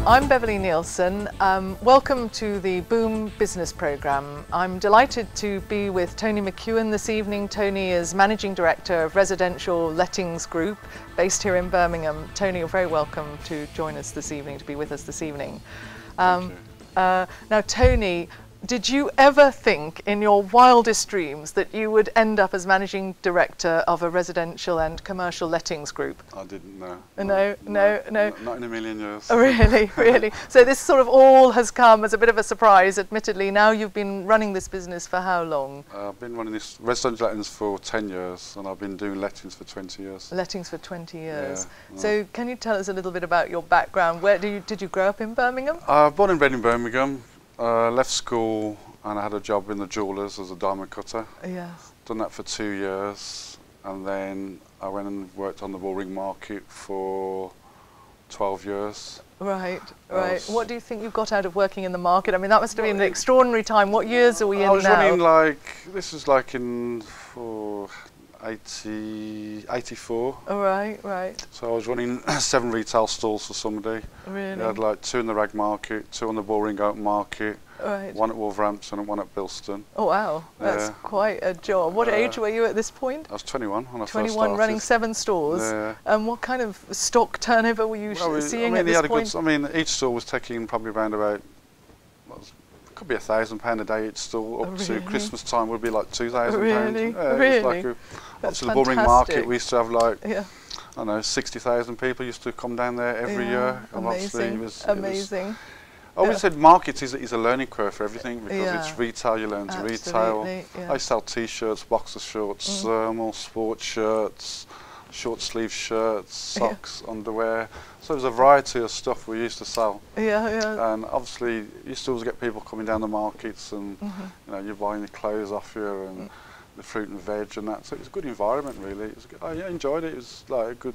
I'm Beverly Nielsen. Welcome to the Booom business programme. I'm delighted to be with Tony McEwan this evening. Tony is Managing Director of Residential Lettings Group based here in Birmingham. Tony, you're very welcome to join us this evening, to be with us this evening. Thank you. Now, Tony, did you ever think in your wildest dreams that you would end up as Managing Director of a residential and commercial lettings group? I didn't know. No. Not in a million years. Really, really. So this sort of all has come as a bit of a surprise, admittedly. Now you've been running this business for how long? I've been running this residential lettings for 10 years and I've been doing lettings for 20 years. Lettings for 20 years. Yeah, so can you tell us a little bit about your background? Where did you grow up in Birmingham? Born and bred in Birmingham. Left school and I had a job in the jewellers as a diamond cutter. Yes. Done that for 2 years and then I went and worked on the bullring market for 12 years. Right, right. What do you think you got out of working in the market? I mean, that must have been an extraordinary time. What years are we in now? I was running this was like in 84. Oh, right. So I was running 7 retail stores for somebody. Really? We had like 2 in the rag market, 2 on the bullring oak market, right. 1 at Wolverhampton and 1 at Bilston. Oh wow, that's quite a job. What age were you at this point? I was 21 when I first 21, started. running 7 stores. Yeah. And what kind of stock turnover were you seeing at this point? Each store was taking probably around about, could be £1,000 a day each store, up to Christmas time would be like £2,000. Really? Yeah, Really? That's the bullring market, we used to have like, I don't know, 60,000 people used to come down there every year. And amazing, amazing. I always said market is a learning curve for everything because it's retail, you learn to retail. I sell t-shirts, boxer shorts, thermal, sports shirts, short sleeve shirts, socks, underwear. So there's a variety of stuff we used to sell. And obviously you still get people coming down the markets and you know, you're buying the clothes off you and the fruit and veg and that. So it was a good environment really. It was good. I enjoyed it. It was like a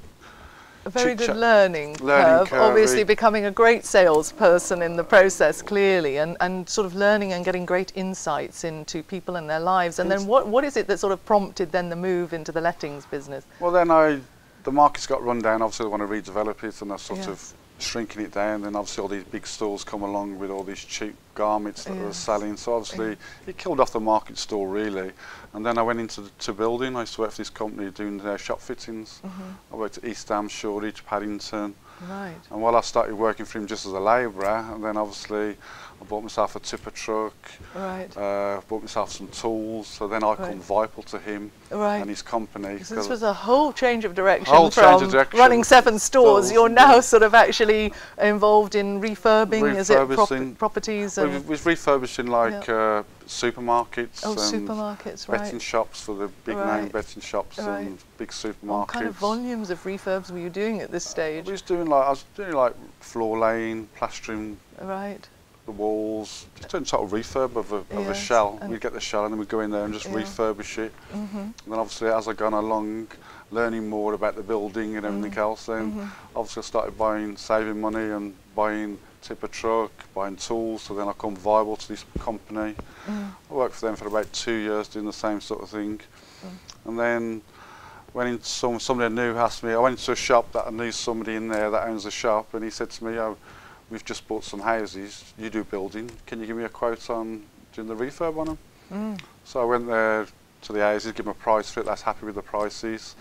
very good learning curve. Obviously becoming a great salesperson in the process, clearly, and sort of learning and getting great insights into people and their lives. And then what is it that sort of prompted then the move into the lettings business? Well, then the market's got run down. Obviously, they want to redevelop it, and they're sort of shrinking it down. Then obviously all these big stores come along with all these cheap garments that they're selling. So obviously it killed off the market store really. And then I went into building. I used to work for this company doing their shop fittings. I worked at East Ham, Shoreditch, Paddington. Right. And while I started working for him just as a labourer, and then obviously I bought myself a tipper truck, bought myself some tools, so then I come vital to him and his company. So this was a whole change of direction from running 7 stores. You're now sort of actually involved in refurbing, is it properties? And we're refurbishing like supermarkets supermarkets, betting shops for the big name betting shops and big supermarkets. What kind of volumes of refurbs were you doing at this stage? I was doing like floor laying, plastering the walls, just doing total refurb of a shell. We'd get the shell and then we'd go in there and just refurbish it. And then obviously as I've gone along, learning more about the building and everything else, then obviously I started saving money and buying tipper truck, buying tools, so then I come viable to this company. I worked for them for about 2 years doing the same sort of thing. And then when somebody I knew asked me, I went to a shop that I knew somebody in there that owns a shop, and he said to me, "Oh, we've just bought some houses, you do building, can you give me a quote on doing the refurb on them?" So I went there to the houses, give them a price for it, that's happy with the prices,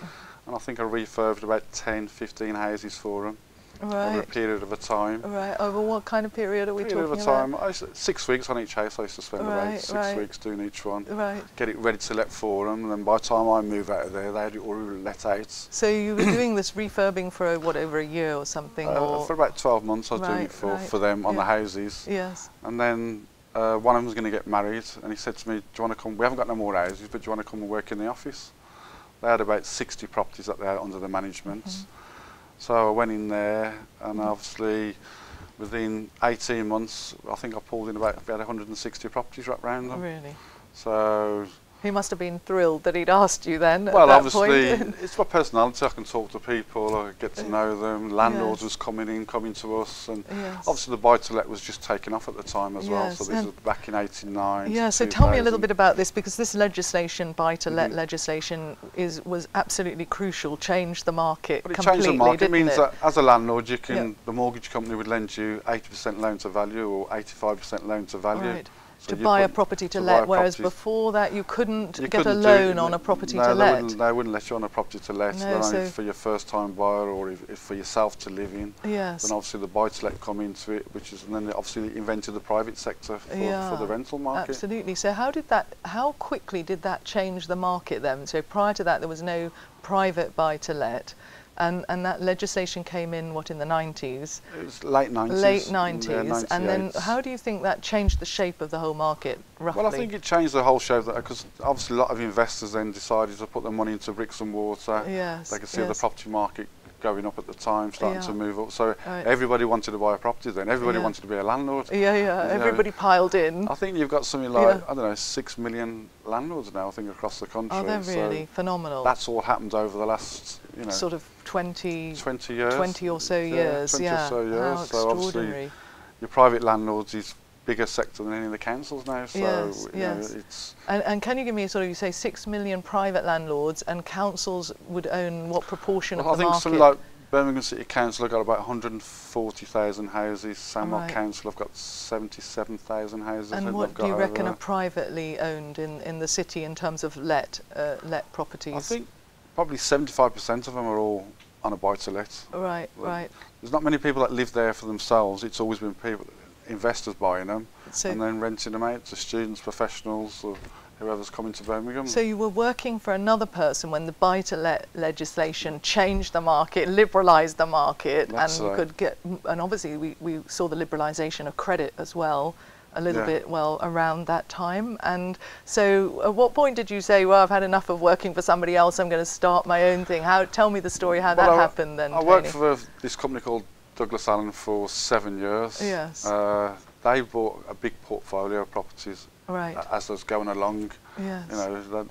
and I think I refurbed about 10, 15 houses for them. Over a period of a time. Over what kind of period are we talking about? 6 weeks on each house. I used to spend about 6 weeks doing each one. Get it ready to let for them, and then by the time I move out of there, they had it already let out. So you were doing this refurbing for over a year or something? For about 12 months I was doing it for them on the houses. Yes. And then one of them was going to get married, and he said to me, "Do you want to come? We haven't got no more houses, but do you want to come and work in the office?" They had about 60 properties that they had under the management. So I went in there, and obviously within 18 months, I think I pulled in about 160 properties right round them. Really? So He must have been thrilled that he'd asked you then. Well, at that obviously, point. it's my personality. I can talk to people, I get to know them. Landlords was coming to us, and obviously the buy-to-let was just taking off at the time as well. So this was back in '89. Yeah. So tell me a little bit about this, because this legislation, buy-to-let legislation, was absolutely crucial. Changed the market completely. It changed the market. It means that as a landlord, you can the mortgage company would lend you 80% loan to value or 85% loan to value. Right. So to buy a property to let, whereas before that you couldn't get a loan on a property to let. They wouldn't let you on a property to let. No, only for your first-time buyer or if for yourself to live in. Yes. Then obviously the buy-to-let come into it, and then obviously they invented the private sector for the rental market. Absolutely. So how quickly did that change the market then? So prior to that there was no private buy-to-let. And that legislation came in, what, in the 90s? It was late 90s. Late 90s. And then how do you think that changed the shape of the whole market, roughly? Well, I think it changed the whole shape, because obviously a lot of investors then decided to put their money into bricks and mortar. Yes. They could see the property market going up at the time, starting to move up. So everybody wanted to buy a property then. Everybody wanted to be a landlord. Everybody piled in. I think you've got something like, I don't know, 6 million landlords now, I think, across the country. Oh, they're really phenomenal. That's all happened over the last, sort of 20 years. 20 or so years. 20 or so years. How so extraordinary. Obviously your private landlords is bigger sector than any of the councils now. So it's. And can you give me you say 6 million private landlords, and councils would own what proportion of the market? I think something like Birmingham City Council have got about 140,000 houses. Sandmark Council have got 77,000 houses. And what do you reckon are privately owned in the city in terms of let properties? I think probably 75% of them are all on a buy-to-let. Right. There's not many people that live there for themselves. It's always been investors buying them and then renting them out to students, professionals, or whoever's coming to Birmingham. So you were working for another person when the buy-to-let legislation changed the market, liberalised the market, and obviously we saw the liberalisation of credit as well, a little bit around that time. And so at what point did you say, well, I've had enough of working for somebody else, I'm going to start my own thing? Tell me the story how that happened then, I worked for this company called Douglas Allen for 7 years. Yes. They bought a big portfolio of properties as I was going along. Yes. I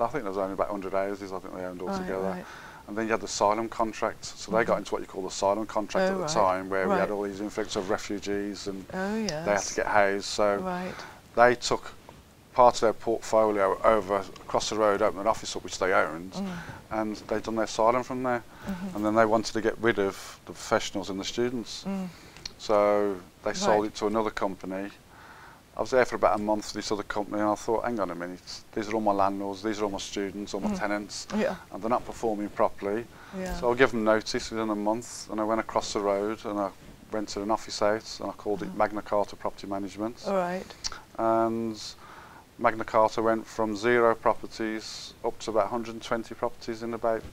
think there was only about 100 houses I think they owned altogether. And then you had the asylum contract, so they got into what you call the asylum contract at the time, where we had all these influx of refugees and they had to get housed. So they took part of their portfolio over across the road, opened an office up which they owned, and they'd done their asylum from there. And then they wanted to get rid of the professionals and the students. So they sold it to another company. I was there for about a month for this other company, and I thought, hang on a minute, these are all my landlords, these are all my students, all my tenants, and they're not performing properly. So I'll give them notice within a month, and I went across the road and I rented an office out, and I called it Magna Carta Property Management. And Magna Carta went from 0 properties up to about 120 properties in about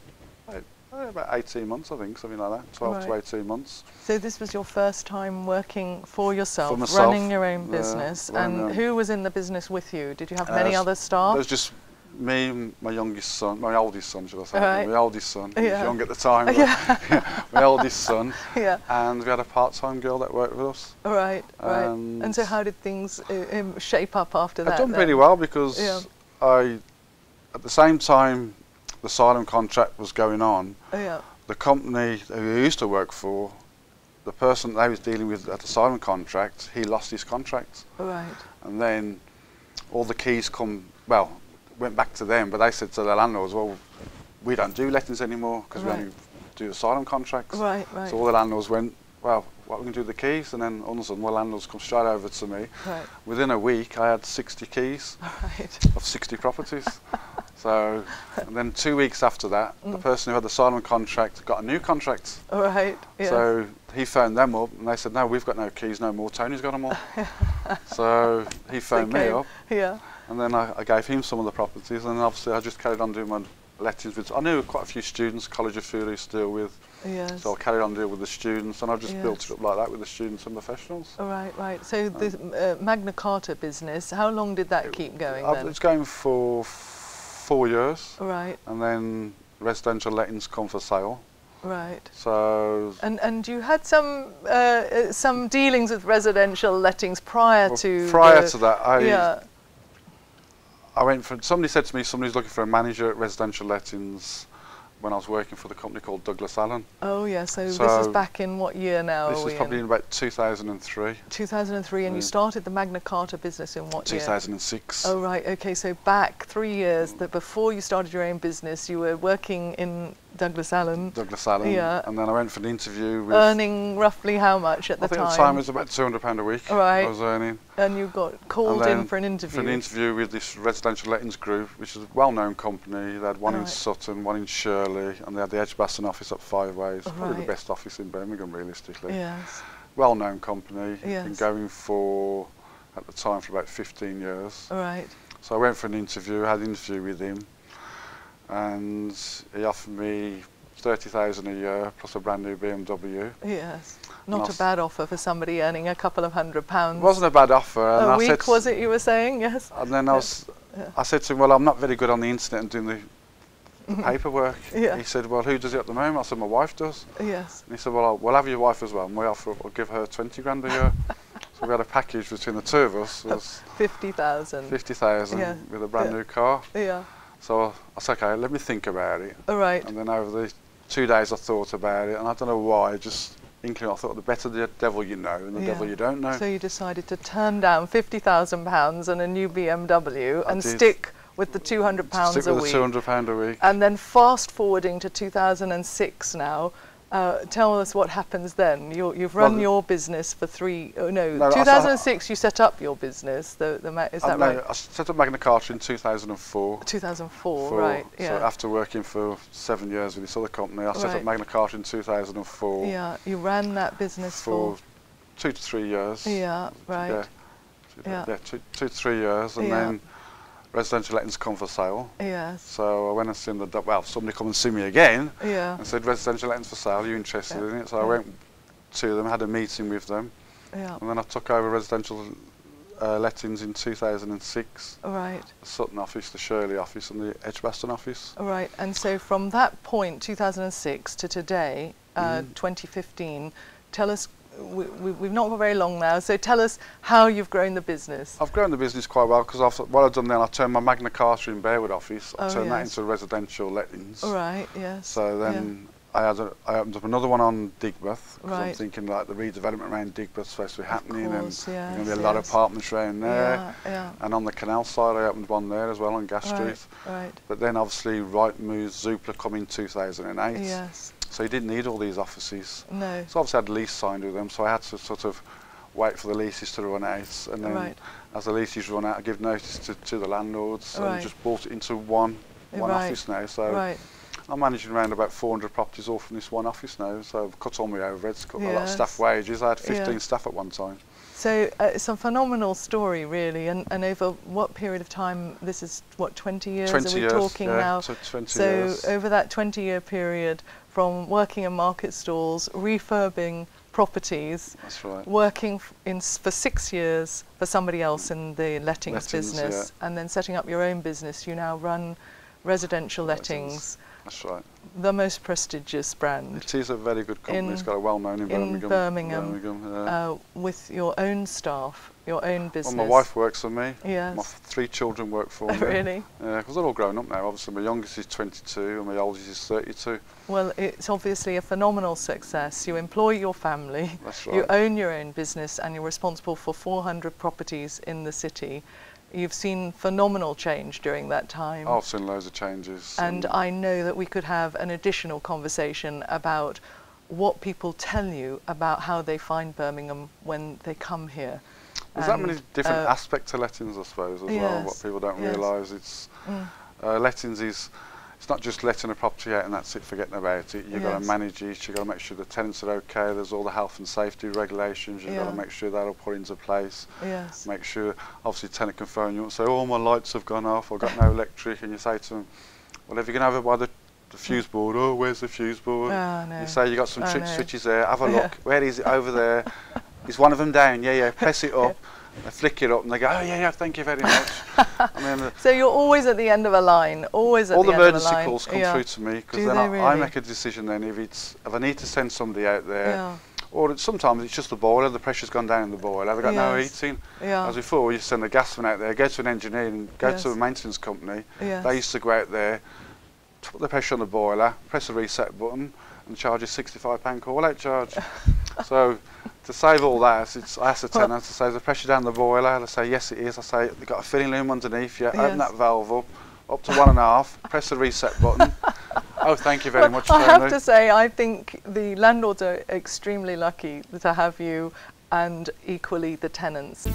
18 months, I think, something like that, 12 to 18 months. So this was your first time working for yourself, running your own business, and who was in the business with you? Did you have many other staff? There was just me, my youngest son, my oldest son, should I say, my oldest son, he was young at the time, my oldest son, and we had a part-time girl that worked with us. And so how did things shape up after that? I've done pretty well, because at the same time the asylum contract was going on, the company who I used to work for, the person that I was dealing with at the asylum contract, he lost his contract. And then all the keys went back to them, but they said to the landlords, well, we don't do lettings anymore because we only do asylum contracts. So all the landlords went, well, what are we going to do with the keys? And then all of a sudden, my landlords come straight over to me. Within a week, I had 60 keys of 60 properties. So, and then 2 weeks after that, the person who had the asylum contract got a new contract. So he phoned them up, and they said, no, we've got no keys no more, Tony's got them all. So he phoned me up, and then I gave him some of the properties, and obviously I just carried on doing my lettings with, I knew quite a few students, College of Food I used to deal with, so I carried on dealing with the students, and I just built it up like that with the students and professionals. So the Magna Carta business, how long did that keep going then? It's going for 4 years, and then residential lettings come for sale. So and you had some dealings with residential lettings prior to that. I went for, somebody said to me somebody's looking for a manager at residential lettings when I was working for the company called Douglas Allen. Oh yeah, so this is back in what year now? This is probably in about 2003. 2003, and you started the Magna Carta business in what year? 2006. Oh right, okay, so back 3 years, that before you started your own business, you were working in Douglas Allen. Douglas Allen, yeah. And then I went for an interview with... Earning roughly how much at the time? I think at the time it was about £200 a week. Right. I was earning. And you got called in for an interview? For an interview with this residential lettings group, which is a well-known company. They had one in Sutton, one in Shirley, and they had the Edgbaston office at Five Ways. Probably the best office in Birmingham, realistically. Yes. Well-known company. Yes. Been going for, at the time, for about 15 years. Right. So I went for an interview, had an interview with him, and he offered me 30,000 a year plus a brand new BMW. Yes, not a bad offer for somebody earning a couple of £100. It wasn't a bad offer. And a week, was it, you were saying? Yes. And then I said to him, well, I'm not very good on the internet and doing the paperwork. Yeah. He said, well, who does it at the moment? I said, my wife does. Yes. And he said, well, we'll have your wife as well, and we'll give her 20 grand a year. So we had a package between the two of us. Was 50,000. 50,000 with a brand new car. Yeah. So I said, okay, let me think about it. All right. And then over the 2 days I thought about it, and I don't know why, just inkling, I thought the better the devil you know and the devil you don't know. So you decided to turn down £50,000 and a new BMW and stick with the £200 a week. Stick with the £200 a week. And then fast forwarding to 2006 now, tell us what happens then. You've run your business for 2006 you set up your business, is that right? I set up Magna Carta in 2004. 2004, right, yeah. So after working for 7 years with this other company, I set up Magna Carta in 2004. Yeah, you ran that business for 2 to 3 years. Yeah, right. Yeah, 2 to 3 years, and then residential lettings come for sale. Yes. So I went and seen somebody come and see me again. Yeah. And said, residential lettings for sale, are you interested in it? So I went to them, had a meeting with them. Yeah. And then I took over residential lettings in 2006. Right. The Sutton office, the Shirley office, and the Edgbaston office. Right. And so from that point, 2006 to today, 2015, tell us. We've not got very long now, so tell us how you've grown the business. I've grown the business quite well because what I've done then, I turned my Magna Carta in Bearwood office, I turned that into residential lettings. Right, yes. So then I opened up another one on Digbeth, because I'm Right. thinking like the redevelopment around Digbeth's supposed to be happening, Of and course, there's going to be a lot of apartments around there. And on the canal side I opened one there as well on Gas Street. Right. But then obviously Rightmove, Zoopla come in 2008. Yes. So you didn't need all these offices. No. So obviously I had a lease signed with them, so I had to sort of wait for the leases to run out, and then as the leases run out I give notice to the landlords, and just bought it into one office now. So I'm managing around about 400 properties all from this one office now, so I've cut all my overheads, cut a lot of staff wages. I had 15 staff at one time. So it's a phenomenal story, really, and over what period of time? This is, what, 20 years 20 are we years, talking now? So 20 so years. Over that 20-year period, from working in market stalls, refurbing properties, That's right. working for 6 years for somebody else in the lettings business, and then setting up your own business, you now run residential lettings. That's right. The most prestigious brand. It is a very good company. It's got a well-known in Birmingham, with your own staff, your own business. Well, my wife works for me. Yes. My 3 children work for me. Really? Yeah, because they're all grown up now. Obviously, my youngest is 22 and my oldest is 32. Well, it's obviously a phenomenal success. You employ your family. That's right. You own your own business, and you're responsible for 400 properties in the city. You've seen phenomenal change during that time. I've seen loads of changes. And I know that we could have an additional conversation about what people tell you about how they find Birmingham when they come here. There's that many different aspects to lettings, I suppose, as well. What people don't realise, it's lettings is, it's not just letting a property out and that's it, forgetting about it. You've got to manage it, you've got to make sure the tenants are okay, there's all the health and safety regulations, you've got to make sure they're all put into place. Make sure, obviously, the tenant can phone you and say, oh, my lights have gone off, I've got no electric, and you say to them, well, if you're going to have it by the fuse board, oh, where's the fuse board? You say, you got some switches there, have a look, where is it, over there? Is one of them down? Yeah, press it up. They flick it up and they go, oh yeah, thank you very much. So you're always at the end of a line, always at the end of a line. All the emergency calls come through to me, because then I make a decision then if I need to send somebody out there, Or sometimes it's just the boiler, the pressure's gone down in the boiler, they've got no heating. As before, you send a gasman out there, go to an engineer and go to a maintenance company. They used to go out there, put the pressure on the boiler, press the reset button and charge you £65 call out charge. So to save all that, I asked the tenant to say, is the pressure down the boiler? They say, yes it is. I say, they've got a filling loom underneath you, open that valve up to 1.5, press the reset button. Oh, thank you very much, Tony. I have to say, I think the landlords are extremely lucky to have you, and equally the tenants.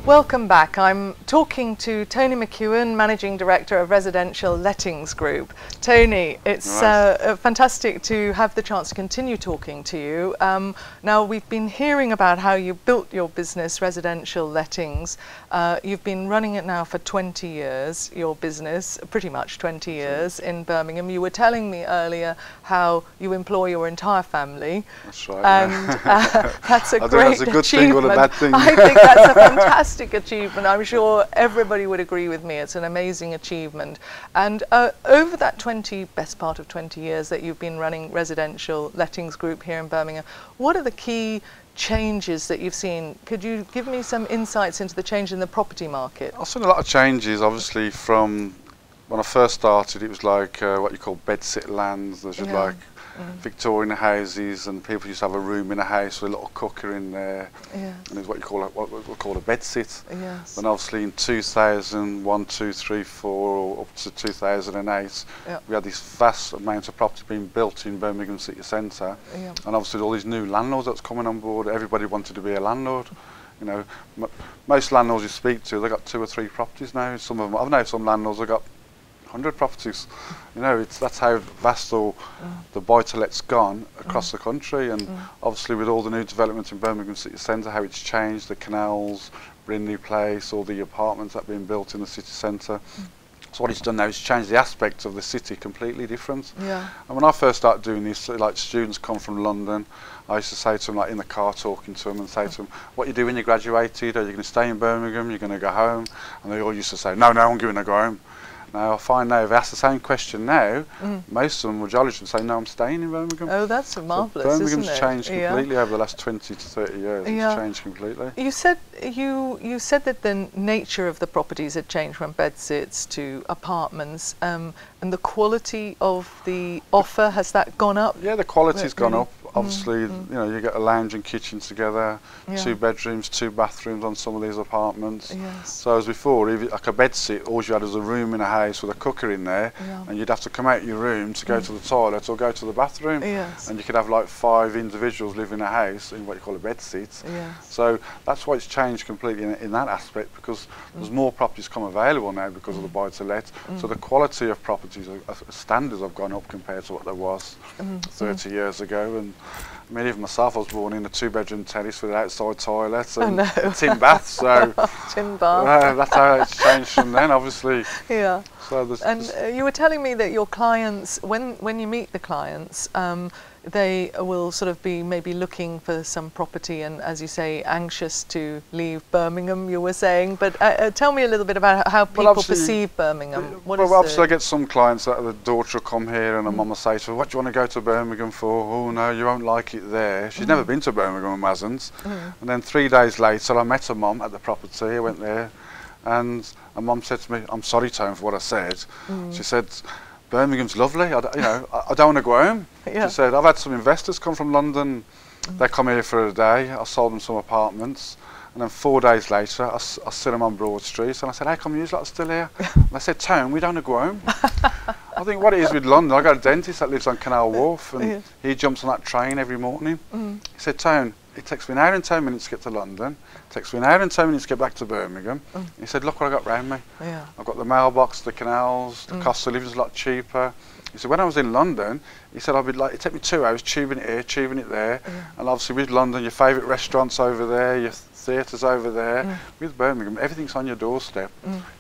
Welcome back. I'm talking to Tony McEwan, Managing Director of Residential Lettings Group. Tony, it's fantastic to have the chance to continue talking to you. Now, we've been hearing about how you built your business, Residential Lettings. You've been running it now for 20 years, your business, pretty much 20 years in Birmingham. You were telling me earlier how you employ your entire family. That's right. And that's a great that's a good achievement. thing or a bad thing. I think that's a fantastic achievement. I'm sure everybody would agree with me. It's an amazing achievement. And over that best part of 20 years that you've been running Residential Lettings Group here in Birmingham, what are the key changes that you've seen? Could you give me some insights into the change in the property market? I've seen a lot of changes, obviously, from when I first started. It was like what you call bedsit lands. There's just like Victorian houses, and people used to have a room in a house with a little cooker in there, and it's what we call a bedsit. And obviously in 2001, 2, 3, 4, up to 2008, we had this vast amount of property being built in Birmingham city centre, and obviously all these new landlords that's coming on board. Everybody wanted to be a landlord. You know, most landlords you speak to, they've got 2 or 3 properties now. Some of them, I've known some landlords have got 100 properties. You know, that's how vast all the buy-to-let's gone across the country, and obviously with all the new development in Birmingham city centre, how it's changed, the canals, Brindley Place, all the apartments that have been built in the city centre. So what it's done now is changed the aspect of the city completely different. And when I first started doing this, like students come from London, I used to say to them, like in the car talking to them, and say to them, what you do when you graduated? Are you going to stay in Birmingham? You're going to go home? And they all used to say, no, I'm going to go home. Now I find now, if I ask the same question now, most of them would jolly and say, no, I'm staying in Birmingham. Oh, that's marvellous, so Birmingham's isn't it? changed completely over the last 20 to 30 years. It's changed completely. You said that the nature of the properties had changed from bedsits to apartments, and the quality of the offer, has that gone up? Yeah, the quality's gone up. Obviously, you know, you get a lounge and kitchen together, 2 bedrooms, 2 bathrooms on some of these apartments. So as before, like a bedsit, all you had was a room in a house with a cooker in there, and you'd have to come out your room to go to the toilet or go to the bathroom. And you could have like 5 individuals live in a house in what you call a bedsit. So that's why it's changed completely in that aspect, because there's more properties come available now because of the buy-to-let. So the quality of properties, standards have gone up compared to what there was 30 years ago. And I mean, even myself, I was born in a 2-bedroom terrace with an outside toilet and a tin bath, so tin bath. That's how it's changed from then, obviously. Yeah. So you were telling me that your clients, when you meet the clients, they will sort of be maybe looking for some property and, as you say, anxious to leave Birmingham, you were saying. But tell me a little bit about how people perceive Birmingham. Obviously I get some clients that the daughter will come here and the mum will say to her, what do you want to go to Birmingham for? Oh no, you won't like it there. She's never been to Birmingham, hasn't. And then 3 days later I met her mum at the property, I went there, and her mum said to me, I'm sorry, Tone, for what I said. She said, Birmingham's lovely, I don't want to go home. Yeah. She said, I've had some investors come from London, they come here for a day, I sold them some apartments, and then 4 days later I see them on Broad Street, and I said, how come you lot are still here? And they said, Tone, we don't want to go home. I think what it is with London, I got a dentist that lives on Canal Wharf, and he jumps on that train every morning. He said, Tone, it takes me an hour and 10 minutes to get to London, it takes me an hour and 10 minutes to get back to Birmingham. He said, look what I got round me. Yeah. I've got the mailbox, the canals, the cost of living is a lot cheaper. He said, when I was in London, he said, it'd take me 2 hours tubing it here, tubing it there. And obviously with London, your favourite restaurants over there, your theatres over there. With Birmingham, everything's on your doorstep.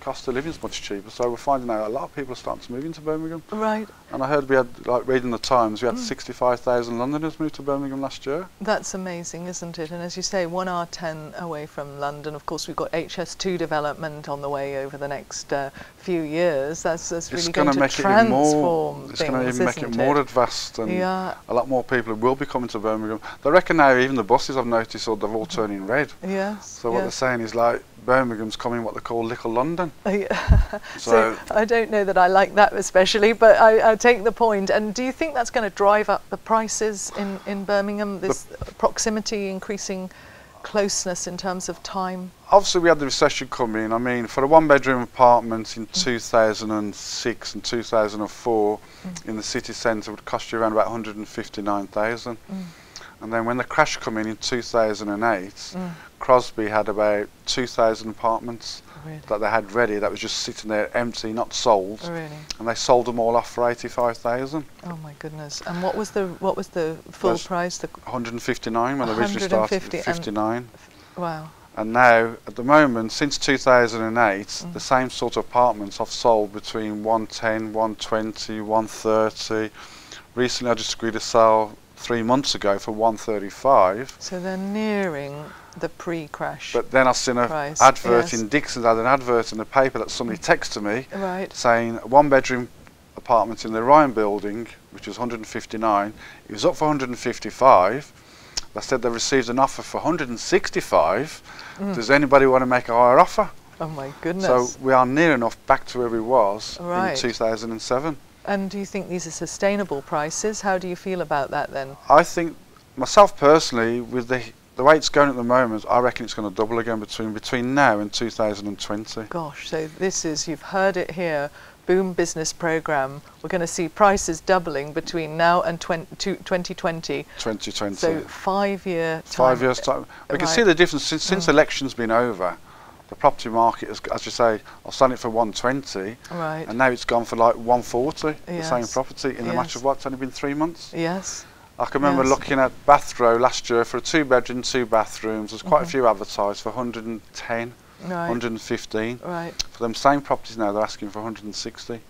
Cost of living's much cheaper. So we're finding out a lot of people are starting to move into Birmingham. Right. And I heard we had, like reading the Times, we had 65,000 Londoners moved to Birmingham last year. That's amazing, isn't it? And as you say, 1 hour 10 away from London. Of course, we've got HS2 development on the way over the next few years. That's really going to transform things, it's going to even make it more advanced, and a lot more people will be coming to Birmingham. They reckon now even the buses, I've noticed, they're all turning red. Yes. So what they're saying is like Birmingham's coming what they call Little London. So I don't know that I like that especially, but I take the point. And do you think that's going to drive up the prices in Birmingham, this proximity, increasing closeness in terms of time? Obviously we had the recession coming. I mean, for a 1-bedroom apartment in 2006 and 2004 in the city centre would cost you around about 159,000. And then when the crash came in 2008, Crosby had about 2,000 apartments that they had ready that was just sitting there empty, not sold. Oh, really? And they sold them all off for 85,000. Oh my goodness! And what was the full price? 159 when they originally started. 59. Wow. And now, at the moment, since 2008, the same sort of apartments have sold between 110, 120, 130. Recently, I just agreed to sell 3 months ago for 135. So they're nearing the pre-crash. But then I've seen an advert in Dixon's, had an advert in the paper that somebody texted me saying a 1-bedroom apartment in the Ryan building, which was 159, it was up for 155. They said they received an offer for 165. Does anybody want to make a higher offer? Oh my goodness. So we are near enough back to where we was in 2007. And do you think these are sustainable prices? How do you feel about that then? I think, myself personally, with the way it's going at the moment, I reckon it's going to double again between now and 2020. Gosh, so this is, you've heard it here, Booom Business Programme. We're going to see prices doubling between now and 2020. 2020. So 5 year time. 5 years time. We can see the difference since election's been over. The property market, as you say, I was selling it for 120, and now it's gone for like 140, the same property, in a matter of it's only been 3 months. Yes. I can remember looking at Bath Row last year for a 2-bedroom, 2 bathrooms. There's quite a few advertised for 110, 115. For them same properties now, they're asking for 160.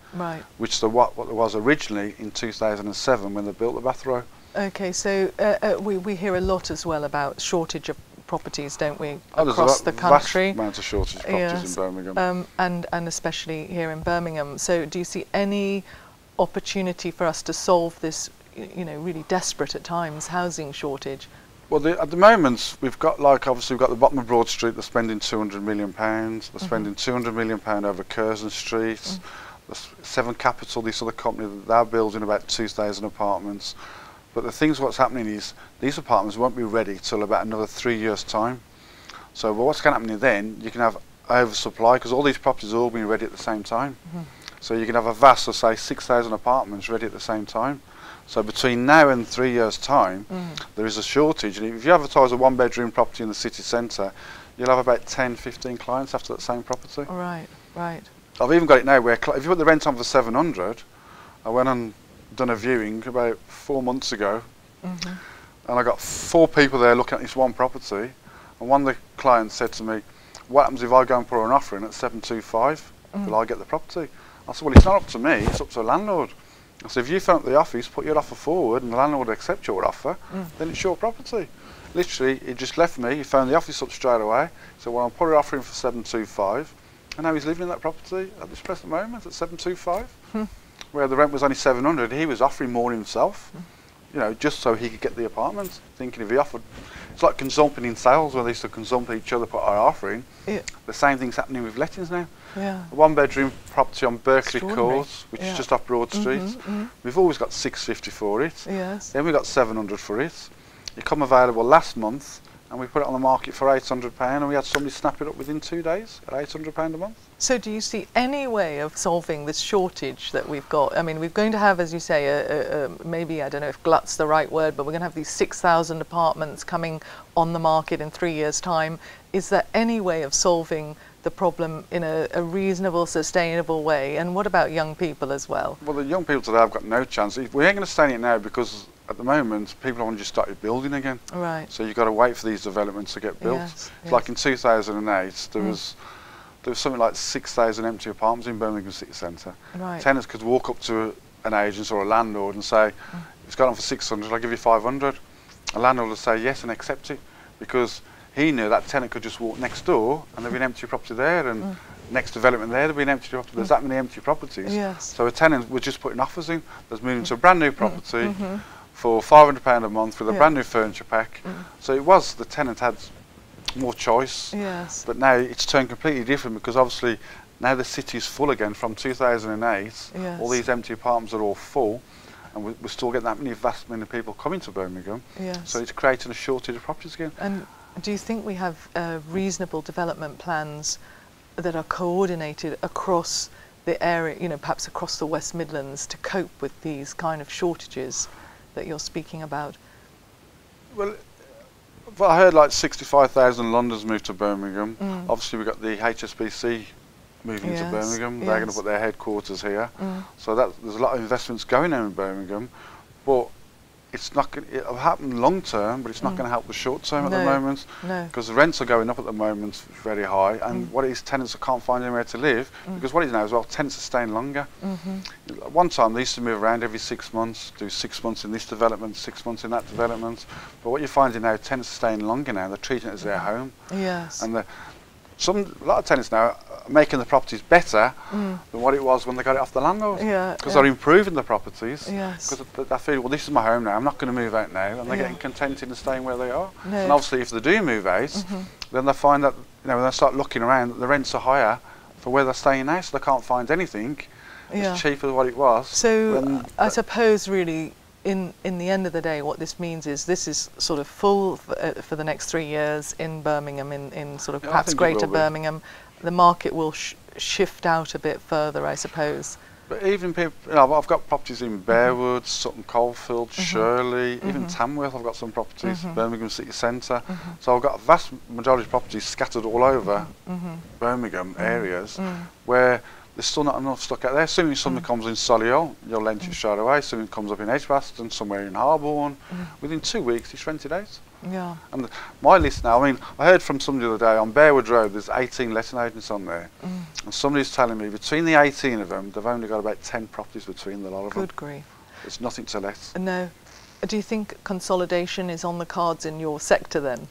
Which what there was originally in 2007 when they built the Bath Row. Okay, so we hear a lot as well about shortage of properties, don't we, across the country? Vast amount of shortage of properties in Birmingham. And especially here in Birmingham. So do you see any opportunity for us to solve this, really desperate at times, housing shortage? Well, at the moment, we've got obviously we've got the bottom of Broad Street, they're spending £200 million. They're spending £200 million over Curzon Street. Seven Capital, this other company, they're building about 2,000 apartments. But the things what's happening is these apartments won't be ready till about another 3 years' time. So what's going to happen then, you can have oversupply because all these properties are all being ready at the same time. So you can have a vast of say 6,000 apartments ready at the same time. So between now and 3 years' time, there is a shortage. And if you advertise a 1-bedroom property in the city centre, you'll have about 10, 15 clients after that same property. Right. I've even got it now where if you put the rent on for 700, I went and done a viewing about 4 months ago, and I got 4 people there looking at this one property, and one of the clients said to me, what happens if I go and put an offer in at 725? Will I get the property? I said, well, it's not up to me, it's up to the landlord. I said, if you phone up the office, put your offer forward and the landlord will accept your offer, then it's your property. Literally, he just left me, he phoned the office up straight away, said, well, I'll put an offer in for 725, and now he's living in that property at this present moment at 725, where the rent was only 700, he was offering more himself, you know, just so he could get the apartment, thinking if he offered, it's like consumping in sales where they used to consump each other, put our offering. Yeah. The same thing's happening with lettings now. Yeah. A 1-bedroom property on Berkeley Court, which is just off Broad Street. We've always got 650 for it. Yes. Then we got 700 for it. It come available last month, and we put it on the market for £800, and we had somebody snap it up within 2 days at £800 a month. So do you see any way of solving this shortage that we've got? I mean, we're going to have, as you say, maybe, I don't know if glut's the right word, but we're going to have these 6,000 apartments coming on the market in 3 years' time. Is there any way of solving the problem in a reasonable, sustainable way? And what about young people as well? Well, the young people today have got no chance. We ain't going to stay in it now because at the moment people only just started building again. Right. So you've got to wait for these developments to get built. Yes, it's like in 2008 there was something like 6,000 empty apartments in Birmingham city centre. Right. Tenants could walk up to an agent or a landlord and say, it's got on for 600, I'll give you 500. A landlord would say yes and accept it, because he knew that tenant could just walk next door and there'd be an empty property there, and next development there, there'd be an empty property. There's that many empty properties. Yes. So a tenant was just putting offers in. There's moving to a brand new property for £500 a month with a brand new furniture pack. So it was, the tenant had more choice. Yes. But now it's turned completely different, because obviously now the city is full again from 2008. Yes. All these empty apartments are all full, and we're still getting that many vast many people coming to Birmingham. Yes. So it's creating a shortage of properties again. And do you think we have reasonable development plans that are coordinated across the area, you know, perhaps across the West Midlands, to cope with these kind of shortages that you're speaking about? Well, I heard like 65,000 Londoners moved to Birmingham. Obviously we've got the HSBC moving to Birmingham. They're going to put their headquarters here. So there's a lot of investments going on in Birmingham, but it's not going. It'll happen long term, but it's not going to help the short term at the moment, because the rents are going up at the moment very high, and what it is, tenants can't find anywhere to live, because what it is now as well, tenants are staying longer. One time they used to move around every 6 months, do 6 months in this development, 6 months in that development, but what you're finding now, tenants are staying longer now. They're treating it as their home. Yes. And a lot of tenants now are making the properties better than what it was when they got it off the landlord, because they're improving the properties, because they feel, well, this is my home now, I'm not going to move out now, and they're getting contented and staying where they are. And obviously if they do move out, then they find that, you know, when they start looking around, the rents are higher for where they're staying now, so they can't find anything as cheap as what it was. So I suppose really in the end of the day, what this means is this is sort of full for the next 3 years in Birmingham, in sort of perhaps greater Birmingham. The market will shift out a bit further, I suppose. But even people, you know, I've got properties in Bearwood, Sutton Coldfield, Shirley, even Tamworth. I've got some properties, Birmingham city centre. So I've got a vast majority of properties scattered all over Birmingham areas where there's still not enough stock out there. As soon as something comes in Solihull, you'll rent it straight away. As soon as it comes up in Edgbaston, somewhere in Harborne, within 2 weeks it's rented out. Yeah. And my list now, I mean, I heard from somebody the other day, on Bearwood Road there's 18 letting agents on there, and somebody's telling me between the 18 of them, they've only got about 10 properties between the lot of them. Good grief. There's nothing to let. No. Do you think consolidation is on the cards in your sector then?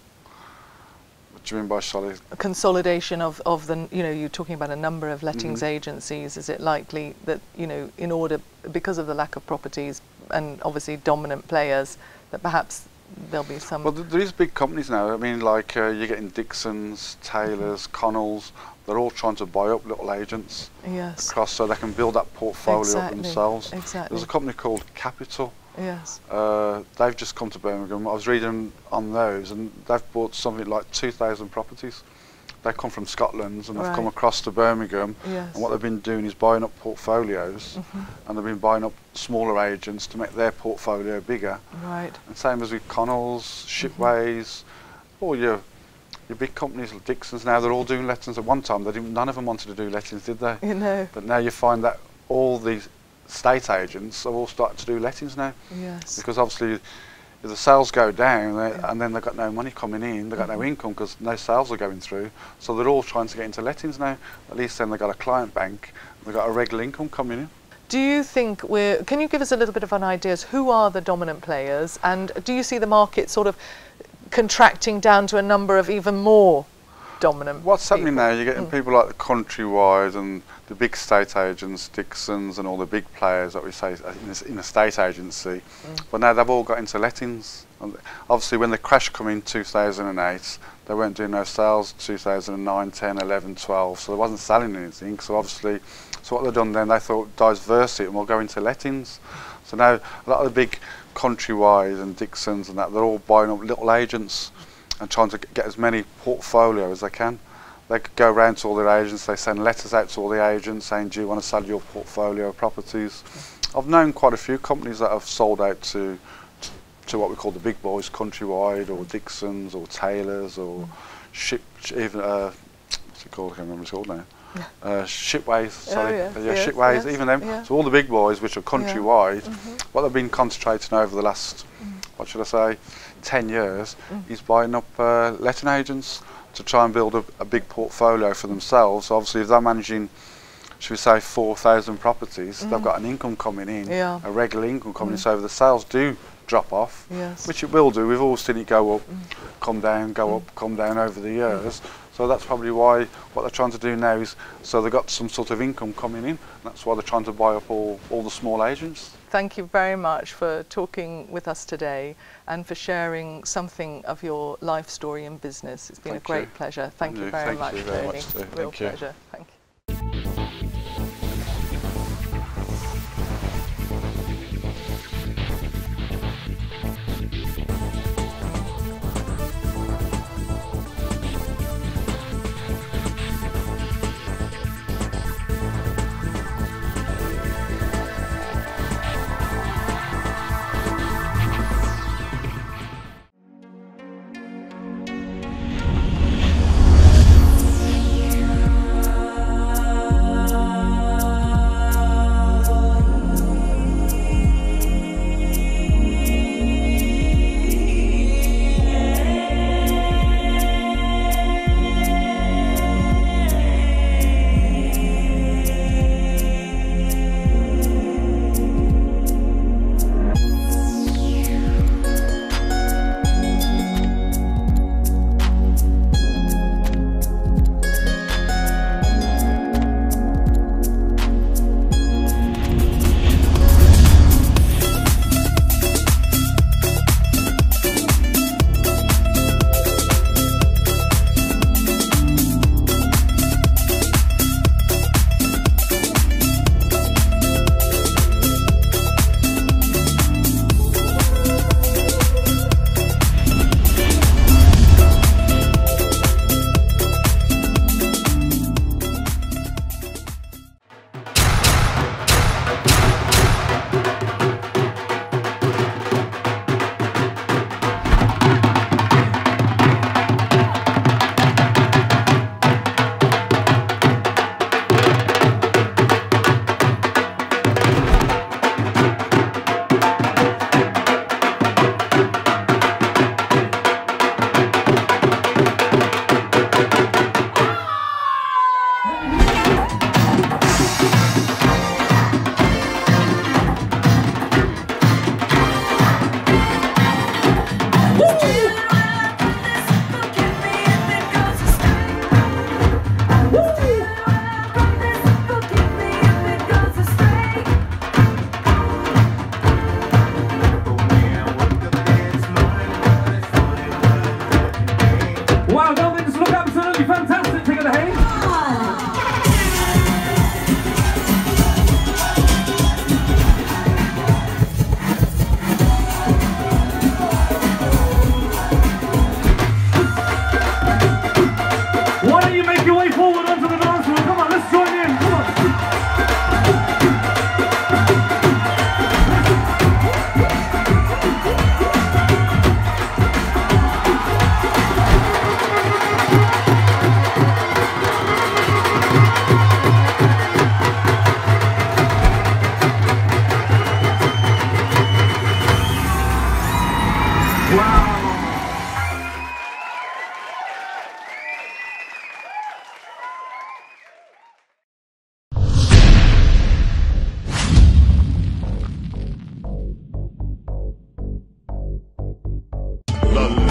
What do you mean by solid? A consolidation of the, you know, you're talking about a number of lettings agencies. Is it likely that, you know, in order, because of the lack of properties and obviously dominant players, that perhaps there'll be some... Well, there is big companies now. I mean, like you're getting Dixons, Taylors, Connells. They're all trying to buy up little agents across, so they can build that portfolio up themselves. Exactly. There's a company called Capital. Yes. They've just come to Birmingham. I was reading on those, and they've bought something like 2,000 properties. They come from Scotland, and they've come across to Birmingham, and what they've been doing is buying up portfolios, and they've been buying up smaller agents to make their portfolio bigger. Right. And same as with Connells, Shipways, all your big companies like Dixons now, they're all doing lettings. At one time, none of them wanted to do lettings, did they? You know. But now you find that all these estate agents have all started to do lettings now. Yes. Because obviously, if the sales go down and then they've got no money coming in, they've got no income because no sales are going through. So they're all trying to get into lettings now. At least then they've got a client bank, they've got a regular income coming in. Do you think can you give us a little bit of an idea as who are the dominant players, and do you see the market sort of contracting down to a number of even more dominant What's happening now, you're getting people like the Countrywide and the big estate agents, Dixons and all the big players that we say in estate agency, but now they've all got into lettings. And obviously when the crash come in 2008, they weren't doing no sales 2009, 10, 11, 12, so they wasn't selling anything. So obviously, so what they've done then, they thought diversity and we'll go into lettings. So now a lot of the big Countrywide and Dixons and that, they're all buying up little agents and trying to get as many portfolio as they can. They could go around to all their agents, they send letters out to all the agents saying, do you want to sell your portfolio of properties? I've known quite a few companies that have sold out to what we call the big boys, Countrywide or Dixons or Tailors or even, what's it called, I can't remember what it's called now. Shipways, sorry, Shipways, even them. Yeah. So all the big boys, which are countrywide, what they've been concentrating over the last, what should I say, 10 years, is buying up letting agents to try and build a big portfolio for themselves. So obviously, if they're managing, should we say, 4,000 properties, they've got an income coming in, a regular income coming in. So if the sales do drop off, which it will do, we've all seen it go up, come down, go up, come down over the years. So that's probably why what they're trying to do now is, so they've got some sort of income coming in. That's why they're trying to buy up all the small agents. Thank you very much for talking with us today and for sharing something of your life story in business. It's been a great pleasure. Thank you very much, Tony. Real pleasure. Thank you.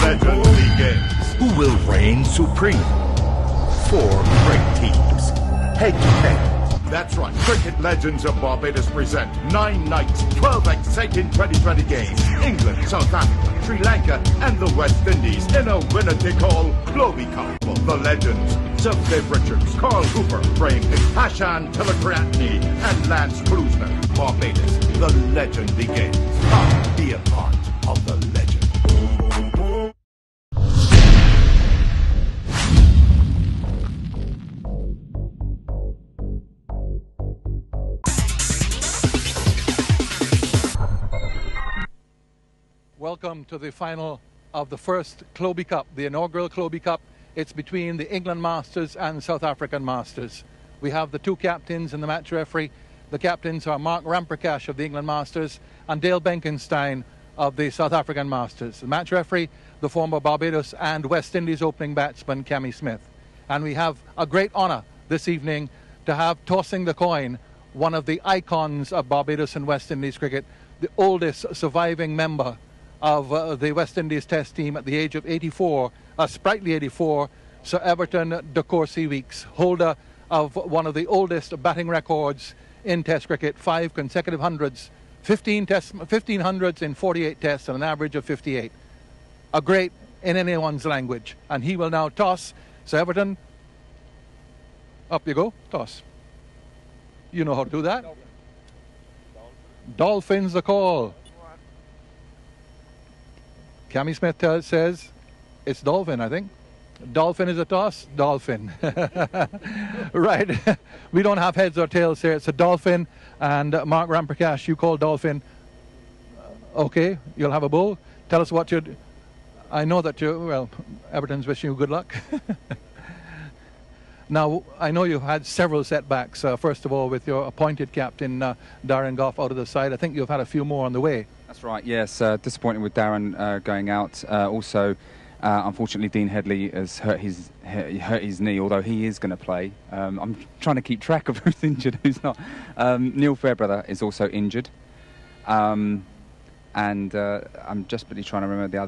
legend begins. Who will reign supreme? 4 great teams, head-to-head. That's right. Cricket Legends of Barbados present 9 nights, 12 exciting 2020 games. England, South Africa, Sri Lanka, and the West Indies in a winner-take-all Clobi Cup. The legends, Sir Viv Richards, Carl Hooper, Brahim, Hashan Telakriatni, and Lance Krusner. Barbados, the legend begins. Come be a part of the legend. Welcome to the final of the first Clobi Cup, the inaugural Clobi Cup. It's between the England Masters and South African Masters. We have the 2 captains and the match referee. The captains are Mark Ramprakash of the England Masters and Dale Benkenstein of the South African Masters. The match referee, the former Barbados and West Indies opening batsman, Cammy Smith. And we have a great honour this evening to have tossing the coin one of the icons of Barbados and West Indies cricket, the oldest surviving member of the West Indies Test team at the age of 84, a sprightly 84, Sir Everton de Courcy Weeks, holder of one of the oldest batting records in Test cricket, 5 consecutive hundreds, 15 hundreds in 48 tests and an average of 58. A great in anyone's language. And he will now toss. Sir Everton, up you go, toss. You know how to do that? Dolphin's the call. Cammy Smith says it's Dolphin, I think. Dolphin is a toss? Dolphin. Right. We don't have heads or tails here. It's a Dolphin. And Mark Ramprakash, you call Dolphin. Okay, you'll have a bull. Tell us what you'd... I know that you... Well, Everton's wishing you good luck. Now, I know you've had several setbacks. First of all, with your appointed captain, Darren Gough, out of the side. I think you've had a few more on the way. That's right, yes. Disappointing with Darren going out. Also, unfortunately, Dean Headley has hurt his knee, although he is going to play. I'm trying to keep track of who's injured, who's not. Neil Fairbrother is also injured. And I'm desperately trying to remember the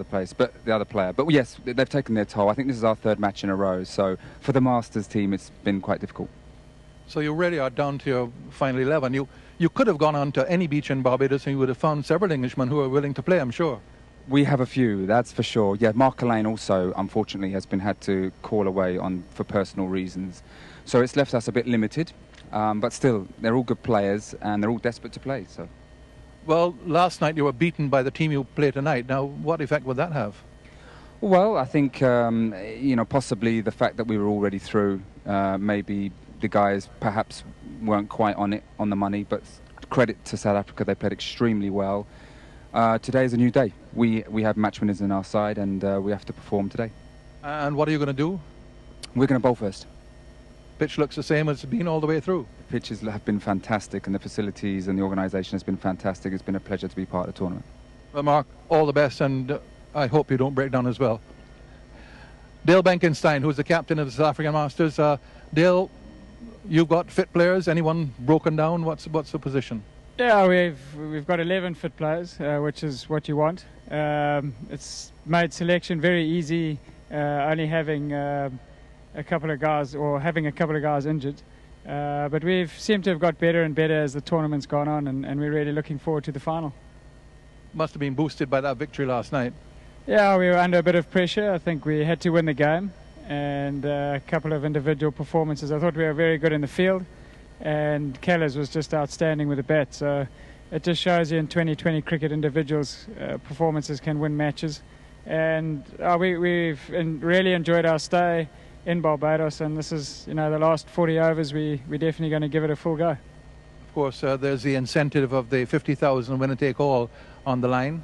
other player. But yes, they've taken their toll. I think this is our 3rd match in a row. So for the Masters team, it's been quite difficult. So you really are down to your final 11. You could have gone on to any beach in Barbados and you would have found several Englishmen who are willing to play, I'm sure. We have a few, that's for sure. Yeah, Mark Lane also, unfortunately, has been had to call away for personal reasons. So it's left us a bit limited. But still, they're all good players and they're all desperate to play. So. Well, last night you were beaten by the team you play tonight. Now, what effect would that have? Well, I think, possibly the fact that we were already through, maybe the guys perhaps weren't quite on the money, but credit to South Africa, they played extremely well. Today is a new day. We have match winners on our side and we have to perform today. And what are you going to do? We're going to bowl first. Pitch looks the same as it's been all the way through. The pitches have been fantastic and the facilities and the organisation has been fantastic. It's been a pleasure to be part of the tournament. Well, Mark, all the best and I hope you don't break down as well. Dale Benkenstein, who's the captain of the South African Masters. Dale, you've got fit players. Anyone broken down? What's the position? Yeah, we've got 11 fit players, which is what you want. It's made selection very easy, only having a couple of guys injured. But we've seemed to have got better and better as the tournament's gone on, and we're really looking forward to the final. Must have been boosted by that victory last night. Yeah, we were under a bit of pressure. I think we had to win the game, and a couple of individual performances. I thought we were very good in the field, and Kellers was just outstanding with the bat. So it just shows you in 2020 cricket, individuals' performances can win matches. And we've really enjoyed our stay in Barbados, and this is, the last 40 overs. We're definitely going to give it a full go. Of course, there's the incentive of the 50,000 winner-take-all on the line.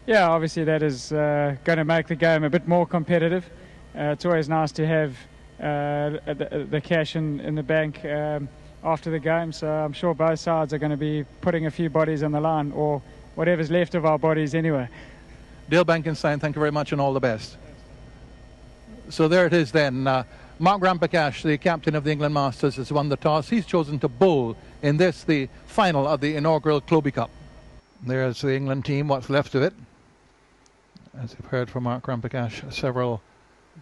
Yeah, obviously that is going to make the game a bit more competitive. It's always nice to have the cash in the bank after the game, so I'm sure both sides are going to be putting a few bodies on the line, or whatever's left of our bodies anyway. Dale Benkenstein, thank you very much and all the best. So there it is then. Mark Ramprakash, the captain of the England Masters, has won the toss. He's chosen to bowl in this, the final of the inaugural Clobi Cup. There's the England team, what's left of it. As you've heard from Mark Rampakash, several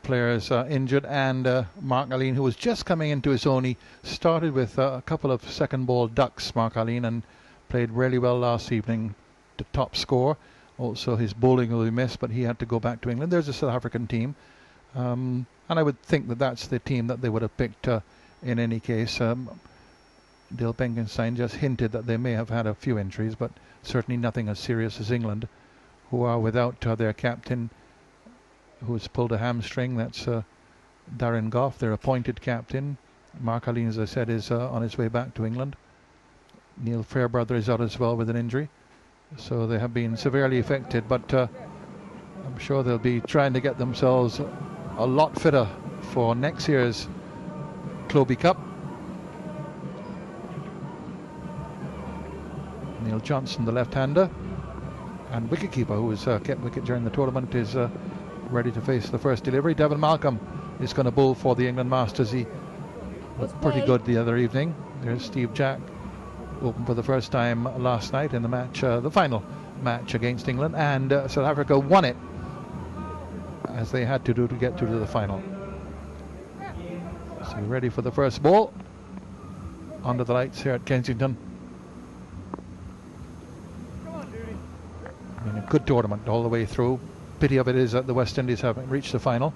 players injured, and Mark Aline, who was just coming into his own. He started with a couple of second ball ducks, Mark Aline, and played really well last evening, the top score. Also his bowling will be missed, but he had to go back to England. There's a South African team, and I would think that that's the team that they would have picked in any case. Dale Benkenstein just hinted that they may have had a few injuries, but certainly nothing as serious as England, who are without their captain, who's pulled a hamstring. That's Darren Gough, their appointed captain. Mark Aline, as I said, is on his way back to England. Neil Fairbrother is out as well with an injury. So they have been severely affected, but I'm sure they'll be trying to get themselves a lot fitter for next year's Clobi Cup. Neil Johnson, the left-hander, and wicketkeeper, who has kept wicket during the tournament, is ready to face the first delivery. Devon Malcolm is going to bowl for the England Masters. He was pretty good the other evening. There's Steve Jack, opened for the first time last night in the match, the final match against England, and South Africa won it, as they had to do to get to the final. So ready for the first ball. Under the lights here at Kensington. I mean, a good tournament all the way through. Pity of it is that the West Indies haven't reached the final.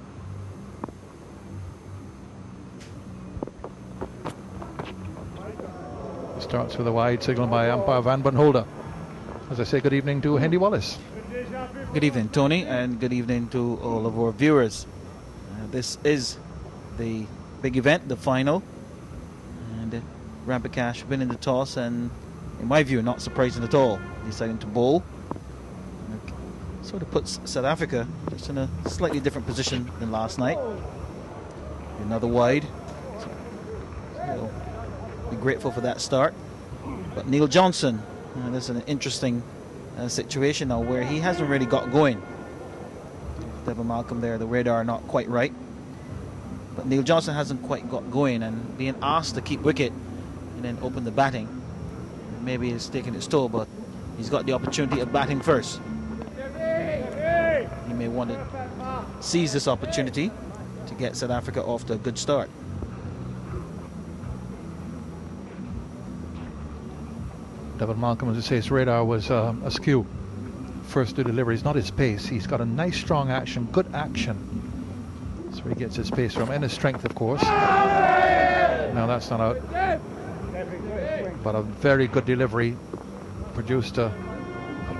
Starts with a wide signal by umpire Van Bunholder. As I say, good evening to Hendy Wallace. Good evening, Tony, and good evening to all of our viewers. This is the big event, the final, and Rampakash winning the toss, and in my view, not surprising at all, deciding to bowl. Sort of puts South Africa just in a slightly different position than last night. Another wide. So be grateful for that start. But Neil Johnson, this is an interesting situation now where he hasn't really got going. Devon Malcolm there, the radar not quite right. But Neil Johnson hasn't quite got going, and being asked to keep wicket and then open the batting, maybe it's taking its toll, but he's got the opportunity of batting first. He may want to seize this opportunity to get South Africa off to a good start. Devon Malcolm, as I say, his radar was askew. First two deliveries, not his pace. He's got a nice strong action, good action. That's where he gets his pace from, and his strength, of course. Now that's not out. But a very good delivery. Produced a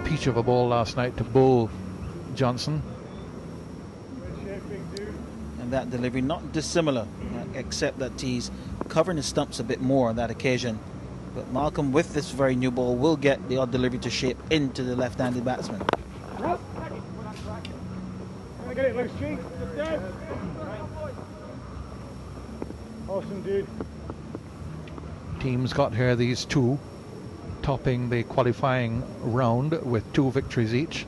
peach of a ball last night to bowl Johnson. And that delivery not dissimilar, except that he's covering his stumps a bit more on that occasion. But Malcolm, with this very new ball, will get the odd delivery to shape into the left-handed batsman. Awesome, dude. Teams got here, these two, topping the qualifying round with 2 victories each.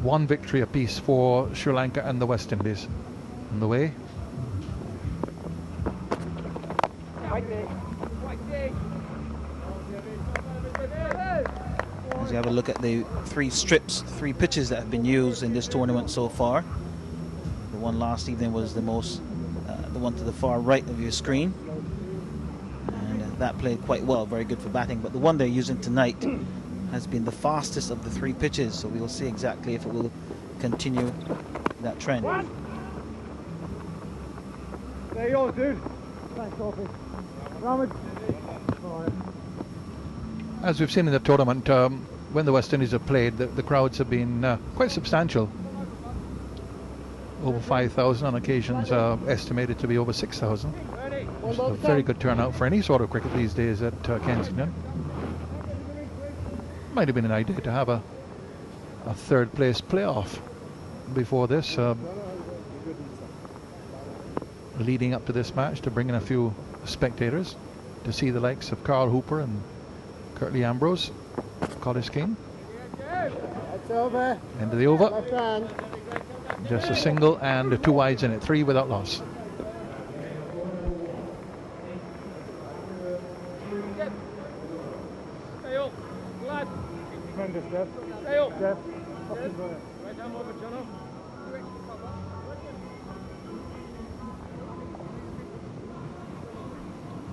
1 victory apiece for Sri Lanka and the West Indies. On the way. As we have a look at the 3 strips, 3 pitches that have been used in this tournament so far. The one last evening was the most, the one to the far right of your screen. And that played quite well, very good for batting. But the one they're using tonight has been the fastest of the 3 pitches, so we'll see exactly if it will continue that trend. There you are, dude. Thanks, Dolphin. Rahman. As we've seen in the tournament, when the West Indies have played, the crowds have been quite substantial. Over 5,000 on occasions, estimated to be over 6,000. It's a very good turnout for any sort of cricket these days at Kensington. Might have been an idea to have a 3rd place playoff before this, leading up to this match, to bring in a few spectators to see the likes of Carl Hooper and Curtly Ambrose. Collis King. End of the over. Just a single and 2 wides in it, 3 without loss.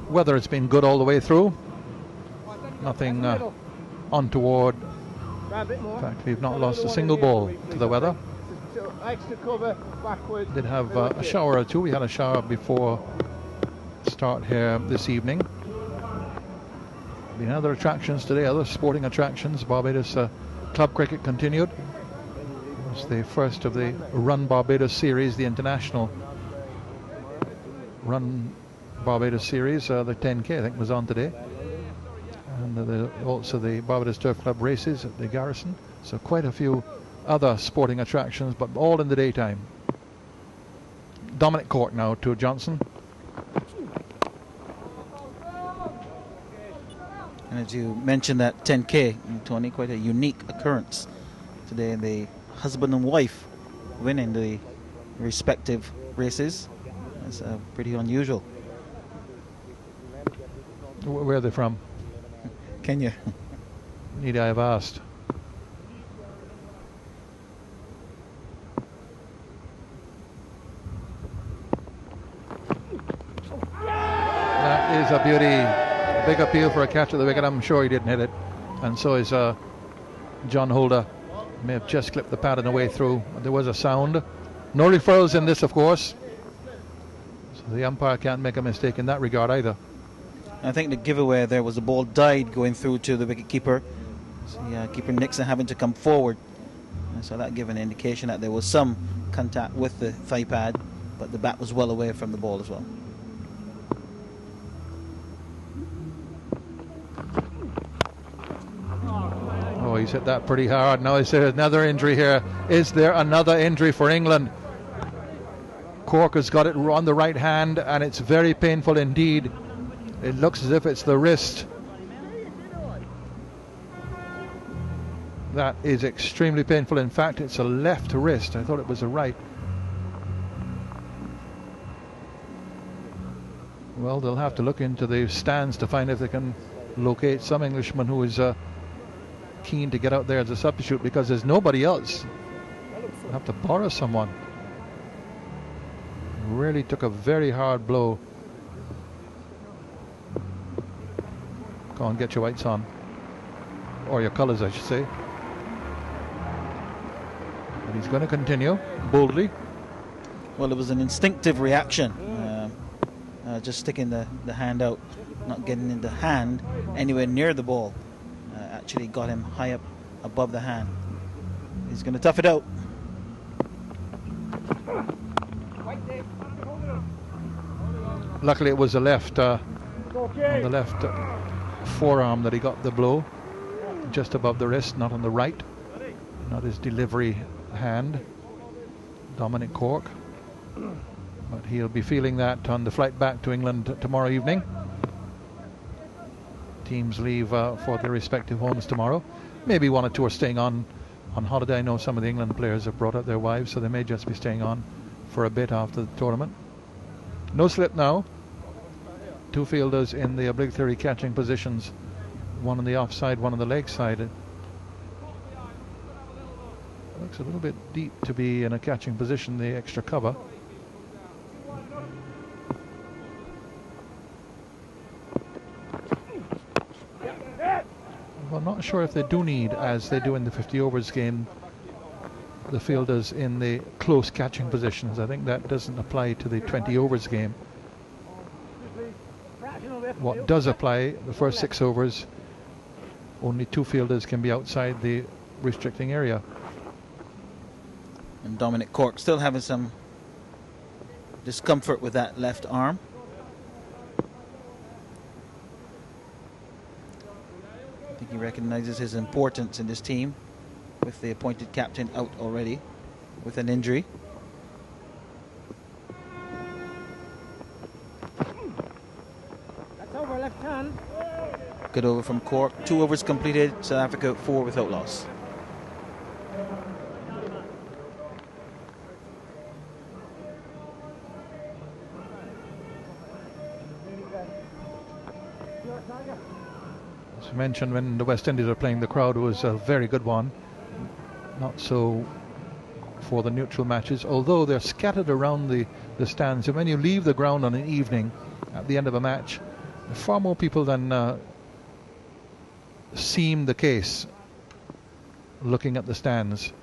Weather has been good all the way through. Nothing untoward. In fact, we've not lost a single ball to the weather. Did have a shower or two. We had a shower before start here this evening. Been other attractions today, other sporting attractions. Barbados Club Cricket continued. It was the first of the Run Barbados series, the international Run Barbados series. The 10K I think was on today, and also the Barbados Turf Club races at the Garrison. So quite a few other sporting attractions, but all in the daytime. Dominic Cork now to Johnson. And as you mentioned, that 10K, Tony, quite a unique occurrence today. The husband and wife winning the respective races. That's pretty unusual. Where are they from? Kenya. Need I have asked? That is a beauty. Big appeal for a catch at the wicket. I'm sure he didn't hit it. And so is John Holder. May have just clipped the pad on the way through. There was a sound. No referrals in this, of course. So the umpire can't make a mistake in that regard either. I think the giveaway there was the ball died going through to the wicket keeper. So yeah, keeper Nixon having to come forward. And so that gave an indication that there was some contact with the thigh pad, but the bat was well away from the ball as well. Oh, he's hit that pretty hard. Now is there another injury here? Is there another injury for England? Cork has got it on the right hand, and it's very painful indeed. It looks as if it's the wrist. That is extremely painful. In fact, it's a left wrist. I thought it was a right. Well, they'll have to look into the stands to find if they can locate some Englishman who is keen to get out there as a substitute, because there's nobody else. They'll have to borrow someone. Really took a very hard blow. Go on, get your whites on. Or your colours, I should say. But he's going to continue boldly. Well, it was an instinctive reaction. Just sticking the hand out, not getting in the hand anywhere near the ball. Actually got him high up above the hand. He's going to tough it out. Luckily it was the left on the left forearm that he got the blow, just above the wrist, not on the right, not his delivery hand. Dominic Cork, but he'll be feeling that on the flight back to England tomorrow evening. Teams leave for their respective homes tomorrow. Maybe one or two are staying on holiday. I know some of the England players have brought out their wives, so they may just be staying on for a bit after the tournament. No slip now. Two fielders in the obligatory catching positions, one on the offside, one on the leg side. It looks a little bit deep to be in a catching position, the extra cover. I'm not sure if they do need, as they do in the 50 overs game, the fielders in the close catching positions. I think that doesn't apply to the 20 overs game. What does apply, the first 6 overs, only 2 fielders can be outside the restricting area. And Dominic Cork still having some discomfort with that left arm. I think he recognizes his importance in this team, with the appointed captain out already with an injury. That's over left hand. Good over from Cork. 2 overs completed. South Africa 4 without loss. As mentioned, when the West Indies are playing, the crowd was a very good one. Not so for the neutral matches, although they're scattered around the stands. And when you leave the ground on an evening at the end of a match, far more people than seem the case looking at the stands.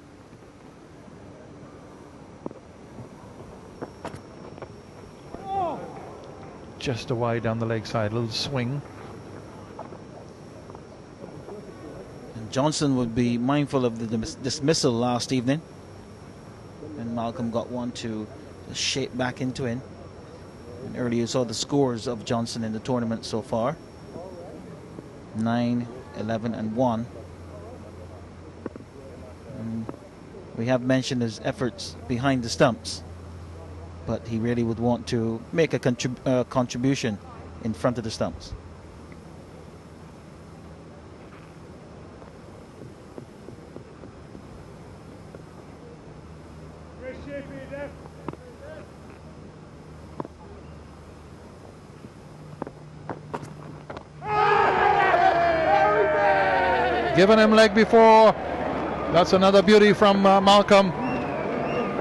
Just a wide down the leg side, a little swing. And Johnson would be mindful of the dismissal last evening, and Malcolm got one to shape back into it. And earlier you saw the scores of Johnson in the tournament so far: 9, 11 and 1. And we have mentioned his efforts behind the stumps, but he really would want to make a contribution in front of the stumps. Given him leg before. That's another beauty from Malcolm.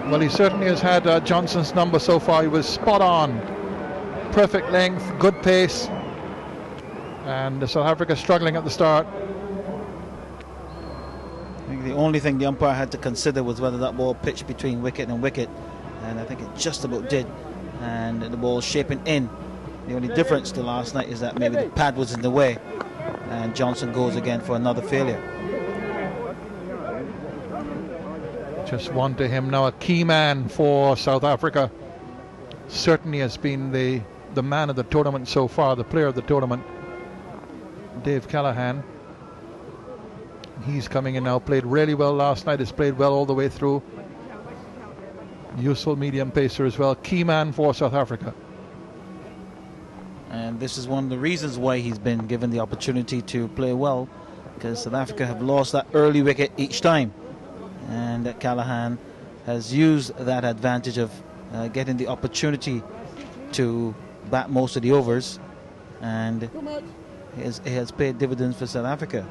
Well, he certainly has had Johnson's number so far. He was spot on. Perfect length, good pace. And South Africa struggling at the start. I think the only thing the umpire had to consider was whether that ball pitched between wicket and wicket. And I think it just about did. And the ball shaping in. The only difference to last night is that maybe the pad was in the way. And Johnson goes again for another failure. Just one to him now, a key man for South Africa. Certainly has been the man of the tournament so far, the player of the tournament, Dave Callahan. He's coming in now, played really well last night, has played well all the way through. Useful medium pacer as well, key man for South Africa. And this is one of the reasons why he's been given the opportunity to play well, because South Africa have lost that early wicket each time. And Callahan has used that advantage of getting the opportunity to bat most of the overs, and it has paid dividends for South Africa.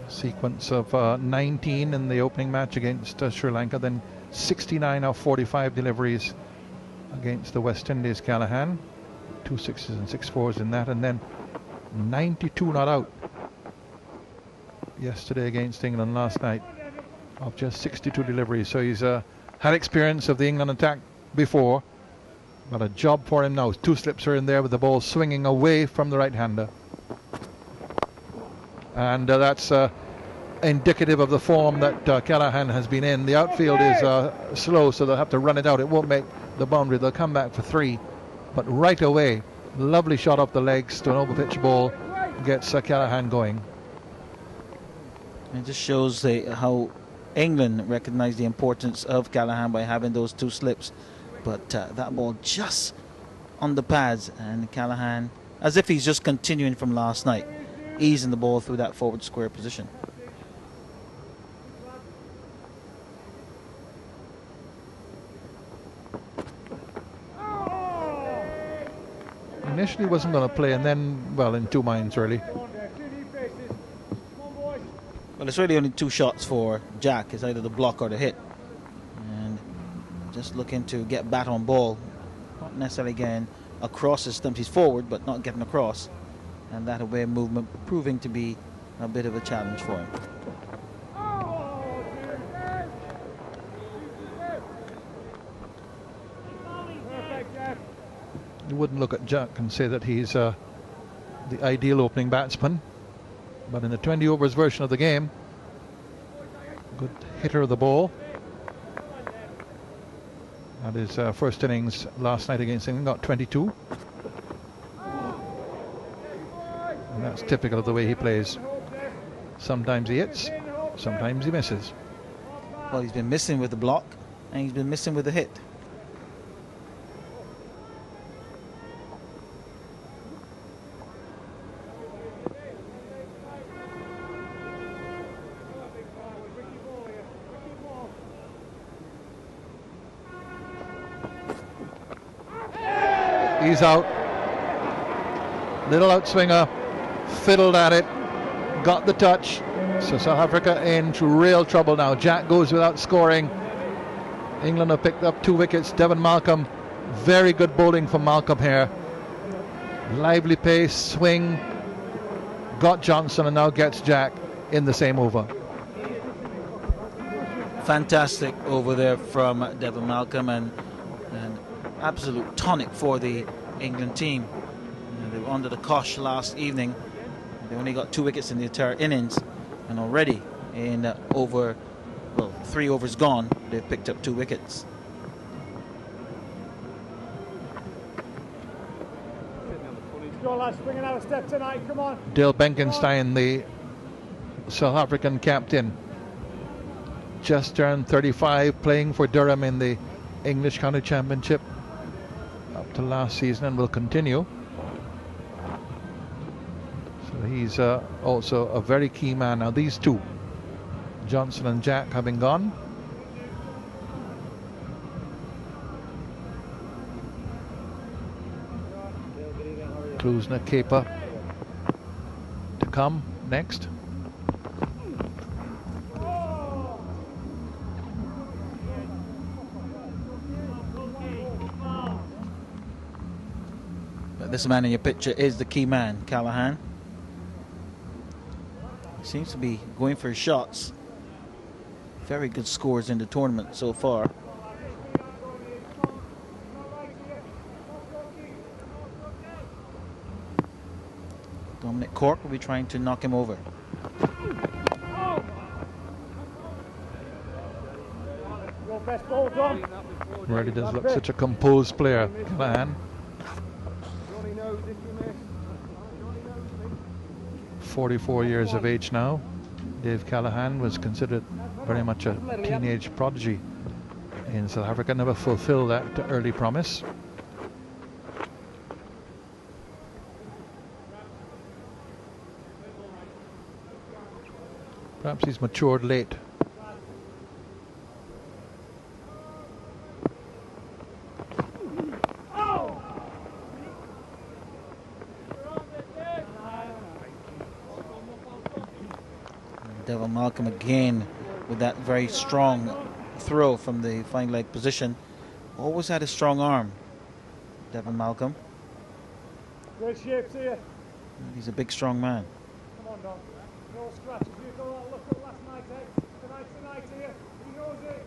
Sequence of 19 in the opening match against Sri Lanka, then 69 of 45 deliveries against the West Indies. Callahan, 2 sixes and 6 fours in that, and then 92 not out yesterday against England last night of just 62 deliveries. So he's had experience of the England attack before, but a job for him now. 2 slips are in there with the ball swinging away from the right-hander, and that's indicative of the form that Callahan has been in. The outfield is slow, so they'll have to run it out. It won't make the boundary. They'll come back for 3, but right away, lovely shot off the legs to an over-pitch ball gets Callahan going. It just shows how England recognise the importance of Callahan by having those 2 slips. But that ball just on the pads, and Callahan, as if he's just continuing from last night, easing the ball through that forward square position. Initially wasn't going to play, and then, well, in 2 minds really. Well, it's really only 2 shots for Jack. It's either the block or the hit. And just looking to get bat on ball. Not necessarily getting across his stumps. He's forward, but not getting across. And that away movement proving to be a bit of a challenge for him. You wouldn't look at Jack and say that he's the ideal opening batsman, but in the 20 overs version of the game, good hitter of the ball. That is first innings last night against England, got 22, and that's typical of the way he plays. Sometimes he hits, sometimes he misses. Well, he's been missing with the block, and he's been missing with the hit. He's out. Little outswinger, fiddled at it, got the touch. So South Africa in real trouble now. Jack goes without scoring. England have picked up 2 wickets. Devon Malcolm, very good bowling from Malcolm here. Lively pace, swing, got Johnson and now gets Jack in the same over. Fantastic over there from Devon Malcolm, and absolute tonic for the England team. They were under the cosh last evening. They only got 2 wickets in the entire innings, and already in 3 overs gone, they've picked up 2 wickets. Dale Benkenstein, the South African captain, just turned 35, playing for Durham in the English County Championship up to last season and will continue. So he's also a very key man. Now these two, Johnson and Jack, having gone. Klusner, Kepa to come next. This man in your picture is the key man, Callahan. He seems to be going for his shots. Very good scores in the tournament so far. Dominic Cork will be trying to knock him over. Really does look such a composed player, Callahan. 44 years of age now. Dave Callahan was considered very much a teenage prodigy in South Africa, never fulfilled that early promise. Perhaps he's matured late. Devon Malcolm again with that very strong throw from the fine leg position. Always had a strong arm, Devon Malcolm. Great shapes here. He's a big, strong man. Come on, Don. No scratches. You go out, look at last night, eh? Tonight here. He knows it.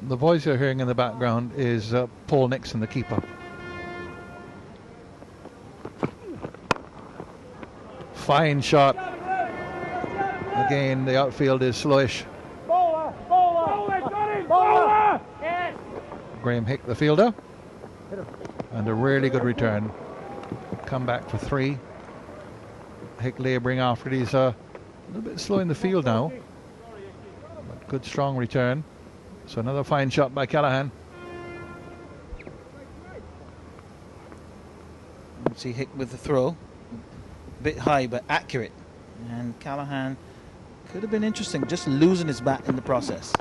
The voice you're hearing in the background is Paul Nixon, the keeper. Fine shot. Again, the outfield is slowish. Bowler! Got him! Bowler! Yes! Graham Hick, the fielder. And a really good return. Come back for 3. Hick labouring after it. He's a little bit slow in the field now. But good, strong return. So another fine shot by Callahan. See Hick with the throw. A bit high but accurate, and Callahan could have been interesting, just losing his bat in the process.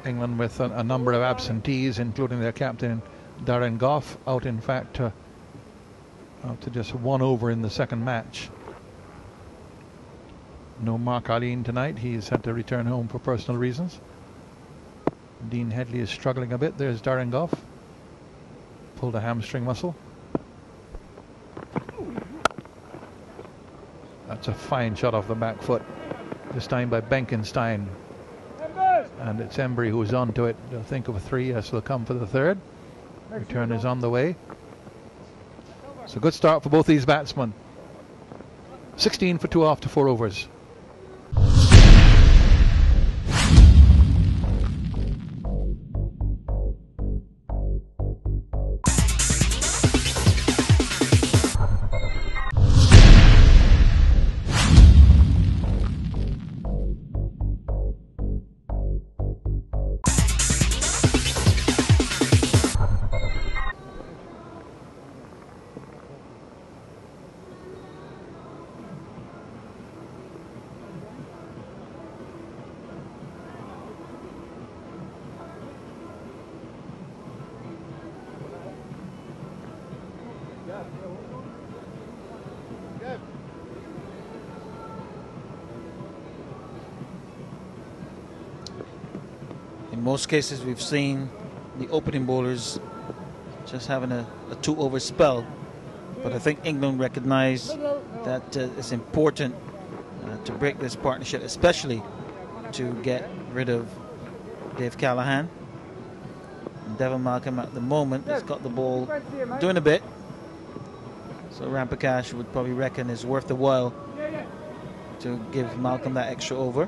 England with a number of absentees, including their captain Darren Gough, out in fact after just 1 over in the second match. No Mark Arlene tonight, he's had to return home for personal reasons. Dean Headley is struggling a bit. There's Darren Gough. Pulled a hamstring muscle. That's a fine shot off the back foot. This time by Benkenstein. And it's Embry who's onto it. They'll think of a 3. Yes, they'll come for the 3rd. Return is on the way. It's a good start for both these batsmen. 16 for 2 after 4 overs. In most cases, we've seen the opening bowlers just having a 2-over spell. But I think England recognized that it's important to break this partnership, especially to get rid of Dave Callahan. And Devon Malcolm at the moment has got the ball doing a bit. So Rampakash would probably reckon it's worth the while to give Malcolm that extra over.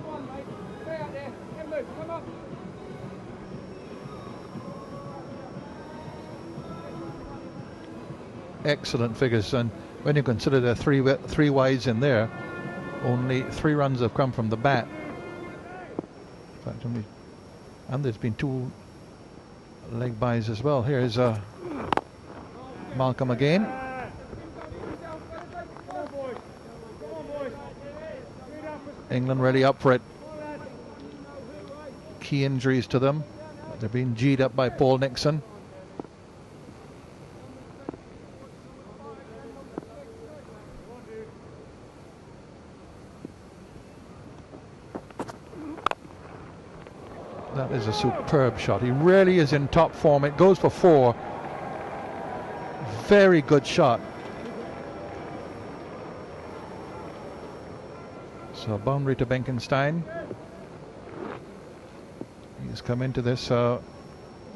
Excellent figures, and when you consider the three wides in there, only 3 runs have come from the bat. In fact, and there's been 2 leg byes as well. Here's Malcolm again. England ready up for it. Key injuries to them. They're being G'd up by Paul Nixon. That is a superb shot. He really is in top form. It goes for 4. Very good shot. So boundary to Benkenstein. He's come into this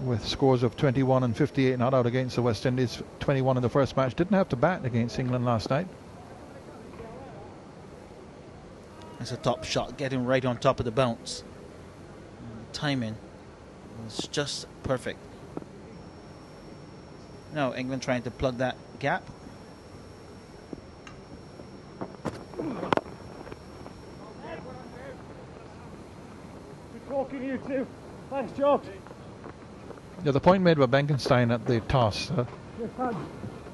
with scores of 21 and 58 not out against the West Indies. 21 in the first match. Didn't have to bat against England last night. That's a top shot, getting right on top of the bounce. Timing was just perfect. Now England trying to plug that gap. Good talking to you two. Thanks, George. Yeah, the point made by Benkenstein at the toss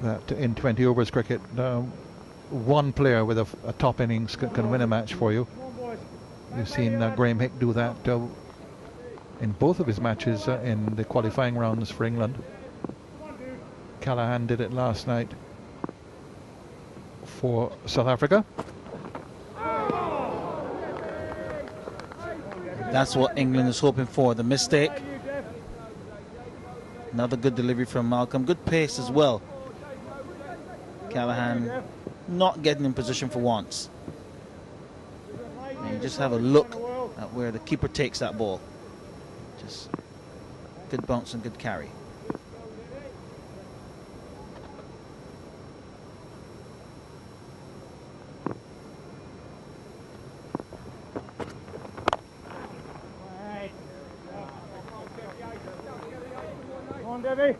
that in 20 overs cricket, one player with a top innings can win a match for you. You've seen Graham Hick do that in both of his matches in the qualifying rounds for England. Callahan did it last night for South Africa. That's what England is hoping for. The mistake. Another good delivery from Malcolm. Good pace as well. Callahan not getting in position for once. And you just have a look at where the keeper takes that ball. Just good bounce and good carry. Come on, Debbie.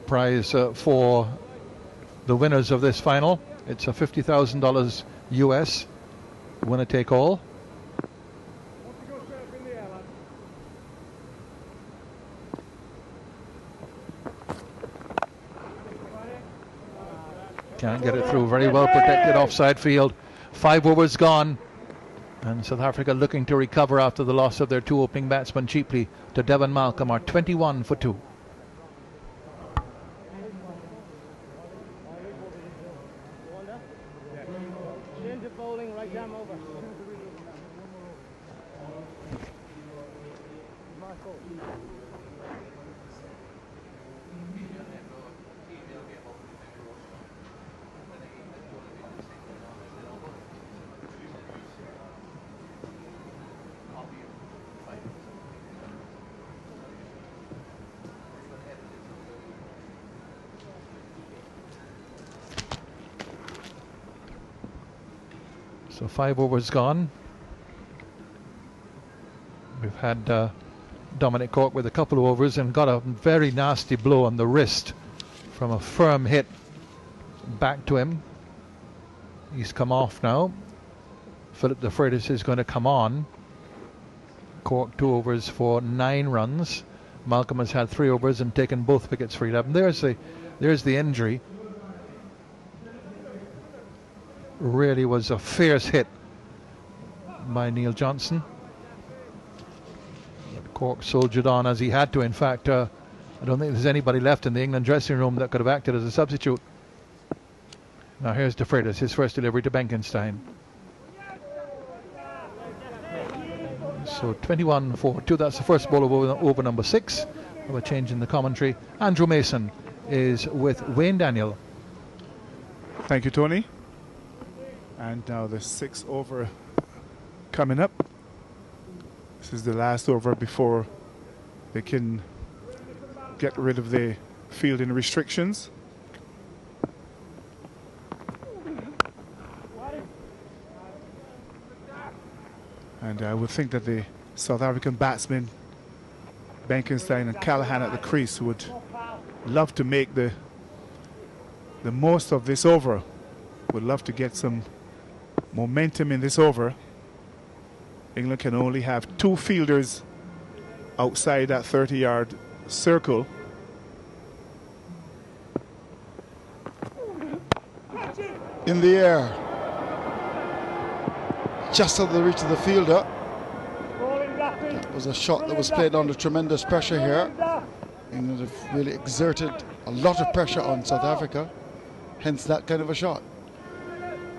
Prize for the winners of this final. It's a $50,000 US. Winner take all. Can't get it through. Very well protected offside field. 5 overs gone. And South Africa looking to recover after the loss of their 2 opening batsmen cheaply to Devon Malcolm are 21 for 2. So 5 overs gone. We've had Dominic Cork with a couple of overs and got a very nasty blow on the wrist from a firm hit back to him. He's come off now. Philip de Freitas is going to come on. Cork 2 overs for 9 runs. Malcolm has had 3 overs and taken both wickets for 11. There's the injury. Really was a fierce hit by Neil Johnson. Cork soldiered on as he had to. In fact, I don't think there's anybody left in the England dressing room that could have acted as a substitute. Now here's de Freitas, his first delivery to Benkenstein. So 21-4-2. That's the first ball over number 6. We're changing the commentary. Andrew Mason is with Wayne Daniel. Thank you, Tony. And now the 6 over coming up. This is the last over before they can get rid of the fielding restrictions. And I would think that the South African batsmen, Benkenstein and Callahan at the crease, would love to make the most of this over. Would love to get some momentum in this over. England can only have 2 fielders outside that 30-yard circle. In the air, just out of the reach of the fielder. That was a shot that was played under tremendous pressure here. England have really exerted a lot of pressure on South Africa, hence that kind of a shot.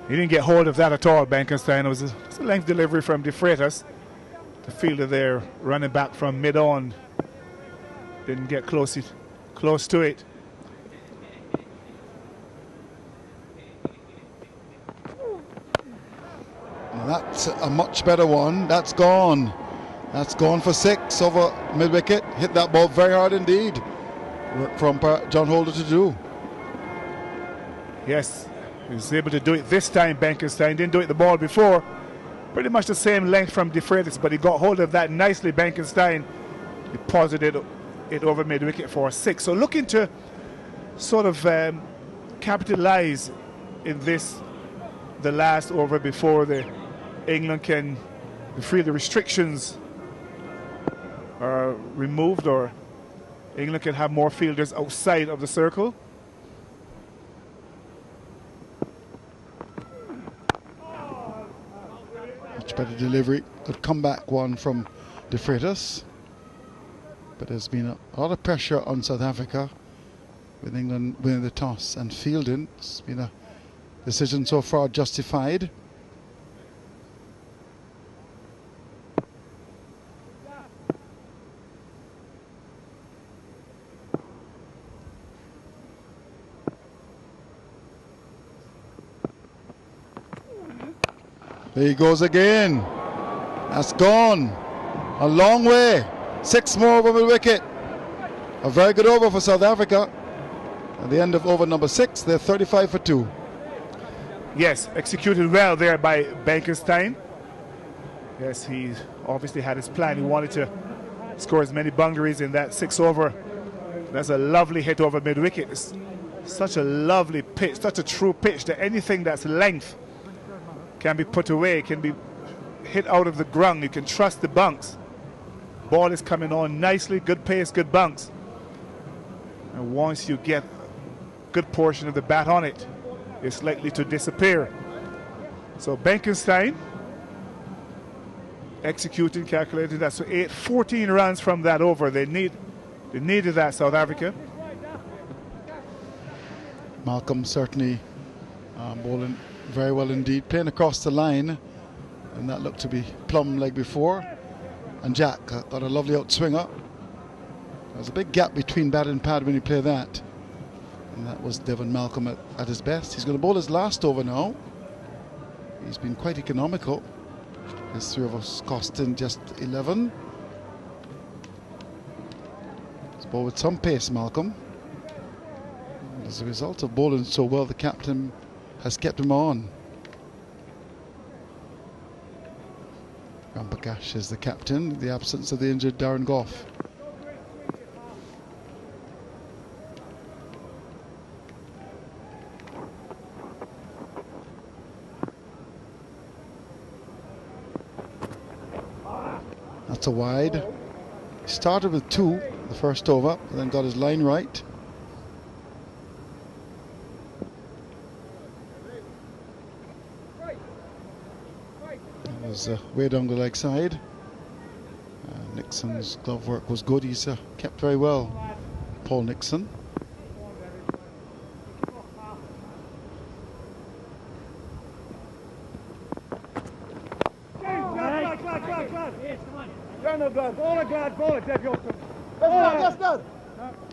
He didn't get hold of that at all, Benkenstein. It was a length delivery from De Freitas. The fielder there running back from mid-on didn't get close to it. That's a much better one. That's gone. That's gone for 6 over mid-wicket. Hit that ball very hard indeed. Work from John Holder to do. Yes, he was able to do it this time, Benkenstein. Didn't do it the ball before. Pretty much the same length from De Freitas, but he got hold of that nicely, Benkenstein. He posited it over mid-wicket for a 6. So looking to sort of capitalize in this, the last over before England can free the restrictions are removed, or England can have more fielders outside of the circle. Much better delivery. Good comeback one from De Freitas. But there's been a lot of pressure on South Africa with England winning the toss and fielding. It's been a decision so far justified. There he goes again. That's gone a long way. 6 more over mid-wicket. A very good over for South Africa. At the end of over number 6, they're 35 for 2. Yes, executed well there by Benkenstein. Yes, he obviously had his plan. He wanted to score as many boundaries in that 6 over. That's a lovely hit over mid-wicket. It's such a lovely pitch, such a true pitch that anything that's length can be put away, can be hit out of the ground. You can trust the bunks. Ball is coming on nicely, good pace, good bunks. And once you get a good portion of the bat on it, it's likely to disappear. So Benkenstein executing, calculating that. So 14 runs from that over. They needed that, South Africa. Malcolm certainly bowling very well indeed, playing across the line, and that looked to be plumb like before. And Jack got a lovely outswinger. There's a big gap between bat and pad when you play that, and that was Devon Malcolm at his best. He's going to bowl his last over now. He's been quite economical. His 3 overs costing just 11. He's bowled with some pace, Malcolm. And as a result of bowling so well, the captain has kept him on. Rampakash is the captain, the absence of the injured Darren Gough. That's a wide. He started with 2 the first over, and then got his line right. Was way down the leg side. Nixon's glove work was good. He's kept very well, Paul Nixon.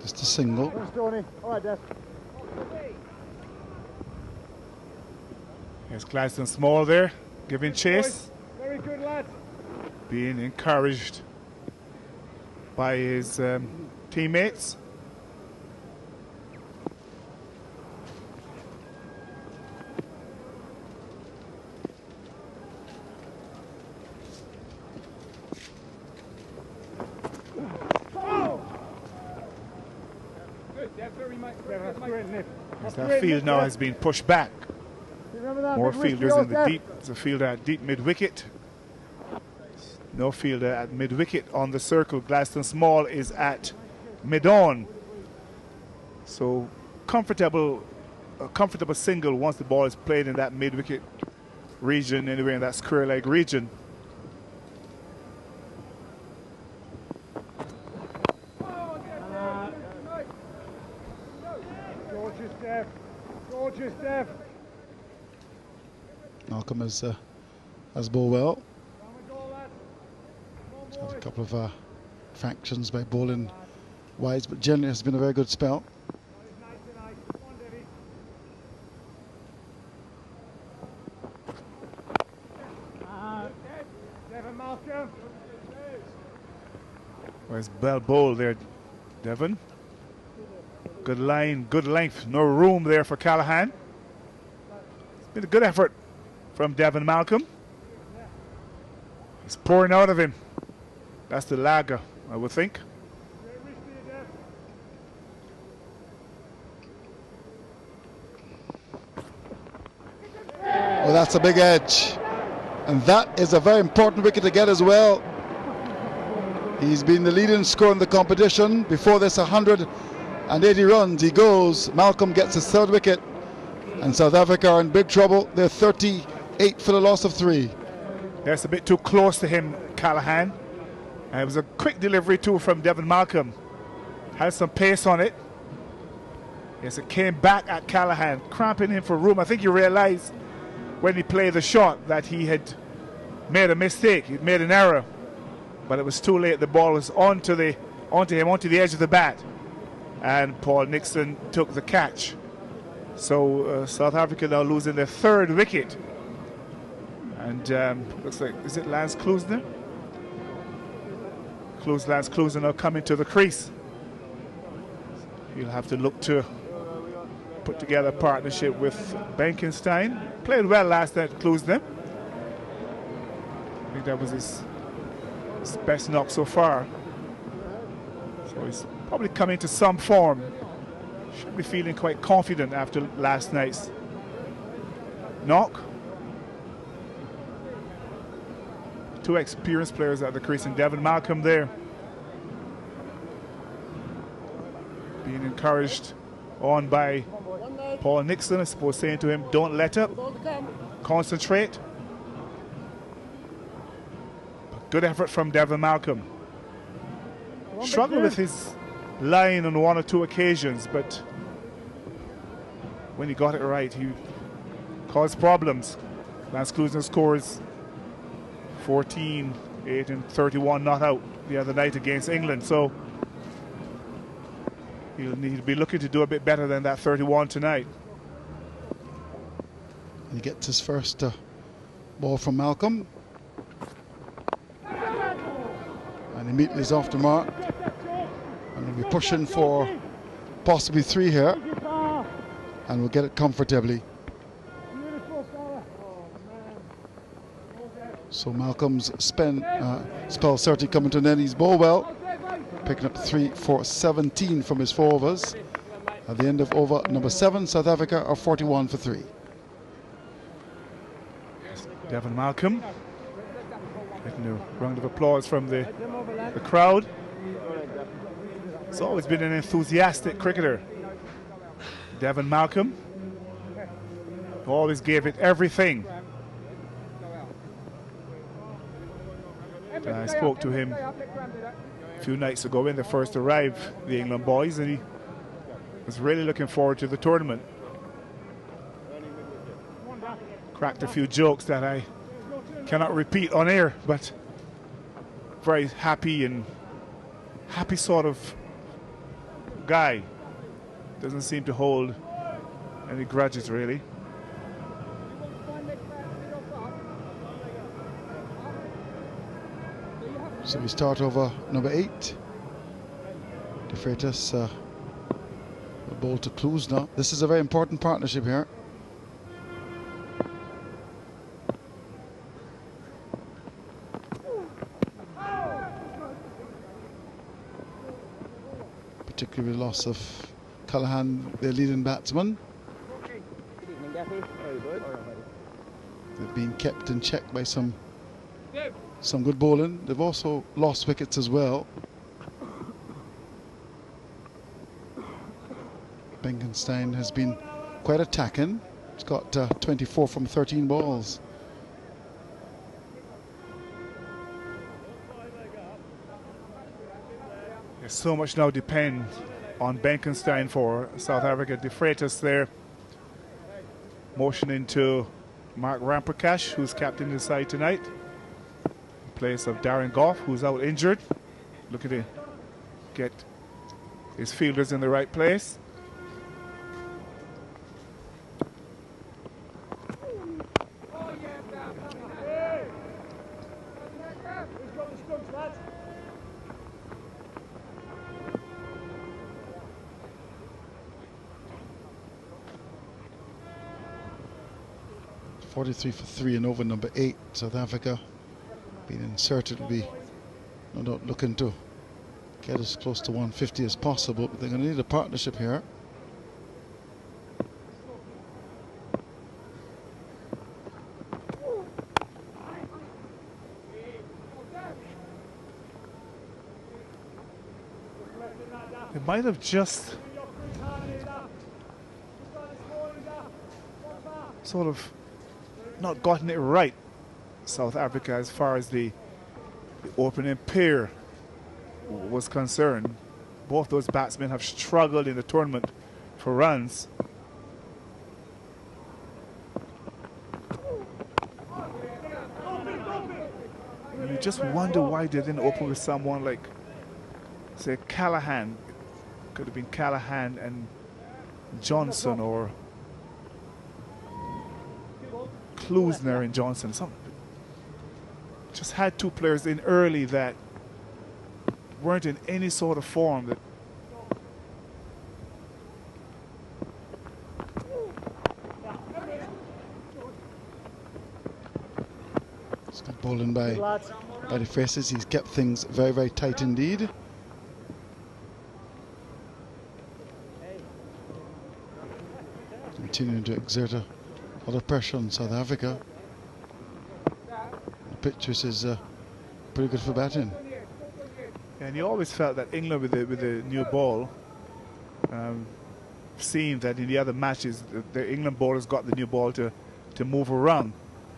Just a single. Here's Gladstone Small there, giving chase. Very good, lad. Being encouraged by his teammates. That field now has been pushed back. More fielders in the deep. There's a fielder at deep mid-wicket. No fielder at mid-wicket on the circle. Gladstone Small is at mid-on. So a comfortable single once the ball is played in that mid-wicket region, anywhere in that square leg region. Malcolm has bowled well. Had a couple of fractions by bowling wise, but generally has been a very good spell. Where's Bell bowl there, Devon? Good line, good length, no room there for Callahan. It's been a good effort from Devon Malcolm. He's pouring out of him. That's the lagger, I would think. Well, that's a big edge. And that is a very important wicket to get as well. He's been the leading scorer in the competition. Before this, 180 runs. He goes. Malcolm gets his third wicket. And South Africa are in big trouble. They're 38 for the loss of 3. That's a bit too close to him, Callahan. And it was a quick delivery too from Devon Malcolm. Had some pace on it. Yes, it came back at Callahan, cramping him for room. I think he realized when he played the shot that he had made a mistake. He'd made an error. But it was too late. The ball was onto the edge of the bat. And Paul Nixon took the catch. So South Africa now losing their third wicket. And looks like, is it Lance Klusener? Lance Klusener now coming to the crease. He'll have to look to put together a partnership with Benkenstein. Played well last night, Klusener. I think that was his best knock so far. So he's probably coming to some form. Should be feeling quite confident after last night's knock. Two experienced players at the crease, and Devon Malcolm there being encouraged on by Paul Nixon, I suppose, saying to him, don't let up, concentrate. Good effort from Devon Malcolm. Struggled with his line on one or two occasions, but when he got it right, he caused problems. Lance Klusener scores 14, 8 and 31 not out the other night against England, so he'll need to be looking to do a bit better than that 31 tonight. He gets his first ball from Malcolm. And immediately is off the mark. And he'll be pushing for possibly 3 here. And we'll get it comfortably. So Malcolm's spell certainly coming to an end. He's bowled well, picking up 3 for 17 from his 4 overs. At the end of over number 7, South Africa are 41 for 3. Devon Malcolm getting a round of applause from the crowd. He's always been an enthusiastic cricketer. Devon Malcolm always gave it everything. I spoke to him a few nights ago when they first arrived, the England boys, and he was really looking forward to the tournament. Cracked a few jokes that I cannot repeat on air, but very happy sort of guy. Doesn't seem to hold any grudges really. So we start over number 8. De Freitas the ball to Clues now. This is a very important partnership here. Particularly with the loss of Callahan, their leading batsman. They've been kept in check by some good bowling. They've also lost wickets as well. Benkenstein has been quite attacking. He's got 24 from 13 balls. So much now depends on Benkenstein for South Africa. De Freitas there motioning to Mark Ramprakash, who's captain the side tonight, in place of Darren Gough, who's out injured. Looking to get his fielders in the right place. .43 for 3 and over number 8. South Africa being inserted will be no doubt looking to get as close to 150 as possible, but they're going to need a partnership here. They might have just sort of not gotten it right, South Africa, as far as the opening pair was concerned. Both those batsmen have struggled in the tournament for runs. And you just wonder why they didn't open with someone like, say, Callahan. Could have been Callahan and Johnson, or Klusner and Johnson. Just had two players in early that weren't in any sort of form. That it's good bowling by De Freitas. He's kept things very, very tight indeed. Continuing to exert a lot of pressure on South Africa. The pitches is pretty good for batting. And you always felt that England with the new ball, seeing that in the other matches the England bowlers got the new ball to move around.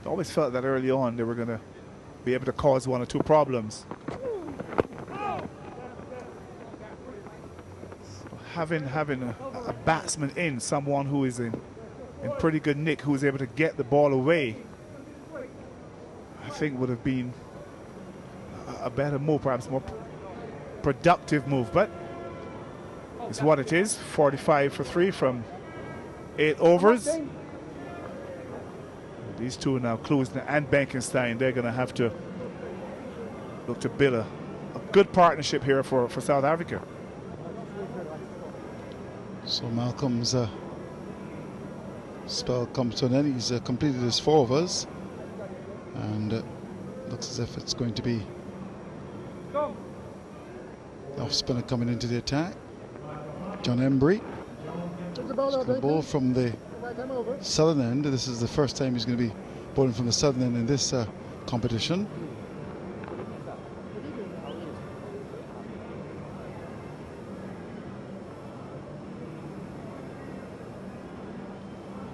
I always felt that early on they were going to be able to cause one or two problems. So having a batsman in, someone who is in pretty good nick, who's able to get the ball away, I think would have been a better move, perhaps more productive move, but it's what it is. 45 for 3 from 8 overs. These two now, Klusner and Benkenstein, they're going to have to look to build a good partnership here for South Africa. So Malcolm's spell comes to an end. He's completed his 4 overs, and looks as if it's going to be the off spinner coming into the attack. John Embry. The ball from the southern end. This is the first time he's going to be bowling from the southern end in this competition.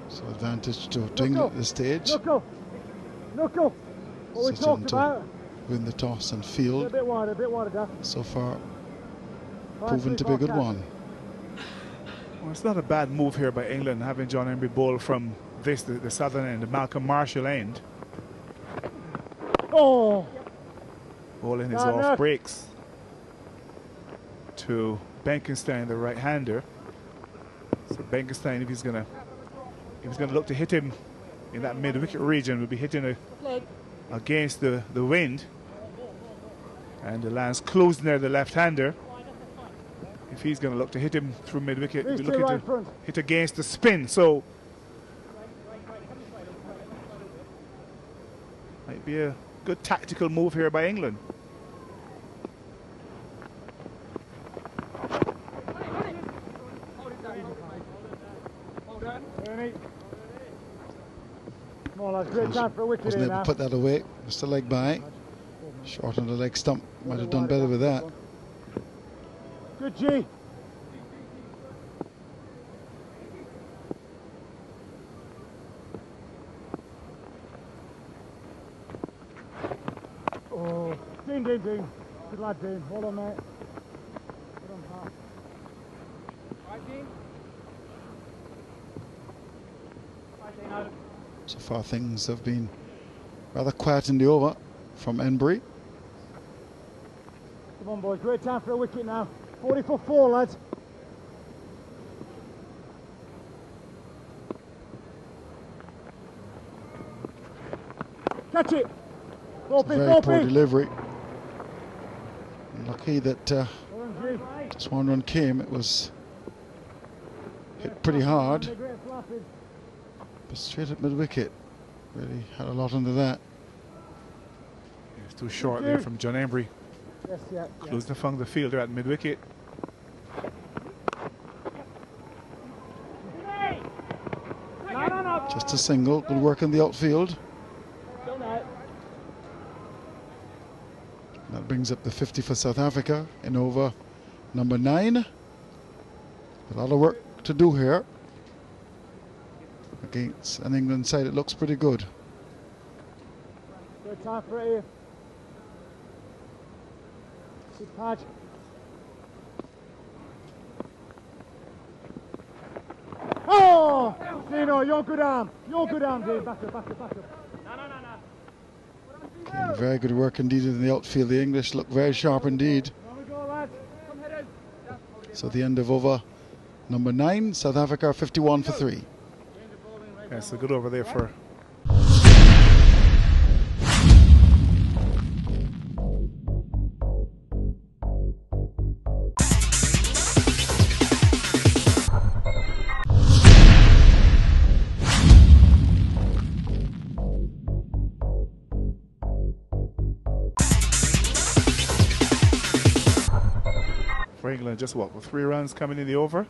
So advantage to England at this stage. What we talking about? Win the toss and field. A bit wider, so far proven to be a good one. Well, it's not a bad move here by England, having John Embry bowl from the southern end, the Malcolm Marshall end. Oh! bowling his off breaks to Benkenstein, the right-hander. So Benkenstein, if he's gonna look to hit him in that mid-wicket region, will be hitting against the wind. And the Lance Klosner, the left-hander, if he's going to look to hit him through mid-wicket, he'll be looking to hit against the spin. So might be a good tactical move here by England. Wasn't able to put that away. Just a leg by. Short on the leg stump. Might have done better with that. Good G. Oh, Dean. Good lad, Dean. Hold on, mate. Good on, pal. Right, Dean. So far things have been rather quiet in the over from Enbury. Come on, boys. Great time for a wicket now. 40 for 4, lads. Catch it. Very poor delivery. Lucky that just one run came. It was hit pretty hard, but straight at mid-wicket. Really had a lot under that. It's too short there from John Embry. Yes, yeah. Close the fung the fielder at mid-wicket. Just a single. Good work in the outfield. That brings up the 50 for South Africa in over number 9. A lot of work to do here against an England side. It looks pretty good. Good time for it here. Good patch. Oh! Dino, you're good arm. You're good arm, Dean. Back up. Okay, very good work indeed in the outfield. The English look very sharp indeed. So the end of over number 9, South Africa 51 for 3. That's a good over there for England. Just what, with 3 runs coming in the over,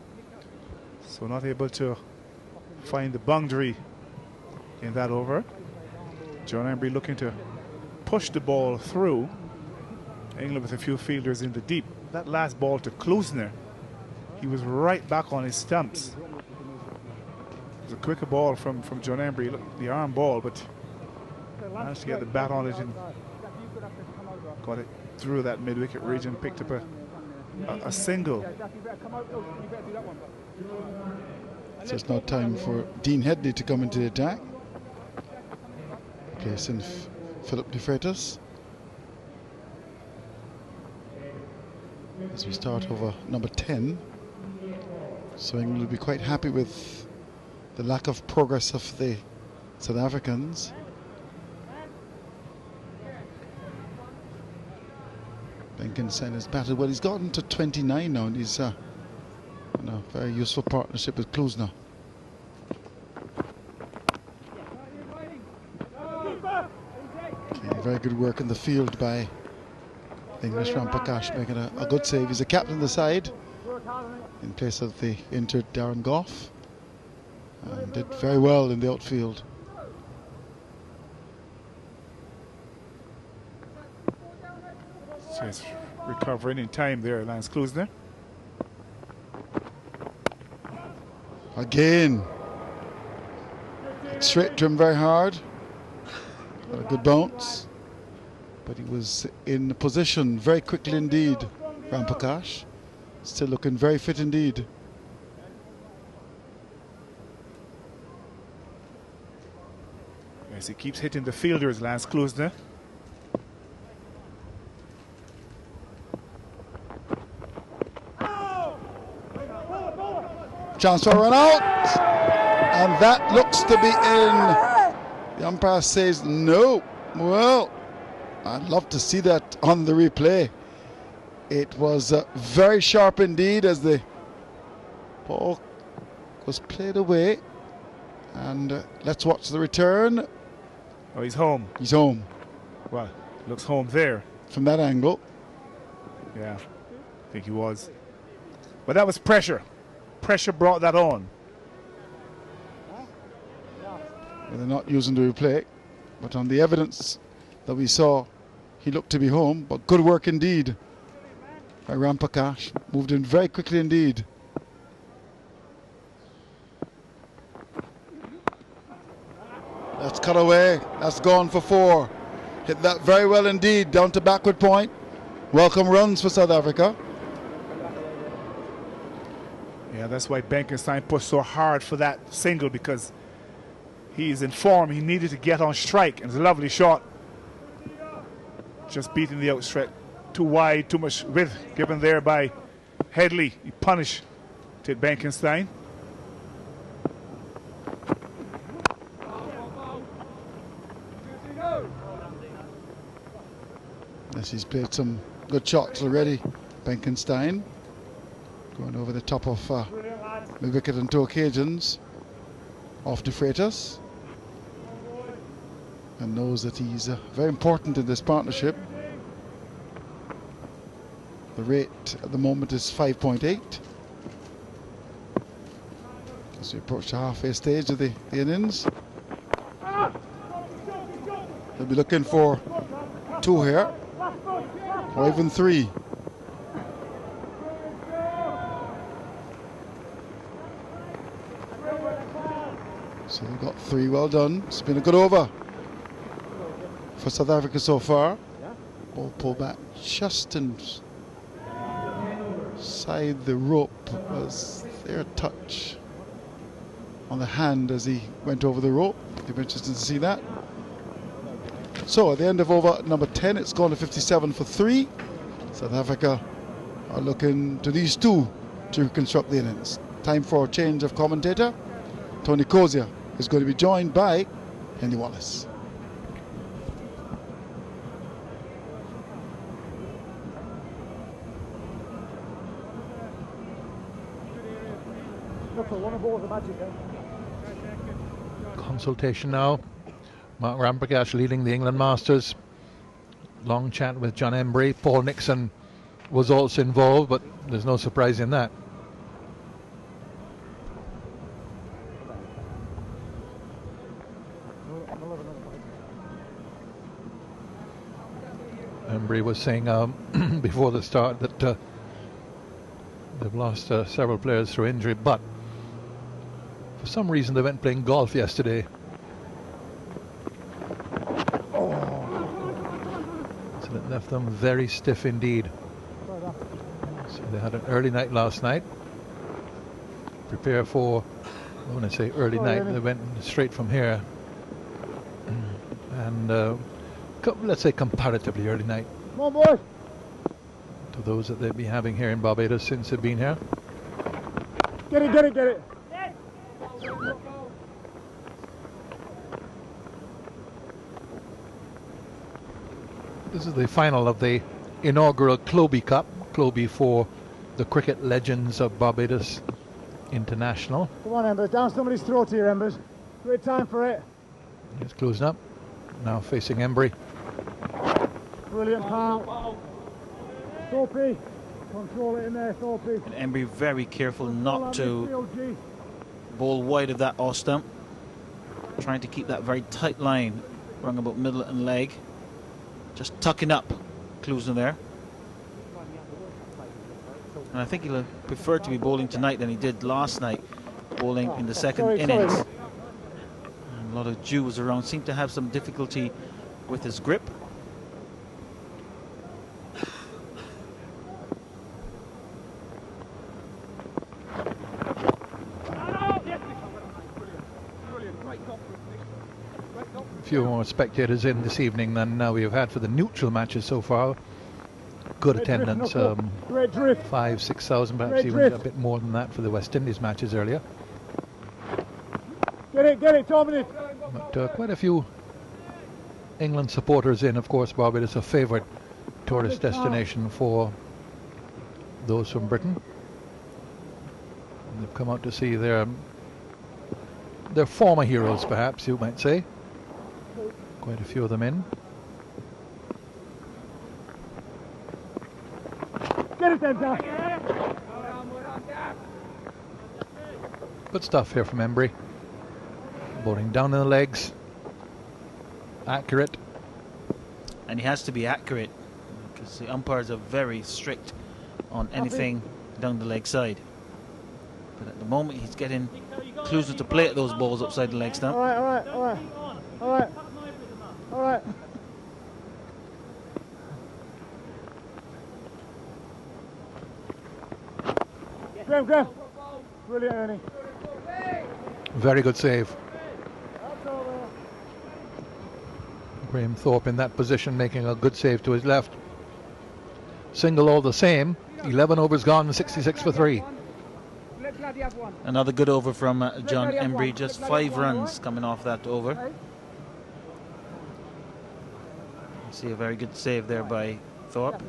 so not able to find the boundary in that over. John Embry looking to push the ball through. England with a few fielders in the deep. That last ball to Klosner, he was right back on his stumps. It was a quicker ball from John Embry, the arm ball, but managed to get the bat on it and got it through that mid-wicket region, picked up a single. So it's now time for Dean Headley to come into the attack, placing Philip de Freitas as we start over number 10. So England will be quite happy with the lack of progress of the South Africans. Benkenstein has batted well. He's gotten to 29 now, and he's in a very useful partnership with Klosner. Okay, very good work in the field by the English Ram Prakash, making a good save. He's a captain of the side in place of the injured Darren Gough, and did very well in the outfield. Just recovering in time there, Lance Klosner. Again, straight to him very hard. Got a good bounce, but he was in position very quickly indeed. Ram Prakash still looking very fit indeed. Yes, he keeps hitting the fielders, Lance Klosner. Chance for a run out. And that looks to be in. The umpire says no. Well, I'd love to see that on the replay. It was very sharp indeed as the ball was played away. And let's watch the return. Oh, he's home. He's home. Well, looks home there. From that angle. Yeah, I think he was. But that was pressure. Pressure brought that on. Well, they're not using the replay, but on the evidence that we saw, he looked to be home. But good work indeed by Rampakash. Moved in very quickly indeed. That's cut away. That's gone for 4. Hit that very well indeed. Down to backward point. Welcome runs for South Africa. Yeah, that's why Benkenstein pushed so hard for that single, because he's in form. He needed to get on strike. And it's a lovely shot. Just beating the outstretch. Too wide, too much width given there by Headley. He punished Ted Benkenstein. Yes, he's played some good shots already. Benkenstein going over the top of the wicket on 2 occasions off the Freitas, and knows that he's very important in this partnership. The rate at the moment is 5.8 as we approach the halfway stage of the innings. They'll be looking for 2 here, or even 3. So they've got 3. Well done. It's been a good over for South Africa so far. Ball pulled back just inside the rope. Was there a touch on the hand as he went over the rope? You'll be interested to see that. So at the end of over number 10, it's gone to 57 for 3. South Africa are looking to these 2 to reconstruct the innings. Time for a change of commentator. Tony Kozia is going to be joined by Henry Wallace. Consultation now. Mark Rampakash leading the England Masters. Long chat with John Embry. Paul Nixon was also involved, but there's no surprise in that. Embry was saying before the start that they've lost several players through injury, but for some reason they went playing golf yesterday. So that left them very stiff indeed. So they had an early night last night. Prepare for, when I say early night, they went straight from here. And let's say comparatively early night. Come on, boys. To those that they'll be having here in Barbados since they've been here. Get it, get it, get it. This is the final of the inaugural Clobi Cup. Clobi for the cricket legends of Barbados International. Come on, Embers. Down somebody's throat here, Embers. Great time for it. It's closing up. Now facing Embry. Brilliant, pal. Soapy. Control it in there, Soapy. And Embry very careful not to bowl wide of that off stump. Trying to keep that very tight line around about middle and leg. Just tucking up, closing there. And I think he'll prefer to be bowling tonight than he did last night, bowling in the second innings. And a lot of Jews around seem to have some difficulty with his grip. Few more spectators in this evening than we have had for the neutral matches so far. good attendance, 5,000-6,000, perhaps even a bit more than that for the West Indies matches earlier. Get it, Dominic. But quite a few England supporters in, of course. Barbados a favourite tourist destination for those from Britain. And they've come out to see their former heroes, perhaps you might say. Quite a few of them in. Get it then, Jack. Good stuff here from Embry. Bowling down in the legs. Accurate. And he has to be accurate because the umpires are very strict on anything down the leg side. But at the moment he's getting Klusner to play at those balls upside the leg stump. All right. Graham. Brilliant, Ernie. Very good save. Graham Thorpe in that position, making a good save to his left. Single all the same. 11 overs gone, 66 for 3. Another good over from John Embry, just 5 runs coming off that over. You see a very good save there by Thorpe.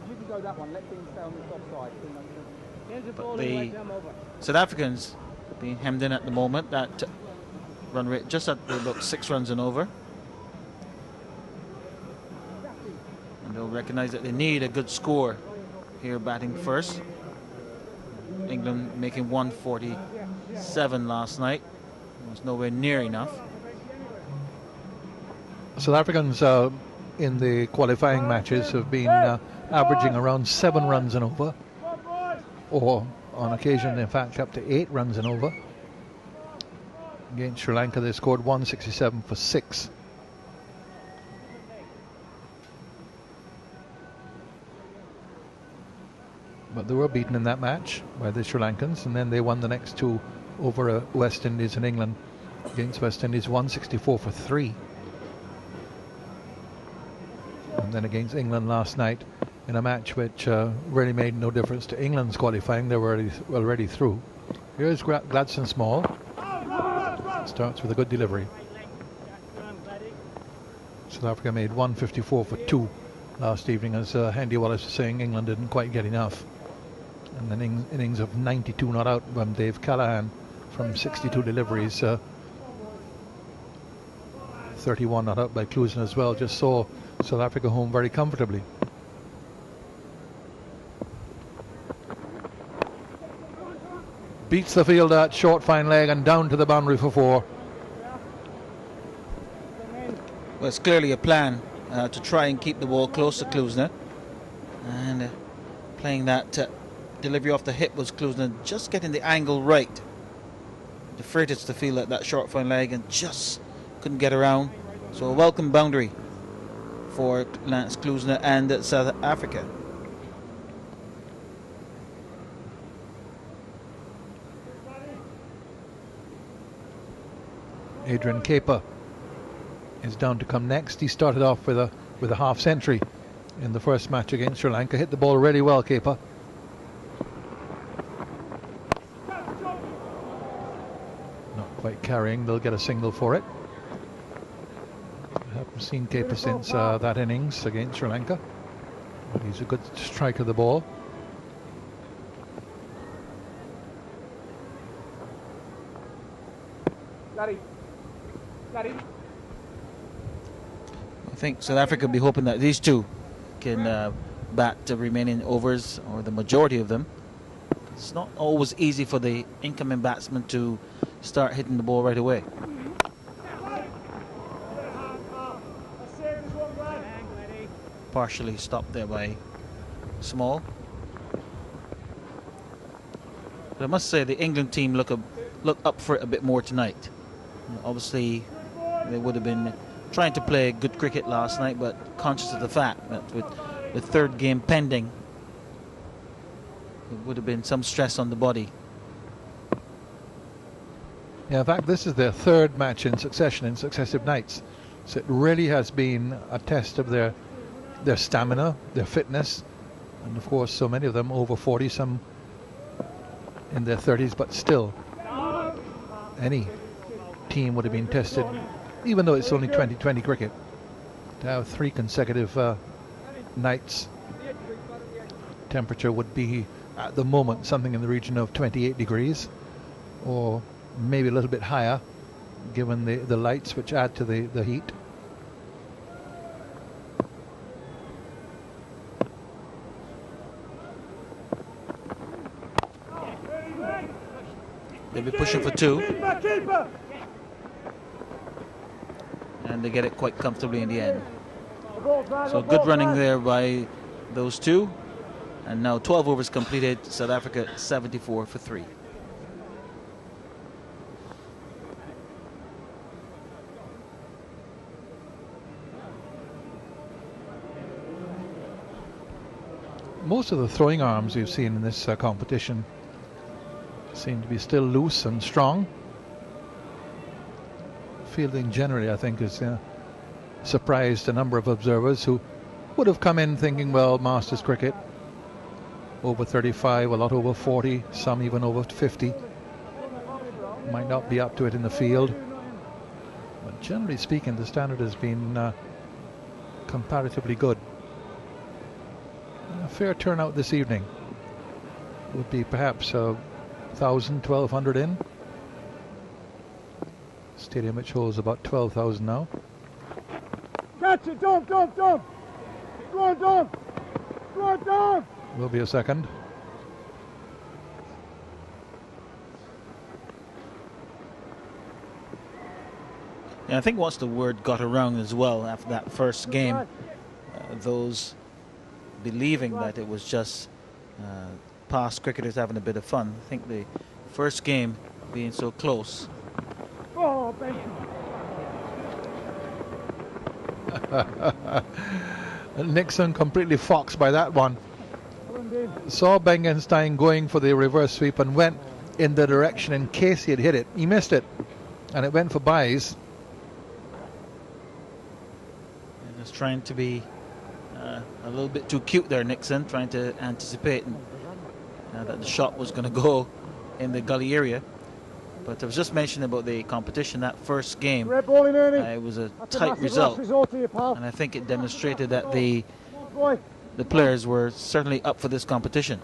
But the South Africans being hemmed in at the moment. That run rate just at about 6 runs and over. And they'll recognize that they need a good score here batting first. England making 147 last night. It was nowhere near enough. South Africans in the qualifying matches have been averaging around 7 runs and over, or on occasion in fact up to 8 runs and over. Against Sri Lanka they scored 167 for 6. But they were beaten in that match by the Sri Lankans, and then they won the next 2 over West Indies and England. Against West Indies 164 for 3. And then against England last night in a match which really made no difference to England's qualifying. They were already through. Here's Gladstone Small. Starts with a good delivery. South Africa made 154 for 2 last evening. As Handy Wallace was saying, England didn't quite get enough. And an innings of 92 not out from Dave Callaghan from 62 deliveries. 31 not out by Klusner as well. Just saw South Africa home very comfortably. Beats the field at short fine leg and down to the boundary for 4. Well, it's clearly a plan to try and keep the ball close to Klusner. And playing that delivery off the hip was Klusner just getting the angle right. Defrated to feel at that short fine leg and just couldn't get around. So a welcome boundary for Lance Klusner and South Africa. Adrian Kepa is down to come next. He started off with a half century in the first match against Sri Lanka. Hit the ball really well, Kepa. Not quite carrying. They'll get a single for it. I haven't seen Kepa since that innings against Sri Lanka. But he's a good striker of the ball. I think South Africa will be hoping that these two can bat the remaining overs, or the majority of them. It's not always easy for the incoming batsman to start hitting the ball right away. Partially stopped there by Small. But I must say the England team look up for it a bit more tonight. Obviously, they would have been trying to play good cricket last night, but conscious of the fact that with the third game pending, there would have been some stress on the body. Yeah, in fact, this is their 3rd match in succession in successive nights. So it really has been a test of their stamina, their fitness, And of course, so many of them over 40, some in their 30s, but still, any team would have been tested, even though it's only 2020 cricket, to have 3 consecutive nights. Temperature would be, at the moment, something in the region of 28 degrees, or maybe a little bit higher, given the lights which add to the heat. They'll be pushing for 2. And they get it quite comfortably in the end. So good running there by those 2. And now 12 overs completed. South Africa 74 for 3. Most of the throwing arms we've seen in this competition seem to be still loose and strong. Fielding generally, I think, has surprised a number of observers who would have come in thinking, well, Masters cricket, over 35, a lot over 40, some even over 50. Might not be up to it in the field. But generally speaking, the standard has been comparatively good. A fair turnout this evening. Would be perhaps 1,000, 1,200 in. Stadium which holds about 12,000 now. Catch it, Dom. Go on, Dom. Go on, Dom. Will be a second. Yeah, I think once the word got around as well after that first game, those believing that it was just past cricketers having a bit of fun. I think the first game being so close. Oh, Nixon completely foxed by that one. Saw Bengenstein going for the reverse sweep and went in the direction in case he had hit it. He missed it, and it went for byes. Just trying to be a little bit too cute there, Nixon, trying to anticipate that the shot was going to go in the gully area. But I was just mentioning about the competition, that first game, it was a tight result, and I think it demonstrated that the players were certainly up for this competition.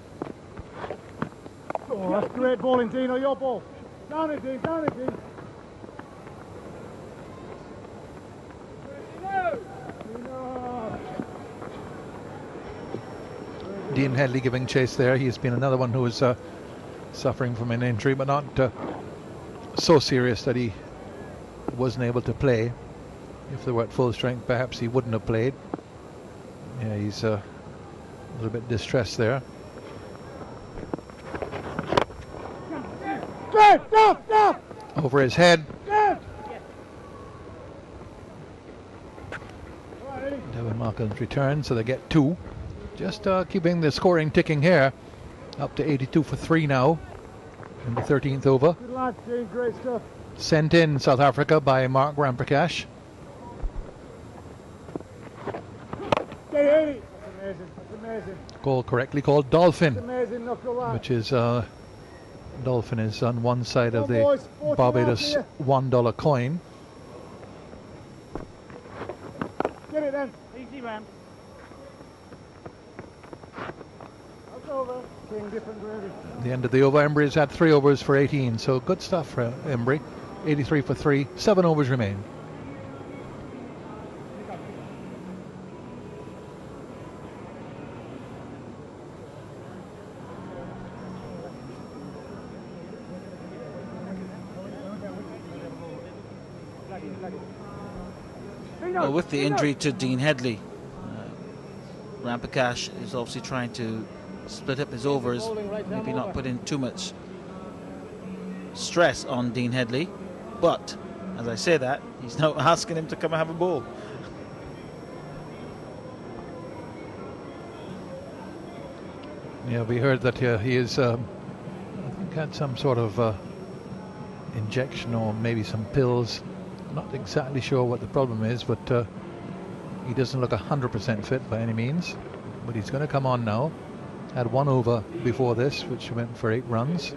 Oh, that's great bowling, Dino, your ball. Down it, Dean, down it, Dean. Dean Headley giving chase there. He's been another one who is suffering from an injury, but not so serious that he wasn't able to play. If they were at full strength, perhaps he wouldn't have played. Yeah, he's a little bit distressed there. Over his head. Devin Markham's return, so they get 2. Just keeping the scoring ticking here. Up to 82 for 3 now in the 13th over. Good lad, Dean, great stuff. Sent in South Africa by Mark Ramprakash. Get 80. That's amazing. That's amazing. Goal correctly called Dolphin. That's amazing, knuckle that. Which is Dolphin is on one side of the Barbados $1 coin. Get it then. Easy, man. That's over. King, different gravy. The end of the over. Embry's had 3 overs for 18, so good stuff for Embry. 83 for 3. 7 overs remain. Well, with the injury to Dean Headley, Ramprakash is obviously trying to split up his overs, maybe not put in too much stress on Dean Headley, but as I say that, he's now asking him to come and have a bowl. Yeah, we heard that he is, I think, had some sort of injection or maybe some pills. Not exactly sure what the problem is, but he doesn't look 100% fit by any means. But he's going to come on now. Had 1 over before this, which went for 8 runs.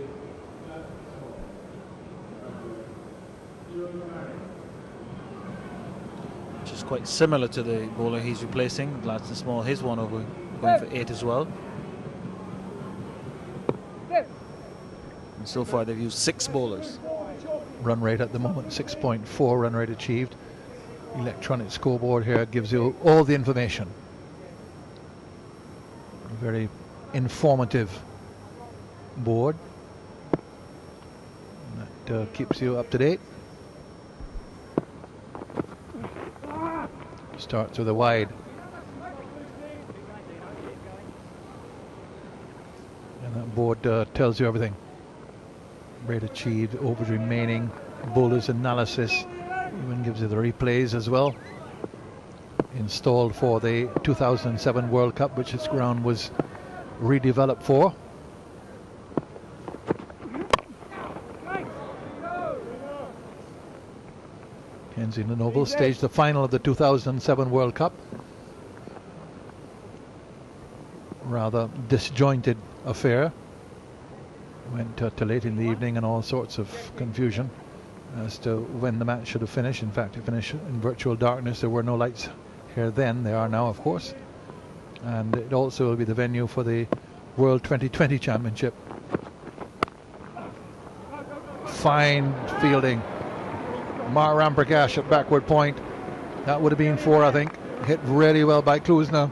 Which is quite similar to the bowler he's replacing, Gladstone Small. His 1 over going for 8 as well. And so far they've used 6 bowlers. Run rate at the moment, 6.4 run rate achieved. Electronic scoreboard here gives you all the information. A very informative board that keeps you up to date. Starts with a wide. And that board tells you everything. Rate achieved, overs remaining, bowlers analysis, even gives you the replays as well. Installed for the 2007 World Cup, which its ground was redeveloped for. Kensington Oval staged the final of the 2007 World Cup. Rather disjointed affair. Went to late in the evening and all sorts of confusion as to when the match should have finished. In fact, it finished in virtual darkness. There were no lights here then. There are now, of course. And it also will be the venue for the World 2020 Championship. Fine fielding. Mar Ramprakash at backward point. That would have been 4, I think. Hit really well by Klusner.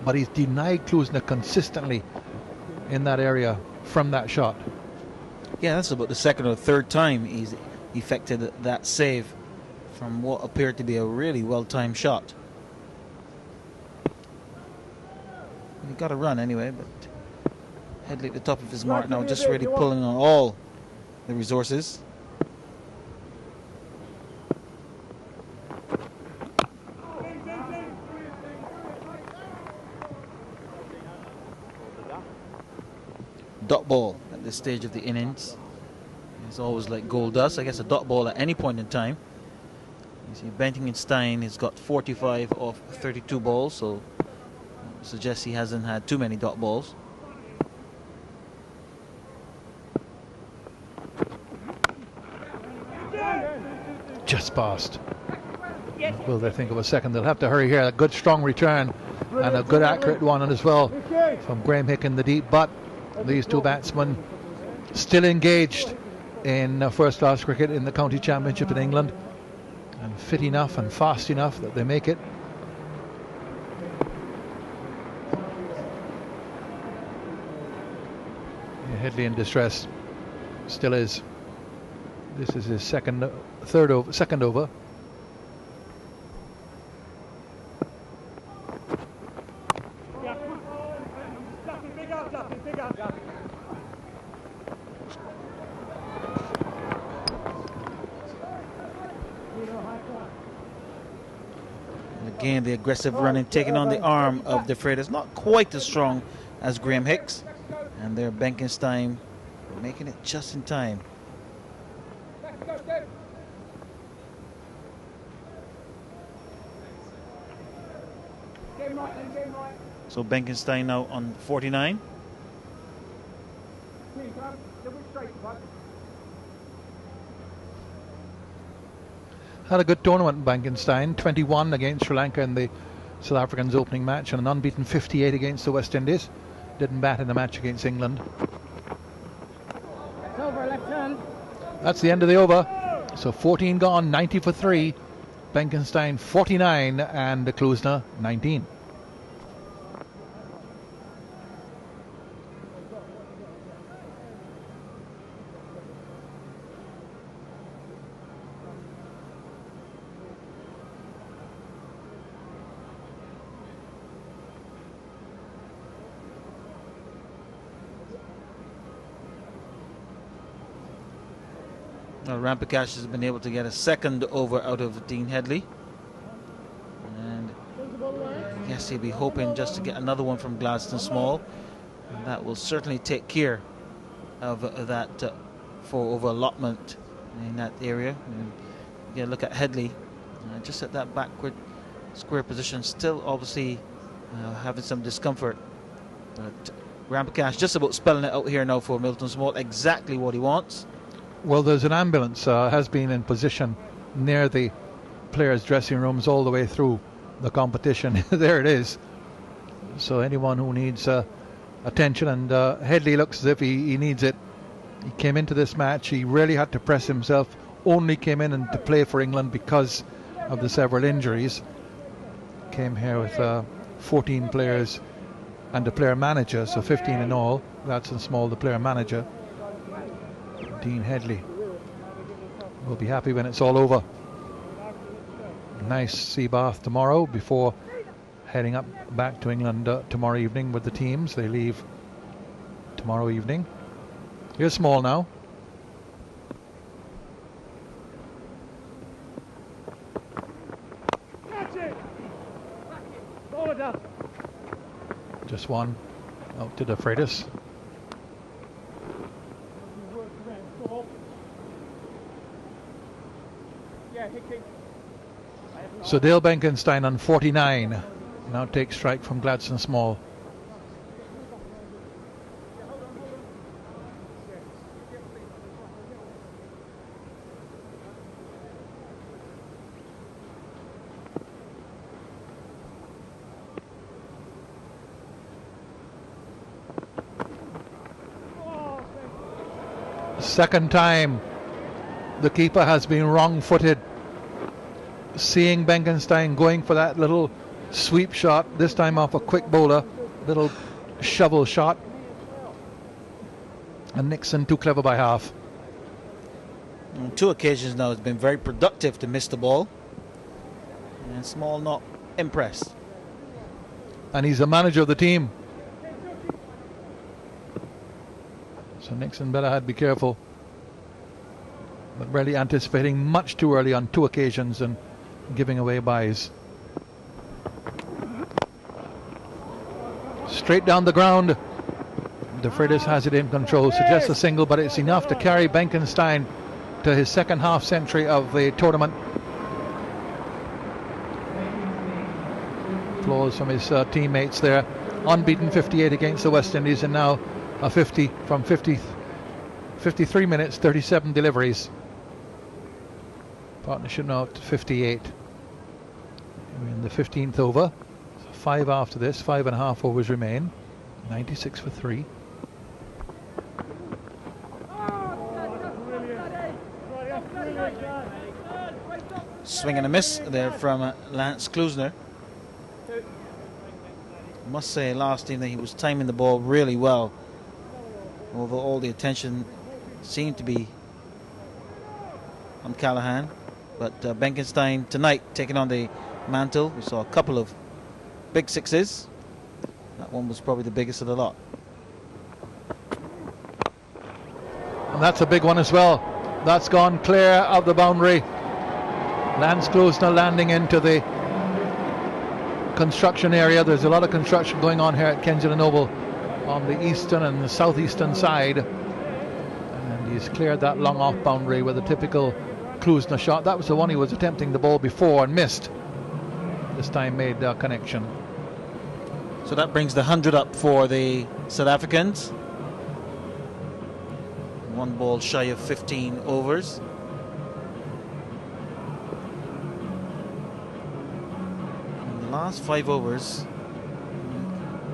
But he's denied Klusner consistently in that area from that shot. Yeah, that's about the 2nd or 3rd time he's effected that save from what appeared to be a really well-timed shot. He got a run anyway, but Headley at the top of his mark now, just really pulling on all the resources. Dot ball at this stage of the innings. It's always like gold dust. I guess a dot ball at any point in time. You see Bentingenstein has got 45 of 32 balls, so suggests he hasn't had too many dot balls. Just past. Will they think of a second? They'll have to hurry here. A good strong return and a good accurate one as well from Graham Hick in the deep, but these two batsmen still engaged in first-class cricket in the county championship in England, and fit enough and fast enough that they make it. Yeah, Headley in distress, still is. This is his second over. Again, the aggressive running, taking on the arm of De Freitas, not quite as strong as Graham Hicks. And there, Benkenstein making it just in time. So Benkenstein now on 49. Had a good tournament, Benkenstein. 21 against Sri Lanka in the South Africans' opening match, and an unbeaten 58 against the West Indies. Didn't bat in the match against England. It's over, left hand. That's the end of the over. So 14 gone, 90 for 3. Benkenstein 49 and Klusner 19. Ramprakash has been able to get a second over out of Dean Headley. And I guess he'll be hoping just to get another one from Gladstone Small. And that will certainly take care of that 4 over allotment in that area. And yeah, look at Headley just at that backward square position, still obviously having some discomfort But Rampakash just about spelling it out here now for Milton Small, exactly what he wants. Well, there's an ambulance has been in position near the players' dressing rooms all the way through the competition. There it is. So anyone who needs attention, and Headley looks as if he needs it. He came into this match, he really had to press himself, only came in and to play for England because of the several injuries. Came here with 14 players and a player manager, so 15 in all. Gladstone Small, the player manager. Dean Headley will be happy when it's all over. Nice sea bath tomorrow before heading up back to England tomorrow evening with the teams. They leave tomorrow evening. Here's Small now. Just one out to the Freitas. So Dale Benkenstein on 49 now takes strike from Gladstone Small. Second time the keeper has been wrong-footed. Seeing Benkenstein going for that little sweep shot, this time off a quick bowler, little shovel shot. And Nixon too clever by half. On 2 occasions now, it's been very productive to miss the ball. And Small not impressed. And he's the manager of the team. So Nixon better had be careful. But really anticipating much too early on 2 occasions and giving away buys. Straight down the ground. De Freitas has it in control. Suggests a single, but it's enough to carry Benkenstein to his second half century of the tournament. Applause from his teammates there. Unbeaten 58 against the West Indies, and now a 50 from 53 minutes, 37 deliveries. Partnership now up to 58. We're in the 15th over. So 5 after this, 5.5 overs remain. 96 for 3. Swing and a miss there from Lance Klusner. I must say last evening he was timing the ball really well, although all the attention seemed to be on Callahan. But Benkenstein tonight taking on the mantle. We saw a couple of big sixes. That one was probably the biggest of the lot. And that's a big one as well. That's gone clear of the boundary. Lance Klusner landing into the construction area. There's a lot of construction going on here at Kensington Oval on the eastern and the southeastern side. And he's cleared that long off boundary with a typical Klusner shot. That was the one he was attempting the ball before and missed. This time made a connection. So that brings the 100 up for the South Africans. 1 ball shy of 15 overs. And the last 5 overs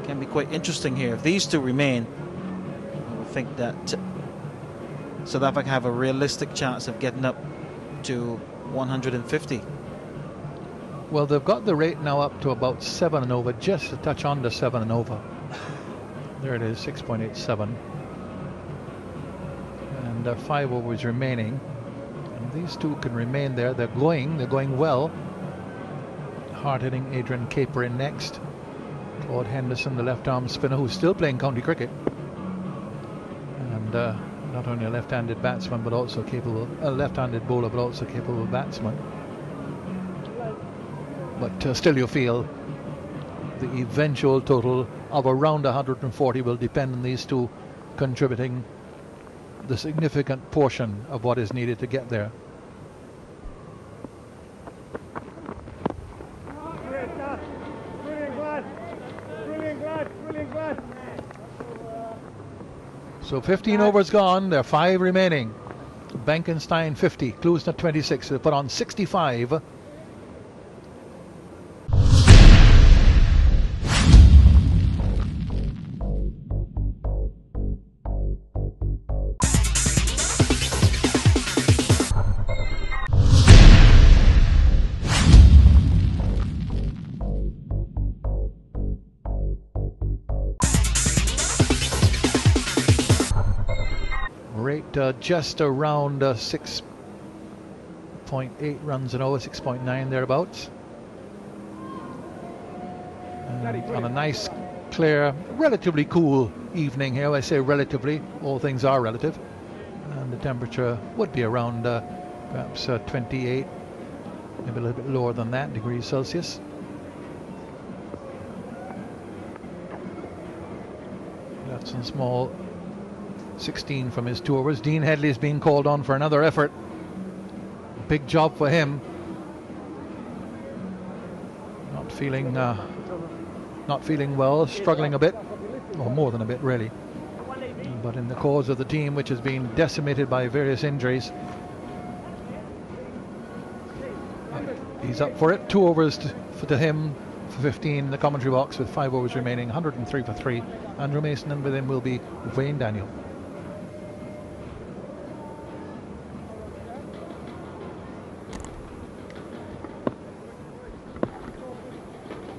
can be quite interesting here. If these two remain, I would think that South Africa have a realistic chance of getting up to 150. Well, they've got the rate now up to about 7 and over, just a touch under 7 and over. There it is, 6.87. And 5 overs remaining. And these two can remain there. They're going well. Hard-hitting Adrian Caper in next. Claude Henderson, the left-arm spinner, who's still playing county cricket. And not only a left-handed batsman, but also capable, a left-handed bowler, but also capable batsman. But still you feel the eventual total of around 140 will depend on these two contributing the significant portion of what is needed to get there. So 15 overs gone, there are 5 remaining. Benkenstein 50, Kloosner 26. They put on 65. Just around 6.8 runs an over, 6.9 thereabouts. And on a nice, clear, relatively cool evening here. I say relatively, all things are relative. And the temperature would be around perhaps 28, maybe a little bit lower than that, degrees Celsius. That's some small 16 from his 2 overs. Dean Headley is being called on for another effort. Big job for him. Not feeling well, struggling a bit, or more than a bit really. But in the cause of the team, which has been decimated by various injuries, he's up for it. 2 overs to him for 15 in the commentary box with 5 overs remaining. 103 for 3. Andrew Mason, and with him will be Wayne Daniel.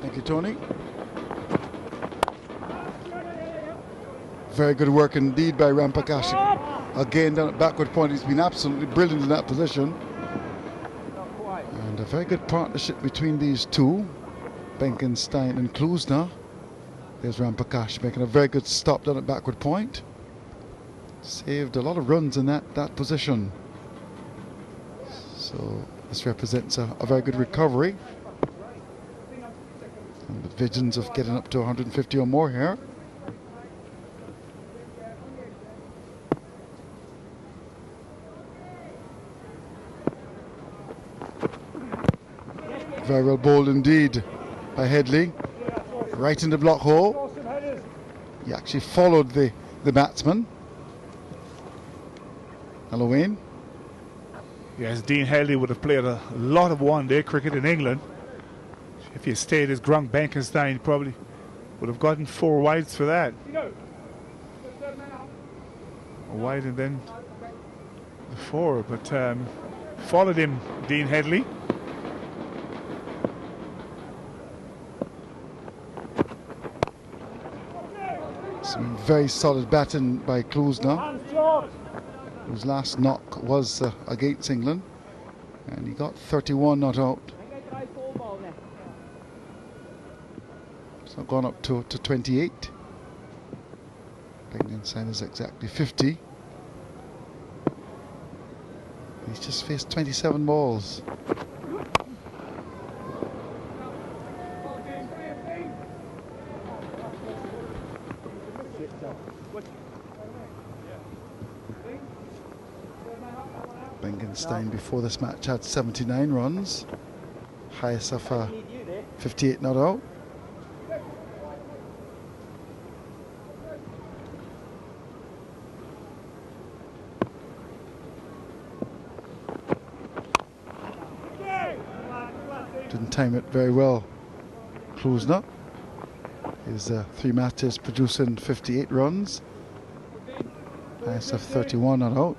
Thank you, Tony. Very good work indeed by Rampakash. Again, down at backward point, he's been absolutely brilliant in that position. And a very good partnership between these two, Benkenstein and Kloosner. There's Rampakash making a very good stop down at backward point. Saved a lot of runs in that position. So this represents a very good recovery. And with visions of getting up to 150 or more here. Very well bowled indeed by Headley. Right in the block hole. He actually followed the batsman. Hello, Wayne. Yes, Dean Headley would have played a lot of one-day cricket in England. If he stayed as Grunk Benkenstein, he probably would have gotten 4 wides for that. A wide and then the 4, but followed him, Dean Headley. Some very solid batting by Kloosner, whose last knock was against England, and he got 31 not out. So gone up to 28. Benkenstein is exactly 50. He's just faced 27 balls. Benkenstein before this match had 79 runs, highest of 58 not out. Didn't time it very well. Kloosner. His 3 matches producing 58 runs, highest of 31 not out.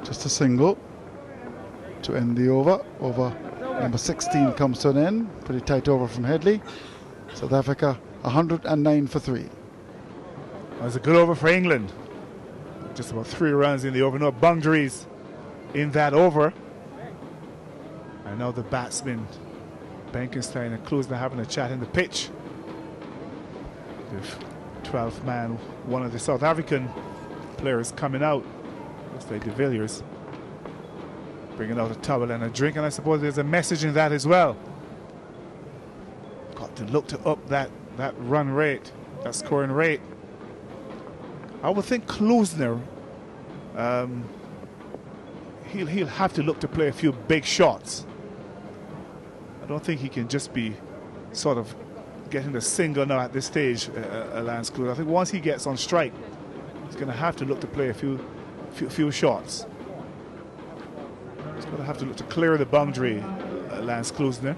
Just a single to end the over. Over number 16 comes to an end. Pretty tight over from Headley. South Africa 109 for 3. That was a good over for England. Just about 3 runs in the over. No boundaries in that over. And now the batsmen, Benkenstein and Kloosner, having a chat in the pitch. The 12th man, one of the South African players coming out. Looks like de Villiers bringing out a towel and a drink, and I suppose there's a message in that as well. Got to look to up that run rate, that scoring rate. I would think Klusner, he'll have to look to play a few big shots. I don't think he can just be sort of getting the single now at this stage, Lance Klusner. I think once he gets on strike, he's going to have to look to play a few shots. He's going to have to look to clear the boundary, Lance Klusner.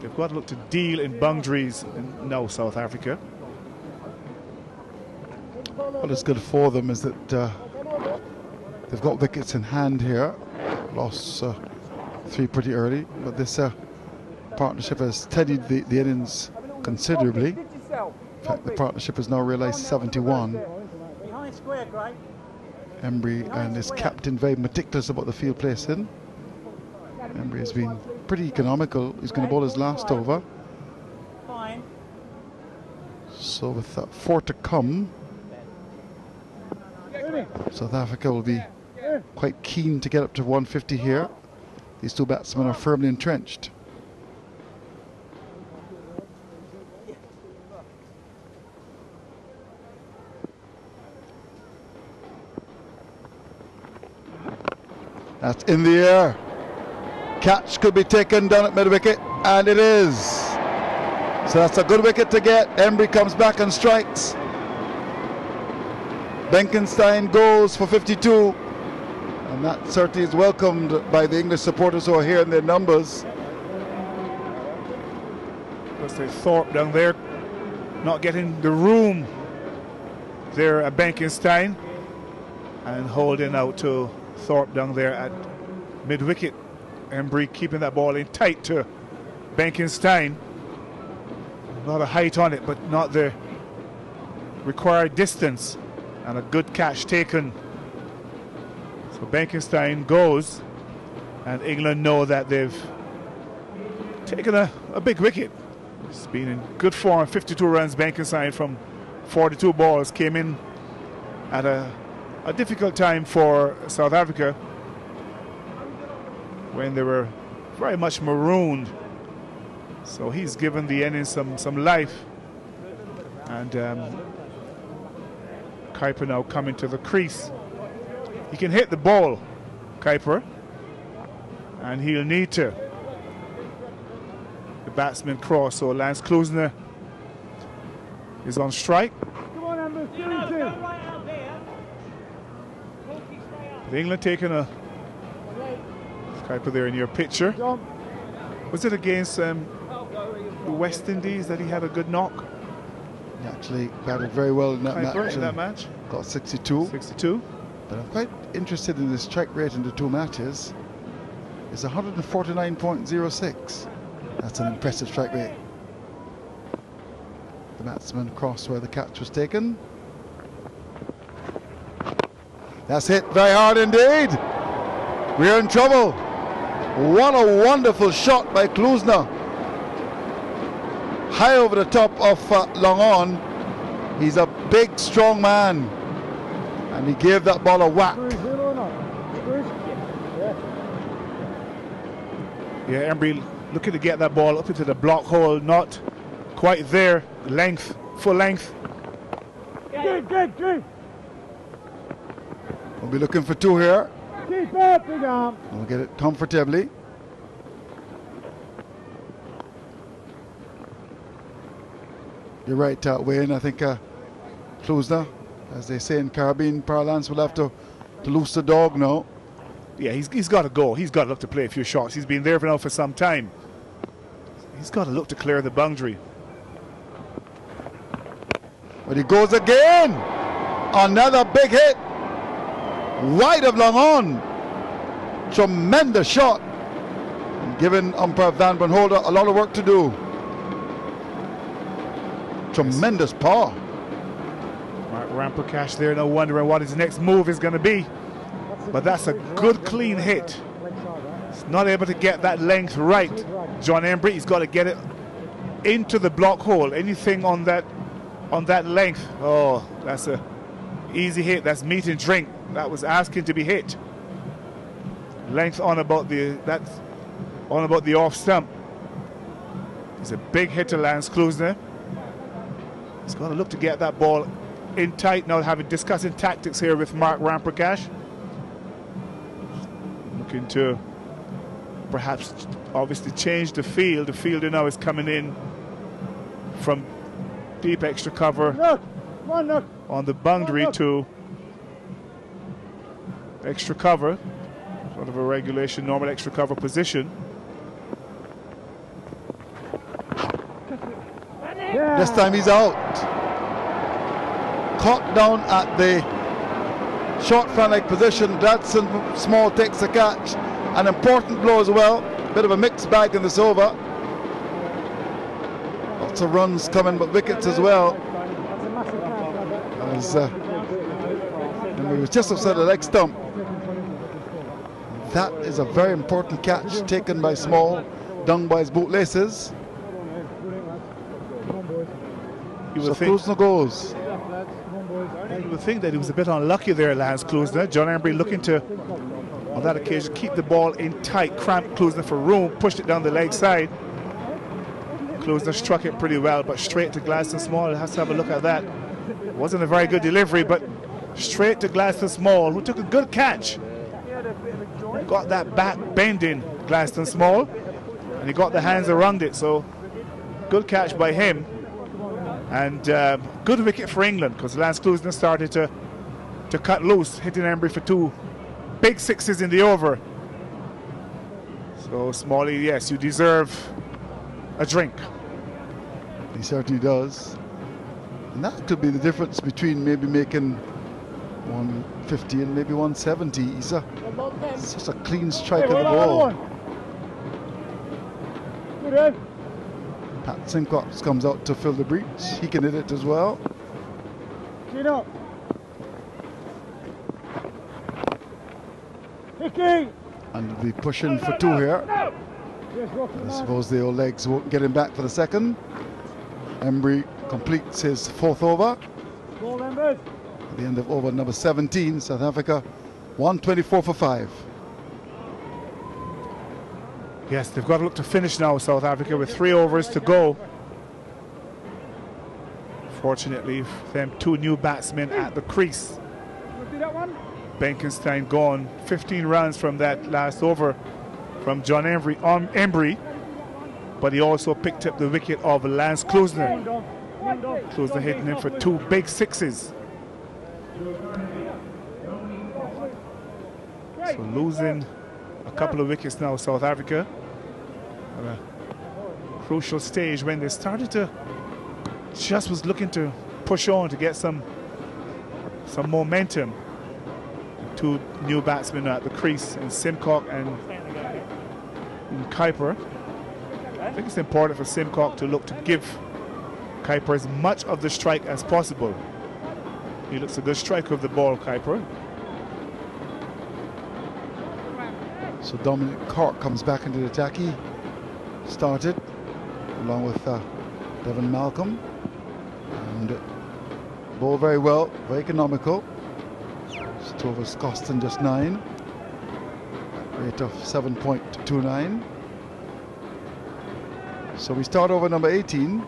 They've got to look to deal in boundaries now, South Africa. What is good for them is that they've got wickets in hand here. Lost 3 pretty early, but this partnership has steadied the innings considerably. In fact, the partnership has now realised 71. Embry and his captain very meticulous about the field placing. Embry has been pretty economical. He's going to bowl his last over. So with 4 to come, South Africa will be quite keen to get up to 150 here. These 2 batsmen are firmly entrenched. That's in the air. Catch could be taken down at mid-wicket, and it is. So that's a good wicket to get. Embry comes back and strikes. Benkenstein goes for 52, and that certainly is welcomed by the English supporters who are here in their numbers. Thorpe down there not getting the room there at Benkenstein, and holding out to Thorpe down there at mid-wicket. Embry keeping that ball in tight to Benkenstein. A lot of height on it, but not the required distance, and a good catch taken. So Benkenstein goes, and England know that they've taken a big wicket. It's been in good form. 52 runs. Benkenstein from 42 balls came in at a difficult time for South Africa when they were very much marooned. So he's given the innings some life, and Kuiper now coming to the crease. He can hit the ball, Kuiper, and he'll need to. The batsman cross, so Lance Klusner is on strike. Come on, Amber, England taking a Kuiper there in your picture. Was it against the West Indies that he had a good knock? He actually battled very well in that match. Got 62. 62. But I'm quite interested in the strike rate in the 2 matches. It's 149.06. That's an impressive strike rate. The batsman crossed where the catch was taken. That's hit very hard indeed. We're in trouble. What a wonderful shot by Klusner. High over the top of long on. He's a big, strong man, and he gave that ball a whack. Yeah, Embry looking to get that ball up into the block hole, not quite there. Length, full length. Good. We'll be looking for 2 here. Keep up, big arm. We'll get it comfortably. You're right, Wayne. I think Klusner, as they say in Caribbean parlance, will have to loose the dog now. Yeah, he's got to go. He's got to look to play a few shots. He's been there now for some time. He's got to look to clear the boundary. But he goes again. Another big hit. Wide of long on. Tremendous shot. And giving umpire Van Holder a lot of work to do. Tremendous power. Mark Ramprakash there, now wondering what his next move is going to be. But that's a good clean hit. He's not able to get that length right. John Embry, he's got to get it into the block hole. Anything on that length, oh, that's a easy hit. That's meat and drink. That was asking to be hit. Length on about the off stump. It's a big hit to Lance Klusner. He's got to look to get that ball in tight now, discussing tactics here with Mark Ramprakash. Looking to perhaps obviously change the field. The fielder now is coming in from deep extra cover on the boundary to extra cover, sort of a regulation normal extra cover position. This time he's out. Caught down at the short front leg position. Gladstone Small takes a catch. An important blow as well. Bit of a mixed bag in this over. Lots of runs coming, but wickets as well. As and we were just outside the leg stump. That is a very important catch taken by Small, down by his bootlaces. So Klusener goes. You would think that he was a bit unlucky there, Lance Klusener. John Embry looking to, on that occasion, keep the ball in tight, cramp Klusener for room, pushed it down the leg side. Klusener struck it pretty well, but straight to Gladstone Small. Has to have a look at that. It wasn't a very good delivery, but straight to Gladstone Small, who took a good catch. Got that back bending, Gladstone Small, and he got the hands around it, so good catch by him. And good wicket for England, because Lance Klusener started to cut loose, hitting Embry for 2 big sixes in the over. So Smalley, yes, you deserve a drink. He certainly does. And that could be the difference between maybe making 150 and maybe 170. He's such a clean strike of the ball. Pat Simcox comes out to fill the breach. He can hit it as well. And we'll be pushing for 2 here. I suppose the old legs won't get him back for the second. Embry completes his 4th over. At the end of over number 17, South Africa 124 for 5. Yes, they've got to look to finish now, South Africa, with 3 overs to go. Fortunately, for them 2 new batsmen at the crease. Benkenstein gone, 15 runs from that last over from John Embry, but he also picked up the wicket of Lance Klusener. Klusener hitting him for 2 big sixes. So losing a couple of wickets now, South Africa, at a crucial stage when they started to just was looking to push on to get some momentum. 2 new batsmen at the crease, and Simcock and Kuiper. I think it's important for Simcock to look to give Kuiper as much of the strike as possible. He looks a good striker of the ball, Kuiper. So Dominic Cork comes back into the attack. He started along with Devon Malcolm, and bowled very well, very economical. Just over costing just 9, rate of 7.29. So we start over number 18.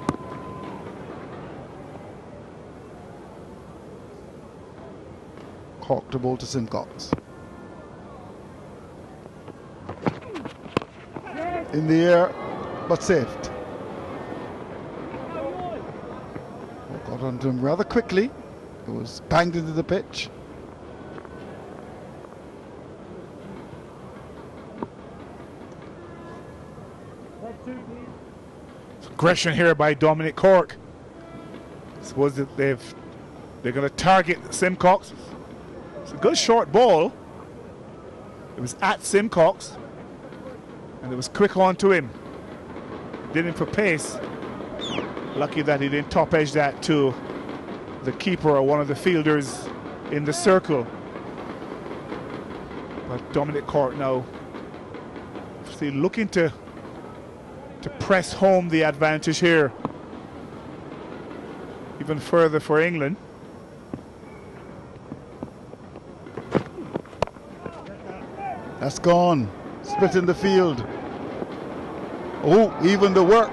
Cork to bowl to Simcox. In the air, but saved. Got onto him rather quickly. It was banged into the pitch. Aggression here by Dominic Cork. I suppose that they're going to target Simcox. It's a good short ball. It was at Simcox, and it was quick on to him. Did him for pace. Lucky that he didn't top edge that to the keeper or one of the fielders in the circle. But Dominic Cork now still looking to press home the advantage here even further for England. That's gone. Split in the field. Oh, even the work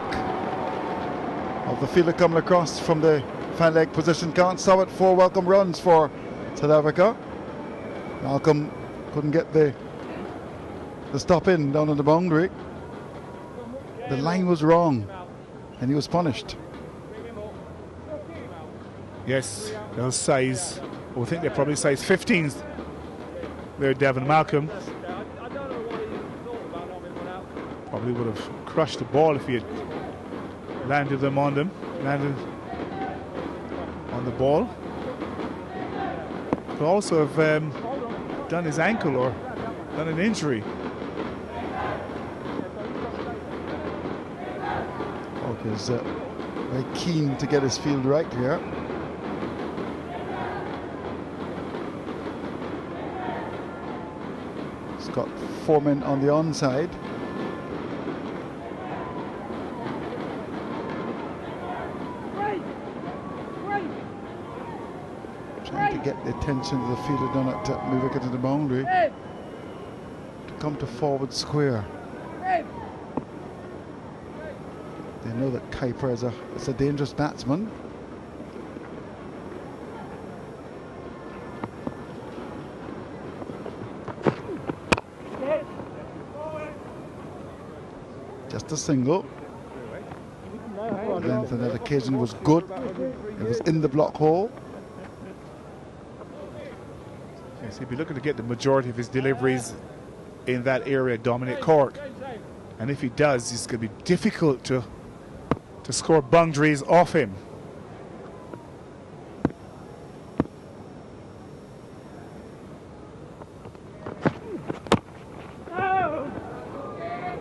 of the fielder coming across from the fan leg position, can't stop it. 4 welcome runs for South Africa. Malcolm couldn't get the stop in down on the boundary. The line was wrong and he was punished. Yes, those size, I think they're probably size 15s there, Devon Malcolm. Probably would have crushed the ball if he had landed on the ball. Could also have done his ankle or done an injury. Cork is very keen to get his field right here. He's got 4 men on the onside. Trying to get the attention of the fielder down at move wicket to the boundary to come to forward square. They know that Kuiper is a dangerous batsman. Just a single. Length on that occasion was good. It was in the block hole. Yes, he'll be looking to get the majority of his deliveries in that area, dominate Cork. And if he does, it's going to be difficult to score boundaries off him.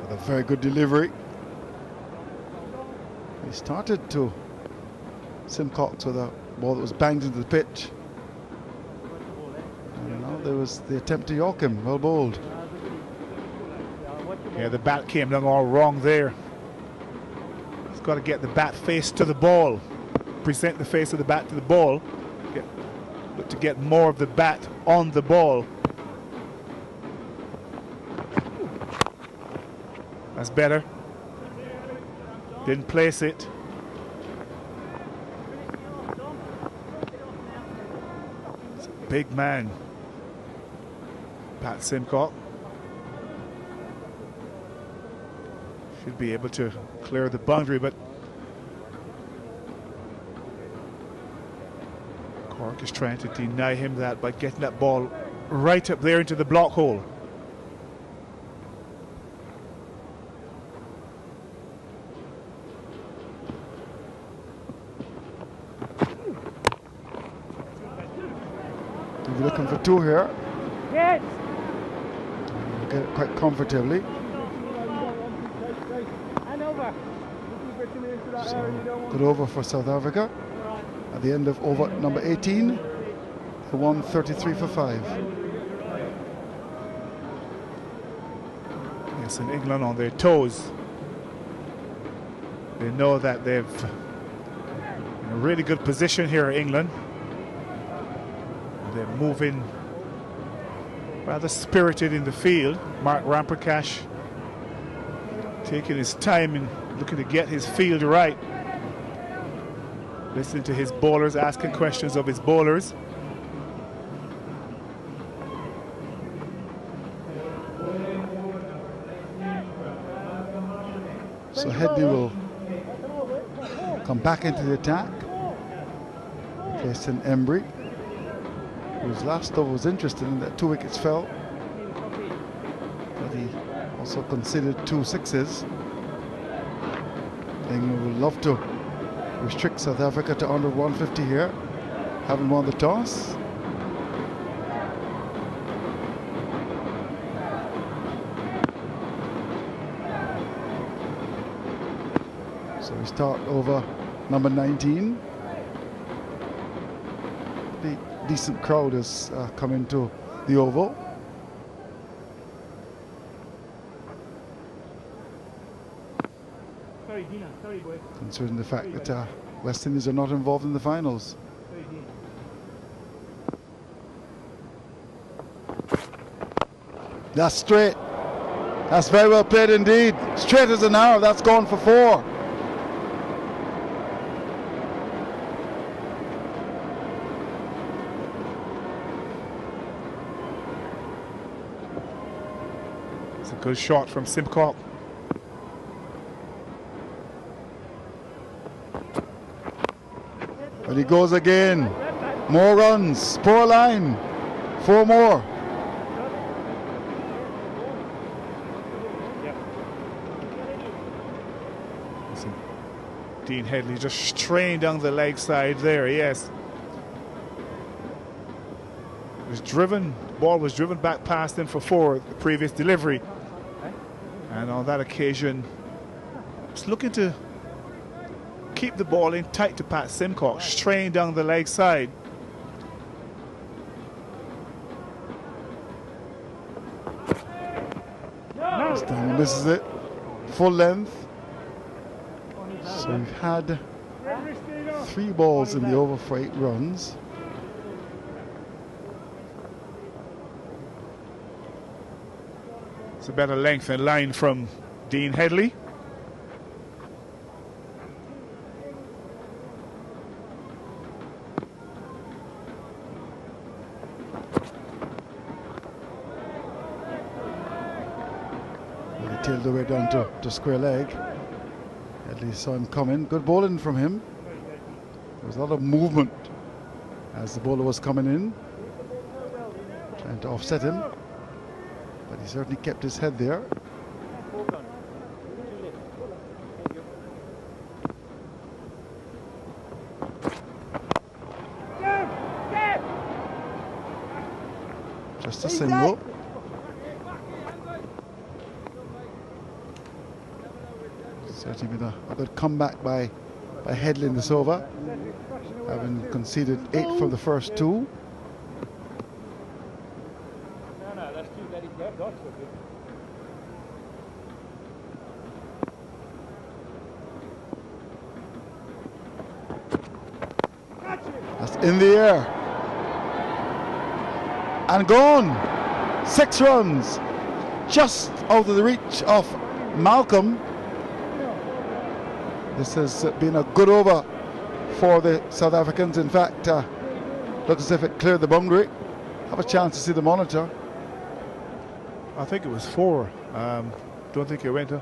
With a very good delivery. He started to Simcox with a ball that was banged into the pitch. And now there was the attempt to york him, well bowled. Yeah, the bat came down all wrong there. He's got to get the bat face to the ball, present the face of the bat to the ball, but to get more of the bat on the ball. That's better. Didn't place it. It's a big man, Pat Simcox. Should be able to clear the boundary, but Cork is trying to deny him that by getting that ball right up there into the block hole. We're looking for 2 here. Yes. Get it quite comfortably. So, good over for South Africa. At the end of over number 18, they won 33 for 5. Yes, and England on their toes. They know that they've in a really good position here, England. They're moving rather spirited in the field. Mark Ramprakash taking his time and looking to get his field right. Listening to his bowlers, asking questions of his bowlers. So Headley will come back into the attack, facing Embry, whose last over was interested in that 2 wickets fell, but he also conceded 2 sixes. England would love to restrict South Africa to under 150 here, having won the toss. So we start over number 19. The decent crowd has come into the Oval. Considering the fact that West Indies are not involved in the finals. That's straight. That's very well played indeed. Straight as an arrow. That's gone for 4. Good shot from Simcock. And he goes again. More runs. Poor line. 4 more. Listen, Dean Headley just strained down the leg side there, yes. Was driven, ball was driven back past him for 4 the previous delivery. And on that occasion, just looking to keep the ball in tight to Pat Simcock, strained down the leg side. This time he misses it. Full length. So we've had 3 balls in the over for 8 runs. It's a better length and line from Dean Headley. He tailed the way down to square leg. At least saw him coming. Good bowling from him. There was a lot of movement as the bowler was coming in, trying to offset him. But he certainly kept his head there. Just a single. Certainly been a good comeback by Headley in this over, having conceded 8 from the first 2. That's in the air and gone. 6 runs, just out of the reach of Malcolm. This has been a good over for the South Africans. In fact, looks as if it cleared the boundary. Have a chance to see the monitor. I think it was 4. Don't think it went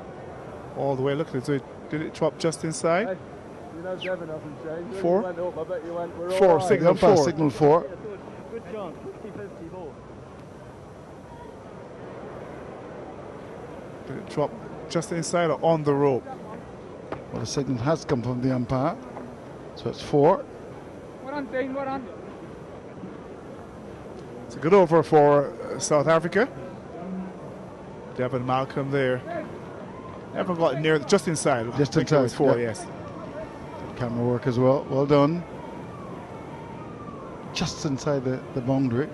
all the way. Look at it. Did it drop just inside? Hey, you know, Devon hasn't changed. 4. Went up, I bet you went, we're 4. Right. Signal 4. Signal 4. Good chance. 50-50 ball. Did it drop just inside or on the rope? Well, the signal has come from the umpire, so it's 4. Well done, Dean, well done. It's a good over for South Africa. Devon Malcolm there. Never got near, just inside. Just I think it was 4, yeah. yes. Camera work as well. Well done. Just inside the boundary.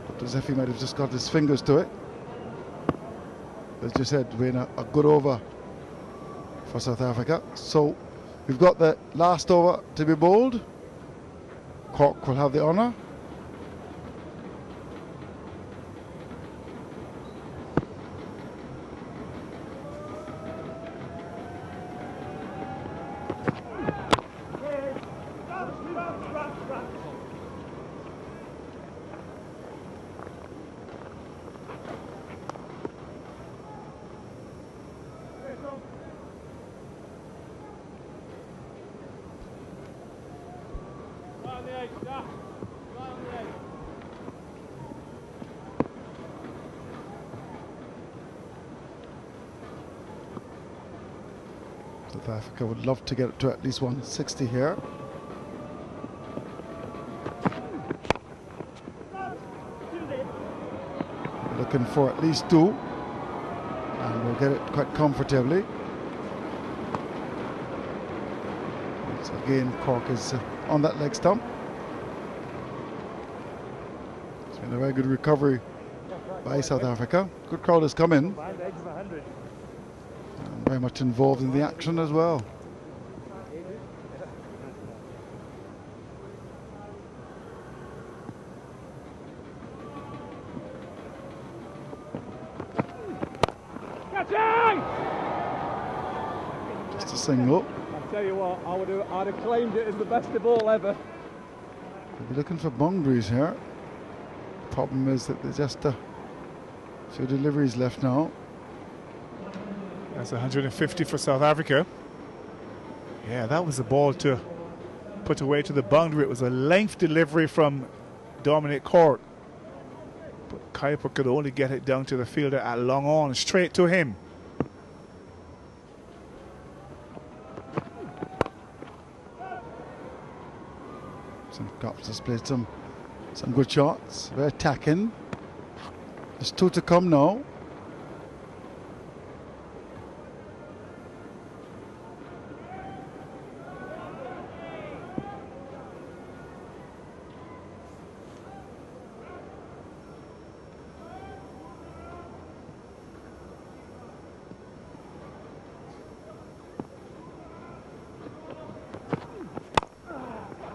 Looked as if he might have just got his fingers to it. As you said, Wayne, a good over for South Africa. So we've got the last over to be bowled. Cork will have the honour. South Africa would love to get it to at least 160 here. Looking for at least 2, and we'll get it quite comfortably. So again, Cork is on that leg stump. It's been a very good recovery by South Africa. Good crowd has come in. And very much involved in the action as well. Just a single. I'll tell you what, I'd have claimed it as the best of all ever. They'll be looking for boundaries here. The problem is that they're just Few deliveries left now. That's 150 for South Africa. Yeah, that was the ball to put away to the boundary. It was a length delivery from Dominic Court. But Kuiper could only get it down to the fielder at long on, straight to him. Some cops has played some good shots. Very attacking. There's 2 to come now.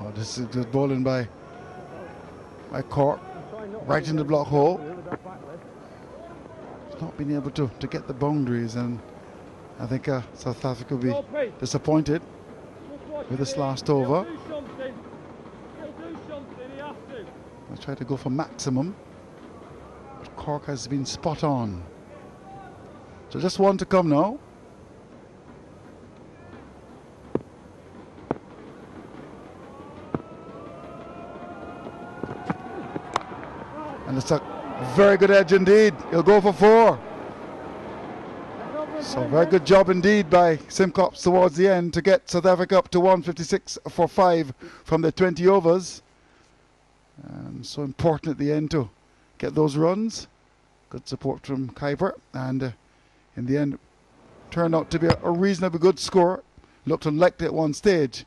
Oh, this is good bowling by Cork, right in the block hole. Not being able to get the boundaries, and I think South Africa will be disappointed with this last over. I'll try to go for maximum, but Cork has been spot on. So just 1 to come now. And it's a very good edge indeed. He'll go for 4. So very good job indeed by Simcox towards the end to get South Africa up to 156 for 5 from the 20 overs. And so important at the end to get those runs. Good support from Kuiper, and in the end turned out to be a reasonably good score. Looked unlikely at one stage.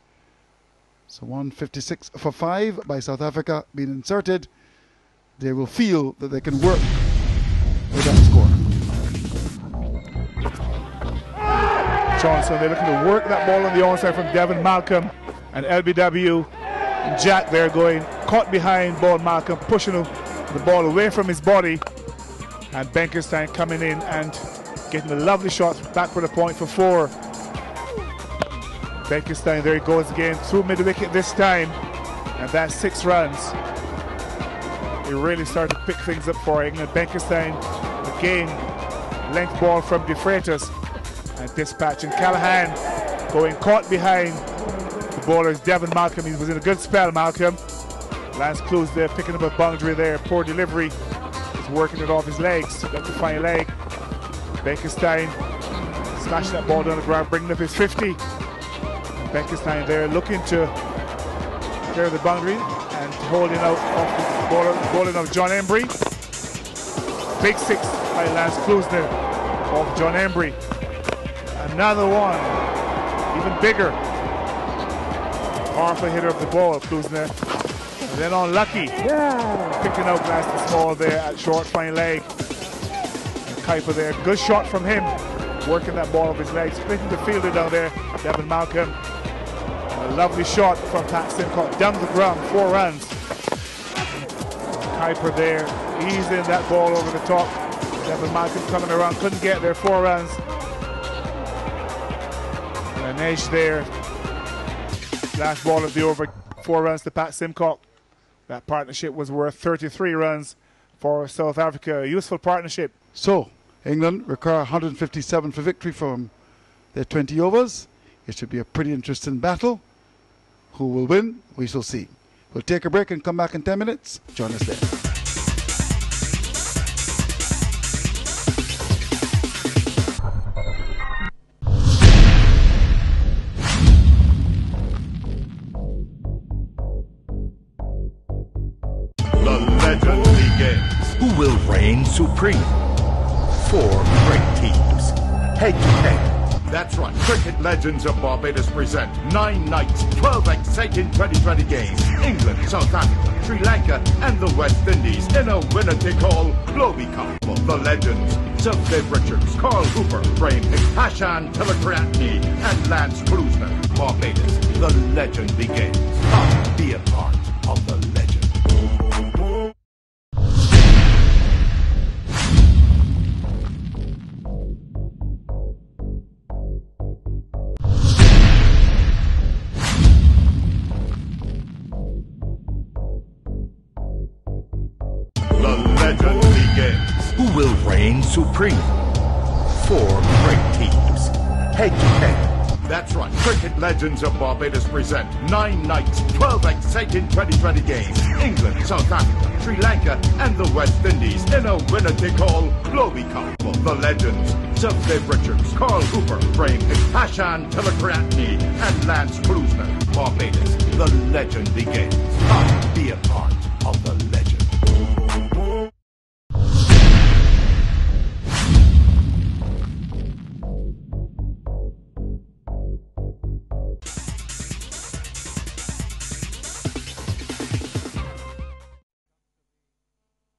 So 156 for 5 by South Africa being inserted. They will feel that they can work with that score. Johnson, they're looking to work that ball on the onside from Devon Malcolm, and LBW and Jack there going caught behind ball Malcolm, pushing the ball away from his body, and Benkenstein coming in and getting a lovely shot back for the point for 4. Benkenstein, there he goes again through mid-wicket this time, and that's 6 runs. He really started to pick things up for England. Benkenstein again, length ball from De Freitas and dispatch, and Callahan going caught behind the bowlers. Devon Malcolm, he was in a good spell, Malcolm. Lance Clues there picking up a boundary there, poor delivery. He's working it off his legs, got the fine leg. Benkenstein smashing that ball down the ground, bringing up his 50. And Benkenstein there looking to clear the boundary and holding out off the bowling of John Embry. Big 6 by Lance Klusner off John Embry. Another one, even bigger. Powerful hitter of the ball, Klusner. And then unlucky, picking out Glaston Small there at short fine leg. And Kuiper there, good shot from him, working that ball off his legs, splitting the fielder down there, Devon Malcolm. A lovely shot from Pat Simcox down the ground, 4 runs. Kuiper there, easing that ball over the top. Devon Malcolm coming around, couldn't get there, 4 runs. And an edge there. Last ball of the over, 4 runs to Pat Simcox. That partnership was worth 33 runs for South Africa. A useful partnership. So, England require 157 for victory from their 20 overs. It should be a pretty interesting battle. Who will win? We shall see. We'll take a break and come back in 10 minutes. Join us there. The legend begins. Who will reign supreme? 4 great teams, head-to-head. That's right. Cricket Legends of Barbados present 9 nights, 12 exciting 2020 games. England, South Africa, Sri Lanka, and the West Indies in a winner-take-all Clobi Cup. The legends: Sir Dave Richards, Carl Hooper, Graham Hick, Hashan Telakriatni, and Lance Klusner. Barbados, the legend begins. Come be a part of the legend. will reign supreme. 4 great teams, head-to-head. That's right, Cricket Legends of Barbados present 9 nights, 12 exciting 2020 games. England, South Africa, Sri Lanka and the West Indies in a winner-take-all Clobi Cup. The legends, Sir Dave Richards, Carl Hooper, Graham Hashan Telekratny and Lance Klusner. Barbados, the legend begins. Come be a part of the legend.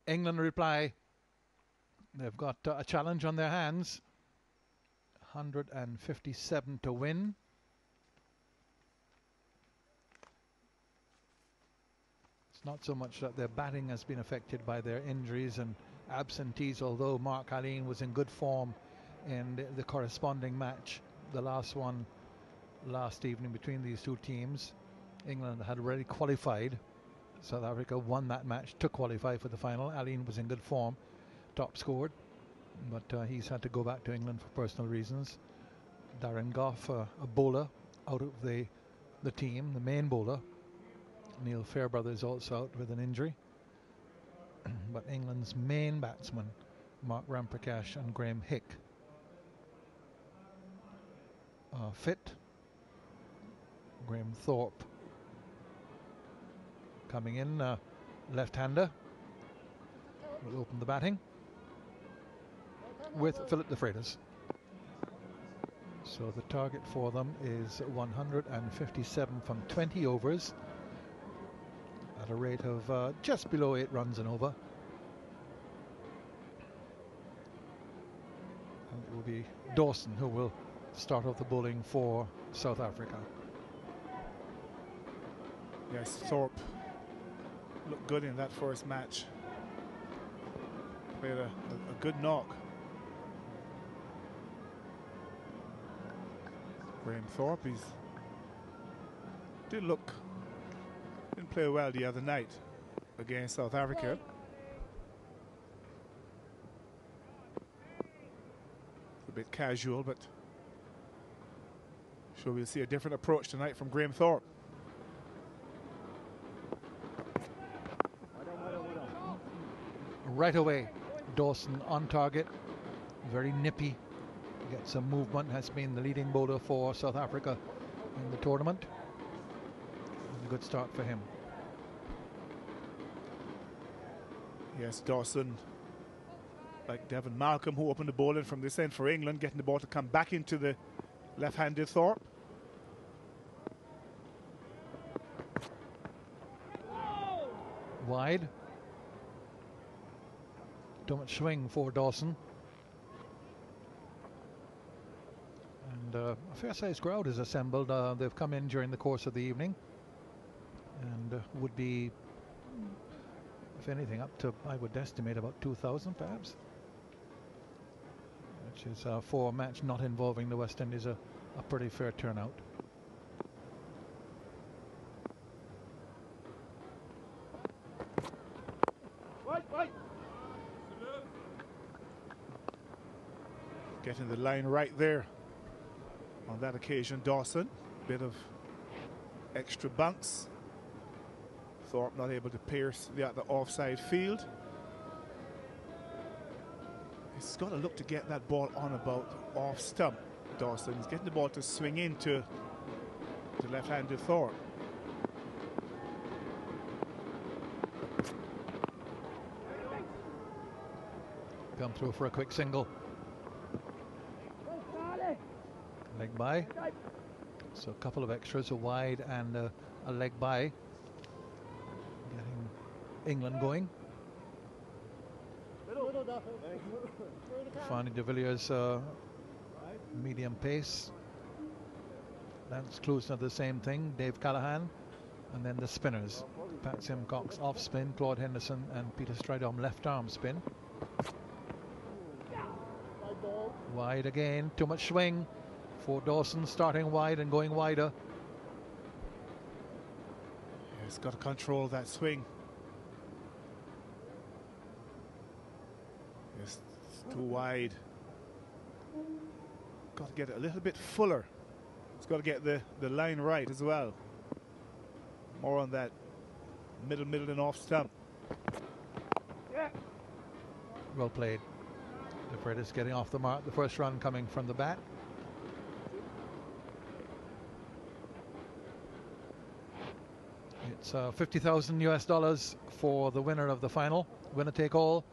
England reply, they've got a challenge on their hands. 157 to win. It's not so much that their batting has been affected by their injuries and absentees, although Mark Haleen was in good form in the corresponding match, the last one last evening between these two teams. England had already qualified. South Africa won that match to qualify for the final. Aline was in good form, top scored, but he's had to go back to England for personal reasons. Darren Gough, a bowler, out of the team, the main bowler. Neil Fairbrother is also out with an injury. But England's main batsmen, Mark Ramprakash and Graham Hick, are fit. Graham Thorpe coming in, left-hander, will open the batting with Philip de Freitas. So the target for them is 157 from 20 overs at a rate of just below 8 runs an over. And it will be Dawson who will start off the bowling for South Africa. Yes, Thorpe looked good in that first match. Played a good knock. Graham Thorpe, didn't play well the other night against South Africa. A bit casual, but sure we'll see a different approach tonight from Graham Thorpe. Right away, Dawson on target, very nippy, gets some movement, has been the leading bowler for South Africa in the tournament. A good start for him. Yes, Dawson, like Devon Malcolm, who opened the bowling from this end for England, getting the ball to come back into the left-handed Thorpe. Wide. Too much swing for Dawson. And a fair-sized crowd is assembled. They've come in during the course of the evening and would be, if anything, up to, I would estimate, about 2,000 perhaps, which is for a match not involving the West Indies a pretty fair turnout. Getting the line right there on that occasion, Dawson. Bit of extra bunks. Thorpe not able to pierce the offside field. He's got to look to get that ball on about off stump, Dawson. He's getting the ball to swing into the left-handed Thorpe. Come through for a quick single. Leg by. So a couple of extras, a wide and a leg by. Getting England going. Fanny de Villiers medium pace. Lance Klusner the same thing. Dave Callaghan. And then the spinners. Pat Simcox off spin. Claude Henderson and Peter Stridom left arm spin. Wide again. Too much swing for Dawson, starting wide and going wider. He's got to control that swing. Yes, Too wide. Got to get it a little bit fuller. It's got to get the line right as well. More on that middle and off stump. Well played. De Freitas getting off the mark. The first run coming from the bat. It's $50,000 US for the winner of the final. Winner take all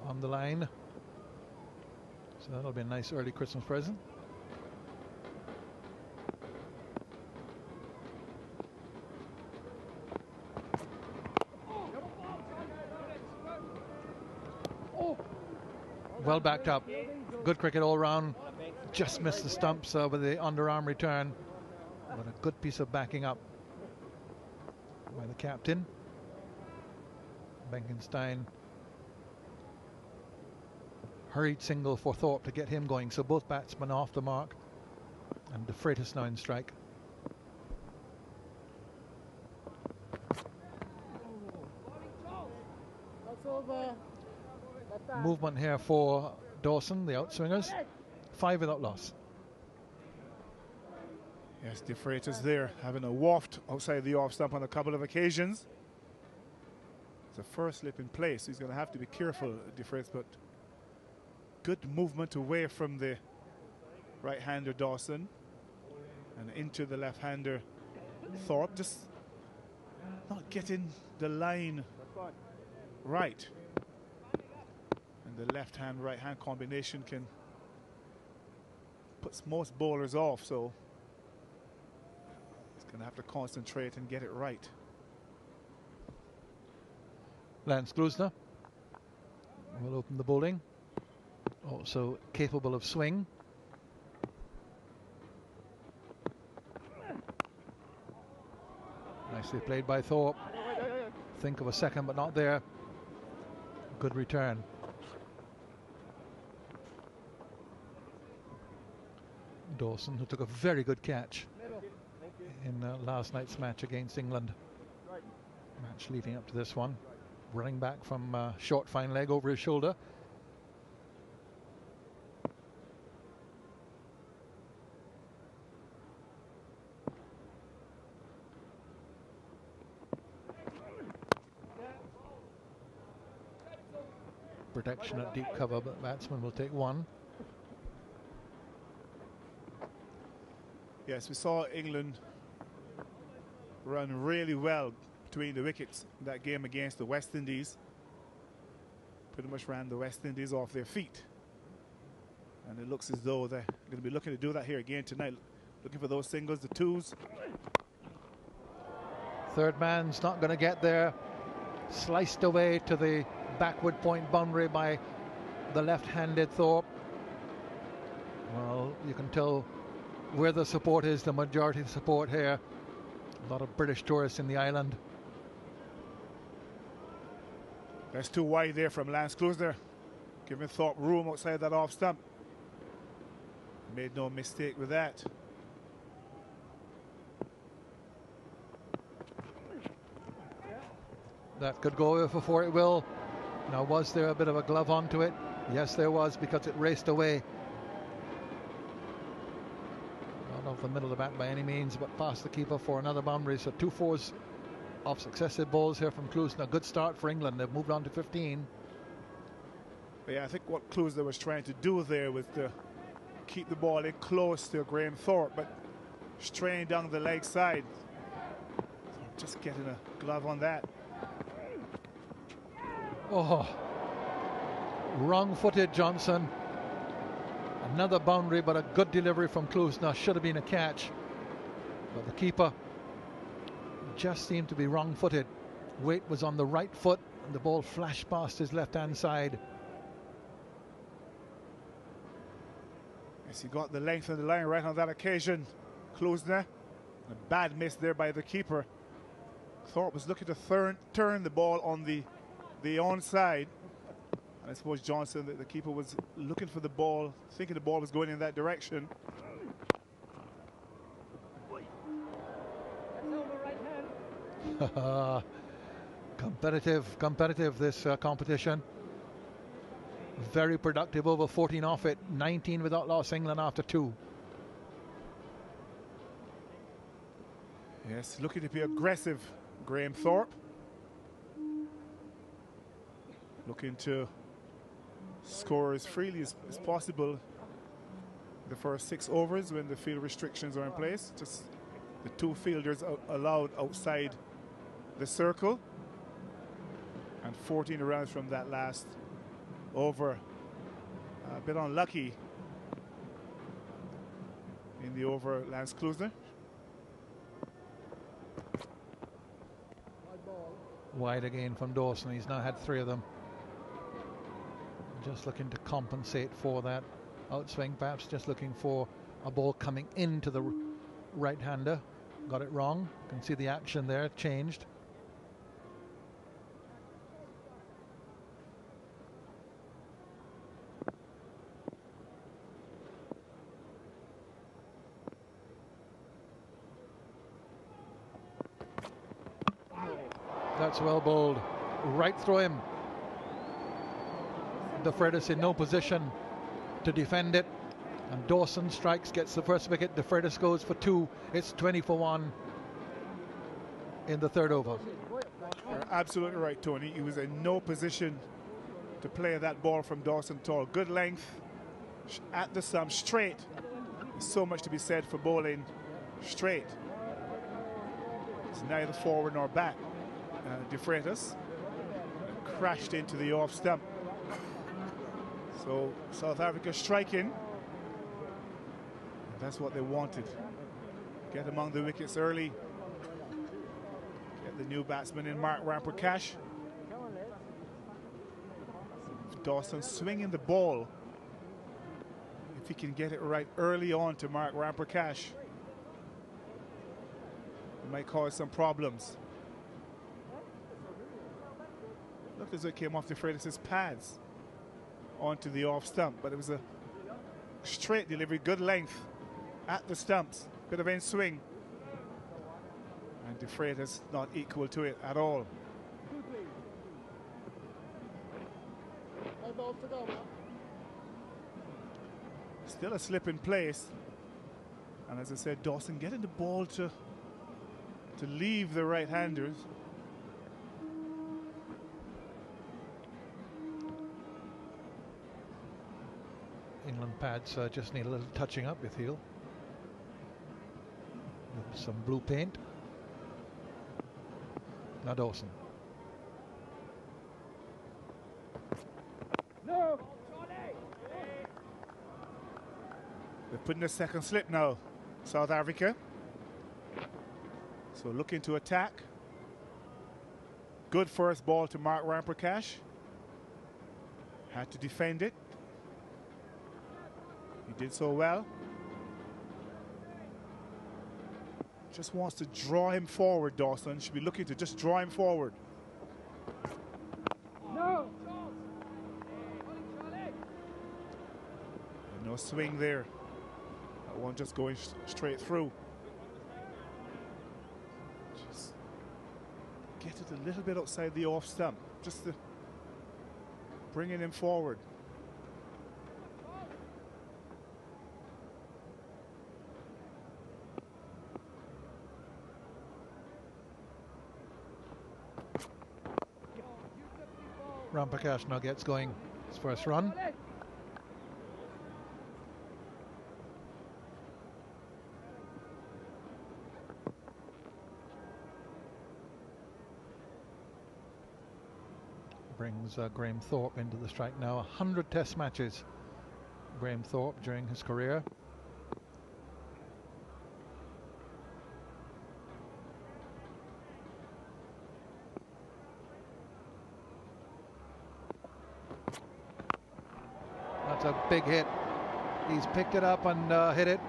on the line. So that'll be a nice early Christmas present. Well backed up. Good cricket all round. Just missed the stumps with the underarm return. But a good piece of backing up by the captain. Benkenstein. Hurried single for Thorpe to get him going. So both batsmen off the mark. And De Freitas now in strike. Movement here for Dawson, the outswingers. 5 without loss. Yes, De Freitas there, having a waft outside the off stump on a couple of occasions. It's a first slip in place. He's going to have to be careful, De Freitas, but good movement away from the right-hander Dawson and into the left-hander Thorpe. Just not getting the line right. And the left-hand, right-hand combination can put most bowlers off, so he's going to have to concentrate and get it right. Lance Glusner will open the bowling. Also capable of swing. Nicely played by Thorpe. Think of a second, but not there. Good return. Dawson, who took a very good catch in last night's match against England. Match leading up to this one. Running back from short fine leg over his shoulder. Protection at deep cover, but batsman will take one. Yes, we saw England run really well between the wickets in that game against the West Indies. Pretty much ran the West Indies off their feet. And it looks as though they're going to be looking to do that here again tonight. Looking for those singles, the twos. Third man's not going to get there. Sliced away to the backward point boundary by the left-handed Thorpe. Well, you can tell where the support is, the majority of the support here. A lot of British tourists in the island. That's too wide there from Lance Glusner, giving Thorpe room outside that off stump. Made no mistake with that. That could go over for it will. Now, was there a bit of a glove onto it? Yes, there was, because it raced away. Not off the middle of the bat by any means, but past the keeper for another boundary. So 2 fours off successive balls here from Glusner. Good start for England. They've moved on to 15. But yeah, I think what Glusner was trying to do there was to keep the ball in close to Graham Thorpe, but straying down the leg side. Just getting a glove on that. Oh, wrong-footed Johnson. Another boundary, but a good delivery from Glusner. Should have been a catch, but the keeper just seemed to be wrong-footed. Weight was on the right foot, and the ball flashed past his left-hand side. Yes, he got the length of the line right on that occasion. Glusner. A bad miss there by the keeper. Thorpe was looking to turn the ball on the onside. And I suppose Johnson, the keeper, was looking for the ball, thinking the ball was going in that direction. Competitive this competition. Very productive, over 14 off it. 19 without loss, England after 2. Yes, looking to be aggressive, Graham Thorpe. Looking to score as freely as possible the first 6 overs when the field restrictions are in place. Just the 2 fielders allowed outside the circle. And 14 runs from that last over. A bit unlucky in the over Lance Klusner. Wide again from Dawson. He's now had 3 of them. Just looking to compensate for that outswing, perhaps just looking for a ball coming into the right-hander. Got it wrong. You can see the action there changed. That's well bowled. Right through him. De Freitas in no position to defend it. And Dawson strikes, gets the first wicket. De Freitas goes for 2. It's 20 for 1 in the 3rd over. You're absolutely right, Tony. He was in no position to play that ball from Dawson Taal. Good length at the stump, straight. There's so much to be said for bowling straight. It's neither forward nor back. De Freitas crashed into the off stump. So South Africa striking. That's what they wanted. Get among the wickets early. Get the new batsman in, Mark Ramprakash. Dawson swinging the ball. If he can get it right early on to Mark Ramprakash, it might cause some problems. Looked as though it came off De Freitas' pads onto the off stump, but it was a straight delivery, good length at the stumps, bit of in swing, and De Freitas not equal to it at all. Still a slip in place, and as I said, Dawson getting the ball to leave the right-handers. England pads just need a little touching up, we feel. With some blue paint. Now Dawson. No. They're putting a second slip now, South Africa. So looking to attack. Good first ball to Mark Ramprakash. Had to defend it. He did so well. Just wants to draw him forward, Dawson. Should be looking to just draw him forward. No. And no swing there. That one just going straight through. Just get it a little bit outside the off stump. Just to bringing him forward. Ramprakash now gets going his first run. Brings Graham Thorpe into the strike now. 100 test matches, Graham Thorpe, during his career. That's a big hit. He's picked it up and hit it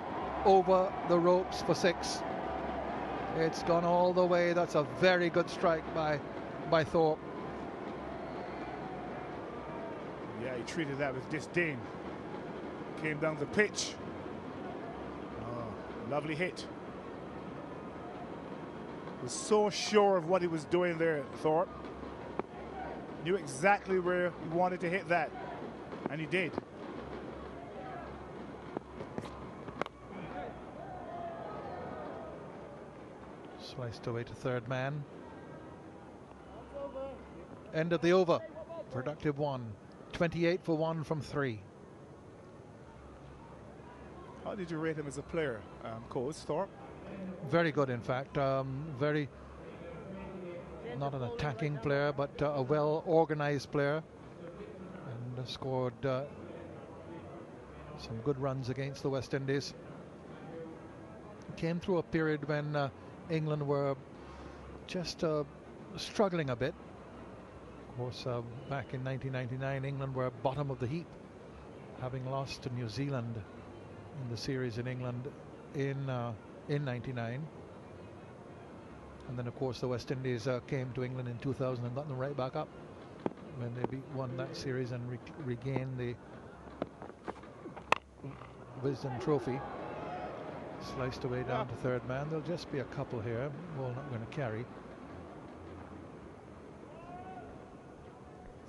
over the ropes for 6. It's gone all the way. That's a very good strike by Thorpe. Yeah, he treated that with disdain. Came down the pitch. Oh, lovely hit. Was so sure of what he was doing there, Thorpe. Knew exactly where he wanted to hit that. And he did. Sliced away to third man. End of the over. Productive one. 28 for 1 from 3. How did you rate him as a player, Coach Thorpe? Very good, in fact. Very, not an attacking player, but a well-organized player. And scored some good runs against the West Indies. Came through a period when England were just struggling a bit. Of course, back in 1999, England were bottom of the heap, having lost to New Zealand in the series in England in '99. And then, of course, the West Indies came to England in 2000 and got them right back up when they won that series and regained the Wisden Trophy. Sliced away down to third man. There'll just be a couple here. Ball not going to carry.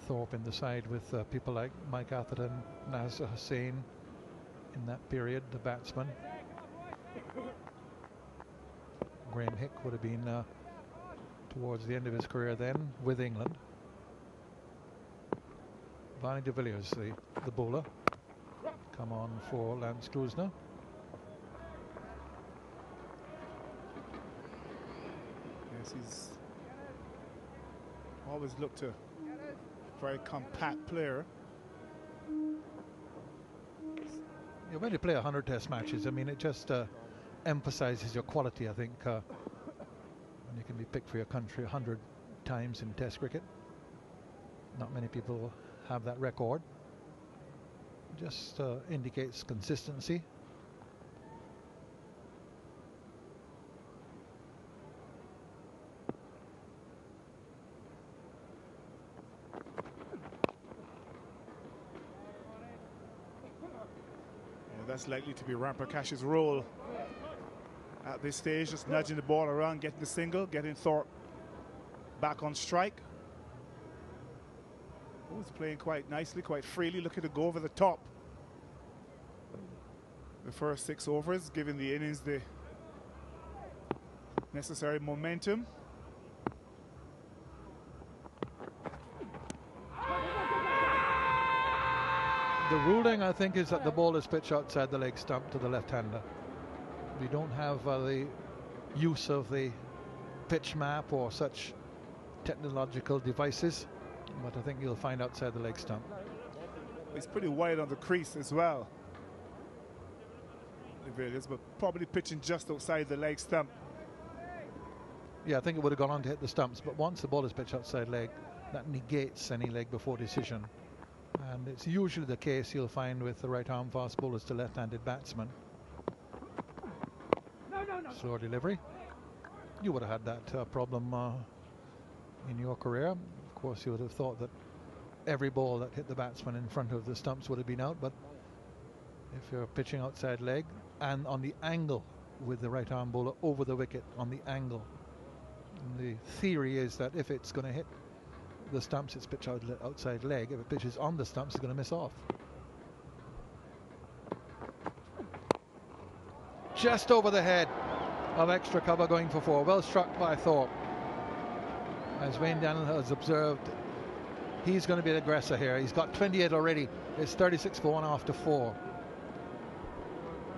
Thorpe in the side with people like Mike Atherton, Nazar Hussain in that period, the batsman. Graham Hick would have been towards the end of his career then with England. Barney de Villiers, the bowler, come on for Lance Klusener. Yes, he's always looked a very compact player. Yeah, when you play 100 test matches, I mean, it just emphasizes your quality, I think, when you can be picked for your country 100 times in test cricket. Not many people have that record. Just indicates consistency. That's likely to be Ramprakash's role at this stage, just nudging the ball around, getting the single, getting Thorpe back on strike. He's playing quite nicely, quite freely, looking to go over the top. The first 6 overs, giving the innings the necessary momentum. The ruling, I think, is that the ball is pitched outside the leg stump to the left-hander. We don't have the use of the pitch map or such technological devices, but I think you'll find outside the leg stump. He's pretty wide on the crease as well, but probably pitching just outside the leg stump. Yeah, I think it would have gone on to hit the stumps, but once the ball is pitched outside leg, that negates any leg before decision. And it's usually the case you'll find with the right-arm fast bowlers to left-handed batsmen. Slower delivery. You would have had that problem in your career. Of course, you would have thought that every ball that hit the batsman in front of the stumps would have been out, but if you're pitching outside leg and on the angle with the right-arm bowler over the wicket on the angle, and the theory is that if it's going to hit the stumps, it's pitched outside leg. If it pitches on the stumps, it's going to miss off. Just over the head of extra cover, going for 4. Well struck by Thorpe. As Wayne Daniel has observed, he's going to be the aggressor here. He's got 28 already. It's 36 for 1 after 4.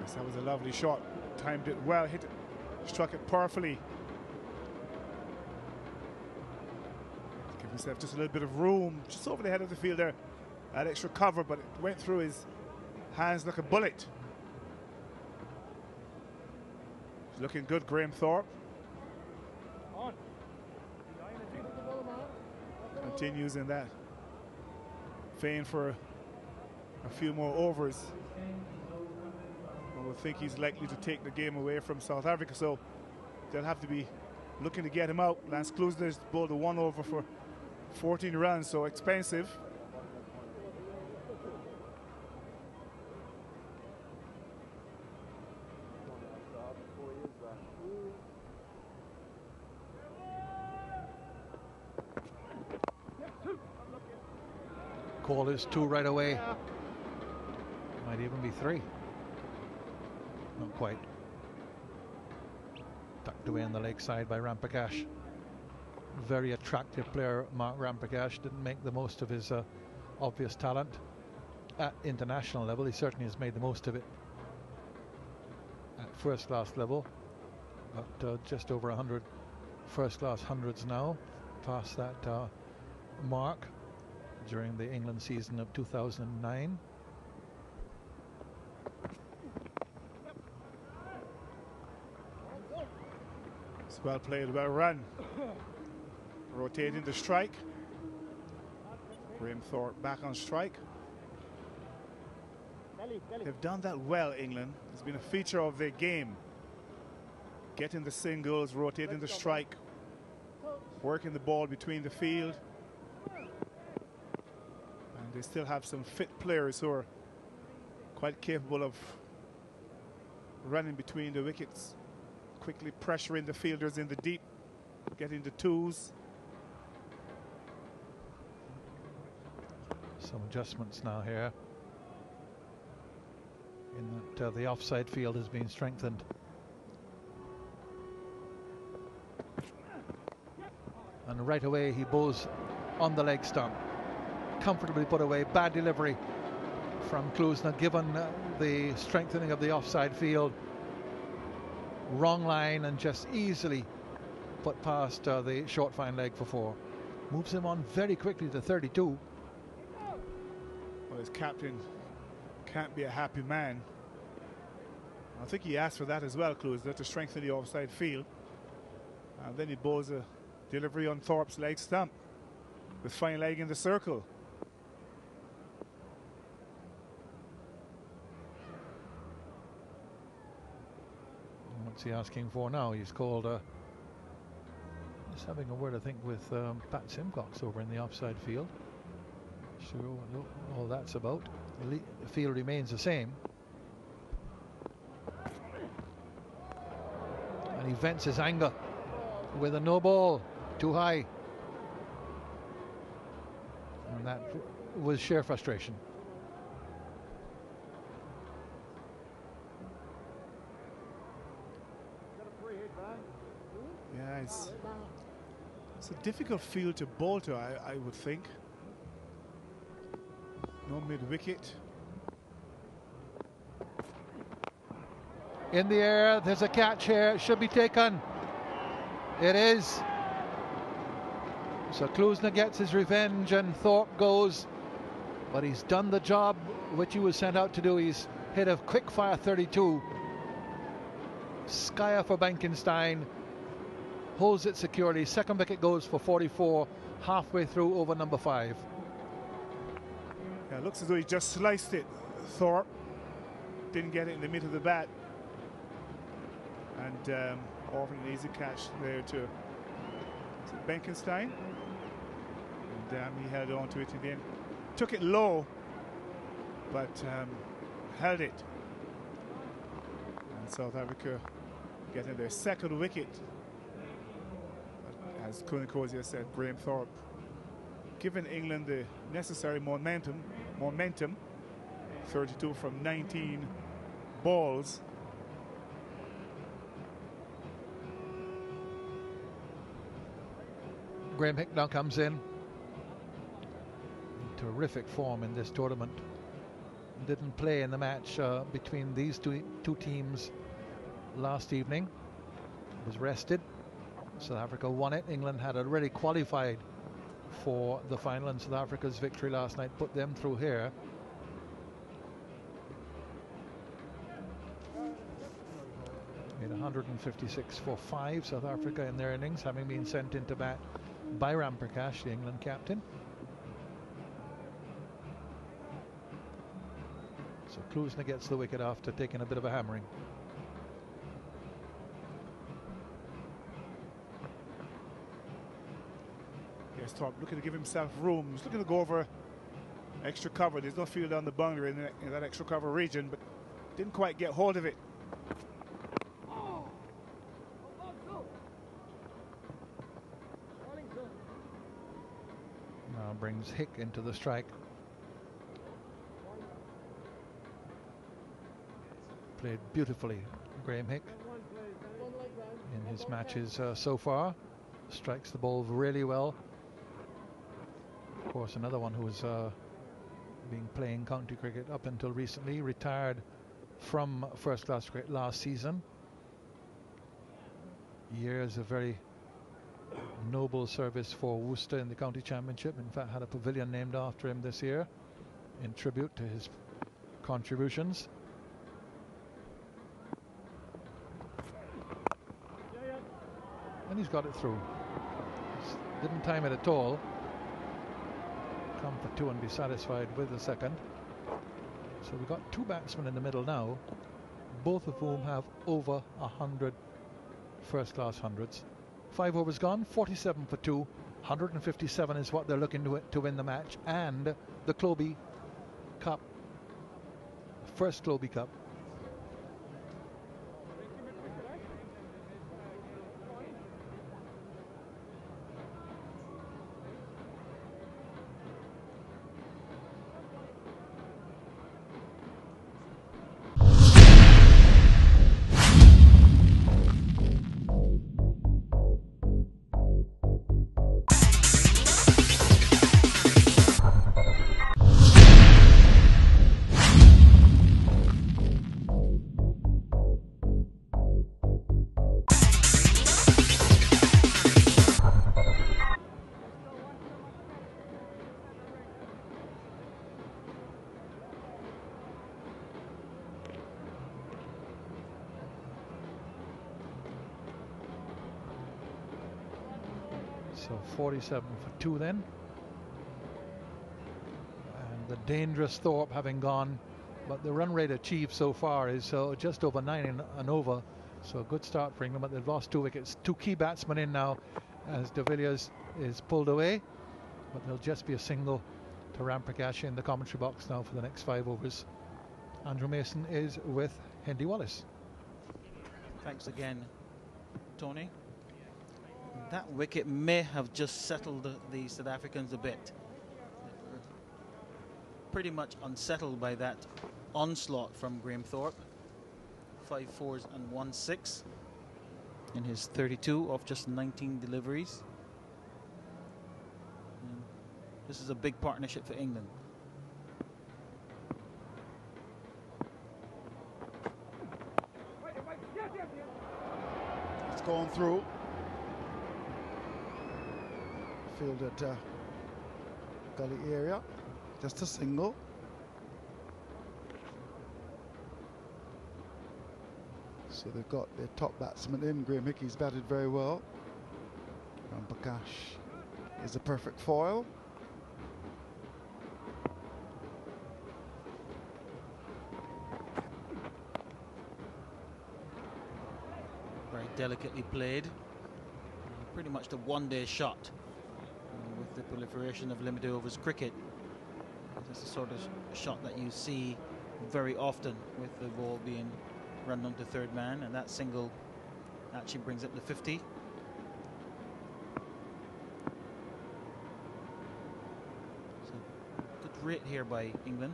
Yes, that was a lovely shot. Timed it well, hit it, struck it powerfully. Give himself just a little bit of room, just over the head of the field there. That extra cover, but it went through his hands like a bullet. He's looking good, Graham Thorpe. Continues in that vein for a few more overs. I would think he's likely to take the game away from South Africa, so they'll have to be looking to get him out. Lance Klusener's bowled a 1 over for 14 runs, so expensive. call is 2 right away. Might even be 3. Not quite. Tucked away on the leg side by Rampakash. Very attractive player, Mark Rampakash. Didn't make the most of his obvious talent at international level. He certainly has made the most of it at first class level. But just over 100 first class hundreds now, past that mark during the England season of 2009. It's well played, well run. Rotating the strike. Graham Thorpe back on strike. They've done that well, England. It's been a feature of their game. Getting the singles, rotating the strike, working the ball between the field. And they still have some fit players who are quite capable of running between the wickets, quickly pressuring the fielders in the deep, getting the twos. Some adjustments now here, in that the offside field has been strengthened. And right away he bowls on the leg stump, comfortably put away. Bad delivery from Klusner given the strengthening of the offside field. Wrong line and just easily put past the short fine leg for 4. Moves him on very quickly to 32. Well, his captain can't be a happy man. I think he asked for that as well, Klusner, to strengthen the offside field. And then he bowls a delivery on Thorpe's leg stump with fine leg in the circle. What's he asking for now? He's called he's having a word, I think, with Pat Simcox over in the offside field. Sure what all that's about. The field remains the same. And he vents his anger with a no ball, too high. And that was sheer frustration. Yeah, it's a difficult field to bowl to, I would think. No mid-wicket. In the air, there's a catch here, should be taken. It is. So Klusner gets his revenge and Thorpe goes, but he's done the job which he was sent out to do. He's hit a quick fire 32. Skyer for Benkenstein, holds it securely. Second wicket goes for 44, halfway through over number 5. Yeah, it looks as though he just sliced it. Thorpe didn't get it in the middle of the bat. And offering an easy catch there to Benkenstein. And he held on to it in the end. Took it low, but held it. And South Africa getting their second wicket. But as Kunakosia said, Graham Thorpe giving England the necessary momentum. 32 from 19 balls. Graham Hick now comes in terrific form in this tournament. Didn't play in the match between these two teams last evening. Was rested. South Africa won it. England had already qualified for the final, and South Africa's victory last night put them through here. Made 156 for 5, South Africa in their innings, having been sent into bat by Ramprakash, the England captain. So Klusner gets the wicket after taking a bit of a hammering. Yes, Thorpe looking to give himself room. He's looking to go over extra cover. There's no field on the boundary in that extra cover region, but didn't quite get hold of it. Now brings Hick into the strike. played beautifully, Graham Hick, in his matches so far. Strikes the ball really well. Of course, another one who's been playing county cricket up until recently, retired from first-class cricket last season. Years of very noble service for Worcester in the county championship. In fact, had a pavilion named after him this year in tribute to his contributions. And he's got it through. Didn't time it at all. Come for two and be satisfied with the second. So we've got two batsmen in the middle now, both of whom have over 100 first-class hundreds. 5 overs gone, 47 for 2, 157 is what they're looking to win the match, and the Clobi Cup, first Clobi Cup. So 47 for 2 then. And the dangerous Thorpe having gone, but the run rate achieved so far is just over 9 and over. So a good start for England, but they've lost 2 wickets. 2 key batsmen in now as De Villiers is pulled away. But there'll just be a single to Ramprakash in the commentary box now for the next 5 overs. Andrew Mason is with Hendy Wallace. Thanks again, Tony. That wicket may have just settled the South Africans a bit. They were pretty much unsettled by that onslaught from Graham Thorpe. 5 fours and 1 6 in his 32 of just 19 deliveries. And this is a big partnership for England. It's gone through. Field at gully area, just a single. So they've got their top batsman in. Graham Hickey's batted very well. Ramprakash is a perfect foil. Very delicately played. Pretty much the one-day shot. With the proliferation of limited overs cricket, this is the sort of shot that you see very often with the ball being run onto third man, and that single actually brings up the 50. So good rate here by England.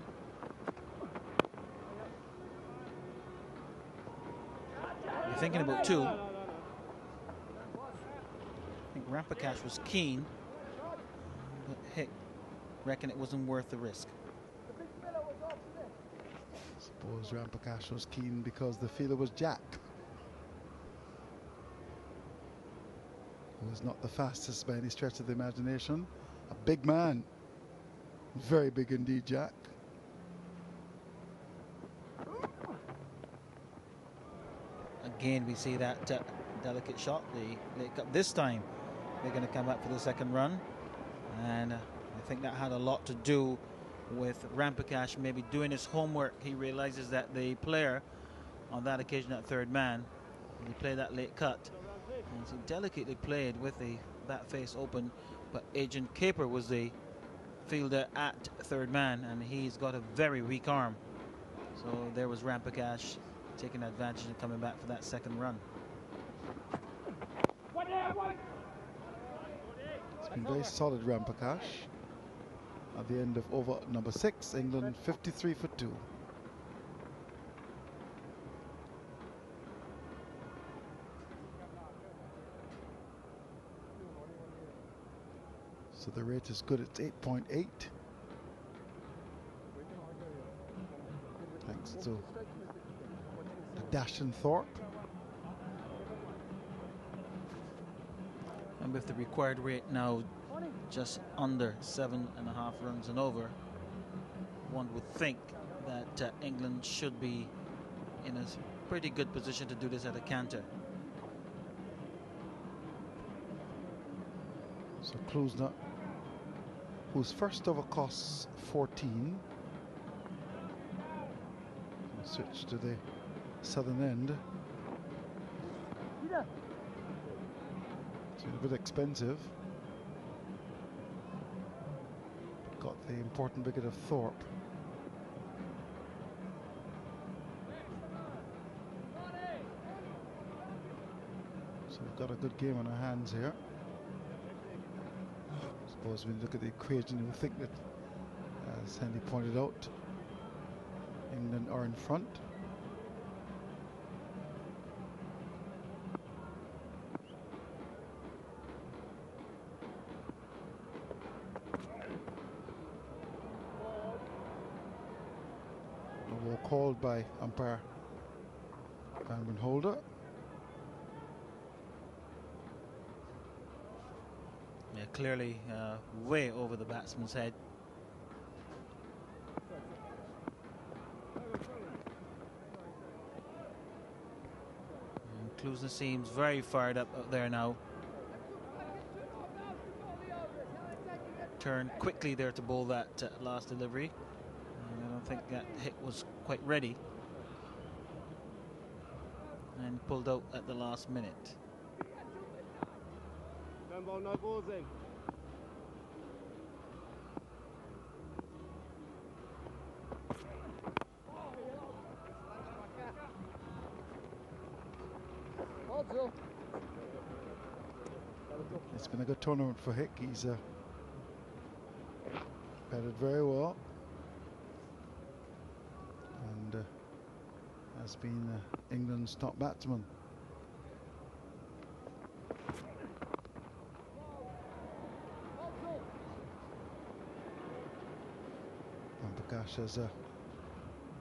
You're thinking about 2. I think Ramprakash was keen. Hick reckon it wasn't worth the risk. I suppose Ramprakash was keen because the fielder was Jack, who was not the fastest by any stretch of the imagination. A big man, very big indeed, Jack. Again, we see that delicate shot. The late cup. This time, they're going to come back for the second run. And I think that had a lot to do with Ramprakash maybe doing his homework. He realizes that the player on that occasion at third man, he played that late cut. And so delicately played with the bat face open, but Agent Caper was the fielder at third man, and he's got a very weak arm. So there was Ramprakash taking advantage and coming back for that second run. It's been very solid, Ramprakash. At the end of over number 6, England 53 for 2. So the rate is good. It's 8.8. Thanks to the dash and Thorpe. And with the required rate now just under 7.5 runs and over, one would think that England should be in a pretty good position to do this at a canter. So Klusna, whose first over costs 14, switch to the southern end. It's a bit expensive. Got the important wicket of Thorpe. So we've got a good game on our hands here. I suppose when you look at the equation, you'll think that, as Henry pointed out, England are in front. A ball called by umpire Van Holder. Yeah, clearly way over the batsman's head. And Klusna seems very fired up there now. Turned quickly there to bowl that last delivery. And I don't think that hit was quite ready. And pulled out at the last minute. No balls in. It's been a good tournament for Hick. He's batted very well and has been England's top batsman. Prakash has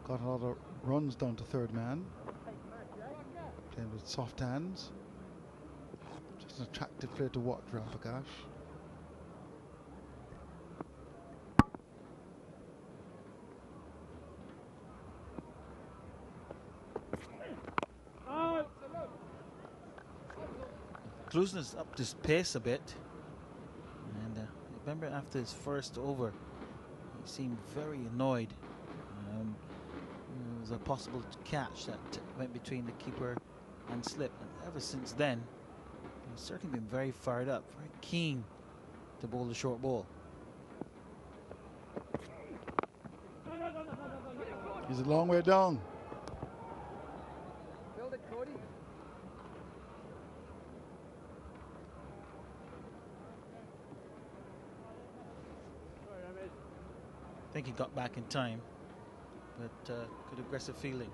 got a lot of runs down to third man, playing with soft hands. Just an attractive player to watch, Ram Prakash. Klusna's upped his pace a bit, and remember after his first over he seemed very annoyed. There was a possible catch that went between the keeper and slip, and ever since then he's certainly been very fired up, very keen to bowl the short ball. He's a long way down. I think he got back in time, but good aggressive fielding.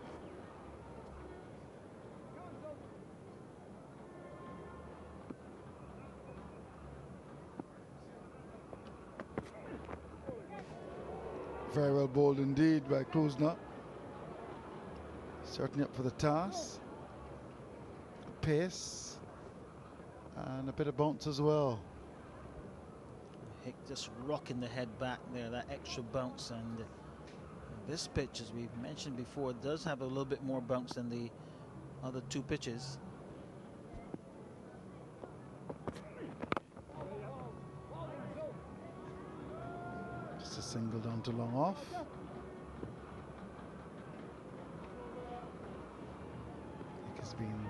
Very well bowled indeed by Klusna. Certainly up for the task. Pace and a bit of bounce as well. Hick just rocking the head back there, that extra bounce, and this pitch, as we've mentioned before, does have a little bit more bounce than the other two pitches. Just a single down to long off. Hick has been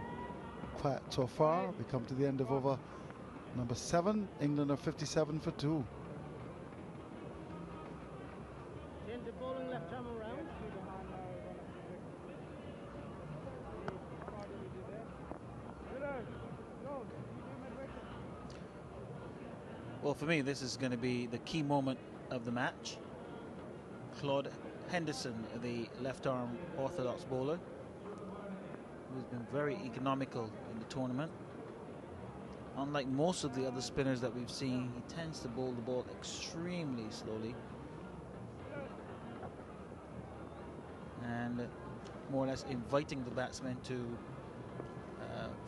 quiet so far. We come to the end of over number 7. England are 57 for 2. Change the bowling left time around. Well, for me, this is going to be the key moment of the match. Claude Henderson, the left-arm orthodox bowler, who's been very economical in the tournament. unlike most of the other spinners that we've seen, he tends to bowl the ball extremely slowly and more or less inviting the batsmen to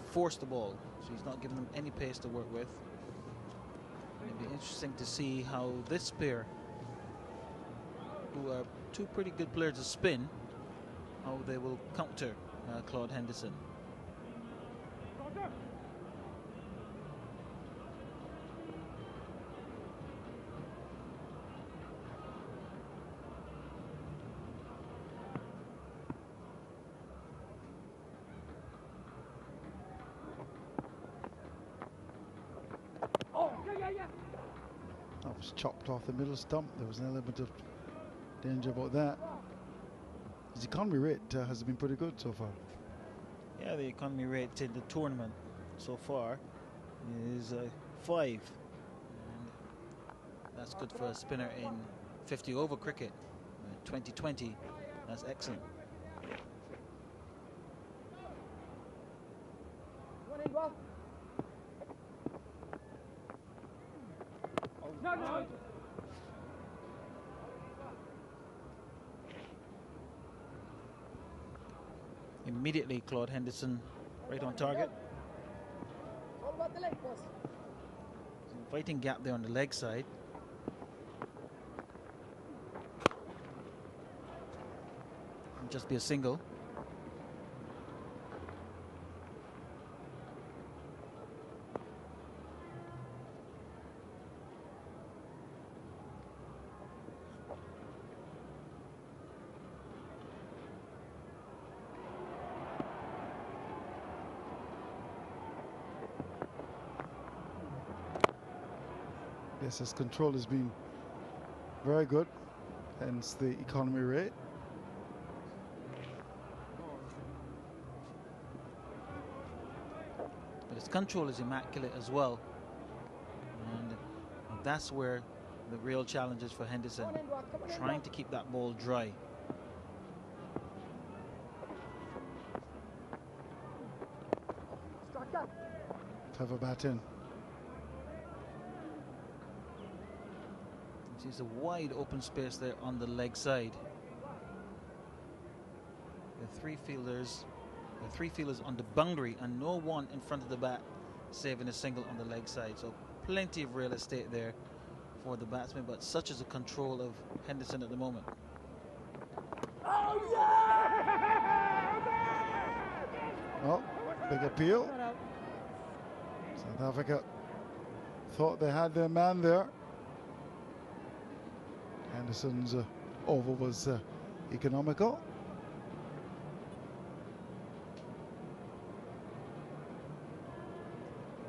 force the ball. So he's not giving them any pace to work with. It'll be interesting to see how this pair, who are two pretty good players of spin, how they will counter Claude Henderson. That was chopped off the middle stump. There was an element of danger about that. His economy rate has been pretty good so far. Yeah, the economy rate in the tournament so far is 5. And that's good for a spinner in 50 over cricket. 2020, that's excellent. No. Immediately, Claude Henderson right on target. All about the leg, boss. Inviting gap there on the leg side. And just be a single. Yes, his control has been very good, hence the economy rate. But his control is immaculate as well. And that's where the real challenge is for Henderson, trying to keep that ball dry. Clever bat in. There's a wide open space there on the leg side. The three fielders on the boundary and no one in front of the bat saving a single on the leg side. So plenty of real estate there for the batsman, but such is the control of Henderson at the moment. Oh yeah! Oh, big appeal. South Africa thought they had their man there. Henderson's over was economical.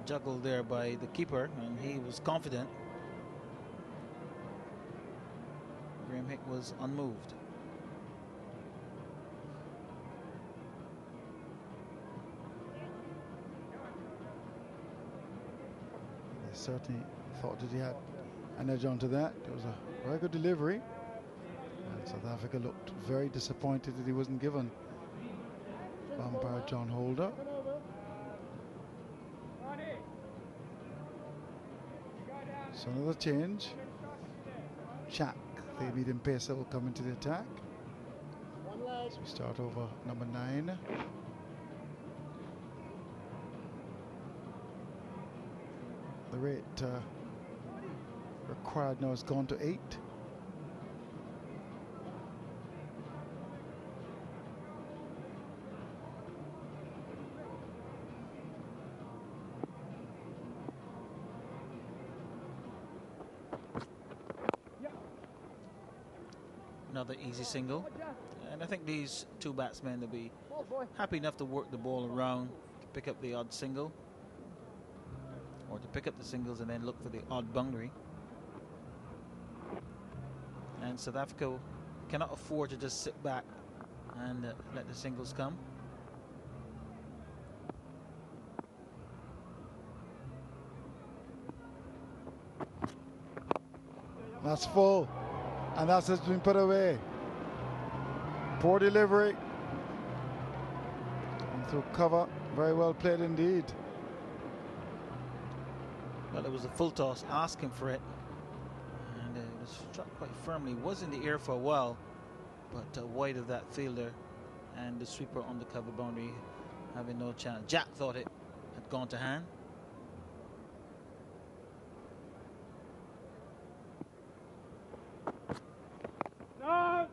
Juggled there by the keeper, and he was confident. Graham Hick was unmoved. They certainly thought that he had an edge onto that. It was a very good delivery. And South Africa looked very disappointed that he wasn't given. Umpire John Holder. So another change. Shaq, the medium pacer, will come into the attack. So we start over number 9. The rate required now has gone to 8. Another easy single, and I think these two batsmen will be happy enough to work the ball around to pick up the odd single, or to pick up the singles and then look for the odd boundary. And South Africa cannot afford to just sit back and let the singles come. That's full, and that's just been put away. Poor delivery. And through cover, very well played indeed. Well, it was a full toss, asking for it, and it was struck quite firmly. Was in the air for a while, but wide of that fielder, and the sweeper on the cover boundary having no chance. Jack thought it had gone to hand. No!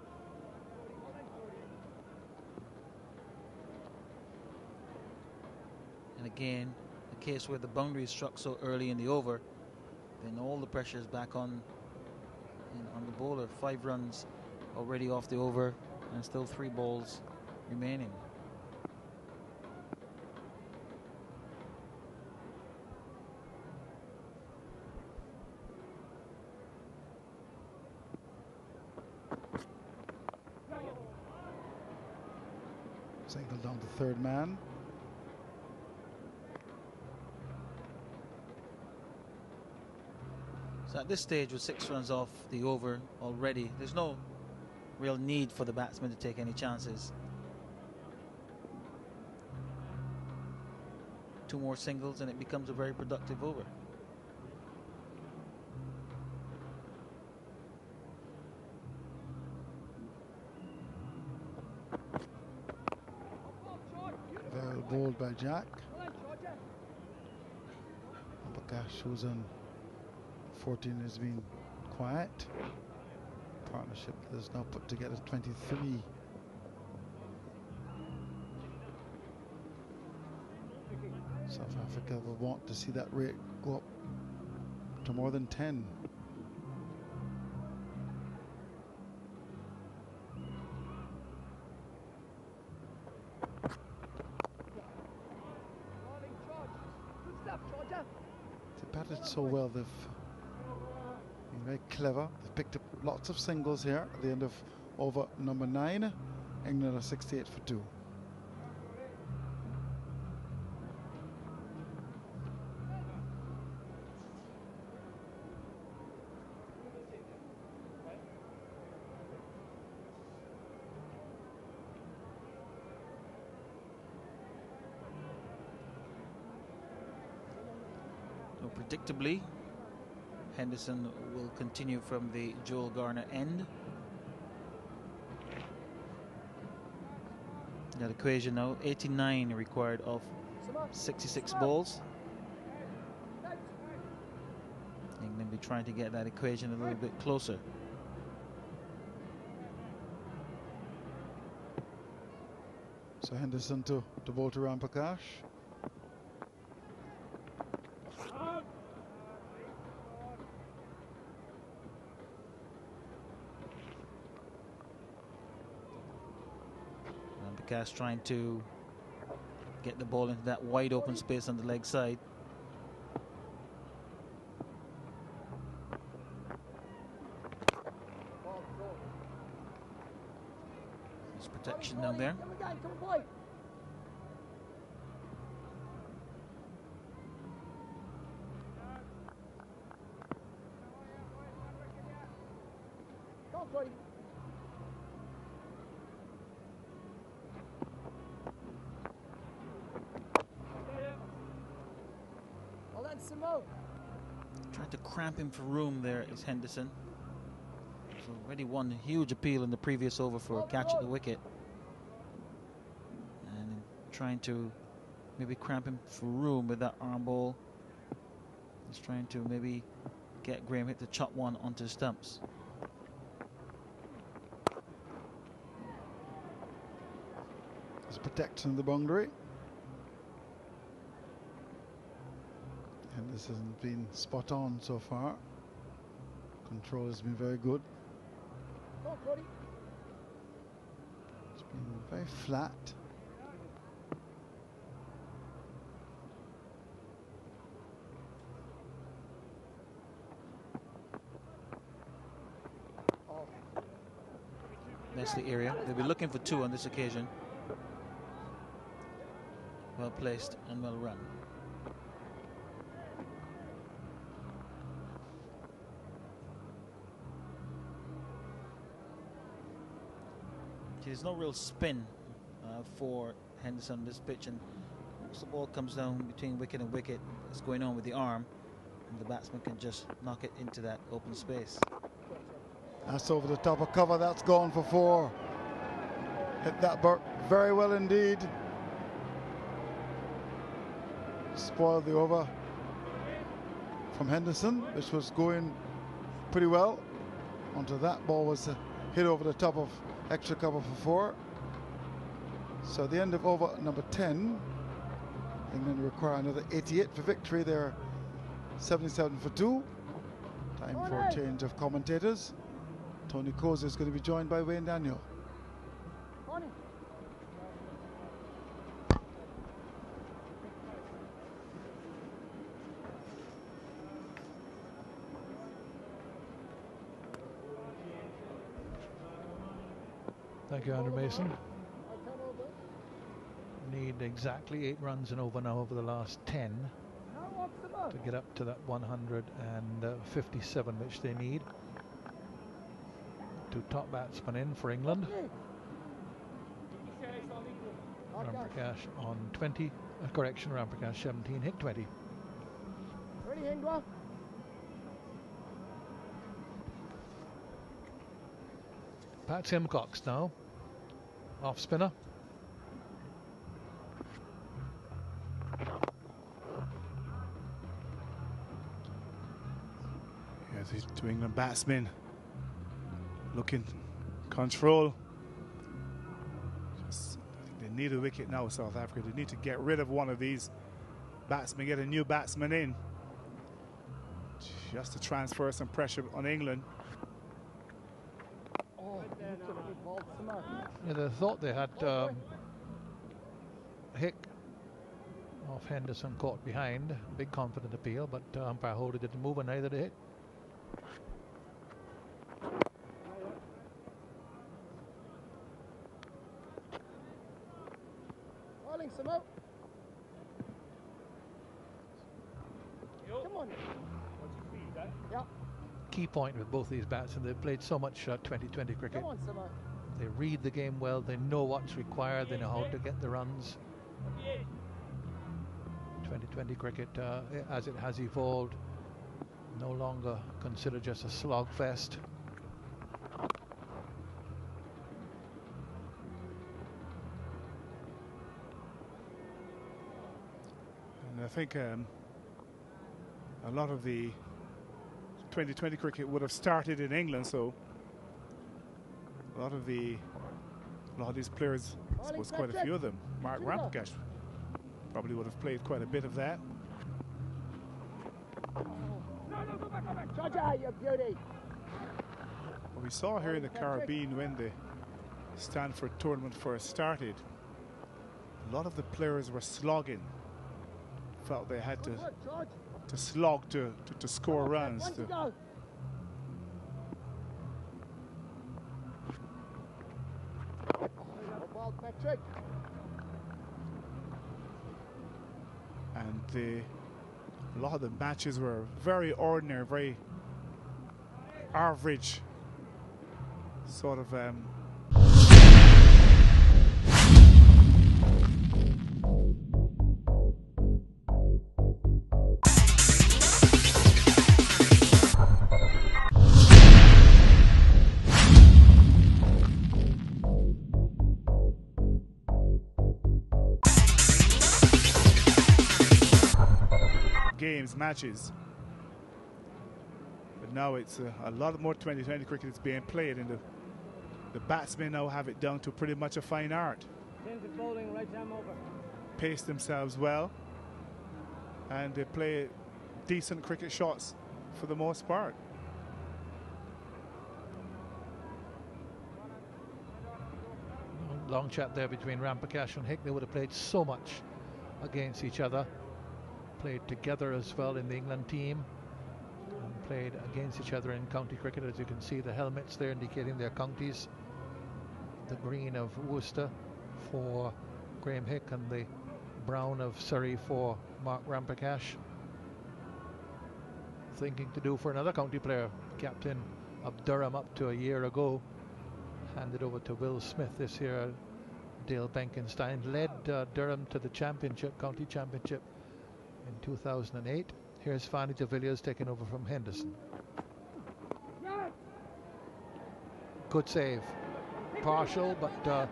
And again, a case where the boundary is struck so early in the over, then all the pressure is back on the bowler. 5 runs already off the over, and still 3 balls remaining. Single down to third man. So at this stage, with 6 runs off the over already, there's no real need for the batsman to take any chances. 2 more singles and it becomes a very productive over. Very well bowled by Jack. Bakash, who's on 14, has been quiet. Partnership that is now put together 23. South Africa will want to see that rate go up to more than 10. They batted so well, they've been very clever. They've picked up lots of singles here at the end of over number 9. England are 68 for 2. Predictably, Henderson will continue from the Joel Garner end. That equation now, 89 required of 66 balls. England will be trying to get that equation a little bit closer. So Henderson to bowl to Ram Prakash. Trying to get the ball into that wide open space on the leg side. There's protection down there. Trying to cramp him for room there is Henderson. He's already won a huge appeal in the previous over for a catch at the wicket. And trying to maybe cramp him for room with that arm ball. He's trying to maybe get Graham Hitt to chop one onto the stumps. He's protecting the boundary. And this hasn't been spot on so far. Control has been very good. It's been very flat. That's the area. They'll be looking for 2 on this occasion. Well placed and well run. There's no real spin for Henderson on this pitch, and once the ball comes down between wicket and wicket, it's going on with the arm, And the batsman can just knock it into that open space. That's over the top of cover. That's gone for 4. Hit that very well indeed. Spoiled the over from Henderson, which was going pretty well. Onto that ball was hit over the top of extra cover for 4. So the end of over number 10. England require another 88 for victory. They're 77 for 2. Time for a change of commentators. Tony Koza is going to be joined by Wayne Daniel. Thank you, Andrew Mason. Need exactly 8 runs and over now over the last 10 to get up to that 157 which they need. 2 top batsmen in for England. Ramprakash on 20, correction, Ramprakash 17, hit 20. Ready, Hindwa? Pat Simcox now, off spinner. Yeah, these 2 England batsmen looking control. I think they need a wicket now, South Africa. They need to get rid of one of these batsmen, get a new batsman in, just to transfer some pressure on England. Yeah, they thought they had Hick off Henderson caught behind. Big confident appeal, but umpire Holder didn't move and neither did Hick. Come on. Yeah. Key point with both these bats, and they've played so much 2020 cricket. Come on, Samo. They read the game well, they know what's required, they know how to get the runs. 2020 cricket, as it has evolved, no longer considered just a slogfest. And I think a lot of the 2020 cricket would have started in England, so a lot of these players, I suppose quite a few of them, Mark Ramprakash probably would have played quite a bit of that. What we saw here in the Caribbean when the Stanford tournament first started, a lot of the players were slogging, felt they had to slog to score runs. And a lot of the matches were very ordinary, very average sort of matches, but now it's a lot more 2020 cricket is being played, and the batsmen now have it down to pretty much a fine art. Bowling, right arm over. Pace themselves well, and they play decent cricket shots for the most part. Long chat there between Ramprakash and Hick. They would have played so much against each other. Played together as well in the England team, and played against each other in county cricket. As you can see, the helmets there indicating their counties. The green of Worcester for Graham Hick and the brown of Surrey for Mark Ramprakash. Thinking to do for another county player, captain of Durham up to a year ago. Handed over to Will Smith this year. Dale Benkenstein led Durham to the championship, county championship, in 2008. Here's Fanny de Villiers taking over from Henderson. Good save. Partial, but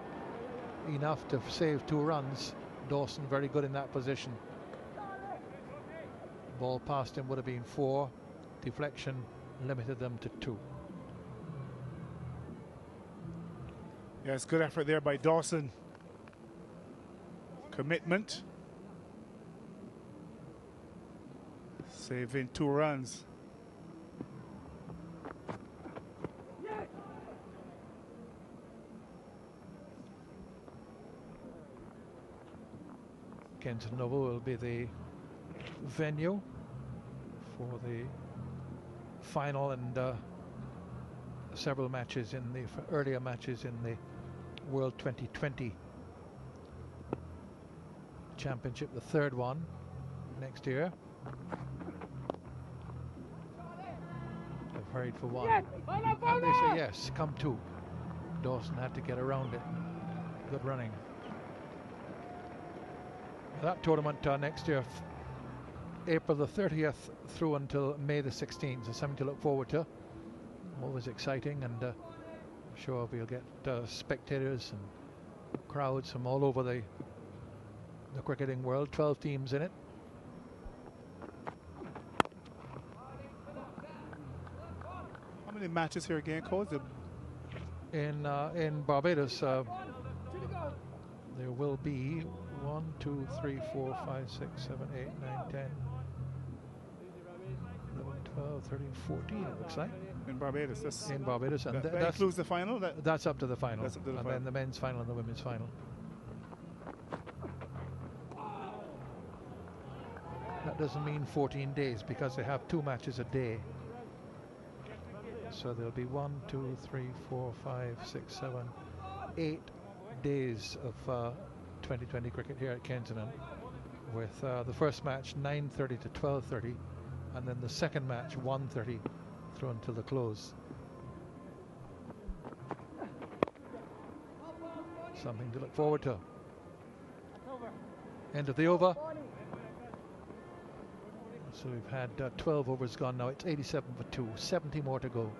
enough to save 2 runs. Dawson very good in that position. Ball past him would have been 4. Deflection limited them to 2. Yes, good effort there by Dawson. Commitment. Saving 2 runs. Kensington Oval will be the venue for the final and several matches in the earlier matches in the World 2020 Championship, the 3rd one next year. They've hurried for 1. And they say yes, come 2. Dawson had to get around it. Good running. That tournament next year, April the 30th through until May the 16th, so something to look forward to. Always exciting, and I'm sure we'll get spectators and crowds from all over the cricketing world. 12 teams in it. How many matches here again, Coach? In Barbados, there will be 1, 2, 3, 4, 5, 6, 7, 8, 9, 10, 11, 12, 13, 14, it looks like. In Barbados. That's, in Barbados. And that includes the final? That's up to the final. That's up to the and final. Then the men's final and the women's final. That doesn't mean 14 days because they have 2 matches a day. So there'll be 1, 2, 3, 4, 5, 6, 7, 8 days of 2020 cricket here at Kensington, with the first match 9:30 to 12:30, and then the second match 1:30 through until the close. Something to look forward to. End of the over. So we've had 12 overs gone now. It's 87 for 2, 70 more to go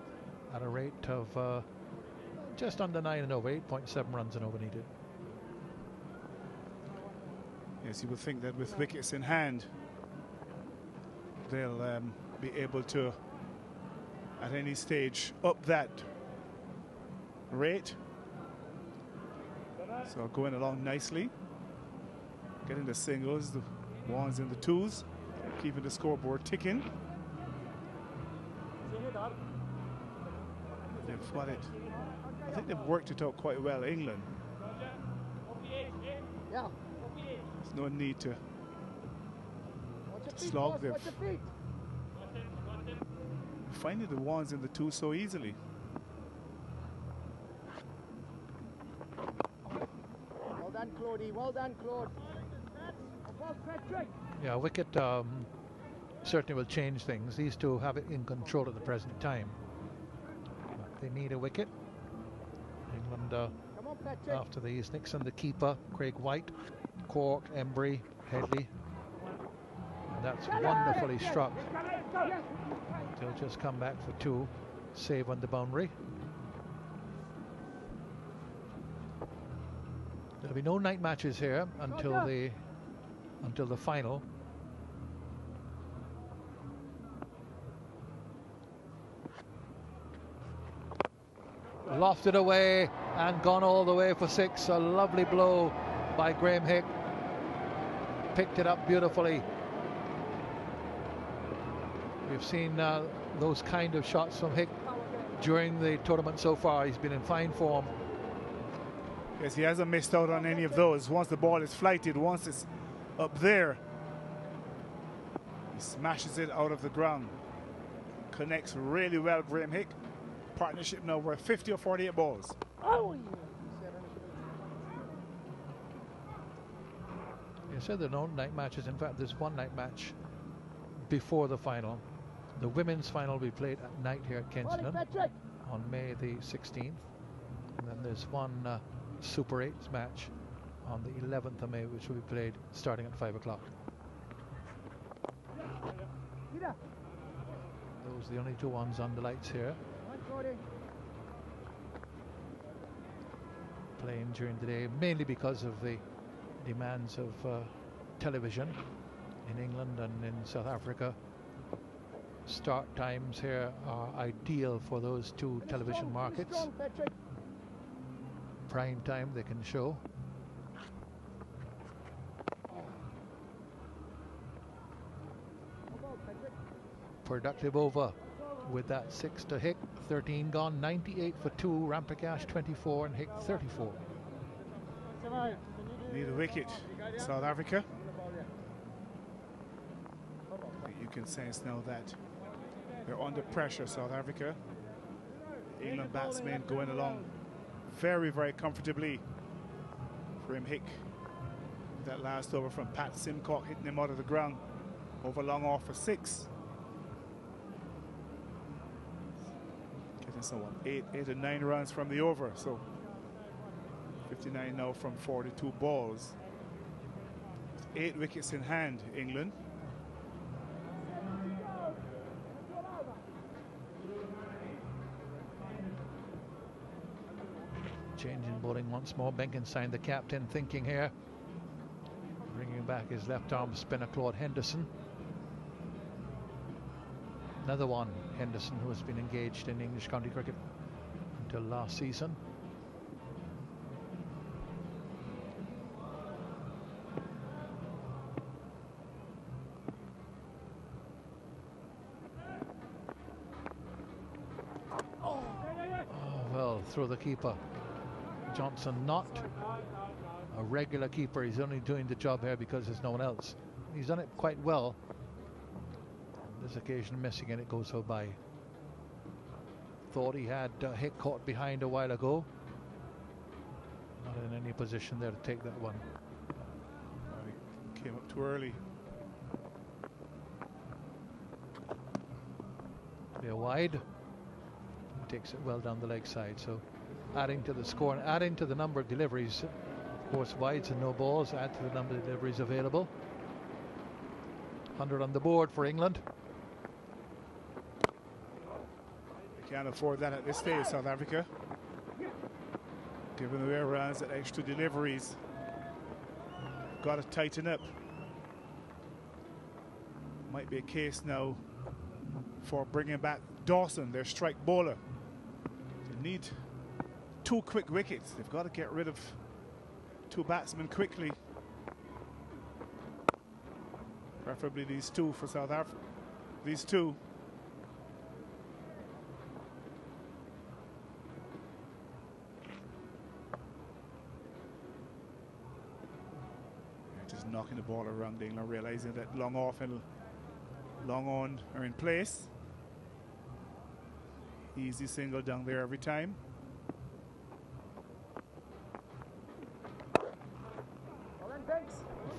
at a rate of just under 9 and over, 8.7 runs and over needed. Yes, you would think that with wickets in hand, they'll be able to, at any stage, up that rate. So going along nicely, getting the singles, the 1s and the 2s, keeping the scoreboard ticking. They've got it. I think they've worked it out quite well, England. There's no need to slog them. Finding the 1s and the 2s so easily. Well done, Claudie. Well done, Claude. Yeah, wicket certainly will change things. These two have it in control at the present time. But they need a wicket. England after these, Nixon, the keeper, Craig White, Cork, Embry, Headley. And that's wonderfully struck. They'll just come back for 2, save on the boundary. There'll be no night matches here until the final. Lofted away and gone all the way for 6. A lovely blow by Graham Hick. Picked it up beautifully. We've seen those kind of shots from Hick during the tournament so far. He's been in fine form. Yes, he hasn't missed out on any of those. Once the ball is flighted, once it's up there, he smashes it out of the ground. Connects really well, Graham Hick. Partnership now worth 50 or 48 balls. You said there are no night matches. In fact, there's one night match before the final. The women's final will be played at night here at Kensington on May the 16th. And then there's one Super 8s match on the 11th of May, which will be played starting at 5 o'clock. Those are the only two ones on the lights here. Playing during the day, mainly because of the demands of television in England and in South Africa. Start times here are ideal for those two television markets. Prime time they can show. Productive over with that 6 to Hick, 13 gone, 98 for 2, Ramprakash 24 and Hick 34. Need a wicket, South Africa. You can sense now that they're under pressure, South Africa. England batsmen going along very, very comfortably. Graham Hick, that last over from Pat Simcock, hitting him out of the ground over long off for 6. Getting some 8 or 9 runs from the over, so 59 now from 42 balls. 8 wickets in hand, England. Changing bowling once more. Benkenstein, the captain, thinking here. Bringing back his left arm spinner, Claude Henderson. Another one, Henderson, who has been engaged in English county cricket until last season. Oh, well, through the keeper. Johnson, not a regular keeper. He's only doing the job here because there's no one else. He's done it quite well. This occasion missing and it goes so by. Thought he had Hick caught behind a while ago. Not in any position there to take that one. He came up too early. Clear wide. He takes it well down the leg side. So adding to the score and adding to the number of deliveries. Of course, wides and no balls add to the number of deliveries available. 100 on the board for England. They can't afford that at this stage, South Africa. Giving away runs at extra deliveries. Got to tighten up. Might be a case now for bringing back Dawson, their strike bowler. They need 2 quick wickets. They've got to get rid of 2 batsmen quickly. Preferably these 2 for South Africa. These 2. They're just knocking the ball around England, realizing that long off and long on are in place. Easy single down there every time.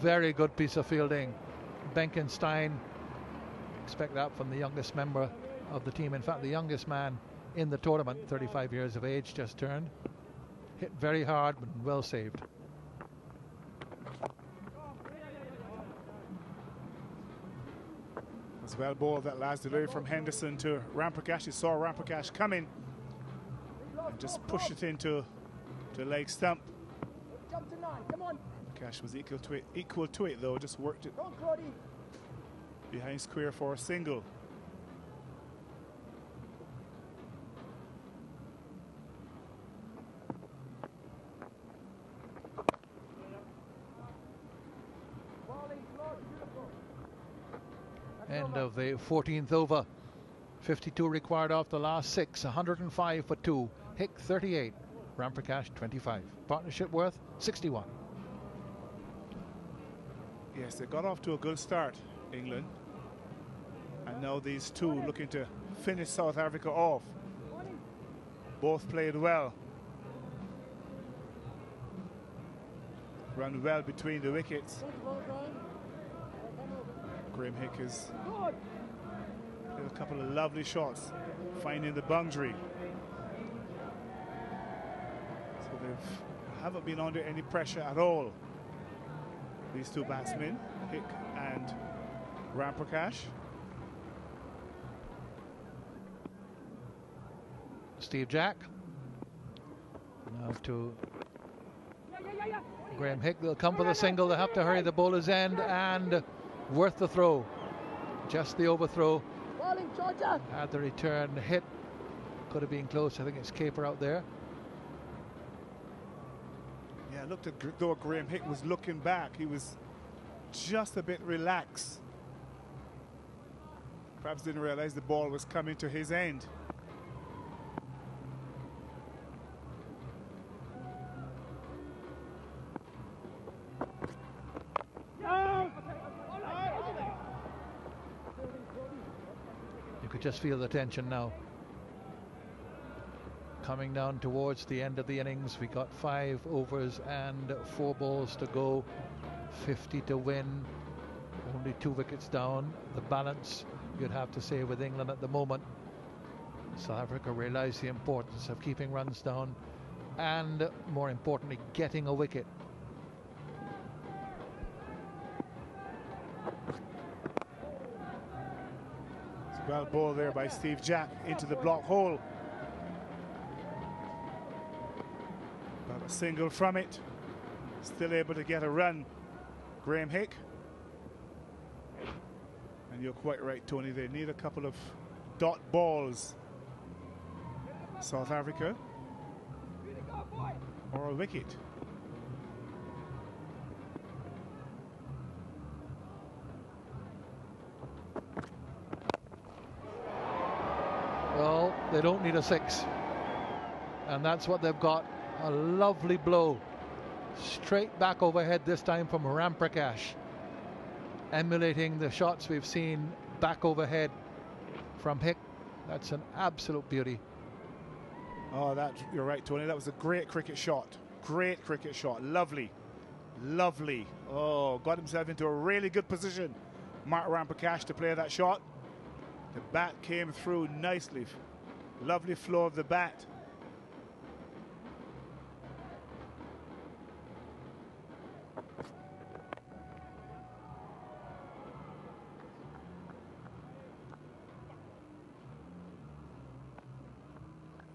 Very good piece of fielding. Benkenstein, expect that from the youngest member of the team. In fact, the youngest man in the tournament, 35 years of age, just turned. Hit very hard, but well saved. As well bowled that last delivery from Henderson to Ramprakash. He saw Ramprakash coming and just pushed it into the leg stump. Jump to 9, come on. Ramprakash was equal to it though, just worked it behind square for a single. End of the 14th over. 52 required off the last 6. 105 for 2. Hick 38. Ramprakash 25. Partnership worth 61. Yes, they got off to a good start, England. And now these 2 looking to finish South Africa off. Both played well. Run well between the wickets. Graham Hick has hit a couple of lovely shots, finding the boundary. So they haven't been under any pressure at all. These 2 batsmen, Hick and Ramprakash. Steve Jack. Now to Graham Hick. They'll come for the single. They have to hurry the bowler's end, and worth the throw. Just the overthrow. Had the return hit. Could have been close. I think it's Caper out there. Yeah, looked at though Graham Hick was looking back. He was just a bit relaxed. Perhaps didn't realize the ball was coming to his end. You could just feel the tension now. Coming down towards the end of the innings, we got 5 overs and 4 balls to go. 50 to win, only 2 wickets down. The balance, you'd have to say, with England at the moment. South Africa realise the importance of keeping runs down and, more importantly, getting a wicket. It's a well ball there by Steve Jack into the block hole. Got a single from it. Still able to get a run, Graham Hick. And you're quite right, Tony, they need a couple of dot balls, South Africa, or a wicket. Well, they don't need a 6, and that's what they've got. A lovely blow straight back overhead, this time from Ramprakash, emulating the shots we've seen back overhead from Hick. That's an absolute beauty. Oh, you're right, Tony. That was a great cricket shot. Great cricket shot. Lovely. Lovely. Oh, got himself into a really good position, Mark Ramprakash, to play that shot. The bat came through nicely. Lovely flow of the bat.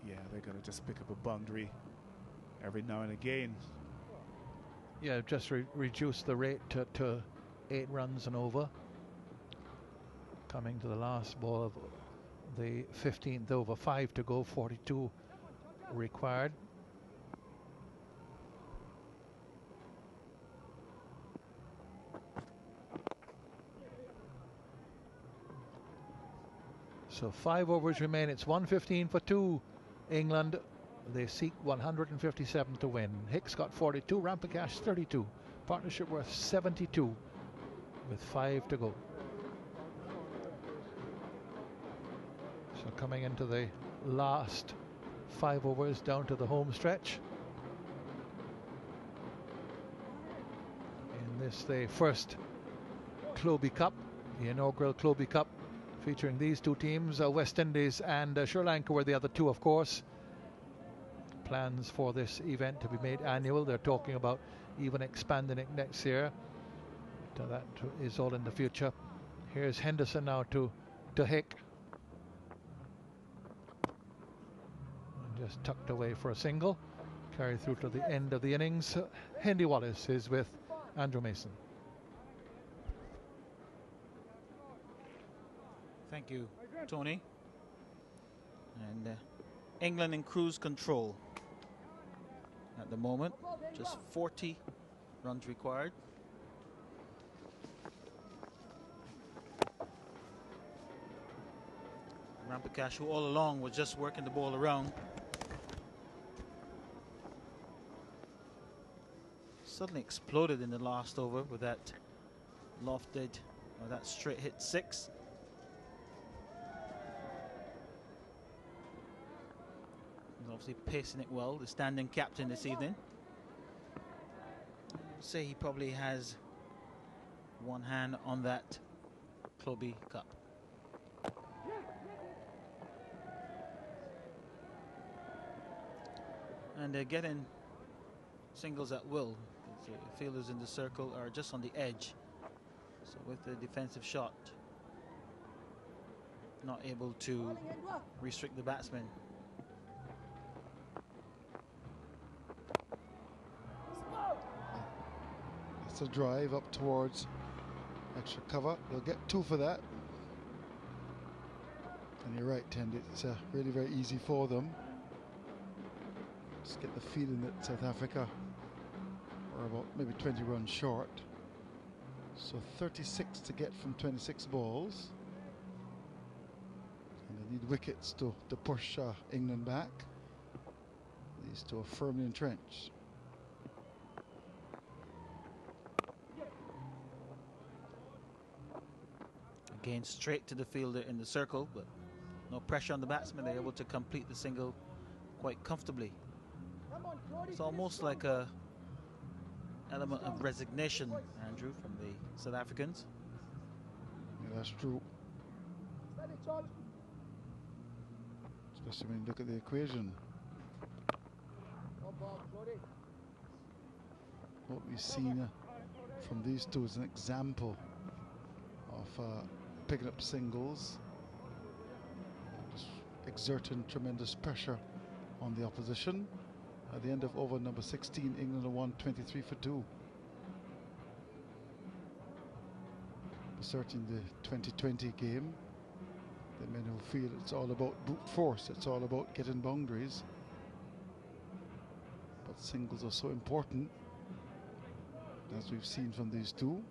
Yeah, they're going to just pick up a boundary every now and again. Yeah, just reduce the rate to 8 runs and over. Coming to the last ball of the 15th over, 5 to go, 42 required. So 5 overs remain. It's 115 for 2. England, they seek 157 to win. Hicks got 42, Ramprakash 32. Partnership worth 72 with 5 to go. So coming into the last 5 overs down to the home stretch. In this, the first Clobi Cup, the inaugural Clobi Cup, featuring these 2 teams, West Indies and Sri Lanka were the other 2, of course. Plans for this event to be made annual. They're talking about even expanding it next year. So that is all in the future. Here's Henderson now to Hick. Just tucked away for a single. Carry through to the end of the innings. Hendy Wallace is with Andrew Mason. Thank you, Tony. And England in cruise control at the moment. Just 40 runs required. Ramprakash, who all along was just working the ball around, suddenly exploded in the last over with that lofted, or that straight hit 6. He's obviously pacing it well, the standing captain this evening. I'd say he probably has one hand on that Clobi Cup. And they're getting singles at will. The fielders in the circle are just on the edge. So with the defensive shot, not able to restrict the batsman. That's a drive up towards extra cover. They'll get 2 for that. And you're right, Tend, it's really very easy for them. Just get the feeling that South Africa are about maybe 20 runs short. So 36 to get from 26 balls. And they need wickets to push England back. These two are firmly entrenched. Again, straight to the fielder in the circle, but no pressure on the batsman. They're able to complete the single quite comfortably. It's almost like a element of resignation, Andrew, from the South Africans. Yeah, that's true. Especially when you look at the equation. What we've seen from these two is an example of picking up singles, just exerting tremendous pressure on the opposition. At the end of over number 16, England have won 23 for 2. Certainly the 2020 game, the men who feel it's all about brute force, it's all about getting boundaries. But singles are so important, as we've seen from these two.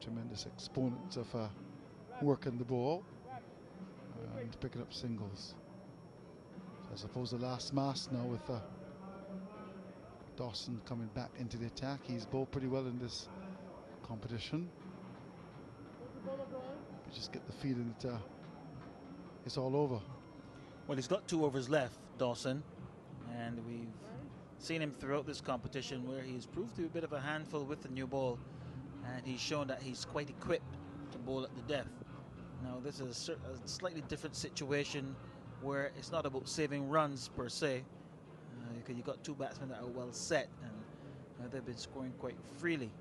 Tremendous exponents of working the ball and picking up singles. So I suppose the last mass now with Dawson coming back into the attack. He's bowled pretty well in this competition. You just get the feeling that it's all over. Well, he's got 2 overs left, Dawson, and we've seen him throughout this competition where he's proved to be a bit of a handful with the new ball, and he's shown that he's quite equipped to bowl at the death. Now, this is a slightly different situation where it's not about saving runs per se, because you've got 2 batsmen that are well set, and they've been scoring quite freely.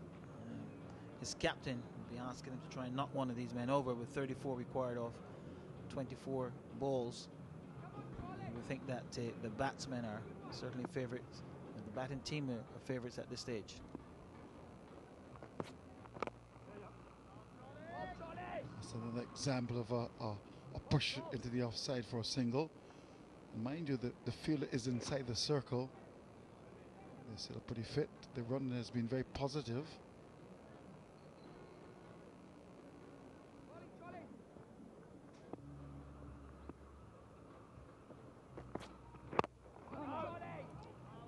His captain will be asking him to try and knock one of these men over with 34 required off 24 balls. We think that the batsmen are certainly favourites, and the batting team are favourites at this stage. That's another example of a push into the offside for a single. And mind you, the fielder is inside the circle. They're still pretty fit. The run has been very positive.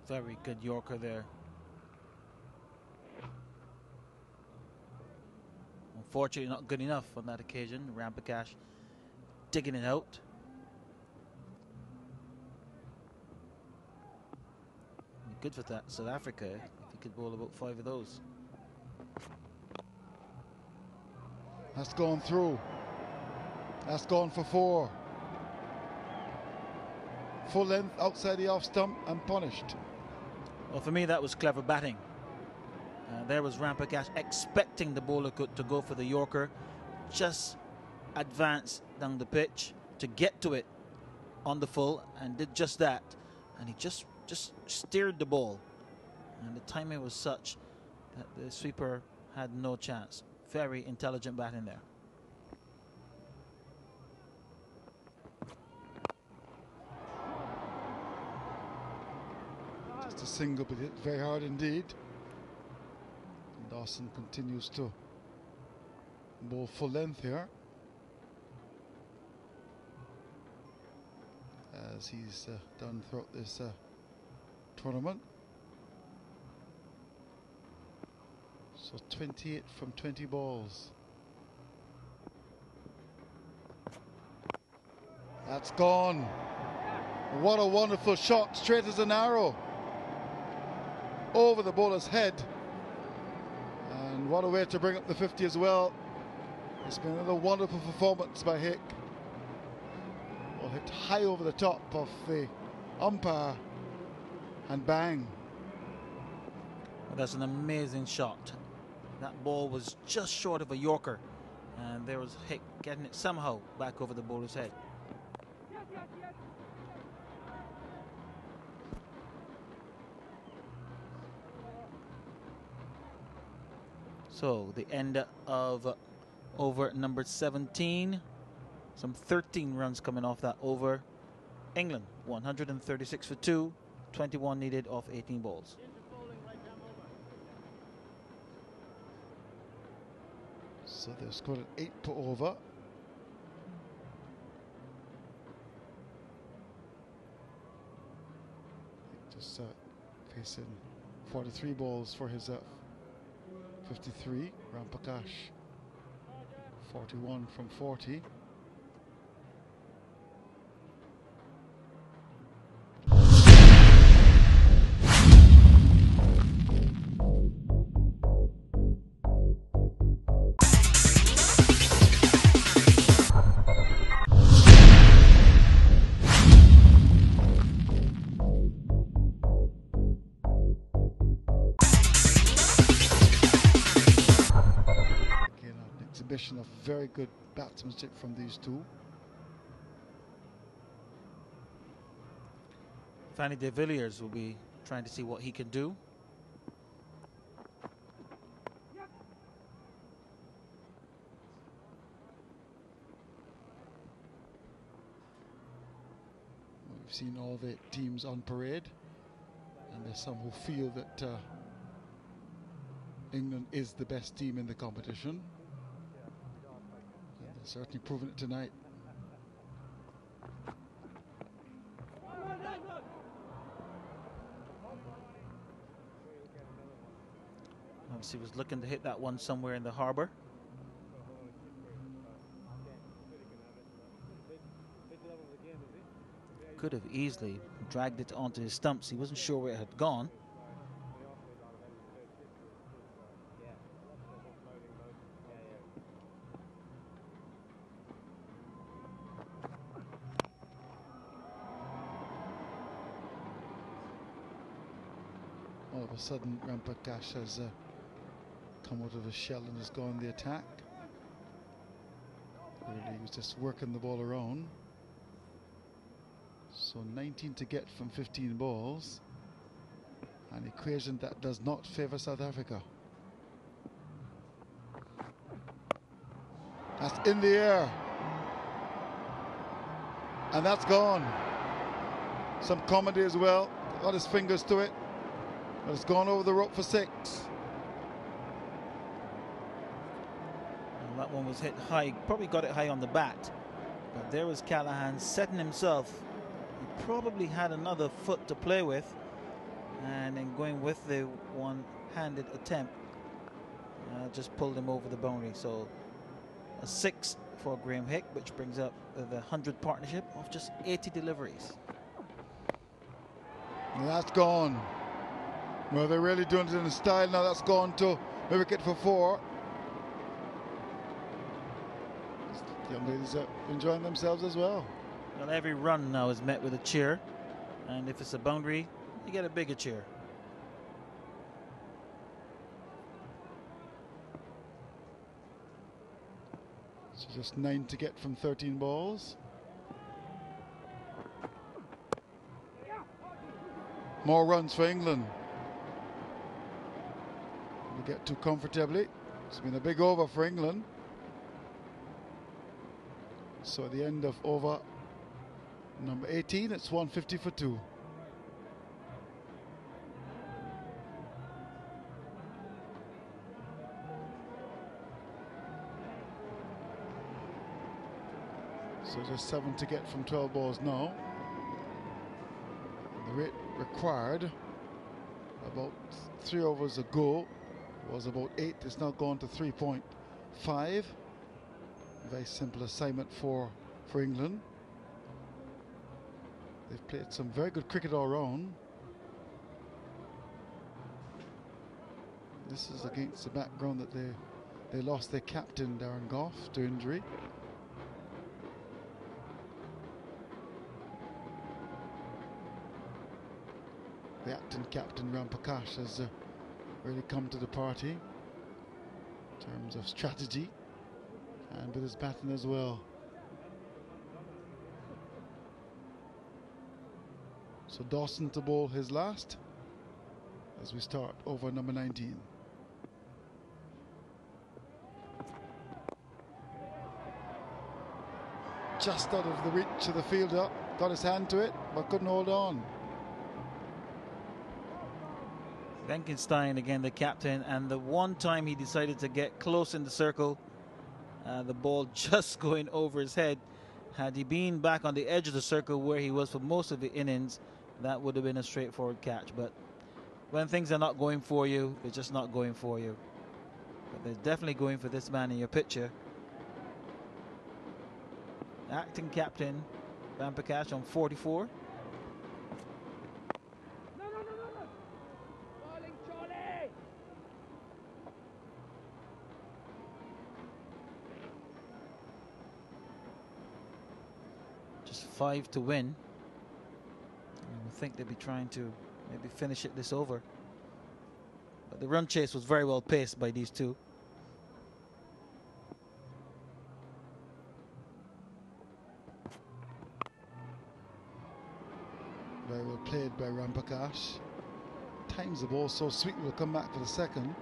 Very good Yorker there. Unfortunately, not good enough on that occasion. Rampakash digging it out. Good for that South Africa if he could bowl about 5 of those. That's gone through. That's gone for 4. Full length outside the off stump and punished. Well, for me, that was clever batting. There was Rampakash expecting the bowler to go for the Yorker, just advance down the pitch to get to it on the full, and did just that. And he just steered the ball, and the timing was such that the sweeper had no chance. Very intelligent batting there. Just a single, but hit very hard indeed. And Dawson continues to bowl full length here, as he's done throughout this tournament. So 28 from 20 balls. That's gone. What a wonderful shot, straight as an arrow over the bowler's head. And what a way to bring up the 50 as well. It's been another wonderful performance by Hick. Well, hit high over the top of the umpire, and bang. Well, that's an amazing shot. That ball was just short of a Yorker, and there was Hick getting it somehow back over the bowler's head. So the end of over number 17. Some 13 runs coming off that over. England 136 for 2, 21 needed off 18 balls. So they've scored an 8 per over. Just facing 43 balls for his 53. Rampakash 41 from 40. Of very good batsmanship from these two. Fanny de Villiers will be trying to see what he can do. We've seen all the teams on parade, and there's some who feel that England is the best team in the competition. They're certainly proven it tonight. Obviously was looking to hit that one somewhere in the harbour. Could have easily dragged it onto his stumps. He wasn't sure where it had gone. All of a sudden, Rampakash has come out of his shell and has gone the attack. Really, he was just working the ball around. So 19 to get from 15 balls. An equation that does not favour South Africa. That's in the air. And that's gone. Some comedy as well. Got his fingers to it. But it's gone over the rope for 6. Well, that one was hit high. Probably got it high on the bat. But there was Callahan setting himself. He probably had another foot to play with. And then going with the one-handed attempt, just pulled him over the boundary. So a 6 for Graham Hick, which brings up the 100 partnership of just 80 deliveries. And that's gone. Well, they're really doing it in style now. That's gone to a wicket for 4. The young ladies are enjoying themselves as well. Well, every run now is met with a cheer, and if it's a boundary, you get a bigger cheer. So just 9 to get from 13 balls. More runs for England. They get too comfortably. It's been a big over for England. So at the end of over number 18, it's 150 for 2. So just 7 to get from 12 balls now. The rate required about 3 overs ago was about 8. It's now gone to 3.5. Very simple assignment for England. They've played some very good cricket all round. This is against the background that they lost their captain Darren Gough to injury. The acting captain Rampakash has really come to the party in terms of strategy and with his batting as well. So Dawson to bowl his last as we start over number 19. just out of the reach of the fielder. Got his hand to it, but couldn't hold on. Benkenstein again, the captain, and the one time he decided to get close in the circle, the ball just going over his head. Had he been back on the edge of the circle where he was for most of the innings, that would have been a straightforward catch. But when things are not going for you, they're just not going for you. But they're definitely going for this man in your picture. Acting captain, Rampakash on 44. Just 5 to win. I would think they'd be trying to maybe finish this over. But the run chase was very well paced by these two. Very well played by Rampakash. Times the ball so sweet, will come back for the second.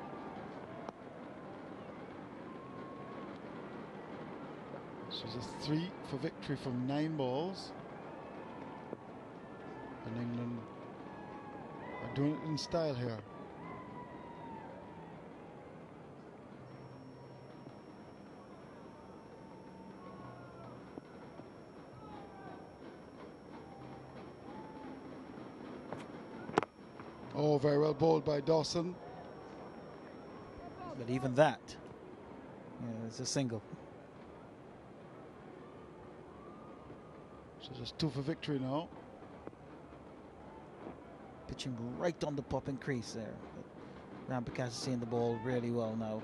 So just 3 for victory from 9 balls. And England are doing it in style here. Oh, very well bowled by Dawson. But even that, it's a single. So just 2 for victory now. Pitching right on the popping crease there. Rampakash is seeing the ball really well now.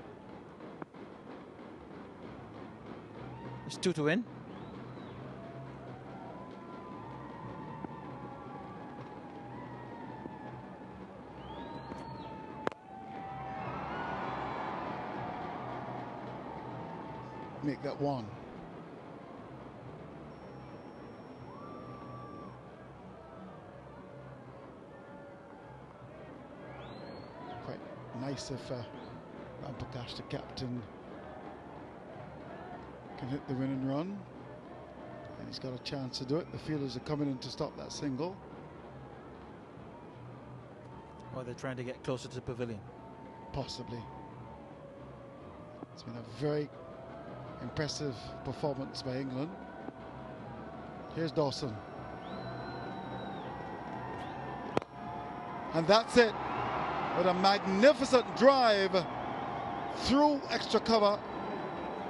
It's 2 to win. Make that 1. Quite nice if Rampakash, the captain, can hit the winning run. And he's got a chance to do it. The fielders are coming in to stop that single. Or they're trying to get closer to the pavilion. Possibly. It's been a very impressive performance by England. Here's Dawson. And that's it. With a magnificent drive through extra cover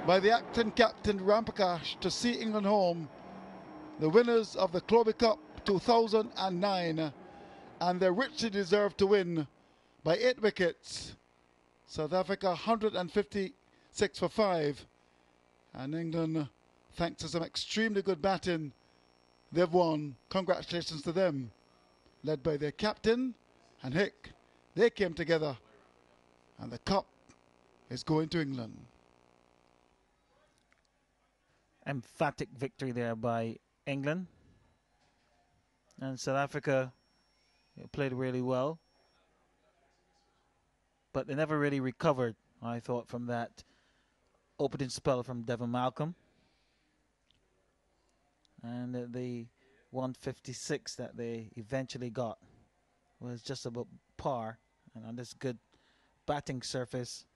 by the acting captain Rampakash to see England home, the winners of the Clobi Cup 2009, and they richly deserve to win by 8 wickets. South Africa 156 for 5. And England, thanks to some extremely good batting, they've won. Congratulations to them. Led by their captain and Hick. They came together. And the cup is going to England. Emphatic victory there by England. And South Africa played really well. But they never really recovered, I thought, from that opening spell from Devon Malcolm. And the 156 that they eventually got was just about par. And on this good batting surface,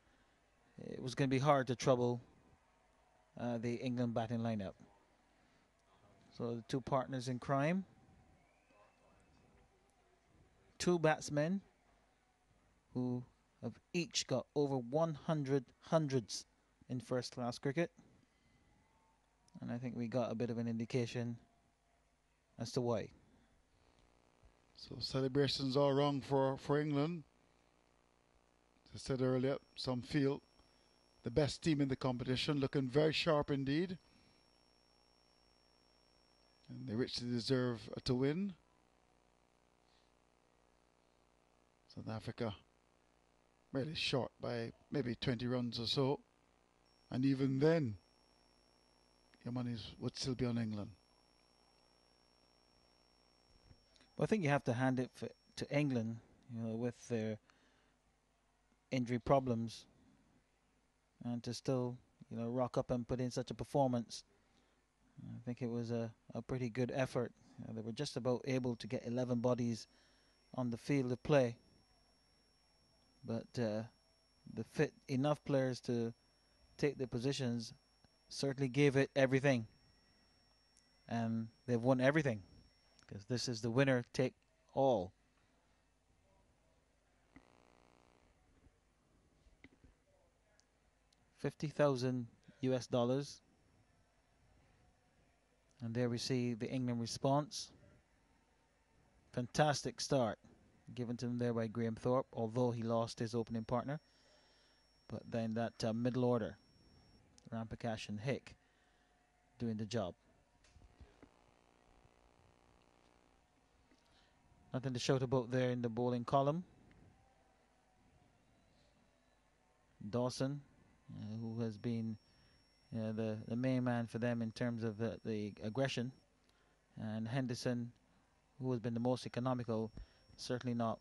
it was going to be hard to trouble the England batting lineup. So the 2 partners in crime. 2 batsmen who have each got over 100 hundreds in first-class cricket. And I think we got a bit of an indication as to why. So celebrations are wrong for England. As I said earlier, some feel the best team in the competition, looking very sharp indeed. And they richly deserve to win. South Africa really short by maybe 20 runs or so. And even then, your money would still be on England. Well, I think you have to hand it to England, with their injury problems, and to still, rock up and put in such a performance. I think it was a pretty good effort. They were just about able to get 11 bodies on the field of play, but the fit enough players to take their positions certainly gave it everything, and they've won everything because this is the winner take all. $50,000 US. And there we see the England response. Fantastic start given to him there by Graham Thorpe, although he lost his opening partner. But then that middle order, Rampakash and Hick, doing the job. Nothing to shout about there in the bowling column. Dawson, who has been the main man for them in terms of the aggression, and Henderson, who has been the most economical, certainly not.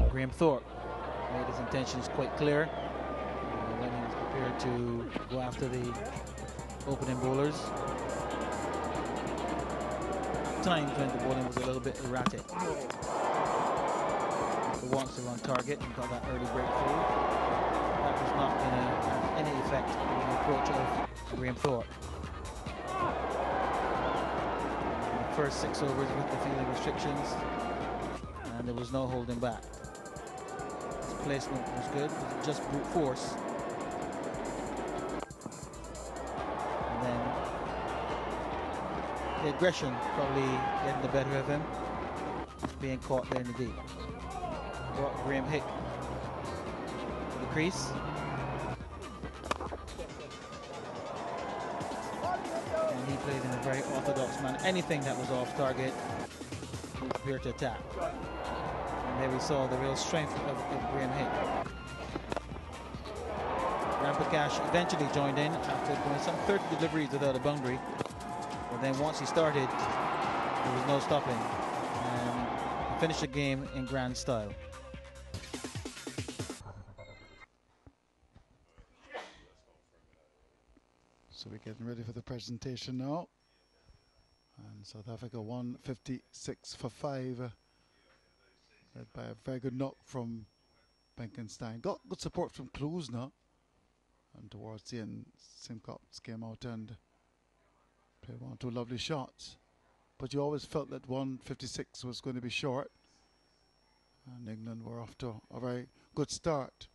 Graham Thorpe made his intentions quite clear when he was prepared to go after the opening bowlers. Times when the bowling was a little bit erratic. The wants to run target and got that early breakthrough. That was not going to have any effect on the approach of Graham Thorpe. The first 6 overs with the fielding restrictions, and there was no holding back. His placement was good, it was just brute force. And then the aggression probably getting the better of him, being caught there in the deep. Brought Graham Hick to the crease. And he played in a very orthodox manner. Anything that was off target, he was prepared to attack. And there we saw the real strength of Graham Hick. Rampakash eventually joined in after doing some 30 deliveries without a boundary. But then once he started, there was no stopping. And he finished the game in grand style. So we're getting ready for the presentation now. And South Africa won 56 for 5. Led by a very good knock from Benkenstein. Got good support from Kloosner. And towards the end, Simcox came out and played 1 or 2 lovely shots. But you always felt that 156 was going to be short. And England were off to a very good start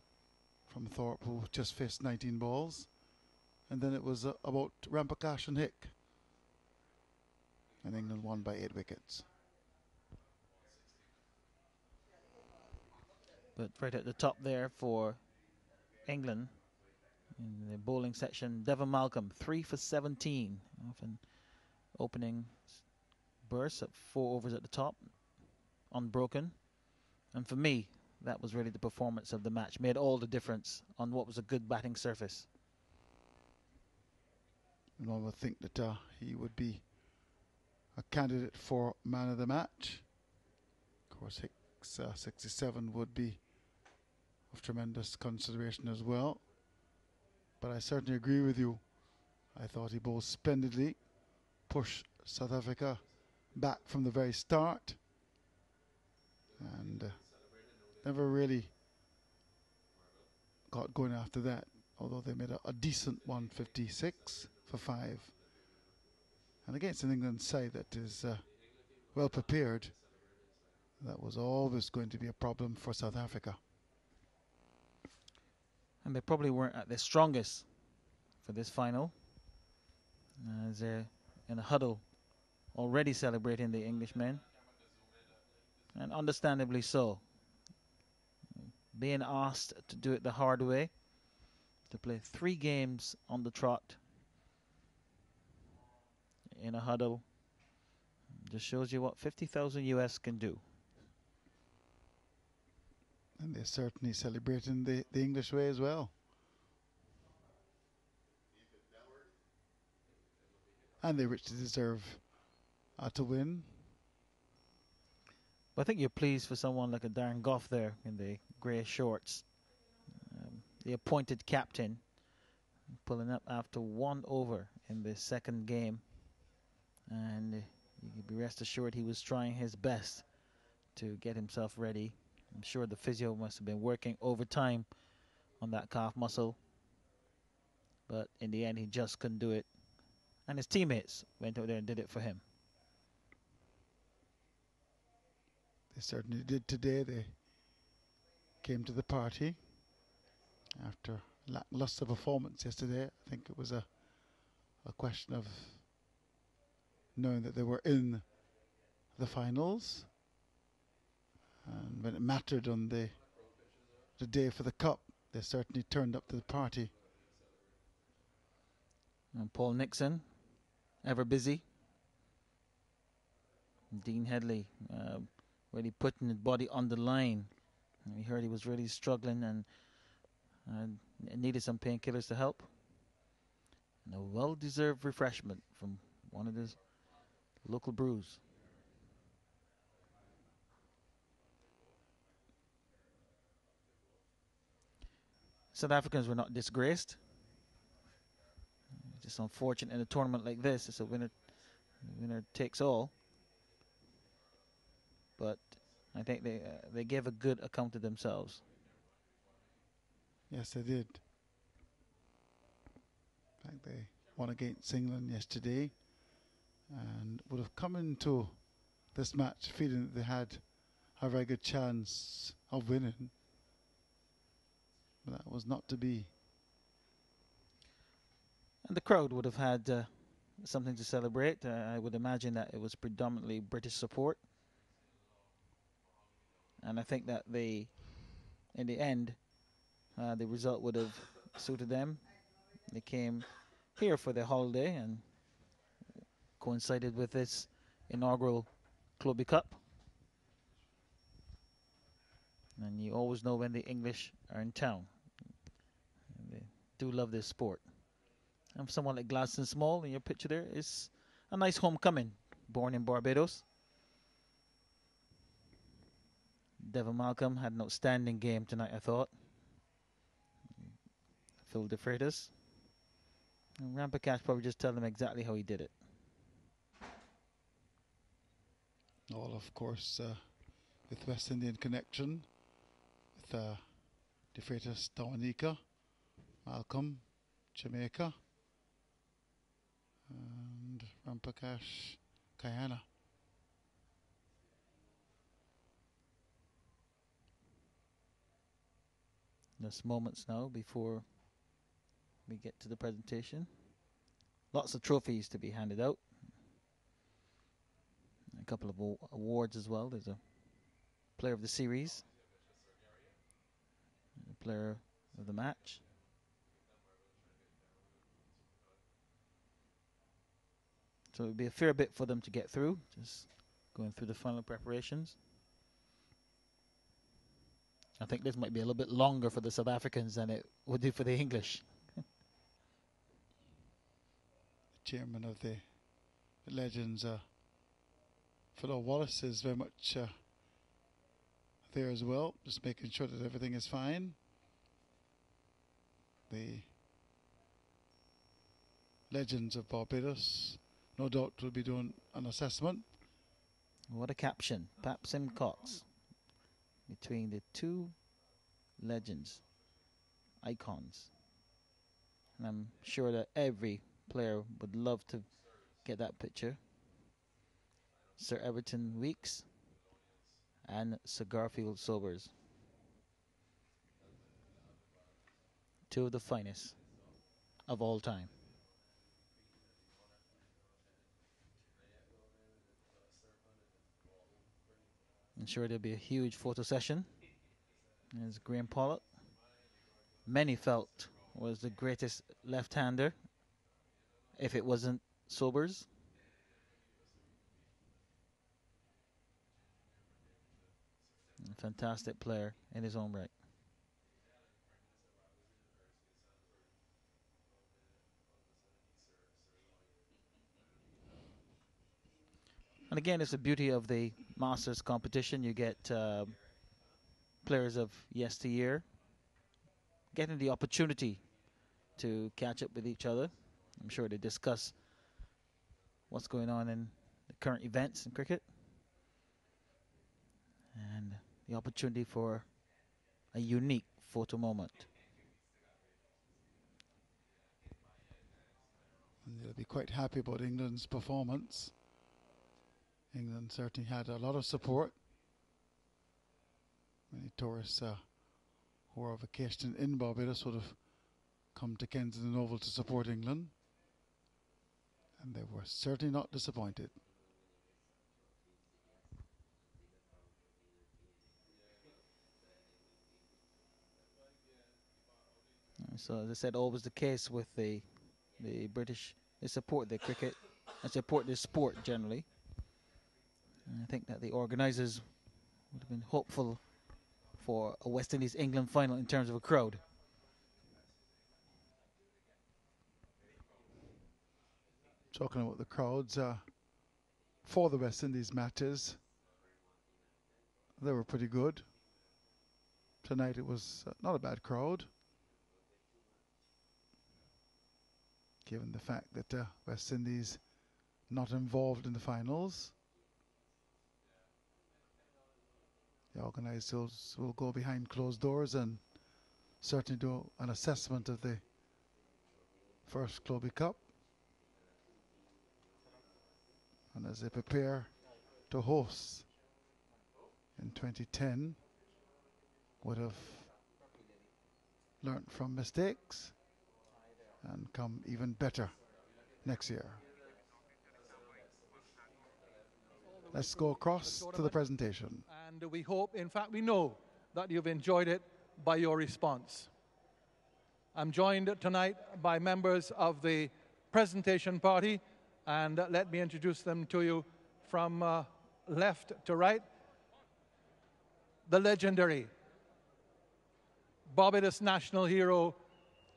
from Thorpe, who just faced 19 balls. And then it was about Rampakash and Hick. And England won by 8 wickets. But right at the top there for England, in the bowling section, Devon Malcolm, 3 for 17. Off an opening burst at 4 overs at the top, unbroken. And for me, that was really the performance of the match. Made all the difference on what was a good batting surface. And one would think that he would be a candidate for man of the match. Of course, Hick's 67 would be of tremendous consideration as well. But I certainly agree with you. I thought he bowled splendidly, pushed South Africa back from the very start, and never really got going after that, although they made a decent 156 for 5. And against an England side that is well prepared, that was always going to be a problem for South Africa. And they probably weren't at their strongest for this final, as they're in a huddle already celebrating the Englishmen, and understandably so. Being asked to do it the hard way, to play 3 games on the trot in a huddle, just shows you what 50,000 US can do. And they're certainly celebrating the English way as well. And they richly deserve to win. But I think you're pleased for someone like a Darren Gough there in the grey shorts. the appointed captain, pulling up after 1 over in the second game. And you can be rest assured he was trying his best to get himself ready. I'm sure the physio must have been working overtime on that calf muscle. But in the end, he just couldn't do it. And his teammates went out there and did it for him. They certainly did today. They came to the party after lackluster performance yesterday. I think it was a question of knowing that they were in the finals, and when it mattered on the day for the cup, they certainly turned up to the party. And Paul Nixon, ever busy. Dean Headley really putting his body on the line. We heard he was really struggling and needed some painkillers to help. And a well-deserved refreshment from one of his local brews. South Africans were not disgraced. Just unfortunate in a tournament like this. It's a winner takes all. But I think they gave a good account of themselves. Yes, they did. In fact, they won against England yesterday and would have come into this match feeling that they had a very good chance of winning. But that was not to be. And the crowd would have had something to celebrate. I would imagine that it was predominantly British support. And I think that in the end, the result would have suited them. They came here for their holiday and coincided with this inaugural Clobi Cup. And you always know when the English are in town. And they do love this sport. And someone like Gladstone Small in your picture there is a nice homecoming, born in Barbados. Devon Malcolm had an outstanding game tonight, I thought. Phil DeFreitas. And Rampakash probably just tell them exactly how he did it. All, of course, with West Indian connection, with DeFreitas Dominica, Malcolm, Jamaica, and Rampakash Guyana. Just moments now before we get to the presentation. Lots of trophies to be handed out. A couple of awards as well. There's a player of the series, a player of the match. So it would be a fair bit for them to get through, just going through the final preparations. I think this might be a little bit longer for the South Africans than it would do for the English. The chairman of the Legends, Phil Wallace, is very much there as well, just making sure that everything is fine. The Legends of Barbados, no doubt, will be doing an assessment. What a caption, Pap Simcox, between the two legends, icons. And I'm sure that every player would love to get that picture. Sir Everton Weeks and Sir Garfield Sobers. Two of the finest of all time. I'm sure there'll be a huge photo session. There's Graham Pollock. Many felt was the greatest left-hander if it wasn't Sobers. A fantastic player in his own right. And again, it's the beauty of the Masters competition. You get players of yesteryear getting the opportunity to catch up with each other. I'm sure they discuss what's going on in the current events in cricket and the opportunity for a unique photo moment. And they'll be quite happy about England's performance. England certainly had a lot of support. Many tourists who are vacationing in Barbados would have come to Kensington Oval to support England. And they were certainly not disappointed. So as I said, always the case with the British. They support the cricket and support the sport generally. And I think that the organisers would have been hopeful for a West Indies-England final in terms of a crowd. Talking about the crowds for the West Indies matches, they were pretty good. Tonight it was not a bad crowd, given the fact that West Indies not involved in the finals. The organisers will go behind closed doors and certainly do an assessment of the first Clobi Cup. And as they prepare to host in 2010, would have learnt from mistakes and come even better next year. Let's go across to the presentation. And we hope, in fact we know, that you've enjoyed it by your response. I'm joined tonight by members of the presentation party, and let me introduce them to you from left to right. The legendary Barbados national hero,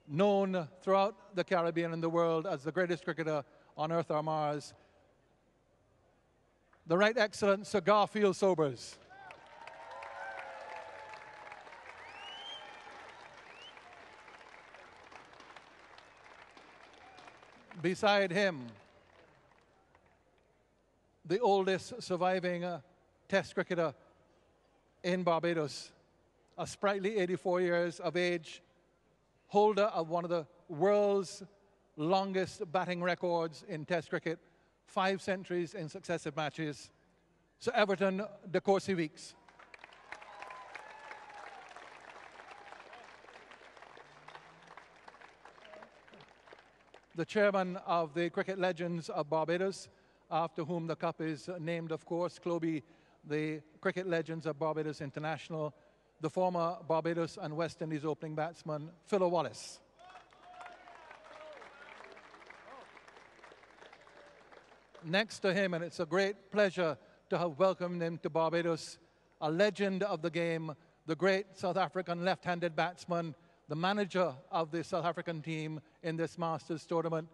known throughout the Caribbean and the world as the greatest cricketer on Earth or Mars, the Right Excellent Sir Garfield Sobers. Beside him, the oldest surviving Test cricketer in Barbados, a sprightly 84 years of age, holder of one of the world's longest batting records in Test cricket, 5 centuries in successive matches, Sir Everton de Courcy Weeks. The chairman of the Cricket Legends of Barbados, after whom the cup is named, of course, Clobi, the Cricket Legends of Barbados International, the former Barbados and West Indies opening batsman, Philo Wallace. Next to him, and it's a great pleasure to have welcomed him to Barbados, a legend of the game, the great South African left-handed batsman, the manager of the South African team in this Masters tournament,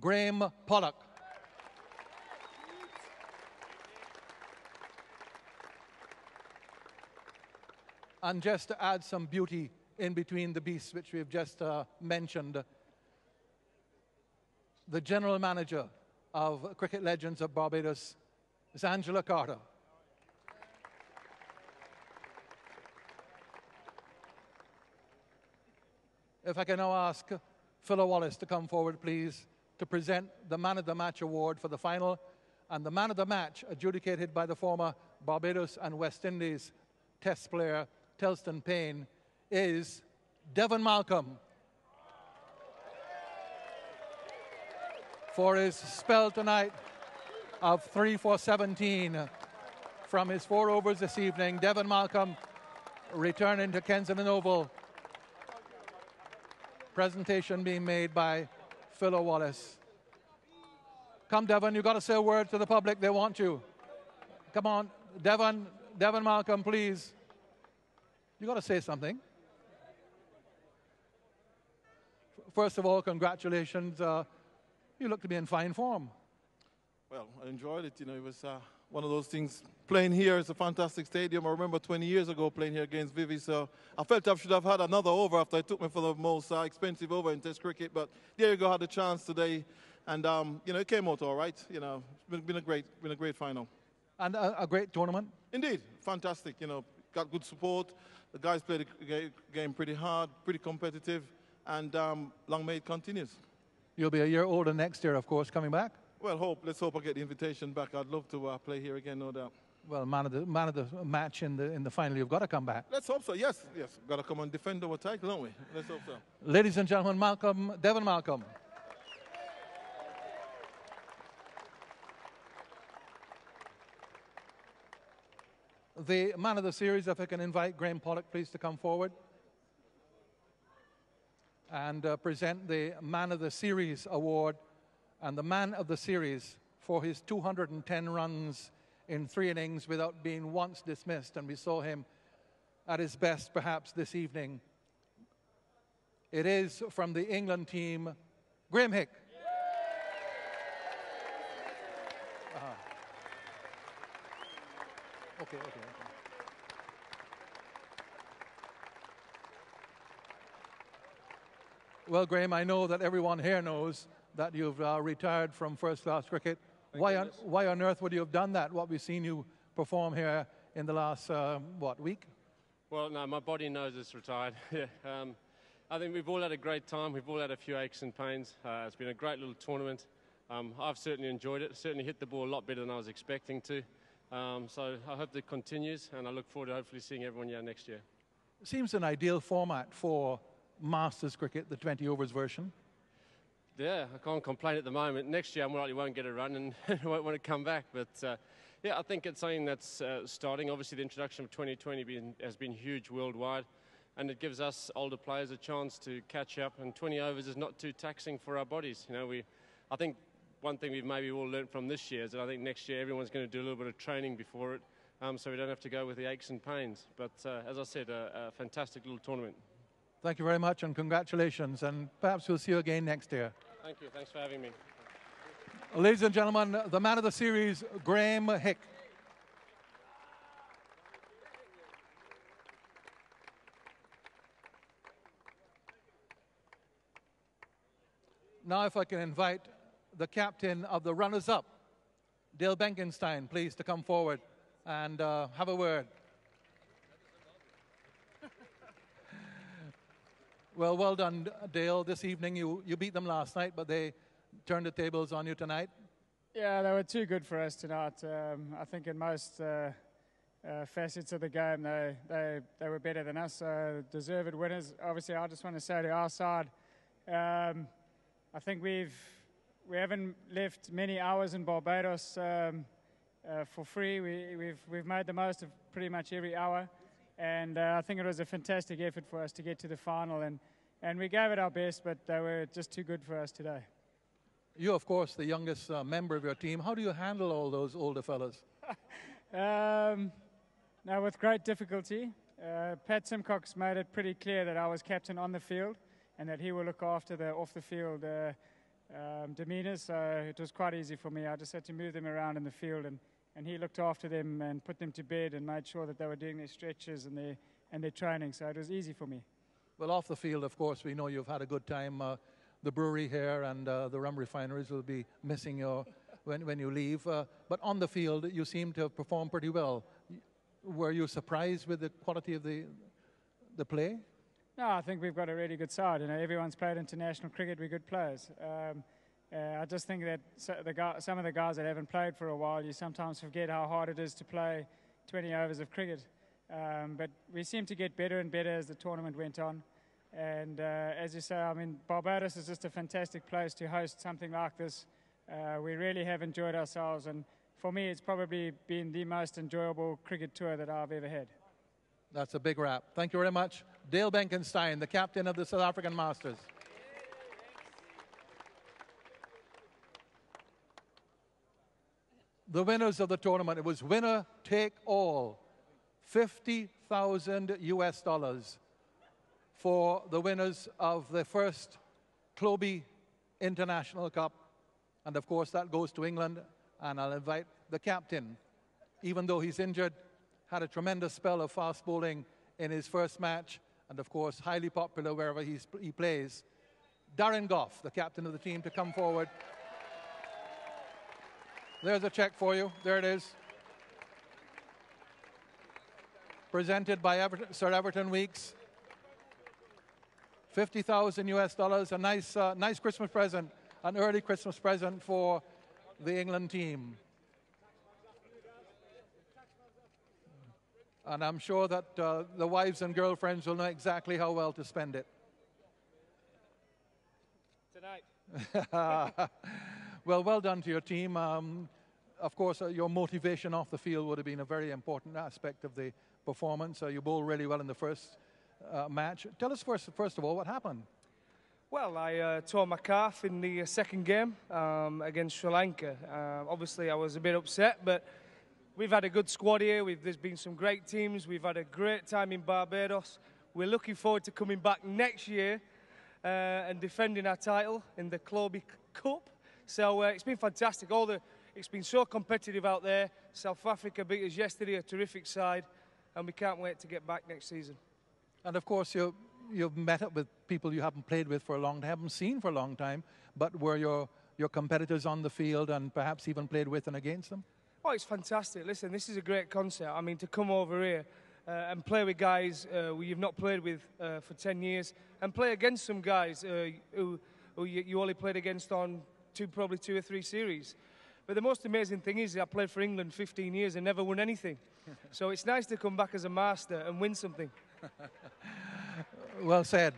Graham Pollock. And just to add some beauty in between the beasts which we've just mentioned, the general manager of Cricket Legends of Barbados is Angela Carter. If I can now ask Philo Wallace to come forward, please, to present the Man of the Match award for the final. And the Man of the Match, adjudicated by the former Barbados and West Indies Test player, Telston Payne, is Devon Malcolm for his spell tonight of 3 for 17 from his 4 overs this evening. Devon Malcolm returning to Kensington Oval. Presentation being made by Philo Wallace. Come, Devon, you've got to say a word to the public. They want you. Come on, Devon Malcolm, please. You got to say something. First of all, congratulations. You look to be in fine form. Well, I enjoyed it. You know, it was one of those things. Playing here is a fantastic stadium. I remember 20 years ago playing here against Vivi, so I felt I should have had another over after I took me for the most expensive over in Test cricket. But there you go, had the chance today, and you know, it came out all right. You know, it's been a great final. And a great tournament. Indeed, fantastic. You know, got good support. The guys played the game pretty hard, pretty competitive, and long may it continues. You'll be a year older next year, of course, coming back. Well, let's hope I get the invitation back. I'd love to play here again, no doubt. Well, man of the match in the final, you've got to come back. Let's hope so. Yes. Got to come and defend our title, don't we? Let's hope so. Ladies and gentlemen, Devon Malcolm. The man of the series, if I can invite Graham Pollock, please, to come forward and present the Man of the Series award. And the man of the series for his 210 runs in 3 innings without being once dismissed. And we saw him at his best perhaps this evening. It is from the England team, Graham Hick. Okay. Well, Graham, I know that everyone here knows that you've retired from first-class cricket. Why on earth would you have done that? What we've seen you perform here in the last, week? Well, no, my body knows it's retired. I think we've all had a great time. We've all had a few aches and pains. It's been a great little tournament. I've certainly enjoyed it. Certainly hit the ball a lot better than I was expecting to. So I hope that continues, and I look forward to hopefully seeing everyone here next year. It seems an ideal format for Masters cricket, the 20 overs version. Yeah, I can't complain at the moment. Next year I more likely won't get a run and won't want to come back. But yeah, I think it's something that's starting. Obviously the introduction of 2020 has been huge worldwide, and it gives us older players a chance to catch up, and 20 overs is not too taxing for our bodies. You know, I think one thing we've maybe all learned from this year is that I think next year everyone's going to do a little bit of training before it, so we don't have to go with the aches and pains. But as I said, a fantastic little tournament. Thank you very much, and congratulations, and perhaps we'll see you again next year. Thank you. Thanks for having me. Ladies and gentlemen, the man of the series, Graham Hick. Now if I can invite the captain of the runners-up, Dale Benkenstein, please, to come forward and have a word. Well done, Dale. This evening you beat them last night, but they turned the tables on you tonight. Yeah, they were too good for us tonight. I think in most facets of the game, they were better than us, so deserved winners. Obviously, I just want to say to our side, I think we haven't left many hours in Barbados for free. We've made the most of pretty much every hour. And I think it was a fantastic effort for us to get to the final, and we gave it our best, but they were just too good for us today. You, of course, the youngest member of your team. How do you handle all those older fellas? Now, with great difficulty. Pat Simcox made it pretty clear that I was captain on the field and that he will look after the off-the-field demeanour, so it was quite easy for me. I just had to move them around in the field, and he looked after them and put them to bed and made sure that they were doing their stretches and their training, so it was easy for me. Well, off the field, of course, we know you've had a good time. The brewery here and the rum refineries will be missing you when you leave. But on the field, you seem to have performed pretty well. Were you surprised with the quality of the play? No, I think we've got a really good side. You know, everyone's played international cricket. We're good players. I just think that some of the guys that haven't played for a while, you sometimes forget how hard it is to play 20 overs of cricket. But we seem to get better and better as the tournament went on. And as you say, I mean, Barbados is just a fantastic place to host something like this. We really have enjoyed ourselves, and for me, it's probably been the most enjoyable cricket tour that I've ever had. That's a big wrap. Thank you very much. Dale Benkenstein, the captain of the South African Masters. The winners of the tournament, it was winner take all, $50,000 US for the winners of the first Clobi International Cup. And of course that goes to England, and I'll invite the captain even though he's injured, had a tremendous spell of fast bowling in his first match, and of course, highly popular wherever he plays. Darren Gough, the captain of the team, to come forward. There's a check for you. There it is. Presented by Sir Everton Weeks. 50,000 US dollars, a nice Christmas present, an early Christmas present for the England team. And I'm sure that the wives and girlfriends will know exactly how well to spend it. Tonight. Well done to your team. Of course, your motivation off the field would have been a very important aspect of the performance. You bowled really well in the first match. Tell us first of all what happened. Well, I tore my calf in the second game against Sri Lanka. Obviously, I was a bit upset, but we've had a good squad here. There's been some great teams. We've had a great time in Barbados. We're looking forward to coming back next year and defending our title in the Clobi Cup. So it's been fantastic. It's been so competitive out there. South Africa beat us yesterday, a terrific side, and we can't wait to get back next season. And of course, you've met up with people you haven't played with for a long time, haven't seen for a long time, but were your competitors on the field and perhaps even played with and against them? Oh, it's fantastic. Listen, this is a great concept. I mean, to come over here and play with guys who you've not played with for 10 years and play against some guys who you only played against on probably two or three series. But the most amazing thing is I played for England 15 years and never won anything. So it's nice to come back as a master and win something. Well said.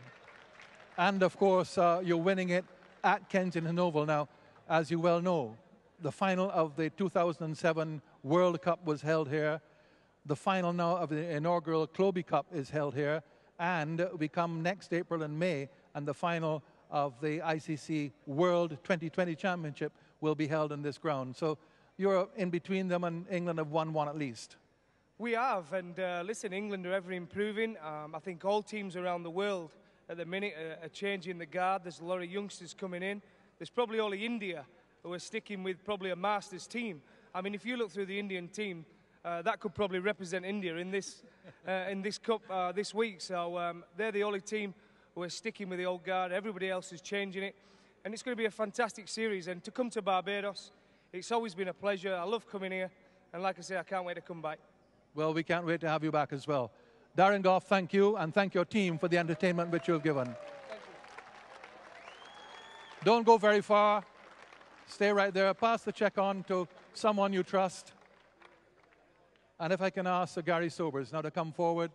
And of course, you're winning it at Kensington Oval. Now, as you well know, the final of the 2007 World Cup was held here. The final now of the inaugural Clobi Cup is held here. And we come next April and May, and the final of the ICC World 2020 Championship will be held in this ground. So you're in between them, and England have won one at least. We have, and listen, England are ever improving. I think all teams around the world at the minute are changing the guard. There's a lot of youngsters coming in. There's probably only India who are sticking with probably a Masters team. I mean, if you look through the Indian team, that could probably represent India in this cup this week. So they're the only team who are sticking with the old guard. Everybody else is changing it, and it's going to be a fantastic series. And to come to Barbados, it's always been a pleasure. I love coming here, and like I say, I can't wait to come back. Well, we can't wait to have you back as well. Darren Gough, thank you, and thank your team for the entertainment which you've given. Thank you. Don't go very far. Stay right there. Pass the check on to someone you trust. And if I can ask Sir Gary Sobers now to come forward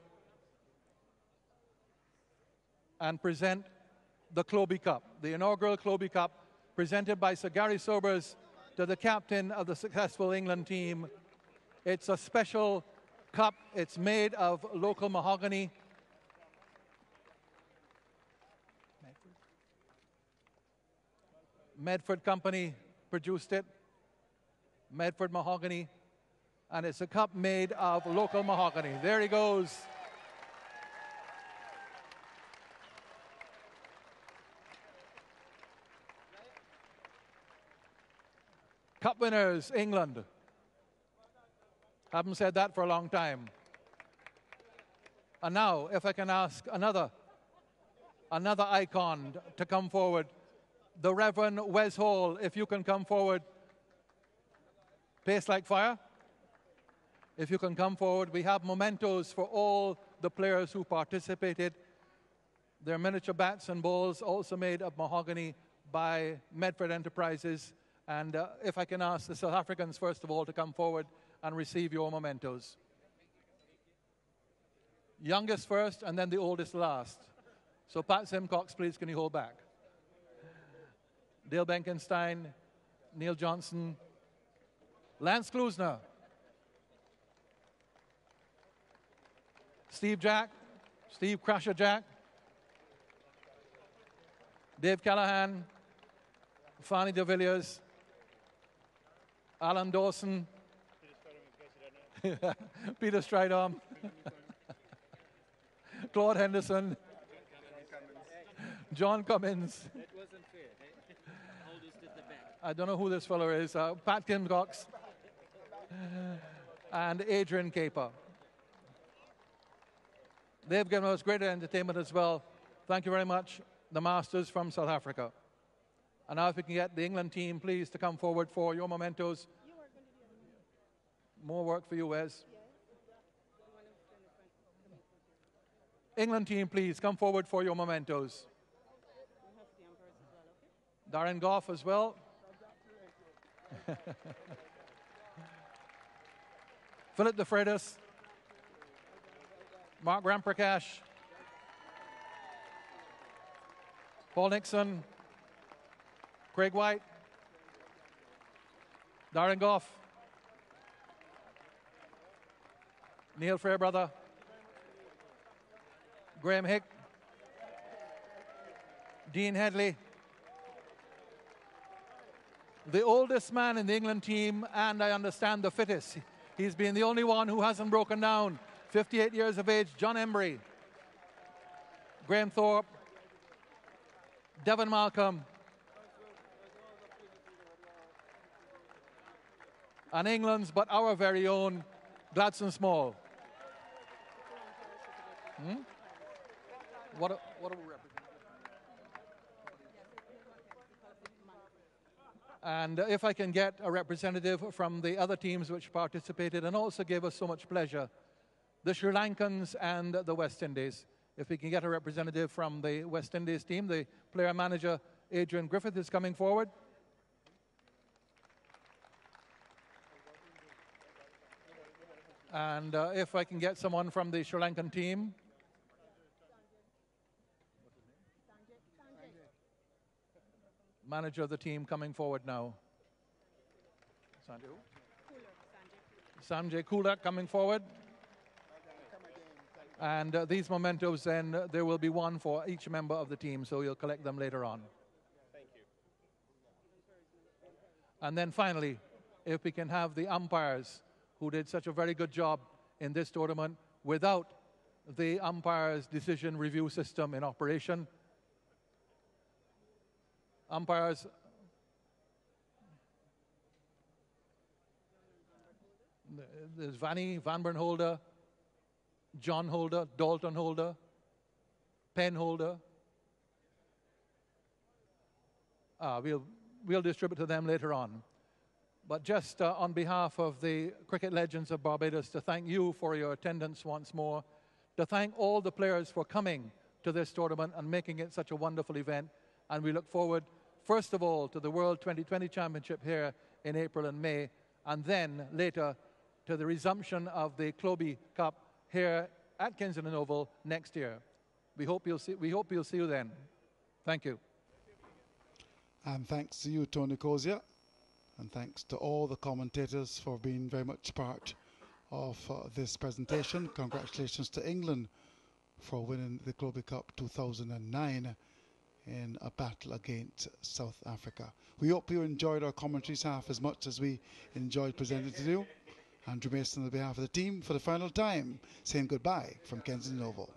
and present the Clobi Cup, the inaugural Clobi Cup, presented by Sir Gary Sobers to the captain of the successful England team. It's a special cup. It's made of local mahogany. Medford Company produced it. Medford mahogany. And it's a cup made of local mahogany. There he goes. Cup winners, England. Haven't said that for a long time. And now, if I can ask another icon to come forward, the Reverend Wes Hall, if you can come forward. Pace like fire. If you can come forward, we have mementos for all the players who participated. They're miniature bats and balls, also made of mahogany by Medford Enterprises. And if I can ask the South Africans, first of all, to come forward and receive your mementos. Youngest first, and then the oldest last. So Pat Simcox, please, can you hold back? Dale Benkenstein, Neil Johnson, Lance Klusner, Steve Jack, Steve Crusher Jack, Dave Callahan, Fanny de Villiers, Alan Dawson, Peter Stridham, Claude Henderson, John Cummins. That wasn't fair. Oldest at the back. I don't know who this fellow is. Pat Simcox, and Adrian Caper. They've given us great entertainment as well. Thank you very much, the Masters from South Africa. And now if we can get the England team, please, to come forward for your mementos. More work for you, Wes. England team, please, come forward for your mementos. Darren Goff as well. Philip De Freitas. Mark Ramprakash. Paul Nixon. Craig White. Darren Goff. Neil Fairbrother. Graham Hick. Dean Headley. The oldest man in the England team, and I understand the fittest. He's been the only one who hasn't broken down. 58 years of age, John Embry. Graham Thorpe. Devon Malcolm. And England's, but our very own, Gladstone Small. What are we representing? And if I can get a representative from the other teams which participated and also gave us so much pleasure, the Sri Lankans and the West Indies. If we can get a representative from the West Indies team, the player manager Adrian Griffith is coming forward. And if I can get someone from the Sri Lankan team. Manager of the team coming forward now. Sanjay Kulak coming forward. And these mementos, then there will be one for each member of the team, so you'll collect them later on. Thank you. And then finally, if we can have the umpires who did such a very good job in this tournament without the umpires' decision review system in operation. Umpires, there's Vanny, Van Burn Holder, John Holder, Dalton Holder, Penn Holder. We'll distribute to them later on. But just on behalf of the cricket legends of Barbados, to thank you for your attendance once more, to thank all the players for coming to this tournament and making it such a wonderful event. And we look forward, first of all, to the World 2020 Championship here in April and May, and then later to the resumption of the Clobi Cup here at Kensington Oval next year. We hope you'll see you then. Thank you. And thanks to you, Tony Kozia. And thanks to all the commentators for being very much part of this presentation. Congratulations to England for winning the Clobi Cup 2009 in a battle against South Africa. We hope you enjoyed our commentaries half as much as we enjoyed presenting to you. Andrew Mason on behalf of the team for the final time, saying goodbye from Kensington Oval.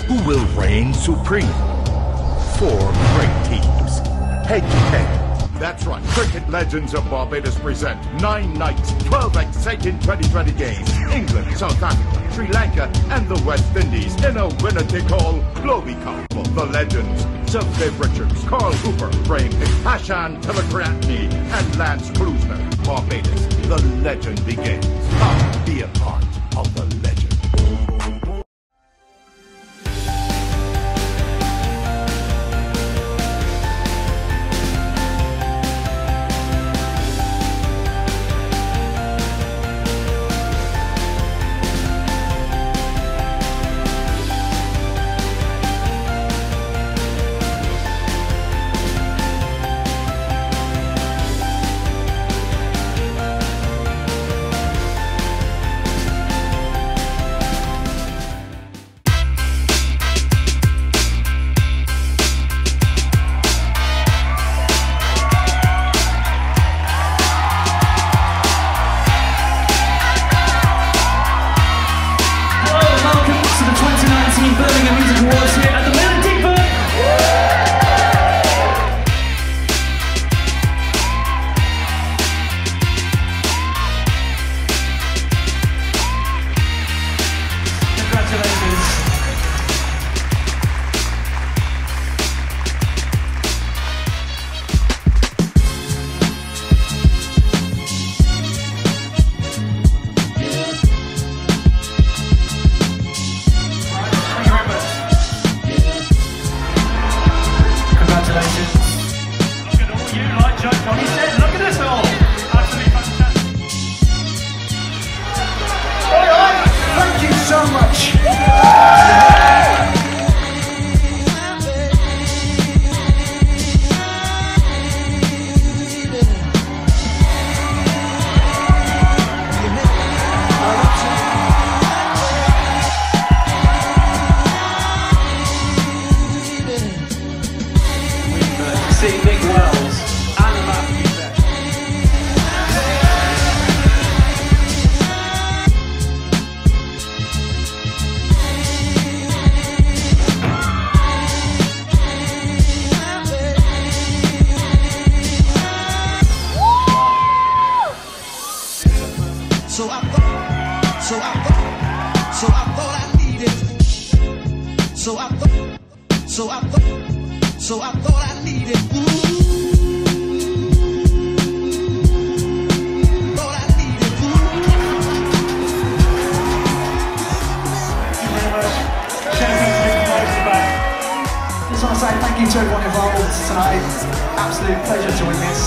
Who will reign supreme? 4 great teams, head-to-head. That's right, Cricket Legends of Barbados present 9 nights, 12 exciting 2020 games. England, South Africa, Sri Lanka, and the West Indies in a winner-take-all Clobi Cup. The legends, Sir Dave Richards, Carl Hooper, Graham Hashan Telekratny, and Lance Krusner. Barbados, the legend begins. Come be a part of the legend. So I thought I needed. So I thought I needed. Just want to say thank you to everyone involved tonight. Absolute pleasure to win this.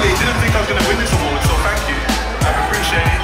Didn't think I was going to win this award, so thank you. I appreciate it.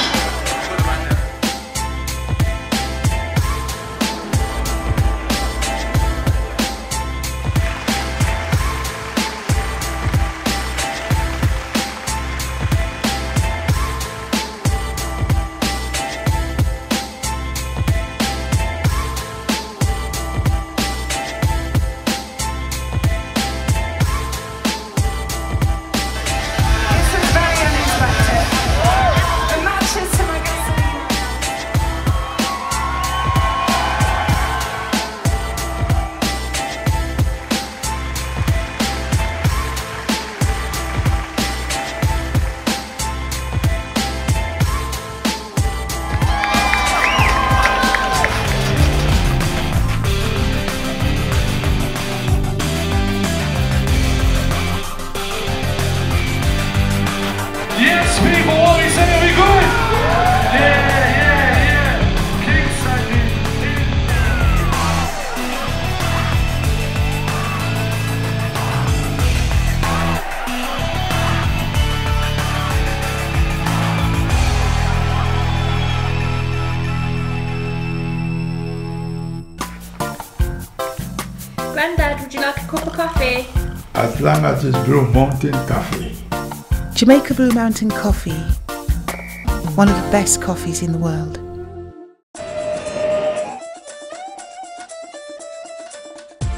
Grandad, would you like a cup of coffee? As long as it's Blue Mountain Coffee. Jamaica Blue Mountain Coffee, one of the best coffees in the world.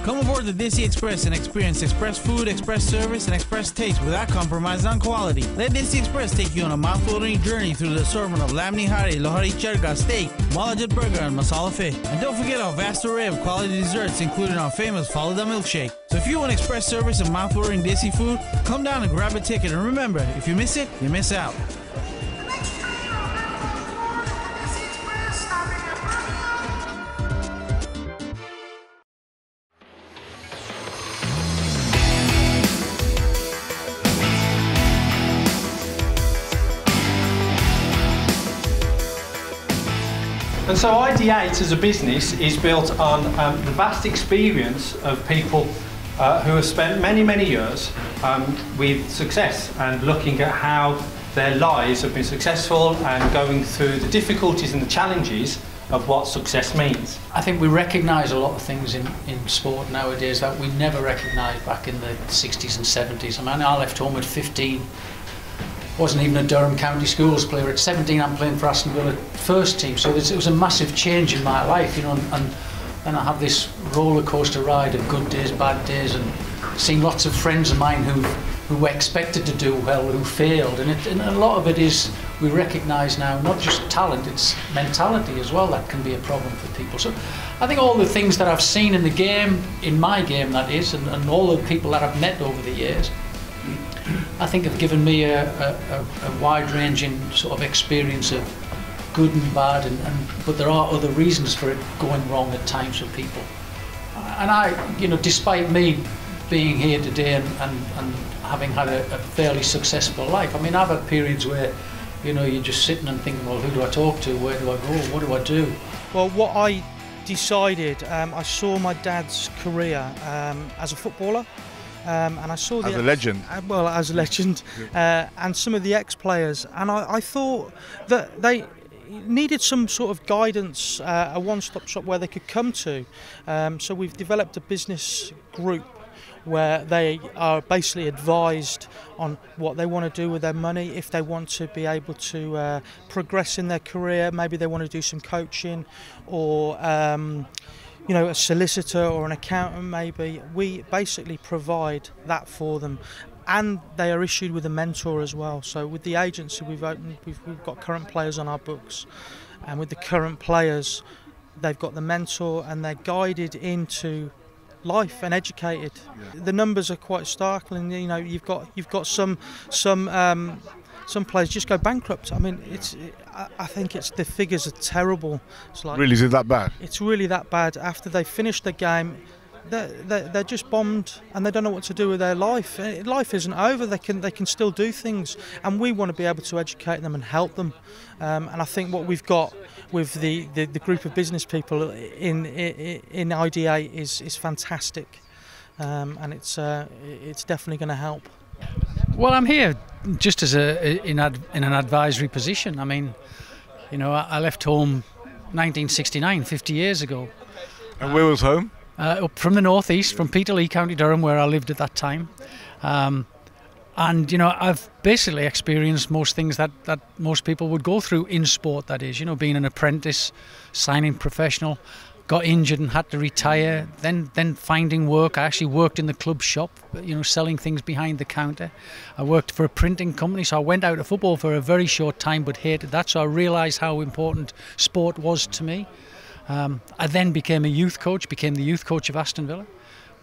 Come aboard the Desi Express and experience express food, express service, and express taste without compromise on quality. Let Desi Express take you on a mouth-watering journey through the assortment of lamb nihari, lohari charga, steak, malajit burger, and masala fish. And don't forget our vast array of quality desserts, including our famous Falda milkshake. So if you want express service and mouth-watering Desi food, come down and grab a ticket. And remember, if you miss it, you miss out. And so ID8 as a business is built on the vast experience of people who have spent many, many years with success and looking at how their lives have been successful and going through the difficulties and the challenges of what success means. I think we recognise a lot of things in sport nowadays that we never recognised back in the 60s and 70s. I mean, I left home at 15. Wasn't even a Durham County Schools player. At 17 I'm playing for Aston Villa first team, so it was a massive change in my life, you know, and then I have this roller coaster ride of good days, bad days, and seeing lots of friends of mine who were expected to do well, who failed, and a lot of it is, we recognise now, not just talent, it's mentality as well that can be a problem for people. So I think all the things that I've seen in the game, in my game that is, and all the people that I've met over the years, I think have given me a wide-ranging sort of experience of good and bad, but there are other reasons for it going wrong at times for people. And I, you know, despite me being here today and having had a fairly successful life, I mean, I've had periods where, you know, you're just sitting and thinking, well, who do I talk to? Where do I go? What do I do? Well, what I decided, I saw my dad's career as a footballer. And I saw as a legend. Well, as a legend, and some of the ex-players, and I thought that they needed some sort of guidance, a one-stop shop where they could come to. So we've developed a business group where they are basically advised on what they want to do with their money, if they want to be able to progress in their career, maybe they want to do some coaching, or you know, a solicitor or an accountant maybe. We basically provide that for them, and they are issued with a mentor as well. So with the agency we've got current players on our books, and with the current players they've got the mentor, and they're guided into life and educated. The numbers are quite startling. You know, you've got some players just go bankrupt. I mean, I think the figures are terrible. It's like, really, is it that bad? It's really that bad. After they finish the game, they're just bombed, and they don't know what to do with their life. Life isn't over. They can still do things, and we want to be able to educate them and help them. And I think what we've got with the group of business people in ID8 is fantastic, and it's definitely going to help. Well, I'm here just as in an advisory position. I mean, you know, I left home 1969, 50 years ago. And where was home? Up from the northeast, from Peterlee, County Durham, where I lived at that time. And, you know, I've basically experienced most things that most people would go through in sport, that is, you know, being an apprentice, signing professional, got injured and had to retire, then finding work. I actually worked in the club shop, you know, selling things behind the counter. I worked for a printing company, so I went out of football for a very short time but hated that, so I realised how important sport was to me. I then became a youth coach, became the youth coach of Aston Villa.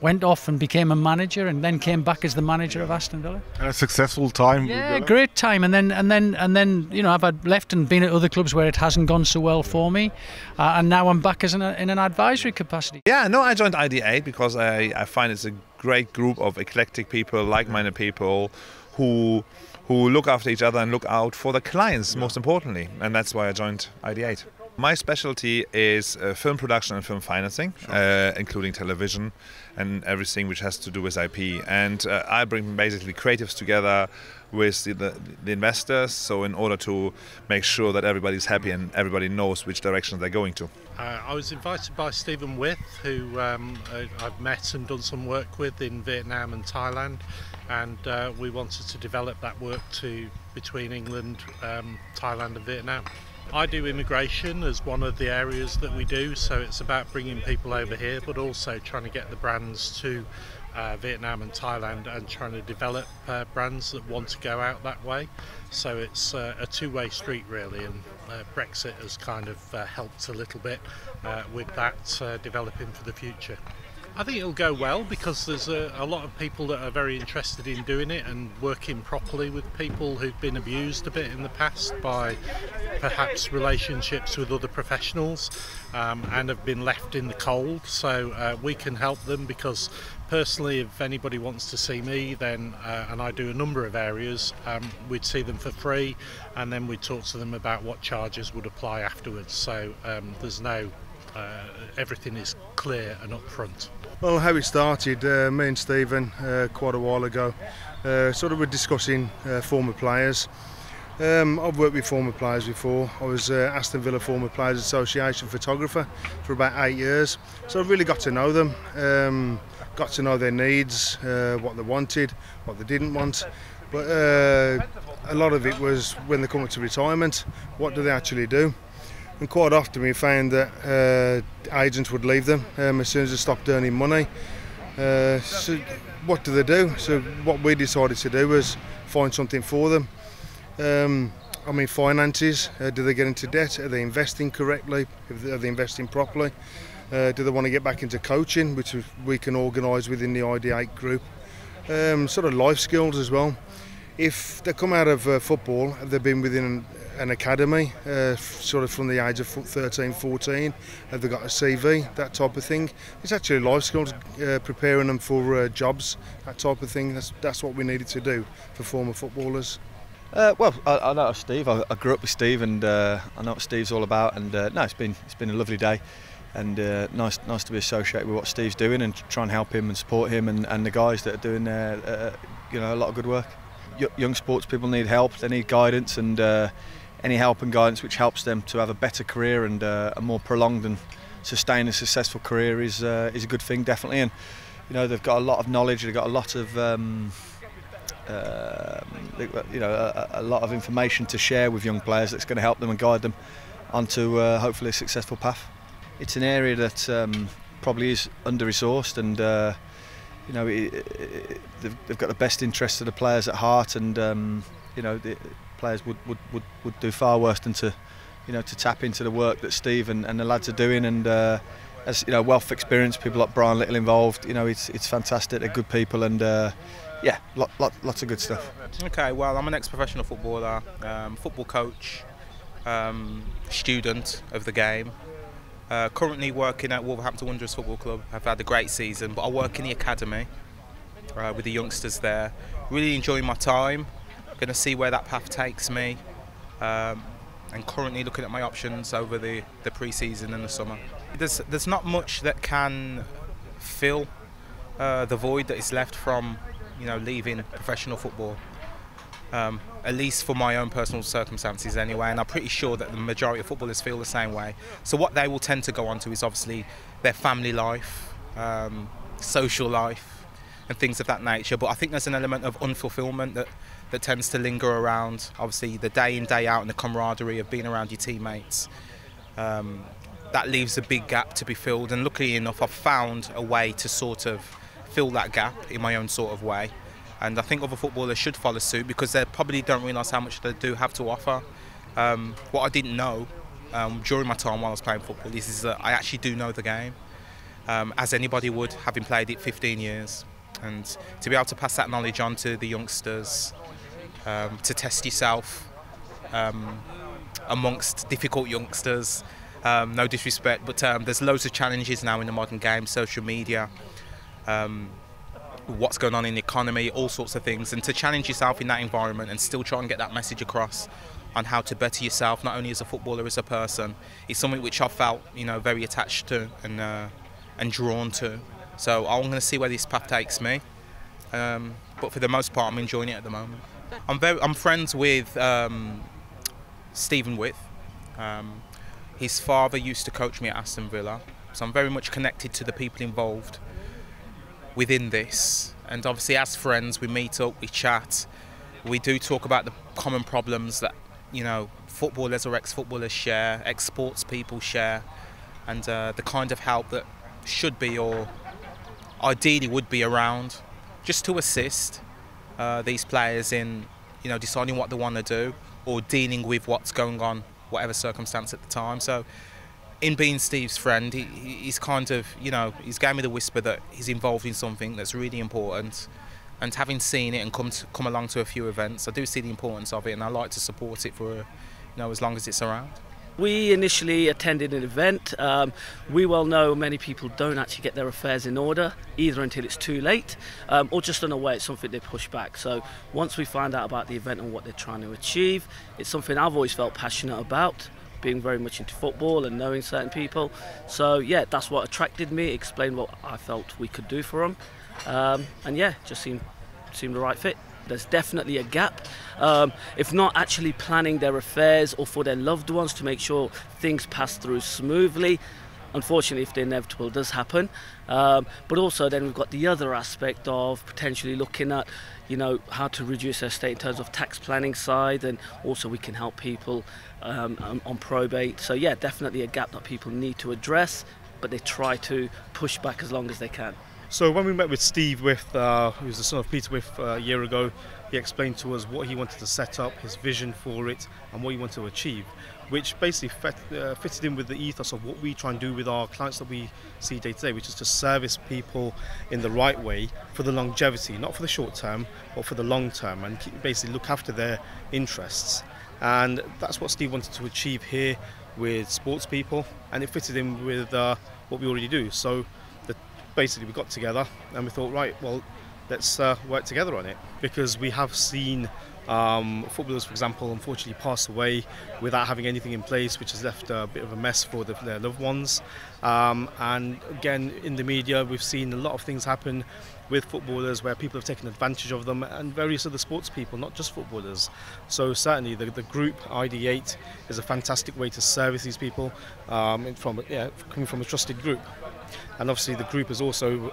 Went off and became a manager, and then came back as the manager of Aston Villa. And a successful time. Yeah, great time. And then, you know, I've had left and been at other clubs where it hasn't gone so well for me, and now I'm back as in an advisory capacity. Yeah, no, I joined ID8 because I find it's a great group of eclectic people, like-minded people who look after each other and look out for the clients, most importantly, and that's why I joined ID8. My specialty is film production and film financing, including television and everything which has to do with IP. And I bring basically creatives together with the investors, so in order to make sure that everybody's happy and everybody knows which direction they're going to. I was invited by Stephen With, who I've met and done some work with in Vietnam and Thailand, and we wanted to develop that work between England, Thailand and Vietnam. I do immigration as one of the areas that we do, so it's about bringing people over here, but also trying to get the brands to Vietnam and Thailand, and trying to develop brands that want to go out that way. So it's a two-way street really, and Brexit has kind of helped a little bit with that developing for the future. I think it'll go well because there's a lot of people that are very interested in doing it and working properly with people who've been abused a bit in the past by perhaps relationships with other professionals and have been left in the cold. So we can help them, because personally, if anybody wants to see me, then and I do a number of areas, we'd see them for free, and then we'd talk to them about what charges would apply afterwards. So there's no everything is clear and upfront. Well, how it started, me and Stephen quite a while ago, sort of were discussing former players. I've worked with former players before. I was Aston Villa Former Players Association photographer for about 8 years, so I've really got to know them, got to know their needs, what they wanted, what they didn't want. But a lot of it was when they come up to retirement, what do they actually do? And quite often we found that agents would leave them as soon as they stopped earning money. So what do they do? So what we decided to do was find something for them. I mean, finances, do they get into debt? Are they investing correctly? Are they investing properly? Do they want to get back into coaching, which we can organise within the ID8 group? Sort of life skills as well. If they come out of football, they've been within an academy, sort of from the age of 13, 14, have they got a CV, that type of thing. It's actually life skills, preparing them for jobs, that type of thing. That's what we needed to do for former footballers. Well, I know Steve. I grew up with Steve, and I know what Steve's all about. And no, it's been a lovely day, and nice to be associated with what Steve's doing and try and help him and support him and the guys that are doing you know, a lot of good work. Young sports people need help. They need guidance, and any help and guidance which helps them to have a better career and a more prolonged and sustained and successful career is a good thing, definitely. And you know, they've got a lot of knowledge. They've got a lot of you know, a lot of information to share with young players that's going to help them and guide them onto hopefully a successful path. It's an area that probably is under-resourced, and you know, they've got the best interests of the players at heart, and you know, the players would do far worse than to to tap into the work that Steve and the lads are doing, and as wealth of experience, people like Brian Little involved. It's fantastic. They're good people, and yeah, lots of good stuff. Okay, well, I'm an ex-professional footballer, football coach, student of the game. Currently working at Wolverhampton Wanderers Football Club. I've had a great season, but I work in the academy with the youngsters there. Really enjoying my time. Going to see where that path takes me, and currently looking at my options over the pre-season and the summer. There's not much that can fill the void that is left from leaving professional football. At least for my own personal circumstances anyway, and I'm pretty sure that the majority of footballers feel the same way. So what they will tend to go on to is obviously their family life, social life and things of that nature, but I think there's an element of unfulfillment that tends to linger around, obviously the day in, day out, and the camaraderie of being around your teammates. That leaves a big gap to be filled, and luckily enough I've found a way to sort of fill that gap in my own sort of way. And I think other footballers should follow suit, because they probably don't realise how much they do have to offer. What I didn't know during my time while I was playing football is that I actually do know the game, as anybody would, having played it 15 years. And to be able to pass that knowledge on to the youngsters, to test yourself amongst difficult youngsters, no disrespect, but there's loads of challenges now in the modern game, social media, what's going on in the economy, all sorts of things, and to challenge yourself in that environment and still try and get that message across on how to better yourself, not only as a footballer, as a person, is something which I felt very attached to and drawn to. So I'm going to see where this path takes me, but for the most part I'm enjoying it at the moment. I'm friends with Stephen With. His father used to coach me at Aston Villa, so I'm very much connected to the people involved within this, and obviously as friends we meet up, we chat, we do talk about the common problems that footballers or ex-footballers share, ex-sports people share, and the kind of help that should be, or ideally would be, around just to assist these players in deciding what they want to do or dealing with what's going on, whatever circumstance at the time. So in being Steve's friend, he's kind of, he's gave me the whisper that he's involved in something that's really important, and having seen it and come along to a few events, I do see the importance of it, and I like to support it for as long as it's around. We initially attended an event. We well know many people don't actually get their affairs in order, either until it's too late, or just unaware it's something they push back. So once we find out about the event and what they're trying to achieve, it's something I've always felt passionate about, being very much into football and knowing certain people. So yeah, that's what attracted me, explained what I felt we could do for them, and yeah, just seemed the right fit. There's definitely a gap, if not actually planning their affairs or for their loved ones to make sure things pass through smoothly. Unfortunately, if the inevitable does happen, but also then we've got the other aspect of potentially looking at how to reduce their estate in terms of tax planning side, and also we can help people on probate. So yeah, definitely a gap that people need to address, but they try to push back as long as they can. So when we met with Steve With, who's the son of Peter With, a year ago, he explained to us what he wanted to set up, his vision for it, and what he wanted to achieve, which basically fitted in with the ethos of what we try and do with our clients that we see day to day, which is to service people in the right way for the longevity, not for the short term, but for the long term, and basically look after their interests. And that's what Steve wanted to achieve here with sports people, and it fitted in with what we already do. So basically we got together and we thought, right, well, let's work together on it, because we have seen footballers, for example, unfortunately pass away without having anything in place, which has left a bit of a mess for their loved ones. And again, in the media, we've seen a lot of things happen with footballers where people have taken advantage of them, and various other sports people, not just footballers. So certainly the group ID8 is a fantastic way to service these people, coming from a trusted group. And obviously the group is also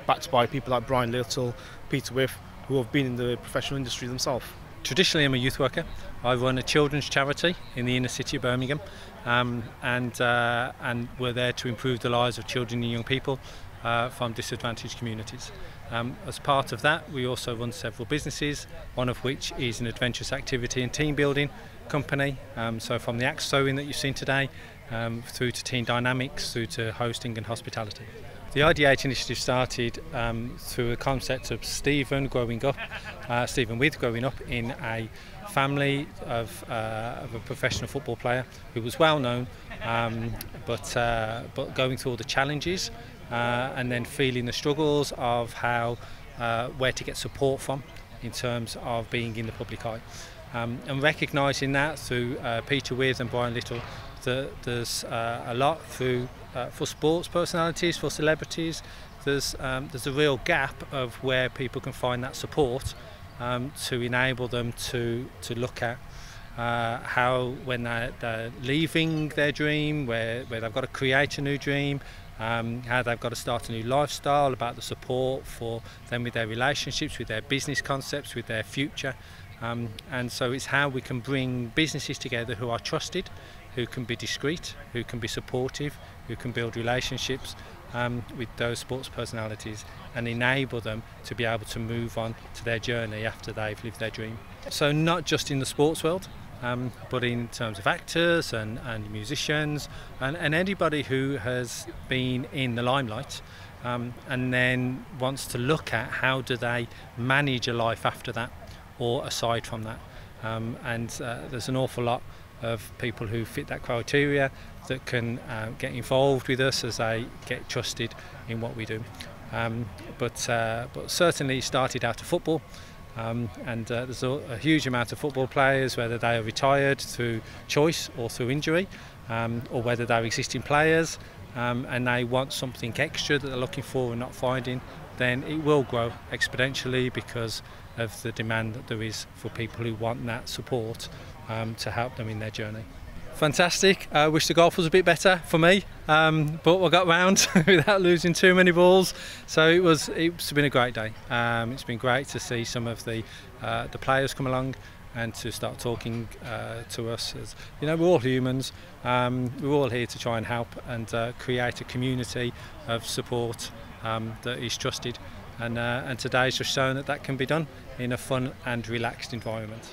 backed by people like Brian Little, Peter With, who have been in the professional industry themselves. Traditionally I'm a youth worker. I run a children's charity in the inner city of Birmingham, and we're there to improve the lives of children and young people from disadvantaged communities. As part of that, we also run several businesses, one of which is an adventurous activity and team building company. So from the axe sewing that you've seen today, through to team dynamics, through to hosting and hospitality. The ID8 initiative started through a concept of Stephen growing up in a family of a professional football player who was well known, but going through all the challenges and then feeling the struggles of how where to get support from in terms of being in the public eye, and recognising that through Peter With and Brian Little, that there's a lot through for sports personalities, for celebrities. There's a real gap of where people can find that support to enable them to look at how, when they're leaving their dream, where they've got to create a new dream, how they've got to start a new lifestyle, about the support for them with their relationships, with their business concepts, with their future. And so it's how we can bring businesses together who are trusted, who can be discreet, who can be supportive, who can build relationships with those sports personalities and enable them to be able to move on to their journey after they've lived their dream. So not just in the sports world, but in terms of actors and musicians and anybody who has been in the limelight and then wants to look at how do they manage a life after that or aside from that. There's an awful lot of people who fit that criteria that can get involved with us as they get trusted in what we do. But certainly started out of football, and there's a huge amount of football players, whether they are retired through choice or through injury, or whether they're existing players and they want something extra that they're looking for and not finding, then it will grow exponentially because of the demand that there is for people who want that support to help them in their journey. Fantastic. I wish the golf was a bit better for me, but we got round without losing too many balls. So it's been a great day. It's been great to see some of the players come along and to start talking to us. As you know, we're all humans. We're all here to try and help and create a community of support that is trusted. And today's just shown that that can be done in a fun and relaxed environment.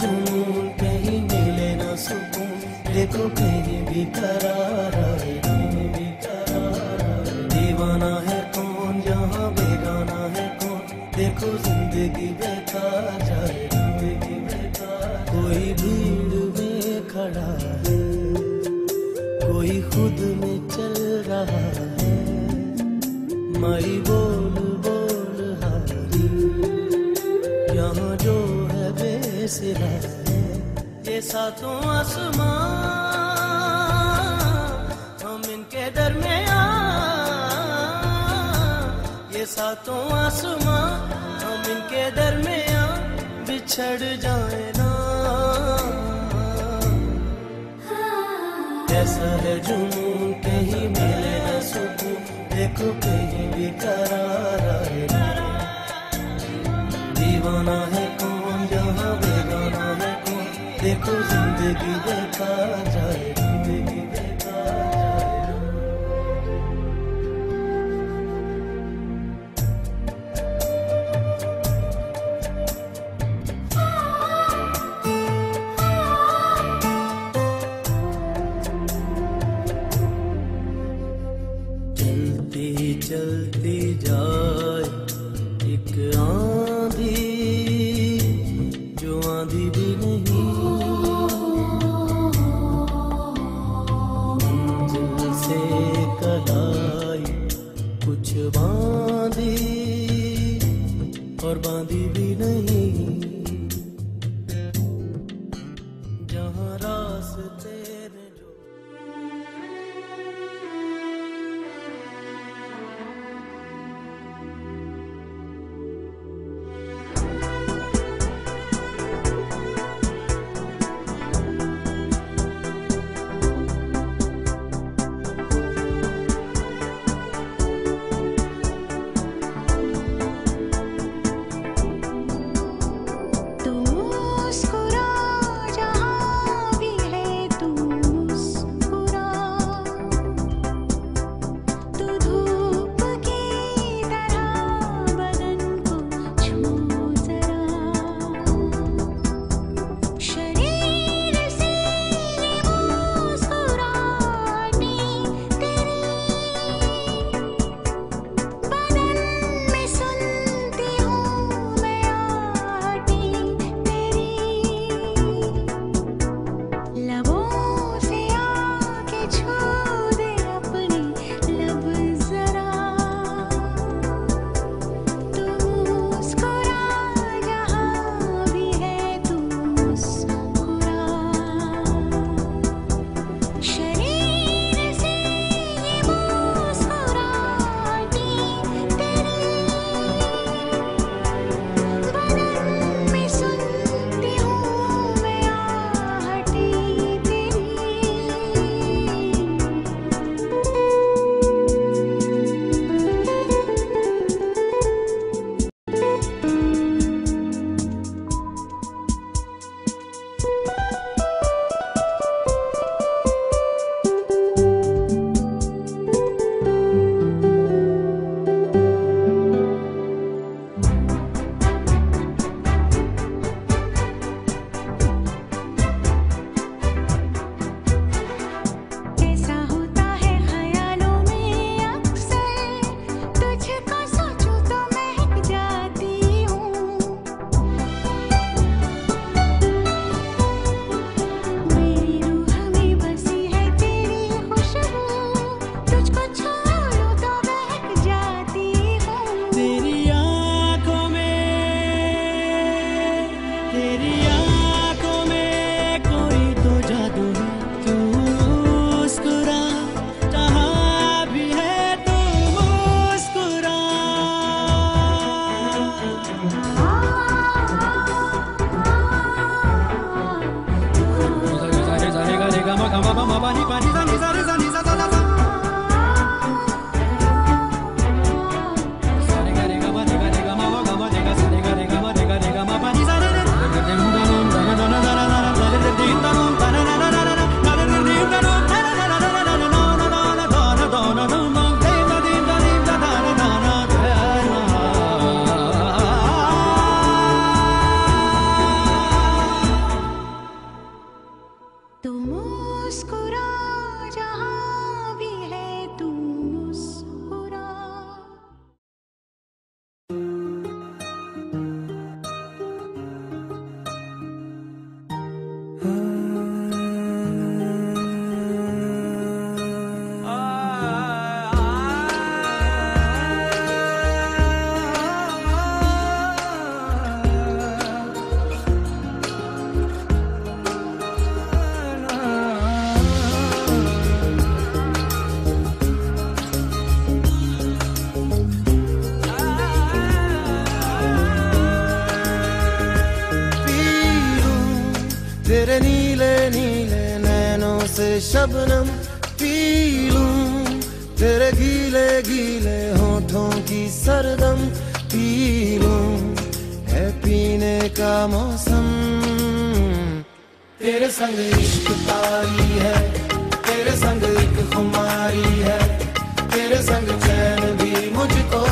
जुनून कहीं मिले ना सुकून देखो कहीं भी करार आए दीवाना है कौन यहाँ बेगाना है कौन देखो जिंदगी बेकार जाए कोई भीड़ में खड़ा है कोई खुद में चल रहा है माई बोल बोल हारी यहाँ जो है बेसिरा है ये सातों आसमान हम इनके दरमियान ये सातों आसमान हम इनके दरमियान बिछड़ जाए ना ऐसा है जुनून कहीं मिले न सुकून देखो कहीं भी करार आए दीवाना है कौन जहाँ बेगाना है कौन देखो जिंदगी बेकार जाए जिंदगी बेकार चलती जाए एक आंधी जो आंधी भी नहीं मंजिल से कलाई कुछ बांधी और बांधी भी नहीं जहाँ रास्ते तू मुस्कुरा जहाँ भी है तू तेरे नीले नीले नैनों से शबनम पी लूं, तेरे गीले गीले होठों की सरगम पी लूं, है पीने का मौसम। तेरे संग इश्क तारी है, तेरे संग एक खुमारी है, तेरे संग चैन भी मुझको,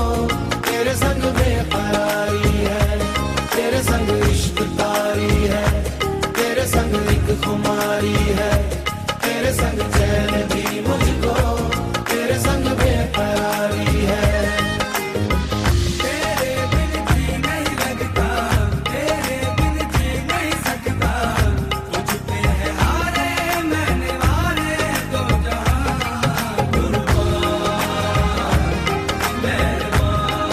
तेरे संग बेकरारी है, तेरे संग इश्क तारी है, तेरे संग एक खुमारी है, तेरे संग चैन भी मुझको, तेरे संग बेकरारी है। तेरे बिन जी नहीं लगता, तेरे बिन जी नहीं सकता, तुझ पे है हारे मैंने वारे दो जहां, कुर्बान मेहरबान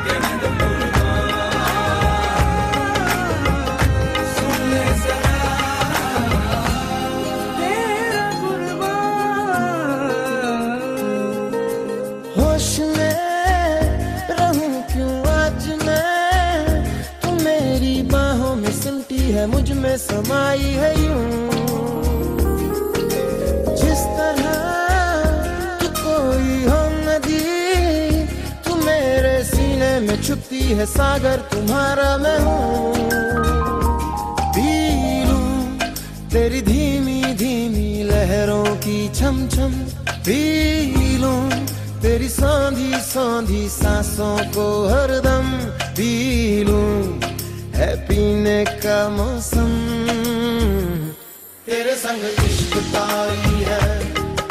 के मैं तो कुर्बान, सुन ले जरा तेरा कुर्बान। होश में रहूं क्यों आज मैं, तू मेरी बाहों में सिमटी है, मुझ में समाई है यूं, जिस तरह तू कोई हो नदी, तू मेरे सीने में छुपती है सागर, तुम्हारा मैं हूँ। पी लूं तेरी धीमी धीमी लहरों की छम छम, पी लूं तेरी सौंधी सौंधी सांसों को हरदम, पी लूं है पीने का मौसम। तेरे संग इश्क तारी है,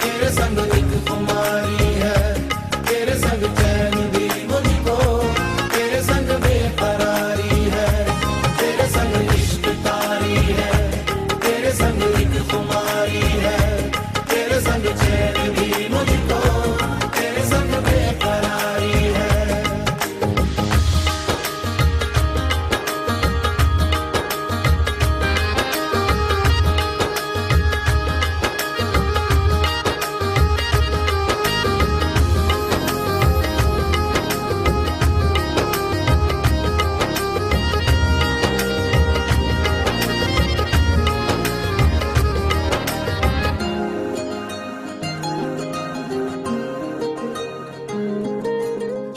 तेरे संग एक खुमारी है, तेरे संग चैन भी मुझको, तेरे संग बेकरारी है, तेरे संग इश्क तारी है, तेरे संग एक खुमारी है, तेरे संग चैन भी मुझको, तेरे संग बेकरारी है।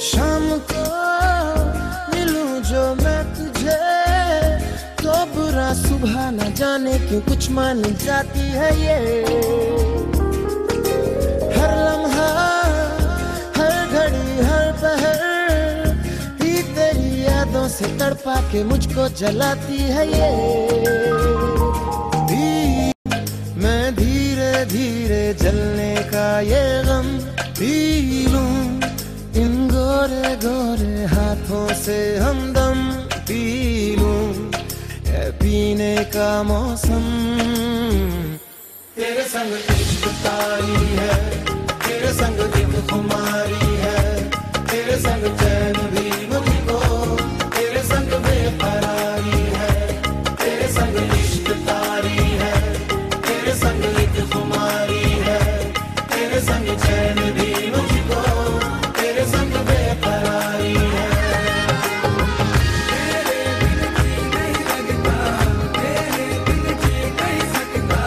शाम को मिलूं जो मैं तुझे, तो बुरा सुबह न जाने क्यों कुछ मान जाती है ये, हर लम्हा हर घड़ी हर पहर ही तेरी यादों से तड़पा के मुझको जलाती है ये। भी मैं धीरे धीरे जलने का ये गम पी लूं, इन गोरे गोरे हाथों से हमदम पी लूं, है पीने का मौसम। तेरे संग इश्क तारी है, तेरे संग एक खुमारी है, तेरे संग चैन भी मुझको, तेरे संग बेकरारी है, तेरे संग इश्क तारी है, तेरे संग एक खुमारी है, तेरे संग चैन भी मुझको, तेरे संग बेकरारी है। तेरे बिन जी नहीं लगता, तेरे बिन जी नहीं सकता,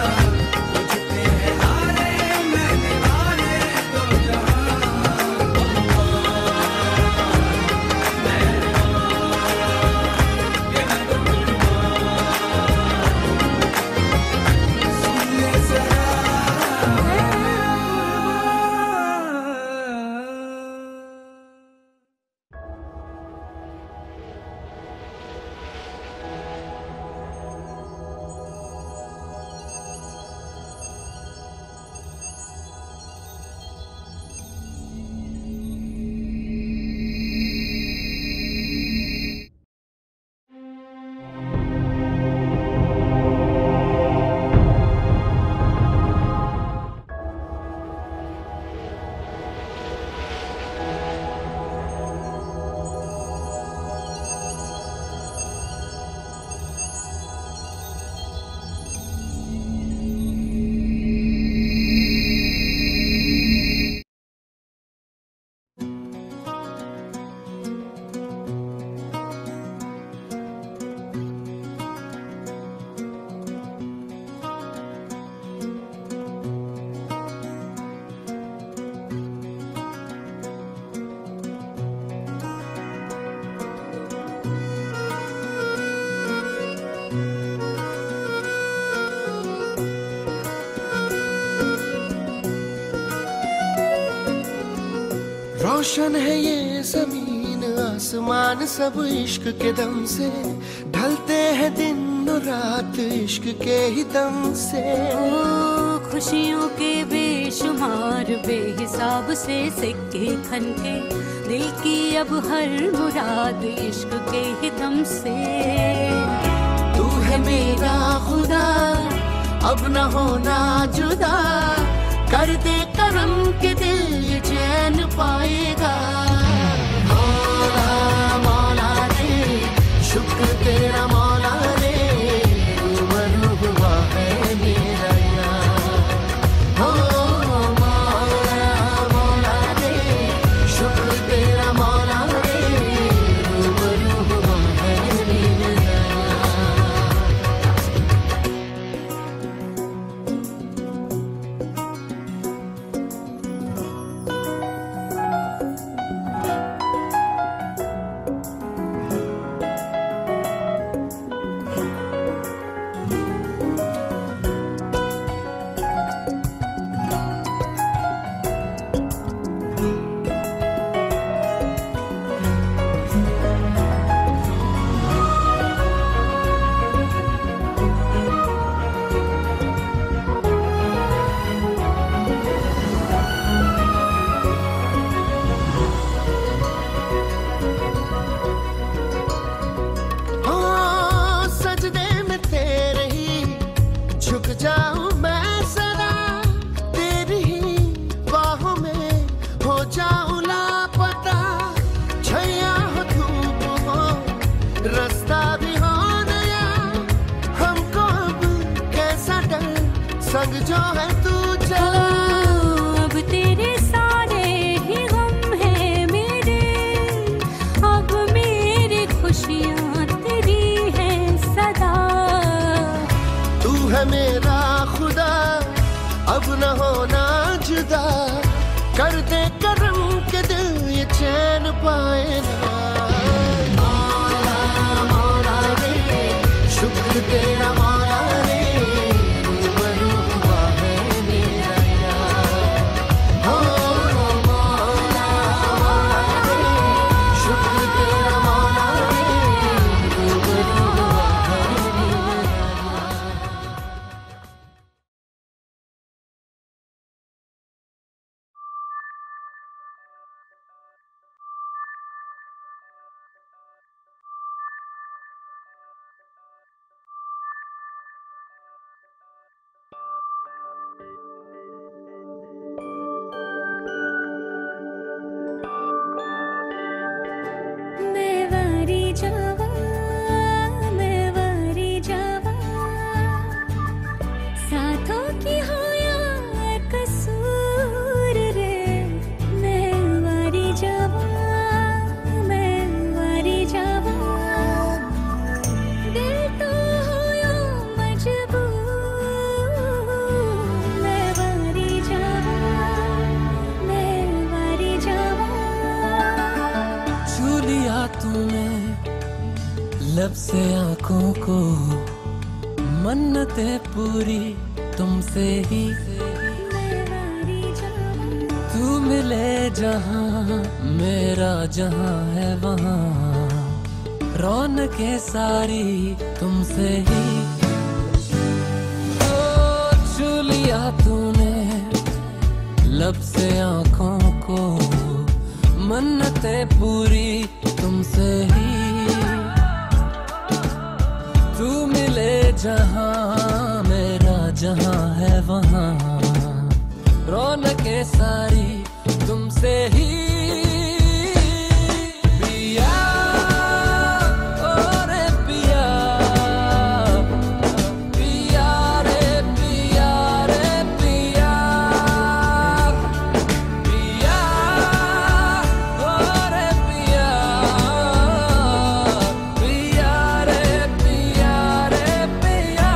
तुझ पे है हारे मैंने वारे दो जहां, रोशन है ये जमीन आसमान सब इश्क के दम से ढलते हैं दिन और रात इश्क के ही दम से खुशियों के बेशुमार बेहिसाब से सिक्के खनके दिल की अब हर मुराद इश्क के ही दम से तू है मेरा खुदा अब न होना जुदा कर दे करम के दिल ये चैन पाएगा मौला मौला रे शुक्र तेरा मौला रे रूबरू हुआ है मेरा यार हो मौला मौला रे शुक्र तेरा मौला रे रूबरू हुआ है मेरा लब से आँखों को मन्नतें पूरी तुमसे ही तू मिले जहाँ मेरा जहाँ है वहाँ रौनकें सारी तुमसे ही छू लिया तूने लब से आँखों को मन्नतें पूरी तुमसे ही तू मिले जहाँ मेरा जहाँ है वहाँ रौनकें सारी तुमसे ही पिया ओ रे पिया पिया रे पिया रे पिया पिया ओ रे पिया पिया रे पिया रे पिया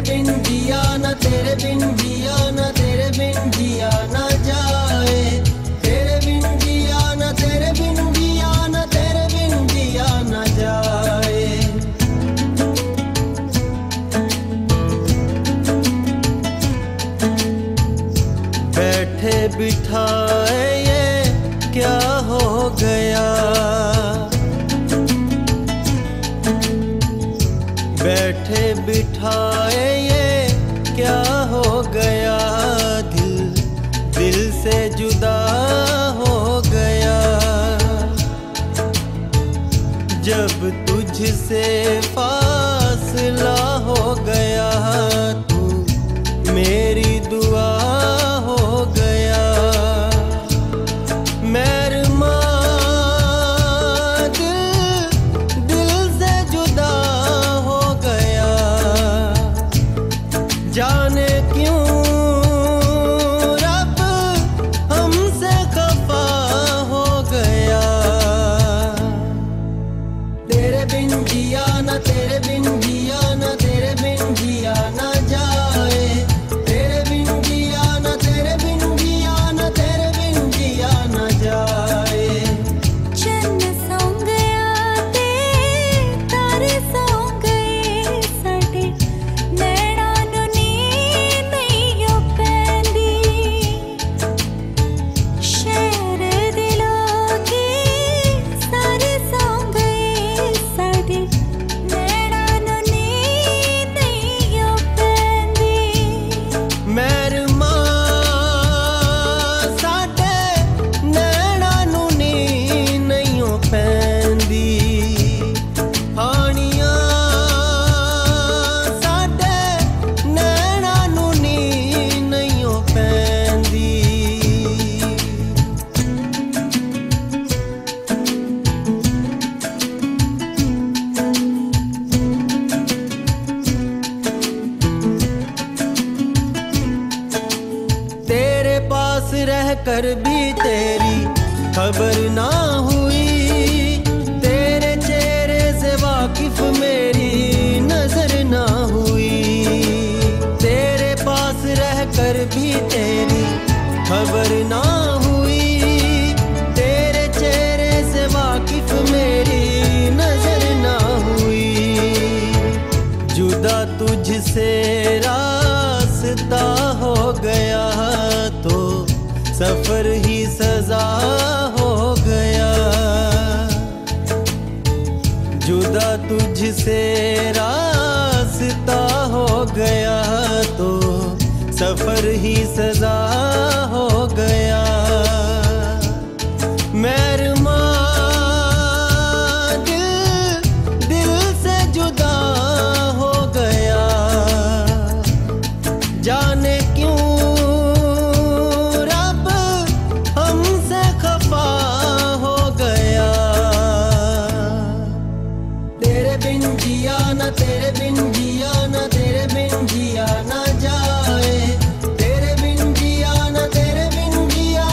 बिन जिया ना तेरे बिन जिया ना तेरे बिन जिया ना जाए तेरे बिन जिया ना तेरे बिन जिया ना तेरे बिन जिया ना जाए बैठे बिठाए ये क्या हो गया बैठे बिठाए ये क्या हो गया दिल से जुदा हो गया जब तुझसे फासला हो गया तू मेरी दुआ हो गया मेहरमा दिल से जुदा हो गया जाने क्यों रब हमसे खफा हो गया तेरे बिन जिया ना तेरे बिन जिया ना तेरे बिन जिया ना जाए तेरे बिन जिया ना तेरे बिन जिया ना तेरे बिन जिया ना जाए चन्न सौ गया ते तारे सौ गए साडे नैना नू नींद नहीं पैंदी शहर दे लोकी सारे सौ गए साडे नैना नू नींद नहीं पैंदी मेहरमा साडे नैना नू नींद नहीं पैंदी हानियां साडे नैना नू नींद नहीं पैंदी तेरे पास रह कर भी तेरी खबर ना हुई तेरे चेहरे से वाकिफ मेरी नजर ना हुई तेरे पास रह कर भी तेरी खबर ना हुई तेरे चेहरे से वाकिफ मेरी नजर ना हुई जुदा तुझसे रास्ता हो गया तो सफर ही सजा हो गया जुदा तुझसे रास्ता हो गया तो सफर ही सजा हो गया मेहरमा दिल से जुदा हो गया जाने क्यों रब हमसे खफा हो गया तेरे बिन जिया ना तेरे बिन जिया ना तेरे बिन जिया ना जाए तेरे बिन जिया ना तेरे बिन जिया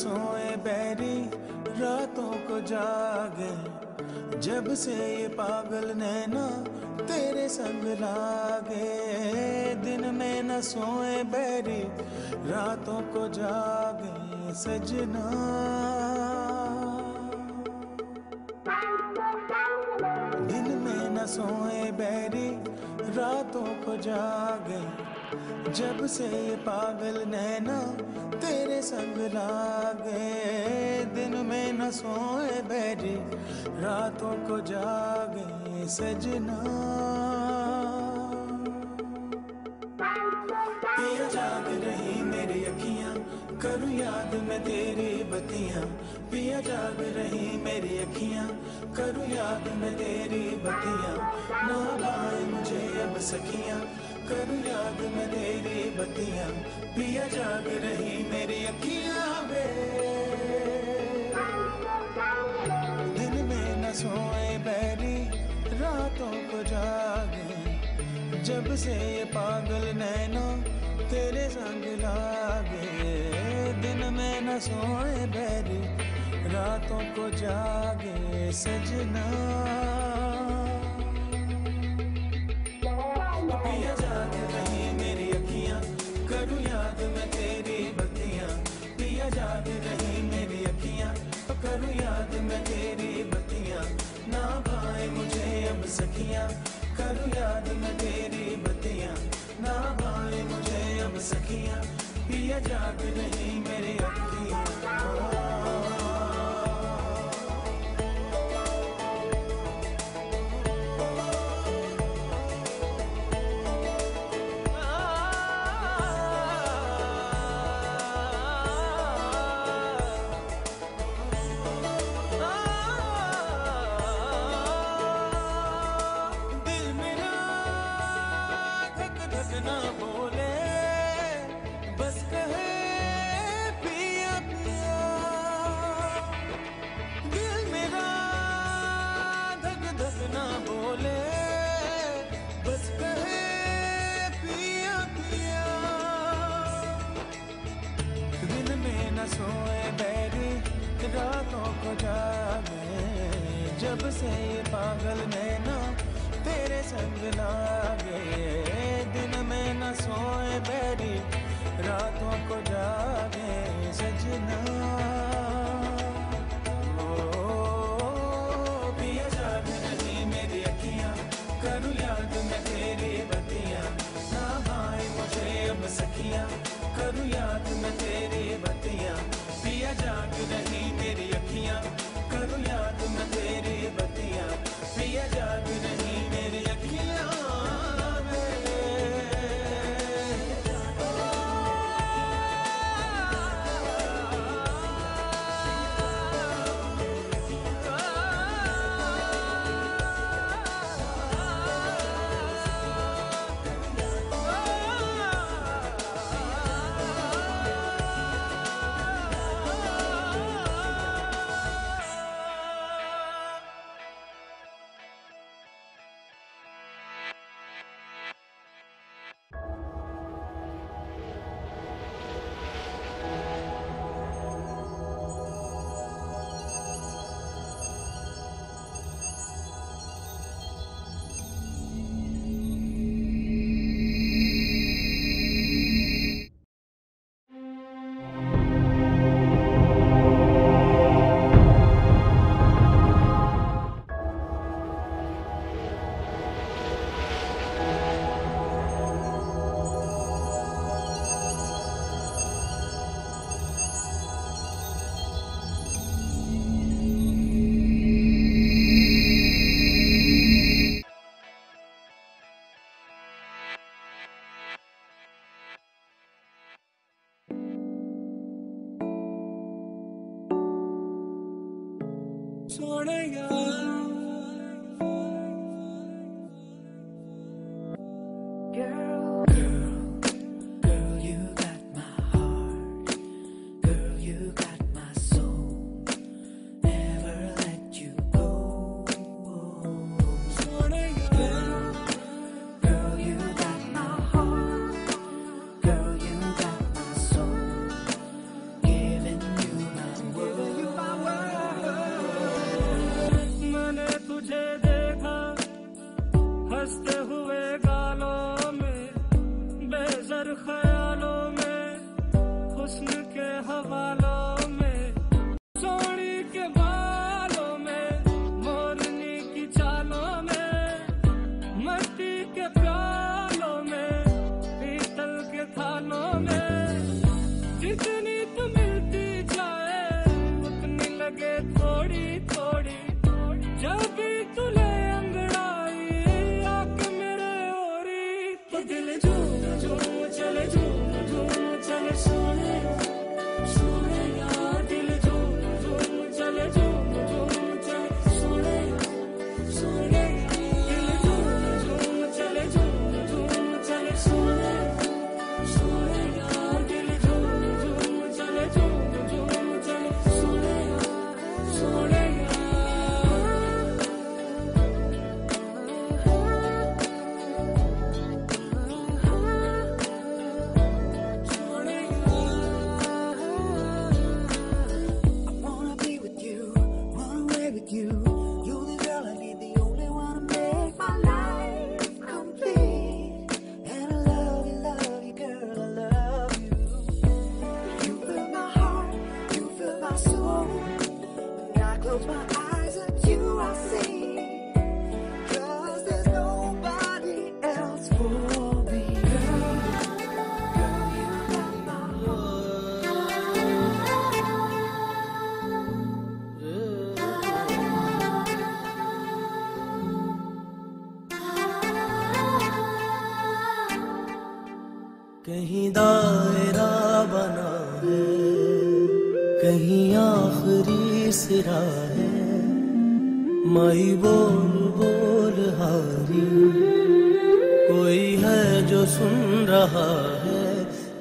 सोए बैरी रातों को जागे जब से ये पागल नैना तेरे संग लागे दिन में न सोए बैरी रातों को जागे सजना दिन में न सोए बैरी रातों को जागे जब से ये पागल नैना तेरे संग लागे दिन में न सोए बैरी रातों को जागे सजना पिया जाग रही मेरी अखियां करूं याद मैं तेरी बत्तियां पिया जाग रही मेरी अखियां करूं याद मैं तेरी बत्तियां ना भाई मुझे अब सखियां करूं याद मैं तेरी बत्तियां पिया जाग रही मेरी अखियां वे दिन में न सोए बैरी रातों को जागे जब से ये पागल नैना तेरे संग लागे दिन में न सोए बैरी रातों को जागे सजना पिया जाग रही मेरी अखियां करूं याद मैं तेरी बत्तियां पिया जाग रही मेरी अखियां करूं याद मैं तेरी बत्तियां ना भाई मुझे अब सखियां करूं याद मैं तेरी बत्तियां ना भाई मुझे अब सखियां पिया जाग रही मेरी अखियां सोए बैरी रातों को जागे जब से ये पागल नैना तेरे संग लागे दिन में न सोए बैरी रातों को जागे सजना ओ पिया जाग रही मेरी अखियां करूं याद मैं तेरी बत्तियां ना भाई मुझे अब सखियां करूं याद मैं तेरी बत्तियां पिया जाग रही मेरी अखियां करूं याद मैं तेरी बत्तियां पिया जाग रही मेरी अखियां थोड़ी थोड़ी जब भी तुले अंगड़ाई आके मेरे ओरी तो दिल झूम झूम चले सोने सोने यार दिल झूम झूम चले सोने सोने दिल झूम झूम चले सोने सोने यार दिल झूम झूम चले सोने सोने कहीं दायरा बना है कहीं आखिरी सिरा है माई बोल बोल हारी कोई है जो सुन रहा है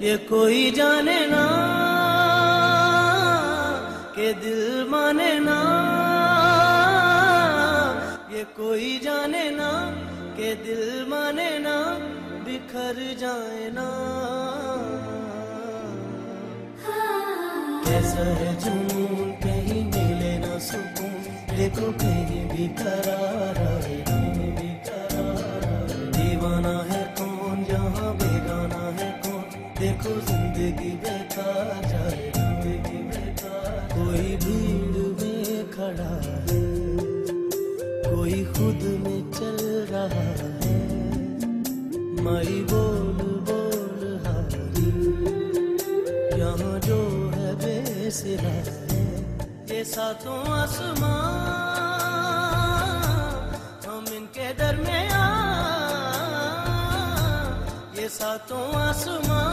ये कोई जाने ना के दिल माने ना ये कोई जाने ना के दिल माने ना बिखर जाए ना कैसा है जुनून कहीं मिले ना सुकून देखो कहीं भी करार आए दीवाना है कौन जहाँ बेगाना है कौन देखो जिंदगी बेकार जाए कोई भीड़ में खड़ा है कोई खुद में चल रहा है माई बोल बोल हारी यहाँ जो है बेसिरा है ये सातों आसमां हम इनके दरमियाँ ये सातों आसमां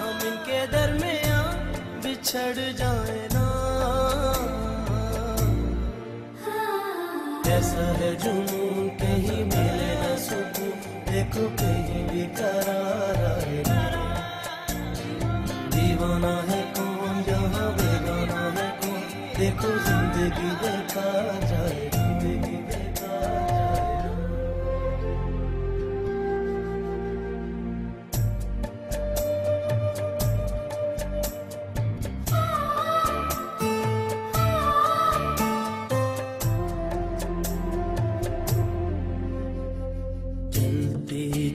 हम इनके दरमियाँ बिछड़ जाए ना ऐसा है जुनून कहीं मिले ना सुकून देखो कहीं भी करार आए दीवाना है कौन जहाँ बेगाना है कौन देखो जिंदगी बेकार जाए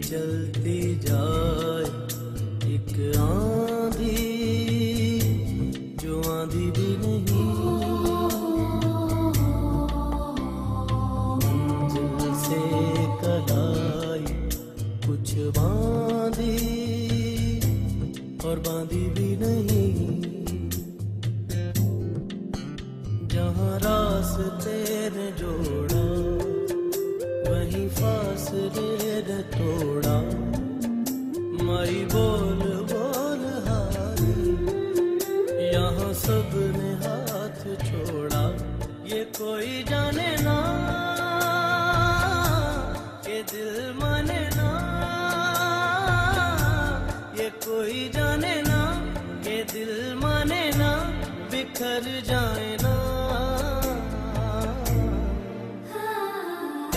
चलती जाए एक आंधी जो आंधी भी नहीं मंजिल से कलाई कुछ बांधी और बांधी भी नहीं जहाँ रास्ते ने जोड़ा वहीं फासले ने तोड़ा माई बोल बोल हारी यहाँ सब ने हाथ छोड़ा ये कोई जाने ना के दिल माने ना ये कोई जाने ना के दिल माने ना बिखर जाए ना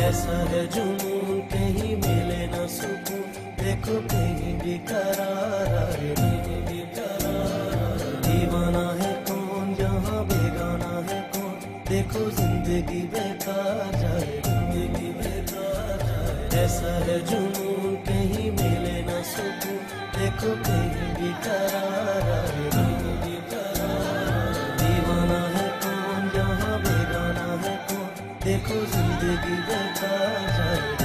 ऐसा है जुनून कहीं मिले ना सुकून देखो कहीं भी करार आए दीवाना है कौन जहाँ बेगाना है कौन देखो जिंदगी बेकार जाए ऐसा है जुनून कहीं मिले ना सुकून देखो कहीं भी करार आए दीवाना है कौन जहाँ बेगाना है कौन देखो जिंदगी बेकार जाए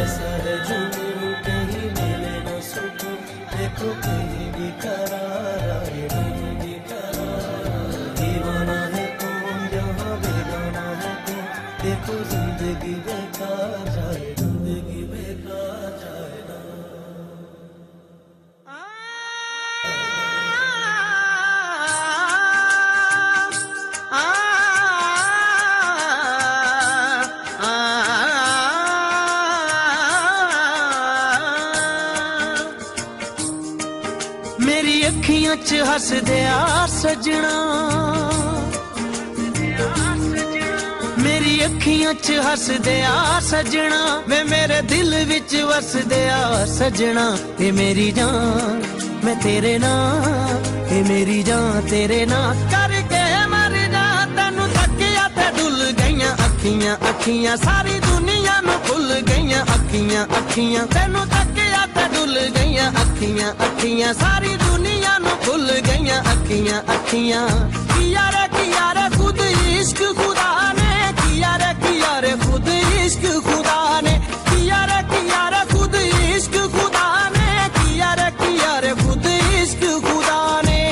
ऐसा है जुनून कहीं मिले ना सुकून देखो कहीं भी करार आए दीवाना च हसदिया सजना मेरी अखियां च हसदिया सजना वे मेरे दिल विच वसदिया सजना ए मेरी जान मैं तेरे नाल ए मेरी जान तेरे नाल करके मर जा तैनू तकिया ते डुल गईयां अखियां अखियां सारी दुनिया नू भुल गईयां अखियां अखियां तैनू तकिया ते डुल गईयां अखियां अखियां सारी दुनिया नू भुल गईयां अखियां अखियां किया रे खुद इश्क खुदा ने किया रे खुद इश्क खुदा ने किया रे खुद इश्क खुदा ने किया रे खुद इश्क खुदा ने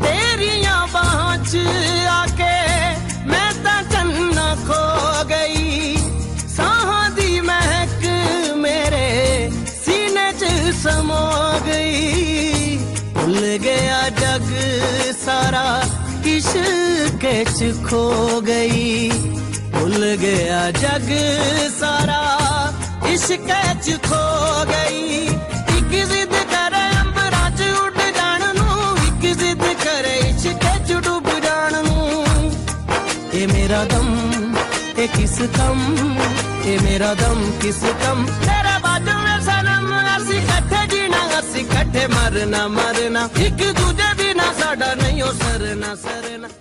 तेरियां बाहों च आके मैं तां चन्ना खो गई साहां दी महक मेरे सीने च समो गई भुल गया जग सारा इश्क च खो गई भुल गया जग सारा इश्क च खो गई एक जिद करे अंबरां च उड़ जाण नू एक जिद करे इश्क च डुब जाण नू ए मेरा दम ए किस कम ए मेरा दम किस कम तेरे बाजू में सनम असी कट्ठे जीना असी कट्ठे मरना मरना एक दूजे बिना साडा नहीं हो Sarna Sarna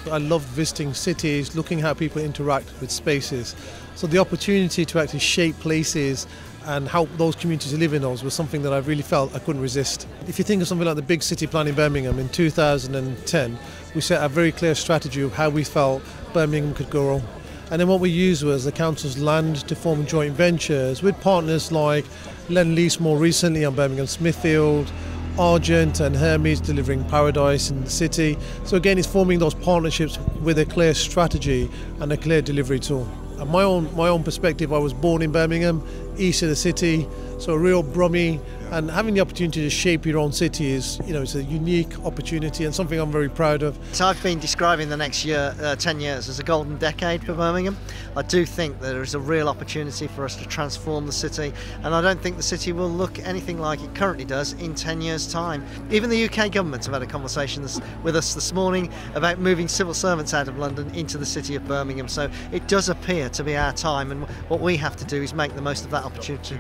I loved visiting cities, looking how people interact with spaces. So the opportunity to actually shape places and help those communities who live in those was something that I really felt I couldn't resist. If you think of something like the big city plan in Birmingham in 2010, we set a very clear strategy of how we felt Birmingham could grow. And then what we used was the council's land to form joint ventures with partners like Lend-Lease more recently on Birmingham Smithfield, Argent and Hermes delivering Paradise in the city. So again, it's forming those partnerships with a clear strategy and a clear delivery tool. And my own perspective, I was born in Birmingham, east of the city, so a real Brummie, and having the opportunity to shape your own city is, it's a unique opportunity and something I'm very proud of. So I've been describing the next year, 10 years, as a golden decade for Birmingham. I do think that there is a real opportunity for us to transform the city, and I don't think the city will look anything like it currently does in 10 years' time. Even the UK government have had a conversation with us this morning about moving civil servants out of London into the city of Birmingham, so it does appear to be our time, and what we have to do is make the most of that opportunity.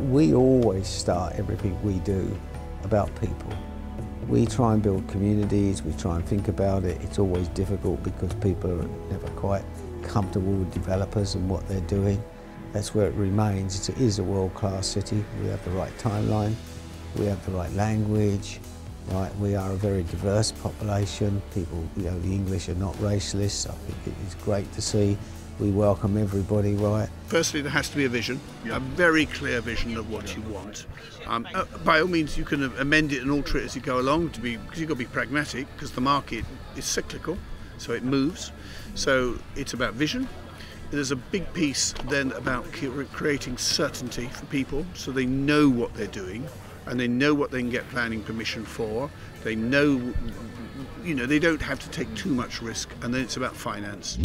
We always start everything we do about people. We try and build communities, we try and think about it. It's always difficult because people are never quite comfortable with developers and what they're doing. That's where it remains. It is a world-class city. We have the right timeline, we have the right language, right? We are a very diverse population. People, the English are not racialists. I think it's great to see. We welcome everybody, right? Firstly, there has to be a vision, a very clear vision of what you want. By all means, you can amend it and alter it as you go along, because you've got to be pragmatic, because the market is cyclical, so it moves. So it's about vision. There's a big piece then about creating certainty for people, so they know what they're doing, and they know what they can get planning permission for. They know, they don't have to take too much risk, and then it's about finance.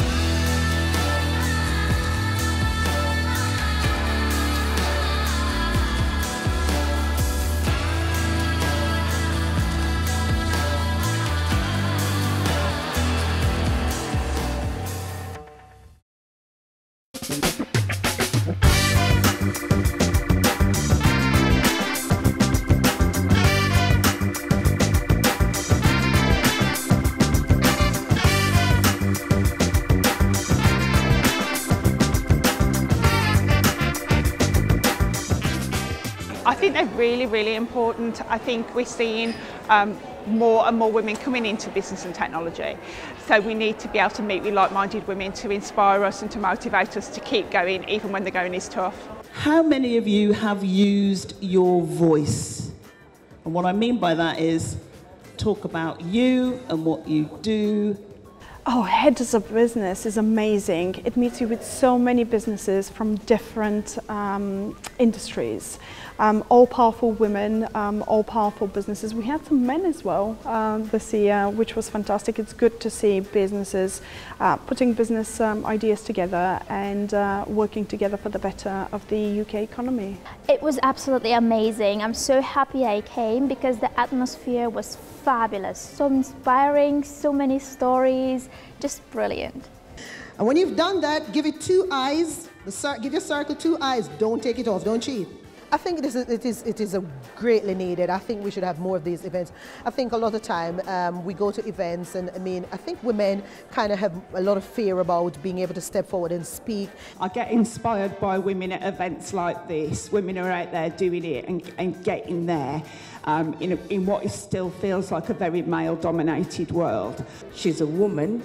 I think they're really, really important. I think we're seeing more and more women coming into business and technology. So we need to be able to meet with like-minded women to inspire us and to motivate us to keep going even when the going is tough. How many of you have used your voice? And what I mean by that is talk about you and what you do. Oh, Headz as a business is amazing. It meets you with so many businesses from different industries. All powerful women, all powerful businesses. We had some men as well this year, which was fantastic. It's good to see businesses putting business ideas together and working together for the better of the UK economy. It was absolutely amazing. I'm so happy I came because the atmosphere was fabulous. So inspiring, so many stories, just brilliant. And when you've done that, give it 2 eyes. Give your circle 2 eyes. Don't take it off. Don't cheat. I think it is a greatly needed. I think we should have more of these events. I think a lot of time we go to events and I think women kind of have a lot of fear about being able to step forward and speak. I get inspired by women at events like this. Women are out there doing it and getting there in what still feels like a very male-dominated world. She's a woman.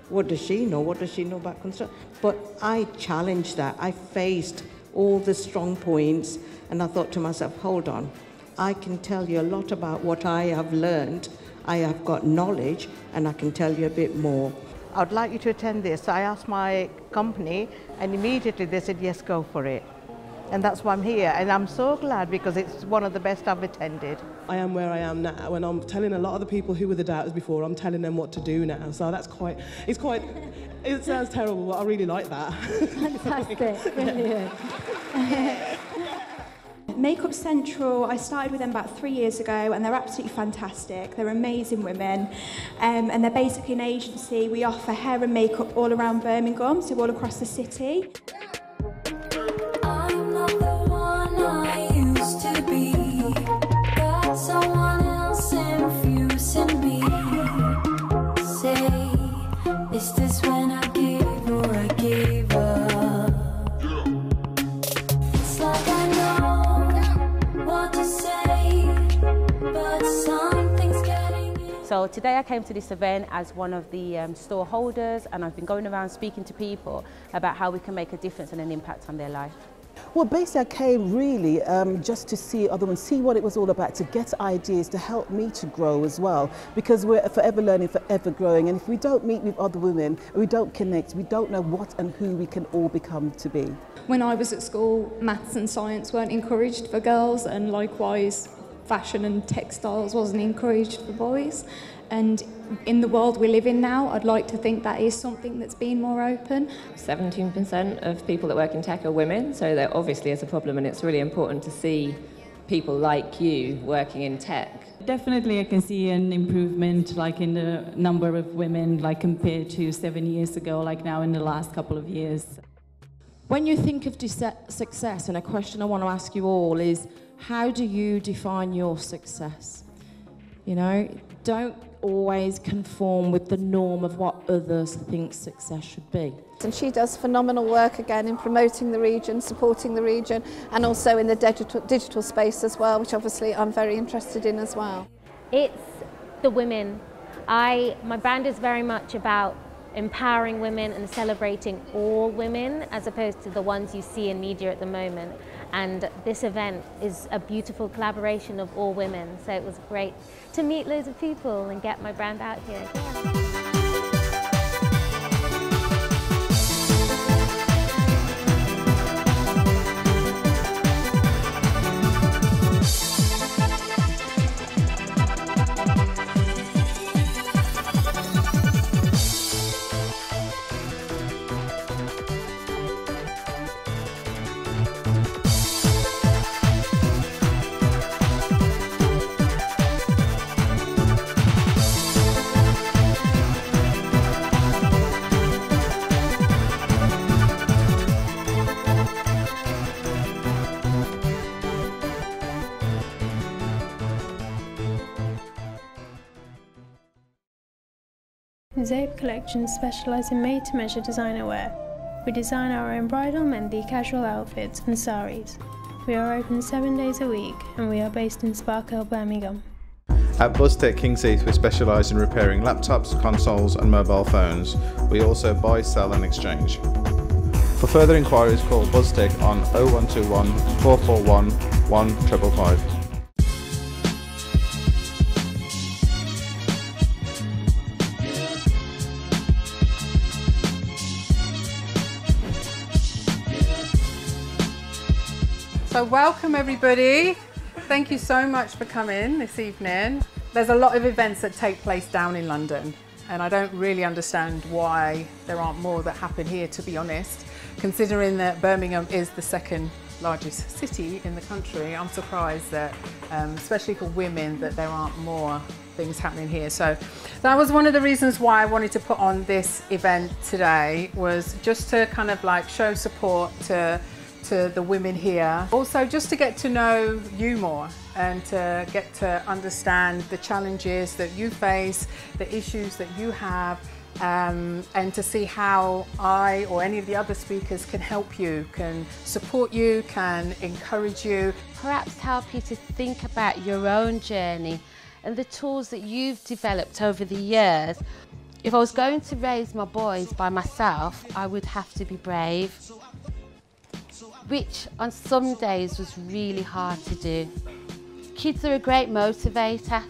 What does she know? What does she know about construction? But I challenged that. I faced all the strong points, and I thought to myself, hold on, I can tell you a lot about what I have learned. I have got knowledge, and I can tell you a bit more. I'd like you to attend this. So I asked my company, and immediately they said, yes, go for it. And that's why I'm here, and I'm so glad because it's one of the best I've attended. I am where I am now, and I'm telling a lot of the people who were the doubters before, I'm telling them what to do now. So that's it sounds terrible, but I really like that. Fantastic, brilliant. Makeup Central, I started with them about 3 years ago, and they're absolutely fantastic. They're amazing women, and they're basically an agency. We offer hair and makeup all around Birmingham, so all across the city. I'm not the one I used to be. Got someone else infusing me. Say, is this when I give or I gave up? It's like I know what to say, but something's getting in. So today I came to this event as one of the store holders, and I've been going around speaking to people about how we can make a difference and an impact on their life. Well, basically I came really just to see other women, see what it was all about, to get ideas to help me to grow as well, because we're forever learning, forever growing, and if we don't meet with other women, we don't connect, we don't know what and who we can all become to be. When I was at school, maths and science weren't encouraged for girls, and likewise fashion and textiles wasn't encouraged for boys. And in the world we live in now, I'd like to think that is something that's been more open. 17% of people that work in tech are women, so there obviously is a problem, and it's really important to see people like you working in tech. Definitely I can see an improvement like in the number of women like compared to 7 years ago, like now in the last couple of years. When you think of success, and a question I want to ask you all is, how do you define your success? You know, don't always conform with the norm of what others think success should be. And she does phenomenal work again in promoting the region, supporting the region, and also in the digital space as well, which obviously I'm very interested in as well. It's the women. My brand is very much about empowering women and celebrating all women as opposed to the ones you see in media at the moment. And this event is a beautiful collaboration of all women, so it was great to meet loads of people and get my brand out here. Yeah. Zape collections specialise in made-to-measure designer wear. We design our own bridal, mehndi, casual outfits and saris. We are open 7 days a week and we are based in Sparkhill, Birmingham. At BuzzTech King's Heath, we specialise in repairing laptops, consoles and mobile phones. We also buy, sell and exchange. For further inquiries, call BuzzTech on 0121 441 1555. So welcome everybody. Thank you so much for coming this evening. There's a lot of events that take place down in London and I don't really understand why there aren't more that happen here, to be honest. Considering that Birmingham is the second largest city in the country, I'm surprised that, especially for women, that there aren't more things happening here. So that was one of the reasons why I wanted to put on this event today, was just to kind of like show support to the women here. Also just to get to know you more and to get to understand the challenges that you face, the issues that you have, and to see how I or any of the other speakers can help you, can support you, can encourage you. Perhaps help you to think about your own journey and the tools that you've developed over the years. If I was going to raise my boys by myself, I would have to be brave, which on some days was really hard to do. Kids are a great motivator.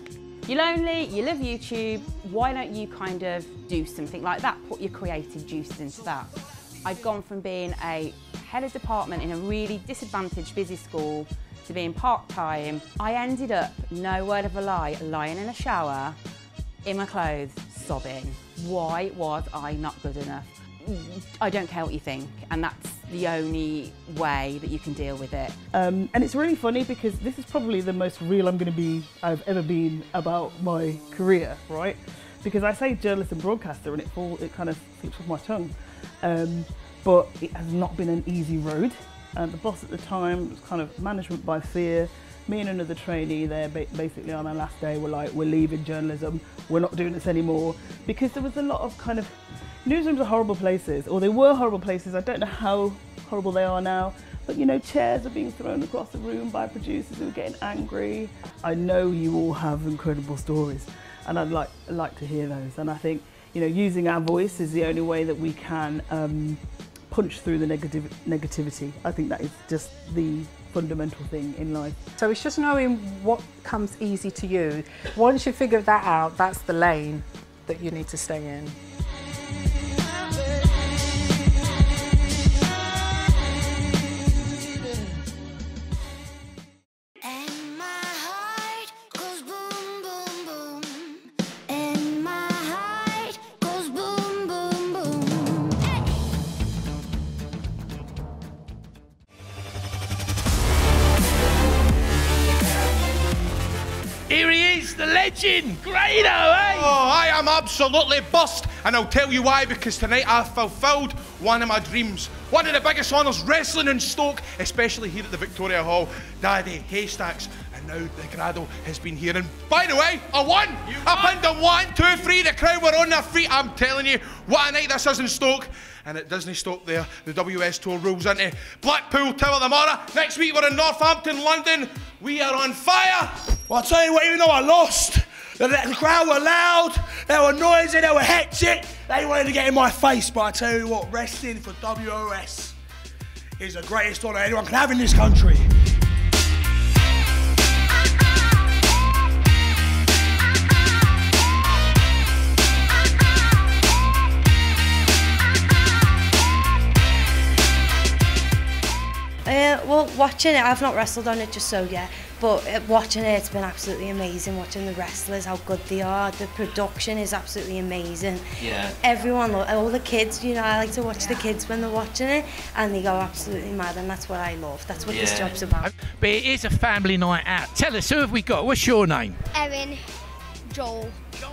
You're lonely, you love YouTube, why don't you kind of do something like that? Put your creative juices into that. I'd gone from being a head of department in a really disadvantaged busy school to being part-time. I ended up, no word of a lie, lying in a shower, in my clothes, sobbing. Why was I not good enough? I don't care what you think, and that's the only way that you can deal with it. And it's really funny because this is probably the most real I've ever been about my career, right? Because I say journalist and broadcaster and it kind of slips off my tongue. But it has not been an easy road. And the boss at the time was kind of management by fear. Me and another trainee there, basically on our last day, were like, we're leaving journalism, we're not doing this anymore. Because there was a lot of kind of, newsrooms are horrible places, or they were horrible places. I don't know how horrible they are now, but you know, chairs are being thrown across the room by producers who are getting angry. I know you all have incredible stories, and I'd like to hear those. And I think, you know, using our voice is the only way that we can punch through the negativity. I think that is just the fundamental thing in life. So it's just knowing what comes easy to you. Once you figure that out, that's the lane that you need to stay in. Here he is, the legend, Grado, eh? Oh, I am absolutely bust, and I'll tell you why, because tonight I've fulfilled one of my dreams. One of the biggest honours wrestling in Stoke, especially here at the Victoria Hall. Daddy, Haystacks, and now the Grado has been here. And by the way, I won! I pinned them 1, 2, 3, the crowd were on their feet. I'm telling you, what a night this is in Stoke. And it doesn't stop there. The WS Tour rolls into Blackpool, Tower tomorrow. Next week we're in Northampton, London. We are on fire. Well, I'll tell you what, even though I lost, the crowd were loud, they were noisy, they were hectic. They wanted to get in my face, but I tell you what, wrestling for WOS is the greatest honour anyone can have in this country. Well, watching it, I've not wrestled on it just so yet, but watching it, it's been absolutely amazing. Watching the wrestlers, how good they are, the production is absolutely amazing. Yeah. Everyone, all the kids, you know, I like to watch the kids when they're watching it, and they go absolutely mad, and that's what I love. That's what this job's about. But it is a family night out. Tell us, who have we got? What's your name? Erin. Joel. Joel.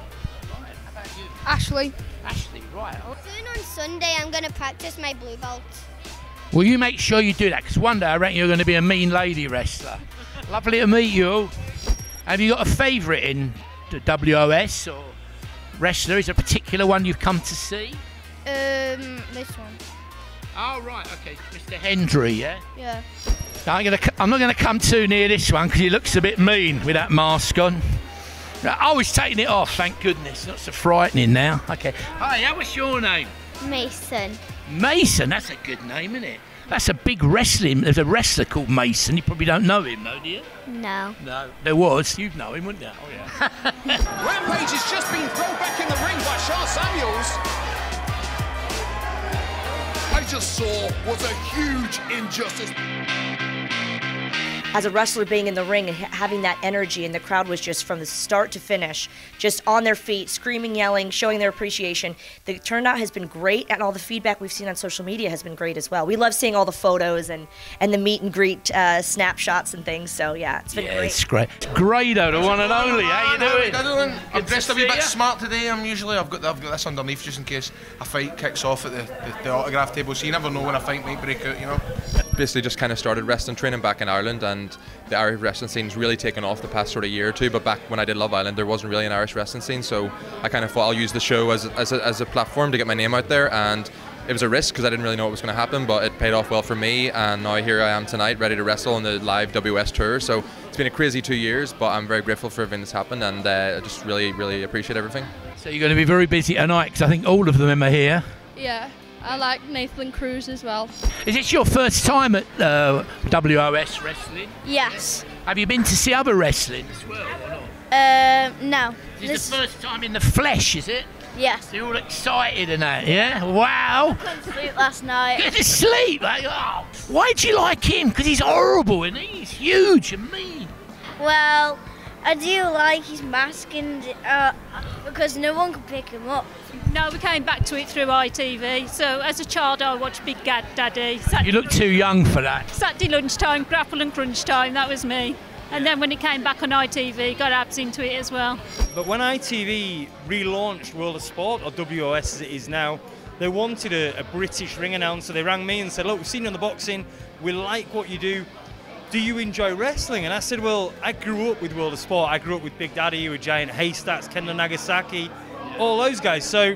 Right, how about you? Ashley. Ashley, right. Soon on Sunday, I'm going to practice my blue belt. Well, you make sure you do that, because one day I reckon you're going to be a mean lady wrestler. Lovely to meet you. Have you got a favourite in the WOS or wrestler? Is there a particular one you've come to see? This one. Oh, right, okay. Mr. Hendry, yeah? Yeah. I'm not gonna come too near this one because he looks a bit mean with that mask on. Oh, he's taking it off, thank goodness. Not so frightening now. Okay. Hi, what's your name? Mason. Mason, that's a good name, isn't it? That's a big wrestling. There's a wrestler called Mason. You probably don't know him, though, do you? No. No. There was. You'd know him, wouldn't you? Oh, yeah. Rampage has just been thrown back in the ring by Shaw Samuels. I just saw was a huge injustice. As a wrestler being in the ring and having that energy, and the crowd was just from the start to finish, just on their feet, screaming, yelling, showing their appreciation. The turnout has been great, and all the feedback we've seen on social media has been great as well. We love seeing all the photos and the meet and greet snapshots and things, so yeah, it's been great. It's great. It's Grado, the one and only. How you doing? I'm dressed a wee bit smart today. I've got this underneath just in case a fight kicks off at the autograph table, so you never know when a fight might break out, you know. Basically just kind of started wrestling training back in Ireland, and the Irish wrestling scene's really taken off the past sort of year or two, but back when I did Love Island there wasn't really an Irish wrestling scene, so I kind of thought I'll use the show as a platform to get my name out there, and it was a risk because I didn't really know what was going to happen, but it paid off well for me, and now here I am tonight ready to wrestle on the live WS tour. So it's been a crazy 2 years, but I'm very grateful for everything that's happened, and I just really appreciate everything. So you're going to be very busy tonight because I think all of them are here. Yeah, I like Nathan Cruz as well. Is this your first time at WOS wrestling? Yes. Have you been to see other wrestling as well or not? No. This is the first time in the flesh, is it? Yes. You're all excited and that, yeah? Wow. Couldn't sleep last night. Get to sleep? Oh. Why do you like him? Because he's horrible and he's huge and mean. Well, I do like his mask and because no one can pick him up. No, we came back to it through ITV. So as a child, I watched Big Daddy. You look too young for that. Saturday lunchtime, Grapple and Crunch Time, that was me. And then when it came back on ITV, got abs into it as well. But when ITV relaunched World of Sport, or WOS as it is now, they wanted a British ring announcer. They rang me and said, look, we've seen you on the boxing, we like what you do you enjoy wrestling? And I said, well, I grew up with World of Sport. I grew up with Big Daddy, with Giant Haystacks, Kendo Nagasaki, all those guys. So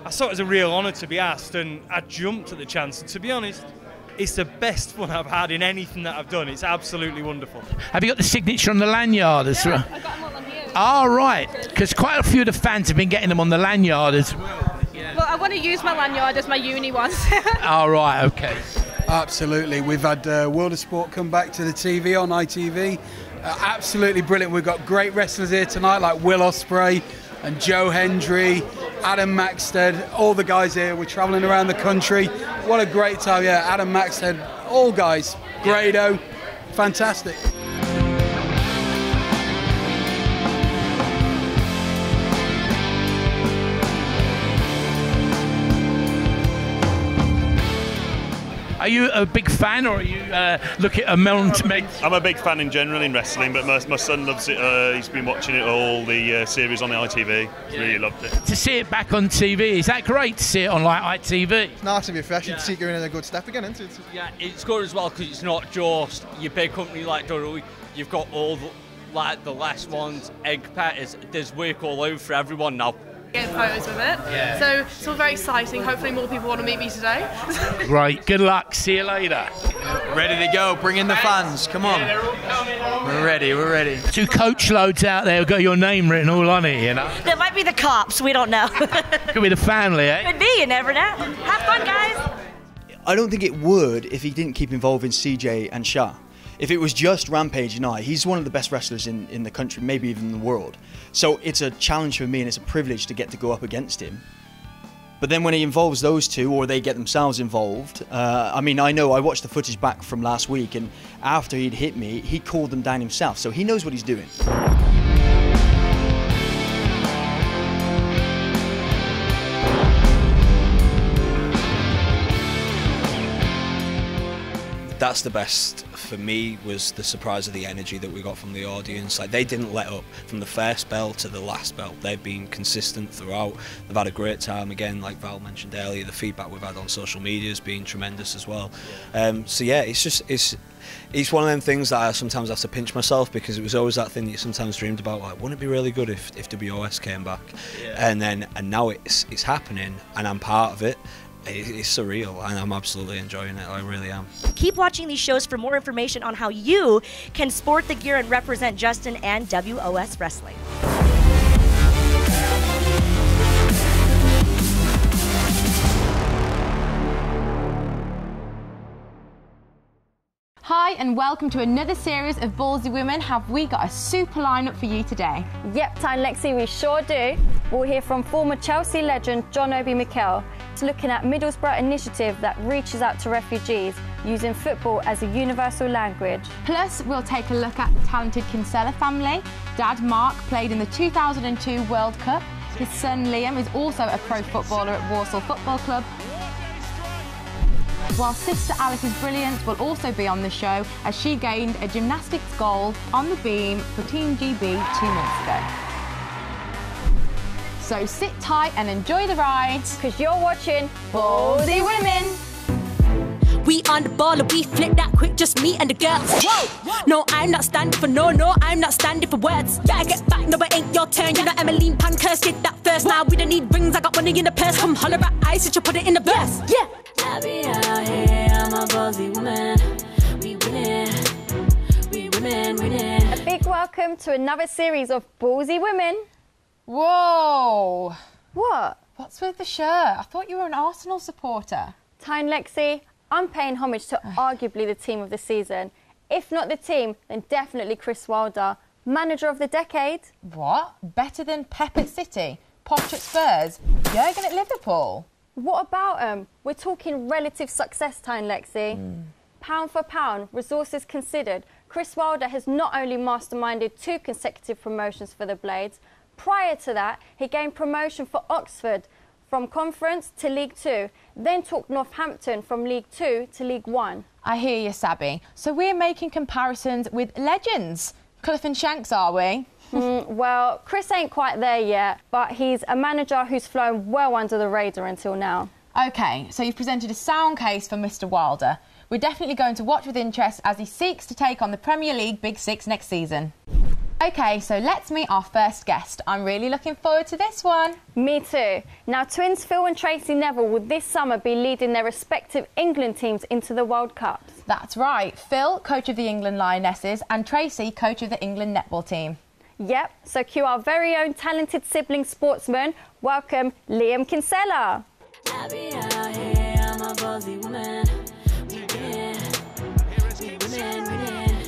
I saw it as a real honour to be asked, and I jumped at the chance. And to be honest, it's the best fun I've had in anything that I've done. It's absolutely wonderful. Have you got the signature on the lanyard as well? I got them all on here. Oh, right, because quite a few of the fans have been getting them on the lanyard as well. Yeah. Well, I want to use my lanyard as my uni one. Oh, right, okay. Absolutely. We've had World of Sport come back to the TV on ITV. Absolutely brilliant. We've got great wrestlers here tonight like Will Ospreay and Joe Hendry, Adam Maxted, all the guys here. We're travelling around the country. What a great time, yeah. Adam Maxted, all guys. Grado, fantastic. Are you a big fan, or are you look at a mount? I'm a big fan in general in wrestling, but my son loves it. He's been watching it all, the series on the ITV. He's really loved it. To see it back on TV, is that great to see it on like ITV? It's nice to be fresh and to see it going in a good step again, isn't it? Yeah, it's good as well because it's not just your big company like Durrell. You've got all the last ones, egg competitors. There's work all over for everyone now. Getting photos with it. Yeah. So it's all very exciting. Hopefully more people want to meet me today. Great, good luck. See you later. Ready to go. Bring in the fans. Come on. We're ready. 2 coach loads out there have got your name written all on it, you know. There might be the cops. We don't know. Could be the family, eh? Could be. You never know. Have fun, guys. I don't think it would if he didn't keep involving CJ and Shah. If it was just Rampage and he's one of the best wrestlers in the country, maybe even the world. So it's a challenge for me and it's a privilege to get to go up against him. But then when he involves those two, or they get themselves involved, I mean, I know I watched the footage back from last week, and after he'd hit me, he called them down himself, so he knows what he's doing. That's the best for me, was the surprise of the energy that we got from the audience. Like, they didn't let up from the first bell to the last bell. They've been consistent throughout. They've had a great time. Again, like Val mentioned earlier, the feedback we've had on social media has been tremendous as well. So yeah, it's one of them things that I sometimes have to pinch myself, because it was always that thing that you sometimes dreamed about, like, wouldn't it be really good if WOS came back? And now it's happening and I'm part of it. it's surreal, and I'm absolutely enjoying it. I really am. Keep watching these shows for more information on how you can sport the gear and represent Justin and WOS Wrestling. Hi and welcome to another series of Ballsy Women. Have we got a super lineup for you today? Yep, Ty and Lexi, we sure do. We'll hear from former Chelsea legend John Obi Mikel, looking at Middlesbrough initiative that reaches out to refugees using football as a universal language. Plus, we'll take a look at the talented Kinsella family. Dad Mark played in the 2002 World Cup. His son Liam is also a pro footballer at Walsall Football Club. While sister Alice's brilliance will also be on the show as she gained a gymnastics gold on the beam for Team GB 2 months ago. So sit tight and enjoy the ride, because you're watching Ballsy Women. We on the ball and we flip that quick, just me and the girls. Whoa! No, I'm not standing for no, I'm not standing for words. Better get back, no, it ain't your turn. You know Emmeline Pankhurst did that first. Now we don't need rings, I got money in the purse. Come holler at ice, you put it in the verse. Yeah. I be out here, I'm a ballsy woman. We winning. A big welcome to another series of Ballsy Women. Whoa! What? What's with the shirt? I thought you were an Arsenal supporter. Ty and Lexi, I'm paying homage to arguably the team of the season. If not the team, then definitely Chris Wilder, manager of the decade. What? Better than Pep at City? Poch at Spurs? Jurgen at Liverpool? What about him? We're talking relative success, Ty and Lexi. Pound for pound, resources considered, Chris Wilder has not only masterminded 2 consecutive promotions for the Blades. Prior to that, he gained promotion for Oxford from Conference to League 2, then took Northampton from League 2 to League 1. I hear you, Sabby. So we're making comparisons with legends. Clough and Shanks, are we? Well, Chris ain't quite there yet, but he's a manager who's flown well under the radar until now. OK, so you've presented a sound case for Mr Wilder. We're definitely going to watch with interest as he seeks to take on the Premier League Big Six next season. OK, so let's meet our first guest. I'm really looking forward to this one. Me too. Now, twins Phil and Tracy Neville will this summer be leading their respective England teams into the World Cups. That's right. Phil, coach of the England Lionesses, and Tracy, coach of the England netball team. Yep, so cue our very own talented sibling sportsman. Welcome, Liam Kinsella. I be out here, I'm a ballsy woman. We winning.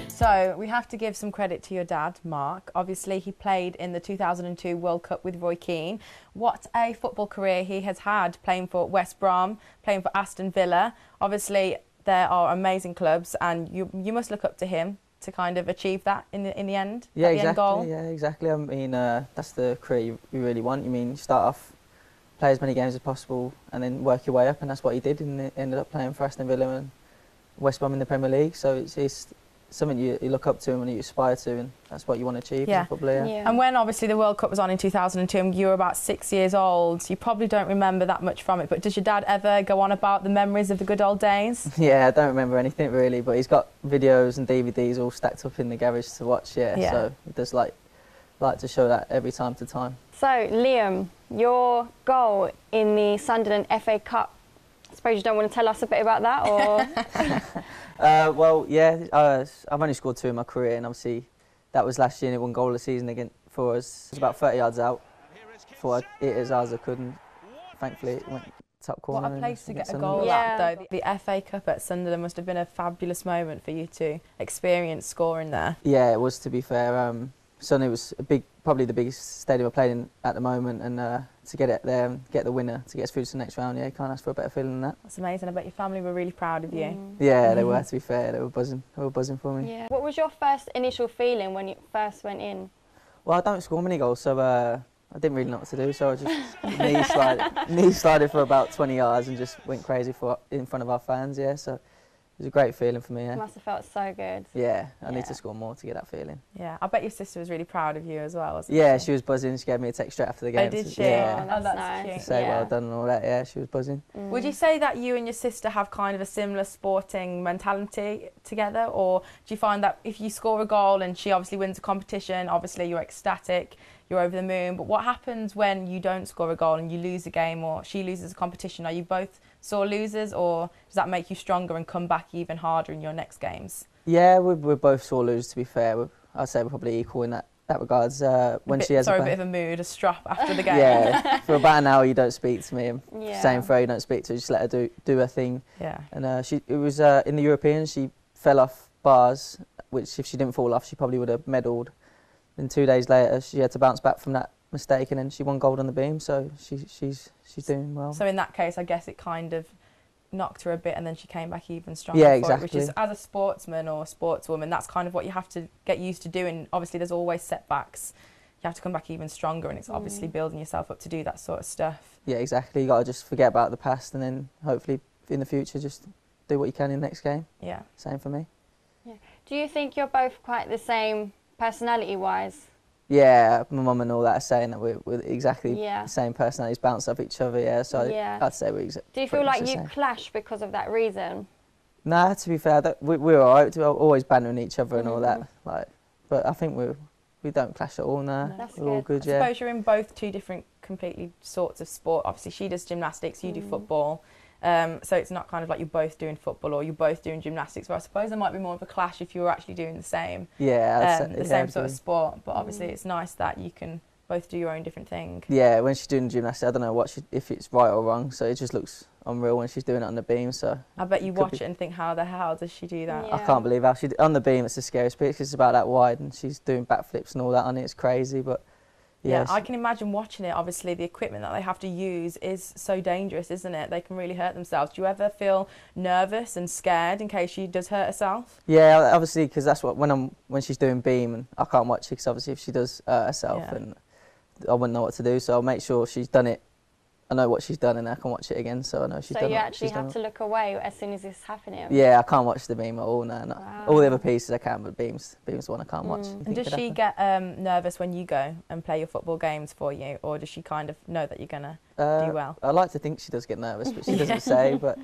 So we have to give some credit to your dad, Mark. Obviously, he played in the 2002 World Cup with Roy Keane. What a football career he has had, playing for West Brom, playing for Aston Villa. Obviously, there are amazing clubs, and you must look up to him to kind of achieve that in the end. Yeah, exactly. End goal. Yeah, exactly. I mean, that's the career you really want. You mean, you start off, play as many games as possible, and then work your way up, and that's what he did. And ended up playing for Aston Villa and West Brom in the Premier League. So it's something you look up to and you aspire to, and that's what you want to achieve as a footballer. Yeah. And when obviously the World Cup was on in 2002 and you were about 6 years old, you probably don't remember that much from it, but does your dad ever go on about the memories of the good old days? Yeah, I don't remember anything really, but he's got videos and DVDs all stacked up in the garage to watch, so he does like to show that every time to time. So, Liam, your goal in the Sunderland FA Cup, I suppose you don't want to tell us a bit about that, or...? Well, yeah, I've only scored 2 in my career, and obviously that was last year and it won goal of the season again for us. It was about 30 yards out. Thought I'd hit it as hard as I could, and thankfully it went top corner. What a place to get a goal at, though. The FA Cup at Sunderland must have been a fabulous moment for you to experience scoring there. Yeah, it was, to be fair. Sunderland was probably the biggest stadium I played in at the moment, and to get it there and get the winner to get us through to the next round, you can't ask for a better feeling than that. That's amazing. I bet your family were really proud of you. Yeah, they were, to be fair. They were buzzing for me. Yeah. What was your first initial feeling when you first went in? Well, I don't score many goals, so I didn't really know what to do, so I just knee slided for about 20 yards and just went crazy in front of our fans, so it was a great feeling for me, It must have felt so good. Yeah, I need to score more to get that feeling. Yeah, I bet your sister was really proud of you as well, wasn't she? She was buzzing. She gave me a text straight after the game. Oh, did she? Yeah. Oh, that's cute. To say well done and all that, yeah, she was buzzing. Would you say that you and your sister have kind of a similar sporting mentality together, or do you find that if you score a goal and she obviously wins a competition, obviously you're ecstatic, you're over the moon, but what happens when you don't score a goal and you lose a game or she loses a competition? Are you both sore losers, or does that make you stronger and come back even harder in your next games? Yeah, we're both sore losers, to be fair. I'd say we're probably equal in that regards. When she has a bit of a mood, a strap after the game. Yeah, for about an hour you don't speak to me. Yeah. Same for her, you don't speak to her, just let her do her thing. Yeah. And it was in the Europeans, she fell off bars, which if she didn't fall off, she probably would have medalled. Then 2 days later, she had to bounce back from that mistake, and then she won gold on the beam. So she's doing well. So in that case, I guess it kind of knocked her a bit, and then she came back even stronger. Yeah, for exactly. it, which is, as a sportsman or sportswoman, that's kind of what you have to get used to doing. Obviously, there's always setbacks. You have to come back even stronger, and it's obviously building yourself up to do that sort of stuff. Yeah, exactly. You got to just forget about the past, and then hopefully in the future just do what you can in the next game. Yeah. Same for me. Yeah. Do you think you're both quite the same personality-wise? Yeah, my mum and all that are saying that we're exactly Yeah. the same personalities, bounce off each other. Yeah, so Yeah. I'd say we're exactly. Do you feel like you clash because of that reason? Nah, to be fair, we're alright. We're always bantering each other and all that. Like, but I think we don't clash at all now. That's we're all good. I Yeah. suppose you're in both two different, completely sorts of sport. Obviously, she does gymnastics, you do football. So it's not kind of like you're both doing football or you're both doing gymnastics. But I suppose there might be more of a clash if you were actually doing the same. Yeah, the same sort of sport. But obviously, it's nice that you can both do your own different thing. Yeah, when she's doing gymnastics, I don't know if it's right or wrong. So it just looks unreal when she's doing it on the beam. So I bet you watch it and think, how the hell does she do that? I can't believe how she on the beam. It's the scariest bit because it's about that wide, and she's doing backflips and all that on it. It's crazy, but. Yeah, I can imagine watching it. Obviously, the equipment that they have to use is so dangerous, isn't it? They can really hurt themselves. Do you ever feel nervous and scared in case she does hurt herself? Yeah, obviously, because that's what when she's doing beam, and I can't watch it because obviously if she does hurt herself, and I wouldn't know what to do. So I'll make sure she's done it. I know what she's done, and I can watch it again, so I know she's done it. So you actually have to look away as soon as it's happening? Yeah, I can't watch the beam at all. No, wow. All the other pieces I can, but beam's the one I can't watch. And does she get nervous when you go and play your football games for you, or does she kind of know that you're gonna do well? I like to think she does get nervous, but she doesn't say. But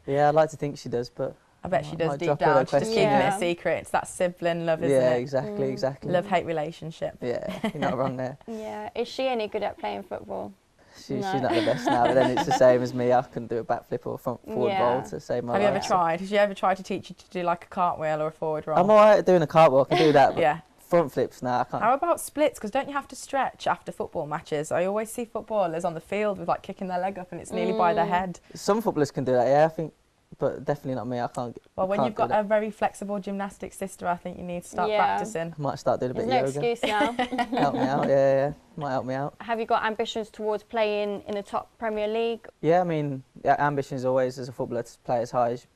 yeah, I like to think she does, but. I bet she does deep down. She's just keeping it a secret. It's that sibling love, isn't it? Yeah, exactly. Love-hate relationship. Yeah, you're not wrong there. Yeah. Is she any good at playing football? She's not the best now, but then it's the same as me. I couldn't do a backflip or a forward roll to save my life. Have you ever tried? Has she ever tried to teach you to do like a cartwheel or a forward roll? I'm alright at doing a cartwheel. I can do that. But yeah. Front flips now, I can't. How about splits? Because don't you have to stretch after football matches? I always see footballers on the field with like kicking their leg up and it's nearly by their head. Some footballers can do that, yeah, I think. But definitely not me. I can't. Well, when you've got a very flexible gymnastics sister, I think you need to start practicing. I might start doing a bit of yoga. There's no excuse now. Help me out, yeah. Might help me out. Have you got ambitions towards playing in the top Premier League? Yeah, I mean, ambition is always as a footballer to play as high as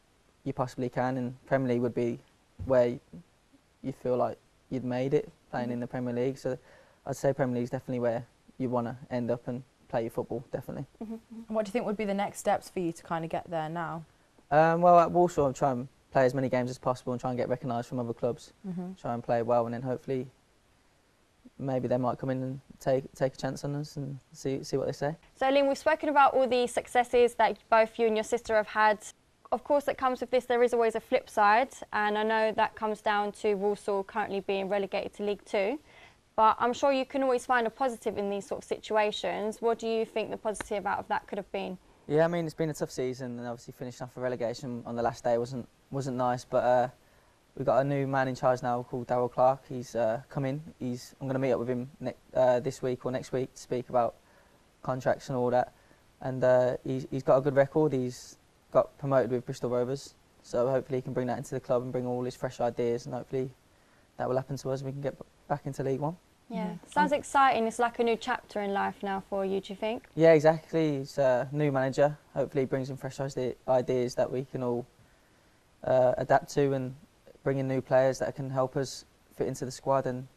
you possibly can, and Premier League would be where you feel like you'd made it playing in the Premier League. So I'd say Premier League is definitely where you want to end up and play your football, definitely. And what do you think would be the next steps for you to kind of get there now? Well, at Walsall, I'm trying to play as many games as possible and try and get recognised from other clubs. Try and play well, and then hopefully maybe they might come in and take a chance on us and see what they say. So, Lynn, we've spoken about all the successes that both you and your sister have had. Of course, that comes with this, there is always a flip side, and I know that comes down to Walsall currently being relegated to League 2. But I'm sure you can always find a positive in these sort of situations. What do you think the positive out of that could have been? Yeah, I mean, it's been a tough season, and obviously finishing off a relegation on the last day wasn't nice. But we've got a new man in charge now called Darryl Clark. He's come in. I'm going to meet up with him this week or next week to speak about contracts and all that. And he's got a good record. He's got promoted with Bristol Rovers, so hopefully he can bring that into the club and bring all his fresh ideas, and hopefully that will happen to us and we can get back into League One. Yeah, sounds exciting. It's like a new chapter in life now for you, do you think? Yeah, exactly. He's a new manager. Hopefully he brings in fresh ideas that we can all adapt to, and bring in new players that can help us fit into the squad and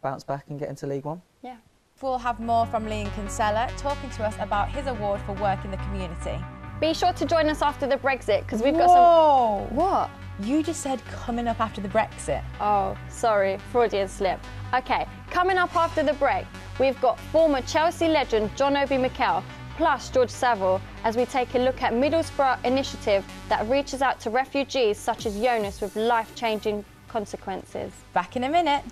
bounce back and get into League One. Yeah. We'll have more from Liam Kinsella talking to us about his award for work in the community. Be sure to join us after the Brexit, because we've got some... What? You just said coming up after the Brexit. Oh, sorry, Freudian slip. Okay, coming up after the break, we've got former Chelsea legend John Obi Mikel plus George Savile as we take a look at Middlesbrough initiative that reaches out to refugees such as Jonas with life-changing consequences. Back in a minute.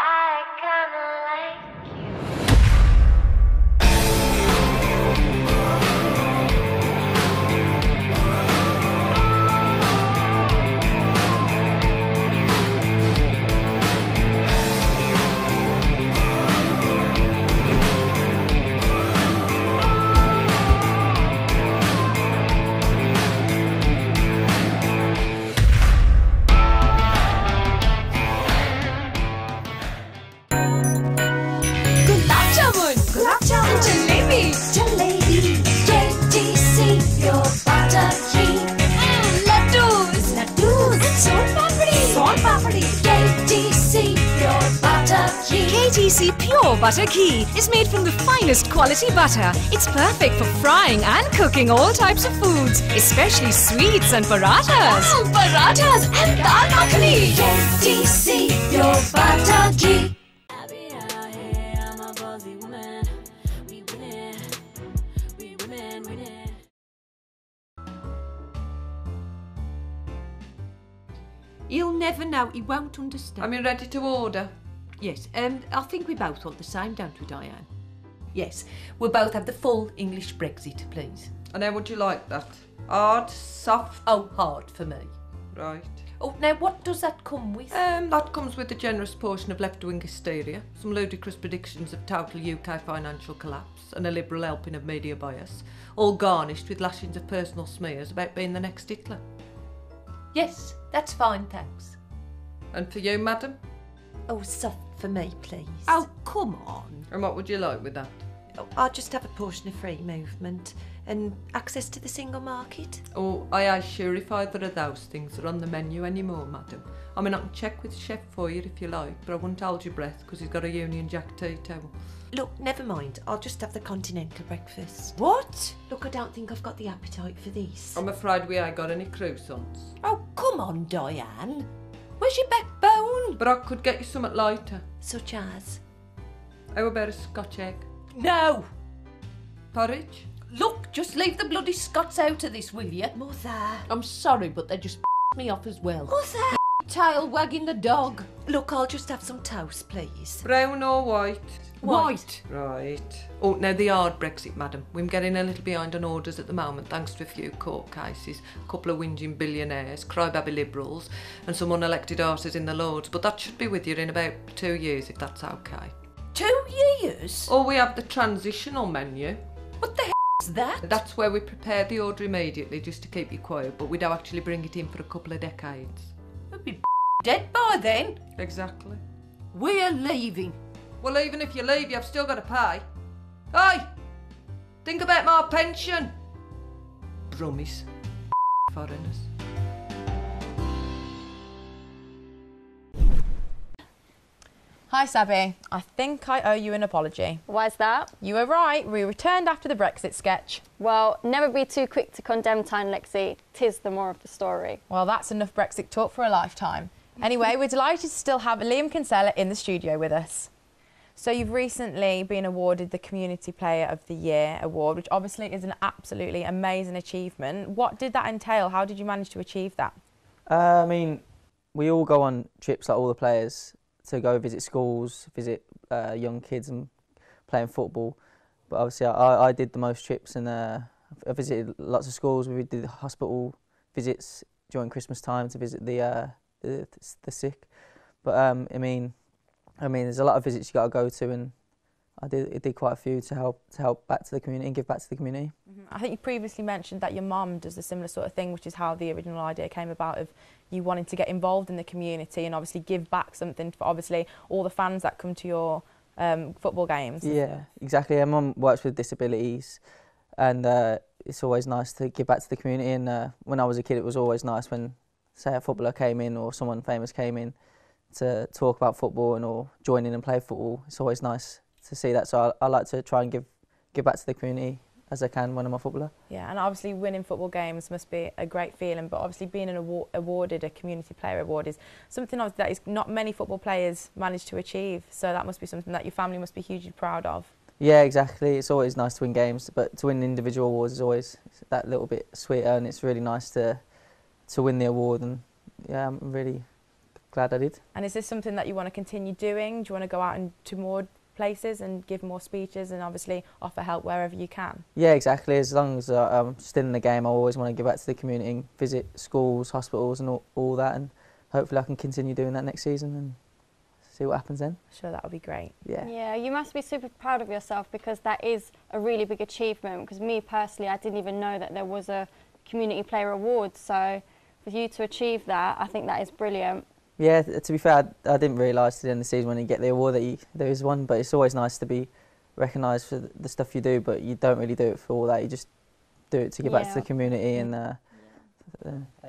I KTC Pure Butter Ghee is made from the finest quality butter. It's perfect for frying and cooking all types of foods, especially sweets and parathas. Wow, parathas and dal makhani. KTC Pure Butter Ghee. He'll never know, he won't understand. Are you ready to order? Yes, I think we both want the same, don't we, Diane? Yes, we'll both have the full English Brexit, please. And how would you like that? Hard, soft? Oh, hard for me. Right. Oh, now what does that come with? That comes with a generous portion of left-wing hysteria, some ludicrous predictions of total UK financial collapse, and a liberal helping of media bias, all garnished with lashings of personal smears about being the next Hitler. Yes, that's fine, thanks. And for you, madam? Oh, soft for me, please. Oh, come on. And what would you like with that? Oh, I'll just have a portion of free movement and access to the single market. Oh, I assure if either of those things are on the menu anymore, madam. I mean, I can check with the chef for you if you like, but I wouldn't hold your breath because he's got a Union Jack tea towel. Look, never mind. I'll just have the continental breakfast. What? Look, I don't think I've got the appetite for this. I'm afraid we ain't got any croissants. Oh, come on, Diane. Where's your backbone? But I could get you something lighter. Such as? How about a Scotch egg? No. Porridge? Look, just leave the bloody Scots out of this, will you? Mother. I'm sorry, but they just me off as well. Mother. Tail wagging the dog. Look, I'll just have some toast, please. Brown or white? White. Right. Oh, now the hard Brexit, madam. We're getting a little behind on orders at the moment thanks to a few court cases, a couple of whinging billionaires, crybaby liberals and some unelected arses in the Lords, but that should be with you in about 2 years if that's okay. 2 years? Or we have the transitional menu. What the hell is that? That's where we prepare the order immediately just to keep you quiet, but we don't actually bring it in for a couple of decades. We'll be dead by then. Exactly. We're leaving. Well, even if you leave, you've still got to pay. Hey! Think about my pension. Brummies. Foreigners. Hi, Sabi. I think I owe you an apology. Why's that? You were right. We returned after the Brexit sketch. Well, never be too quick to condemn Tyne Lexi. 'Tis the more of the story. Well, that's enough Brexit talk for a lifetime. Anyway, we're delighted to still have Liam Kinsella in the studio with us. So you've recently been awarded the Community Player of the Year award, which obviously is an absolutely amazing achievement. What did that entail? How did you manage to achieve that? I mean, we all go on trips like all the players to go visit schools, visit young kids and playing football. But obviously I did the most trips and I visited lots of schools. We did hospital visits during Christmas time to visit the sick. But I mean, there's a lot of visits you got to go to, and I did quite a few to help back to the community and give back to the community. I think you previously mentioned that your mum does a similar sort of thing, which is how the original idea came about of you wanting to get involved in the community and obviously give back something for obviously all the fans that come to your football games. Yeah, exactly. My mum works with disabilities, and it's always nice to give back to the community. And when I was a kid, it was always nice when, say, a footballer came in or someone famous came in to talk about football and or join in and play football. It's always nice to see that. So I like to try and give back to the community as I can when I'm a footballer. Yeah, and obviously winning football games must be a great feeling, but obviously being awarded a Community Player Award is something that is not many football players manage to achieve, so that must be something that your family must be hugely proud of. Yeah, exactly. It's always nice to win games, but to win individual awards is always that little bit sweeter, and it's really nice to win the award, and yeah, I'm really glad I did. And is this something that you want to continue doing? Do you want to go out into more places and give more speeches and obviously offer help wherever you can? Yeah, exactly. As long as I'm still in the game, I always want to give back to the community and visit schools, hospitals and all that, and hopefully I can continue doing that next season and see what happens then. Sure, that would be great. Yeah. Yeah, you must be super proud of yourself because that is a really big achievement, because me personally, I didn't even know that there was a Community Player Award, so for you to achieve that, I think that is brilliant. Yeah, to be fair, I didn't realise at the end of the season when you get the award that there is one, but it's always nice to be recognised for the stuff you do, but you don't really do it for all that, you just do it to give back to the community. And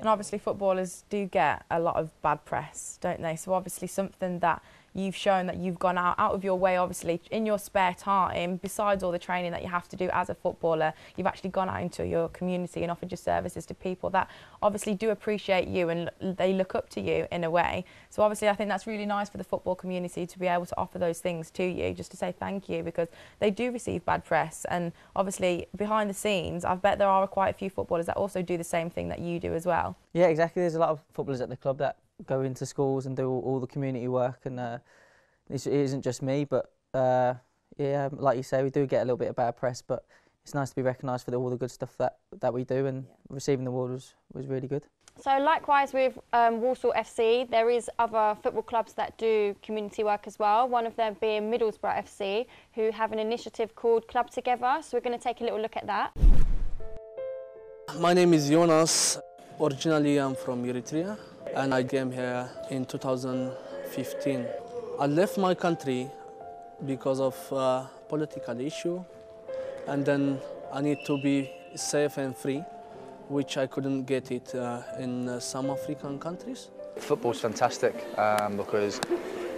obviously footballers do get a lot of bad press, don't they? So obviously something that you've shown that you've gone out of your way, obviously, in your spare time, besides all the training that you have to do as a footballer, you've actually gone out into your community and offered your services to people that obviously do appreciate you and they look up to you in a way. So obviously I think that's really nice for the football community to be able to offer those things to you, just to say thank you, because they do receive bad press, and obviously behind the scenes I bet there are quite a few footballers that also do the same thing that you do as well. Yeah, exactly. There's a lot of footballers at the club that go into schools and do all the community work, and it isn't just me, but yeah, like you say, we do get a little bit of bad press, but it's nice to be recognised for all the good stuff that we do, and receiving the award was really good. So likewise with Walsall FC, there is other football clubs that do community work as well, one of them being Middlesbrough FC, who have an initiative called Club Together, so we're going to take a little look at that. My name is Jonas. Originally I'm from Eritrea and I came here in 2015. I left my country because of political issue, and then I need to be safe and free, which I couldn't get it in some African countries. Football's fantastic because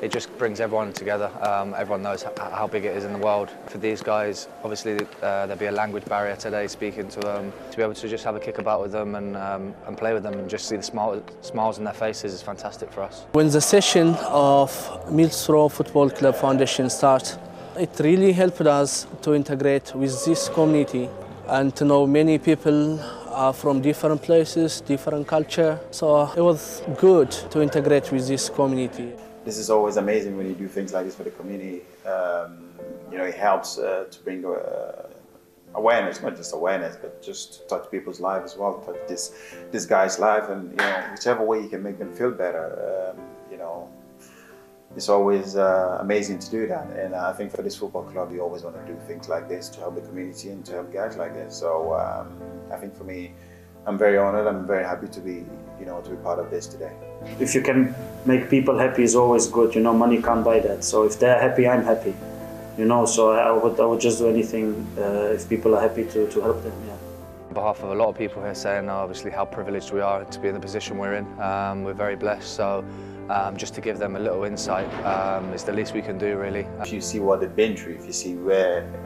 it just brings everyone together. Everyone knows how big it is in the world. For these guys, obviously there'll be a language barrier today speaking to them. To be able to just have a kick about with them and play with them and just see the smiles on their faces is fantastic for us. When the session of Middlesbrough Football Club Foundation starts, it really helped us to integrate with this community and to know many people are from different places, different culture. So it was good to integrate with this community. This is always amazing when you do things like this for the community. You know, it helps to bring awareness, not just awareness, but just to touch people's lives as well, touch this guy's life, and you know, whichever way you can make them feel better. You know, it's always amazing to do that, and I think for this football club, you always want to do things like this to help the community and to help guys like this. So I think for me, I'm very honoured. I'm very happy to be, you know, to be part of this today. If you can make people happy is always good. You know, money can't buy that. So if they're happy, I'm happy. You know, so I would just do anything if people are happy to help them. Yeah. On behalf of a lot of people here, saying obviously how privileged we are to be in the position we're in. We're very blessed. So. Just to give them a little insight, it's the least we can do, really. If you see what they've been through, if you see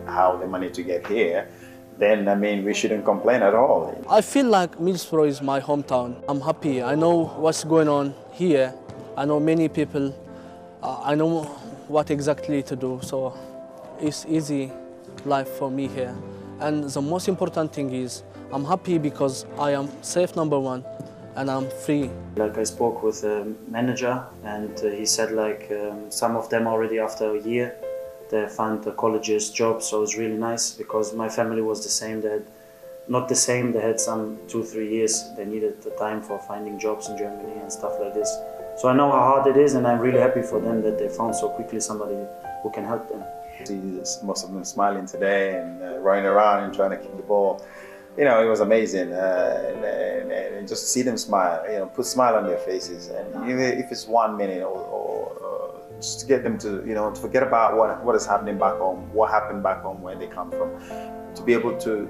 how they managed to get here, then I mean, we shouldn't complain at all. I feel like Middlesbrough is my hometown. I'm happy. I know what's going on here. I know many people. I know what exactly to do. So it's easy life for me here. And the most important thing is I'm happy because I am safe, number one. And I'm free. Like I spoke with a manager, and he said like some of them already after a year they found the colleges jobs, so it was really nice because my family was the same. They had not the same. They had some 2-3 years. They needed the time for finding jobs in Germany and stuff like this. So I know how hard it is, and I'm really happy for them that they found so quickly somebody who can help them. See most of them smiling today and running around and trying to kick the ball. You know, it was amazing, and just see them smile, you know, put a smile on their faces, and even if it's 1 minute or just to get them to, you know, to forget about what is happening back home, what happened back home where they come from, to be able to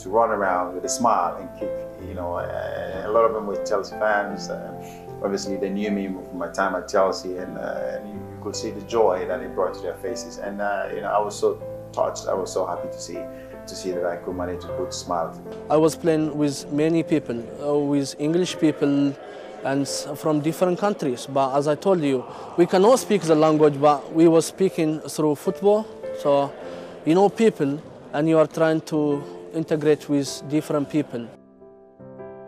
run around with a smile and kick, you know, a lot of them were Chelsea fans. Obviously, they knew me from my time at Chelsea, and you could see the joy that it brought to their faces, and you know, I was so touched. I was so happy to see that I could manage to put a smile to them. I was playing with many people, with English people and from different countries. But as I told you, we cannot speak the language, but we were speaking through football. So you know people, and you are trying to integrate with different people.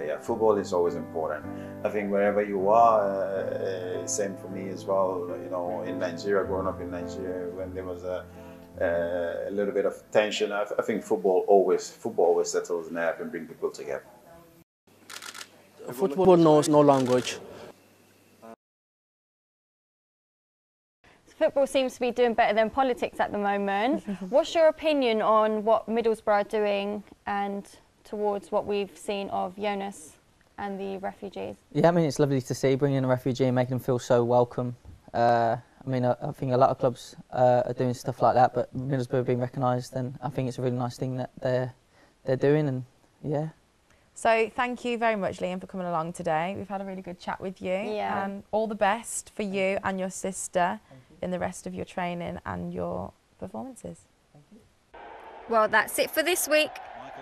Yeah, football is always important. I think wherever you are, same for me as well. You know, in Nigeria, growing up in Nigeria, when there was a little bit of tension, I think football always settles nerve and brings people together. Football knows no language. Football seems to be doing better than politics at the moment. What's your opinion on what Middlesbrough are doing and towards what we've seen of Jonas and the refugees? Yeah, I mean, it's lovely to see bringing in a refugee and making them feel so welcome. I mean, I think a lot of clubs are doing stuff like that, but Middlesbrough being recognised, and I think it's a really nice thing that they're doing, and yeah. So thank you very much, Liam, for coming along today. We've had a really good chat with you. Yeah. And all the best for you and your sister in the rest of your training and your performances. Well, that's it for this week.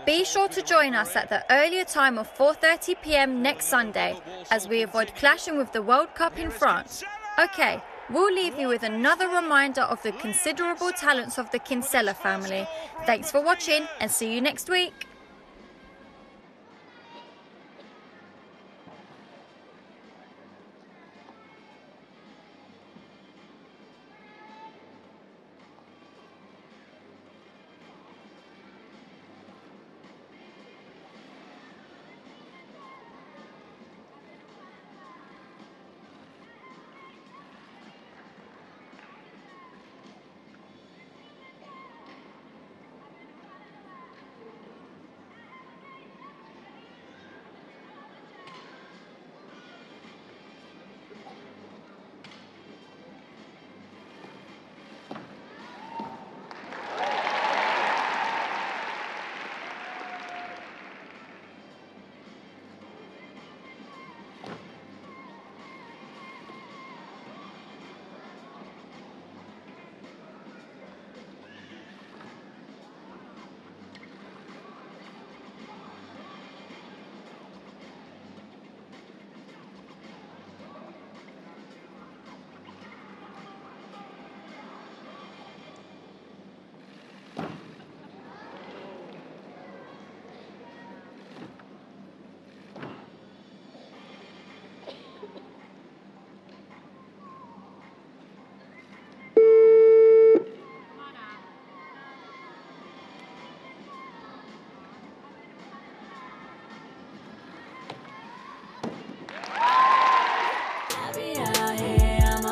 Be sure to join us at the earlier time of 4:30 p.m. next Sunday as we avoid clashing with the World Cup in France. Okay, we'll leave you with another reminder of the considerable talents of the Kinsella family. Thanks for watching and see you next week.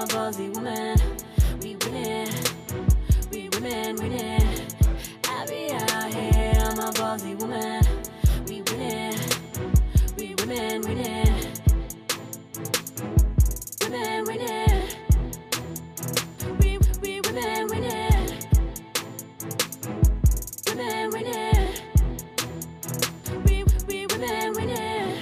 Ballsy woman, we women winning. I be out here, I'm a ballsy woman, we women winning. Women winning. We women winning. Women winning. We women winning.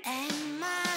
And my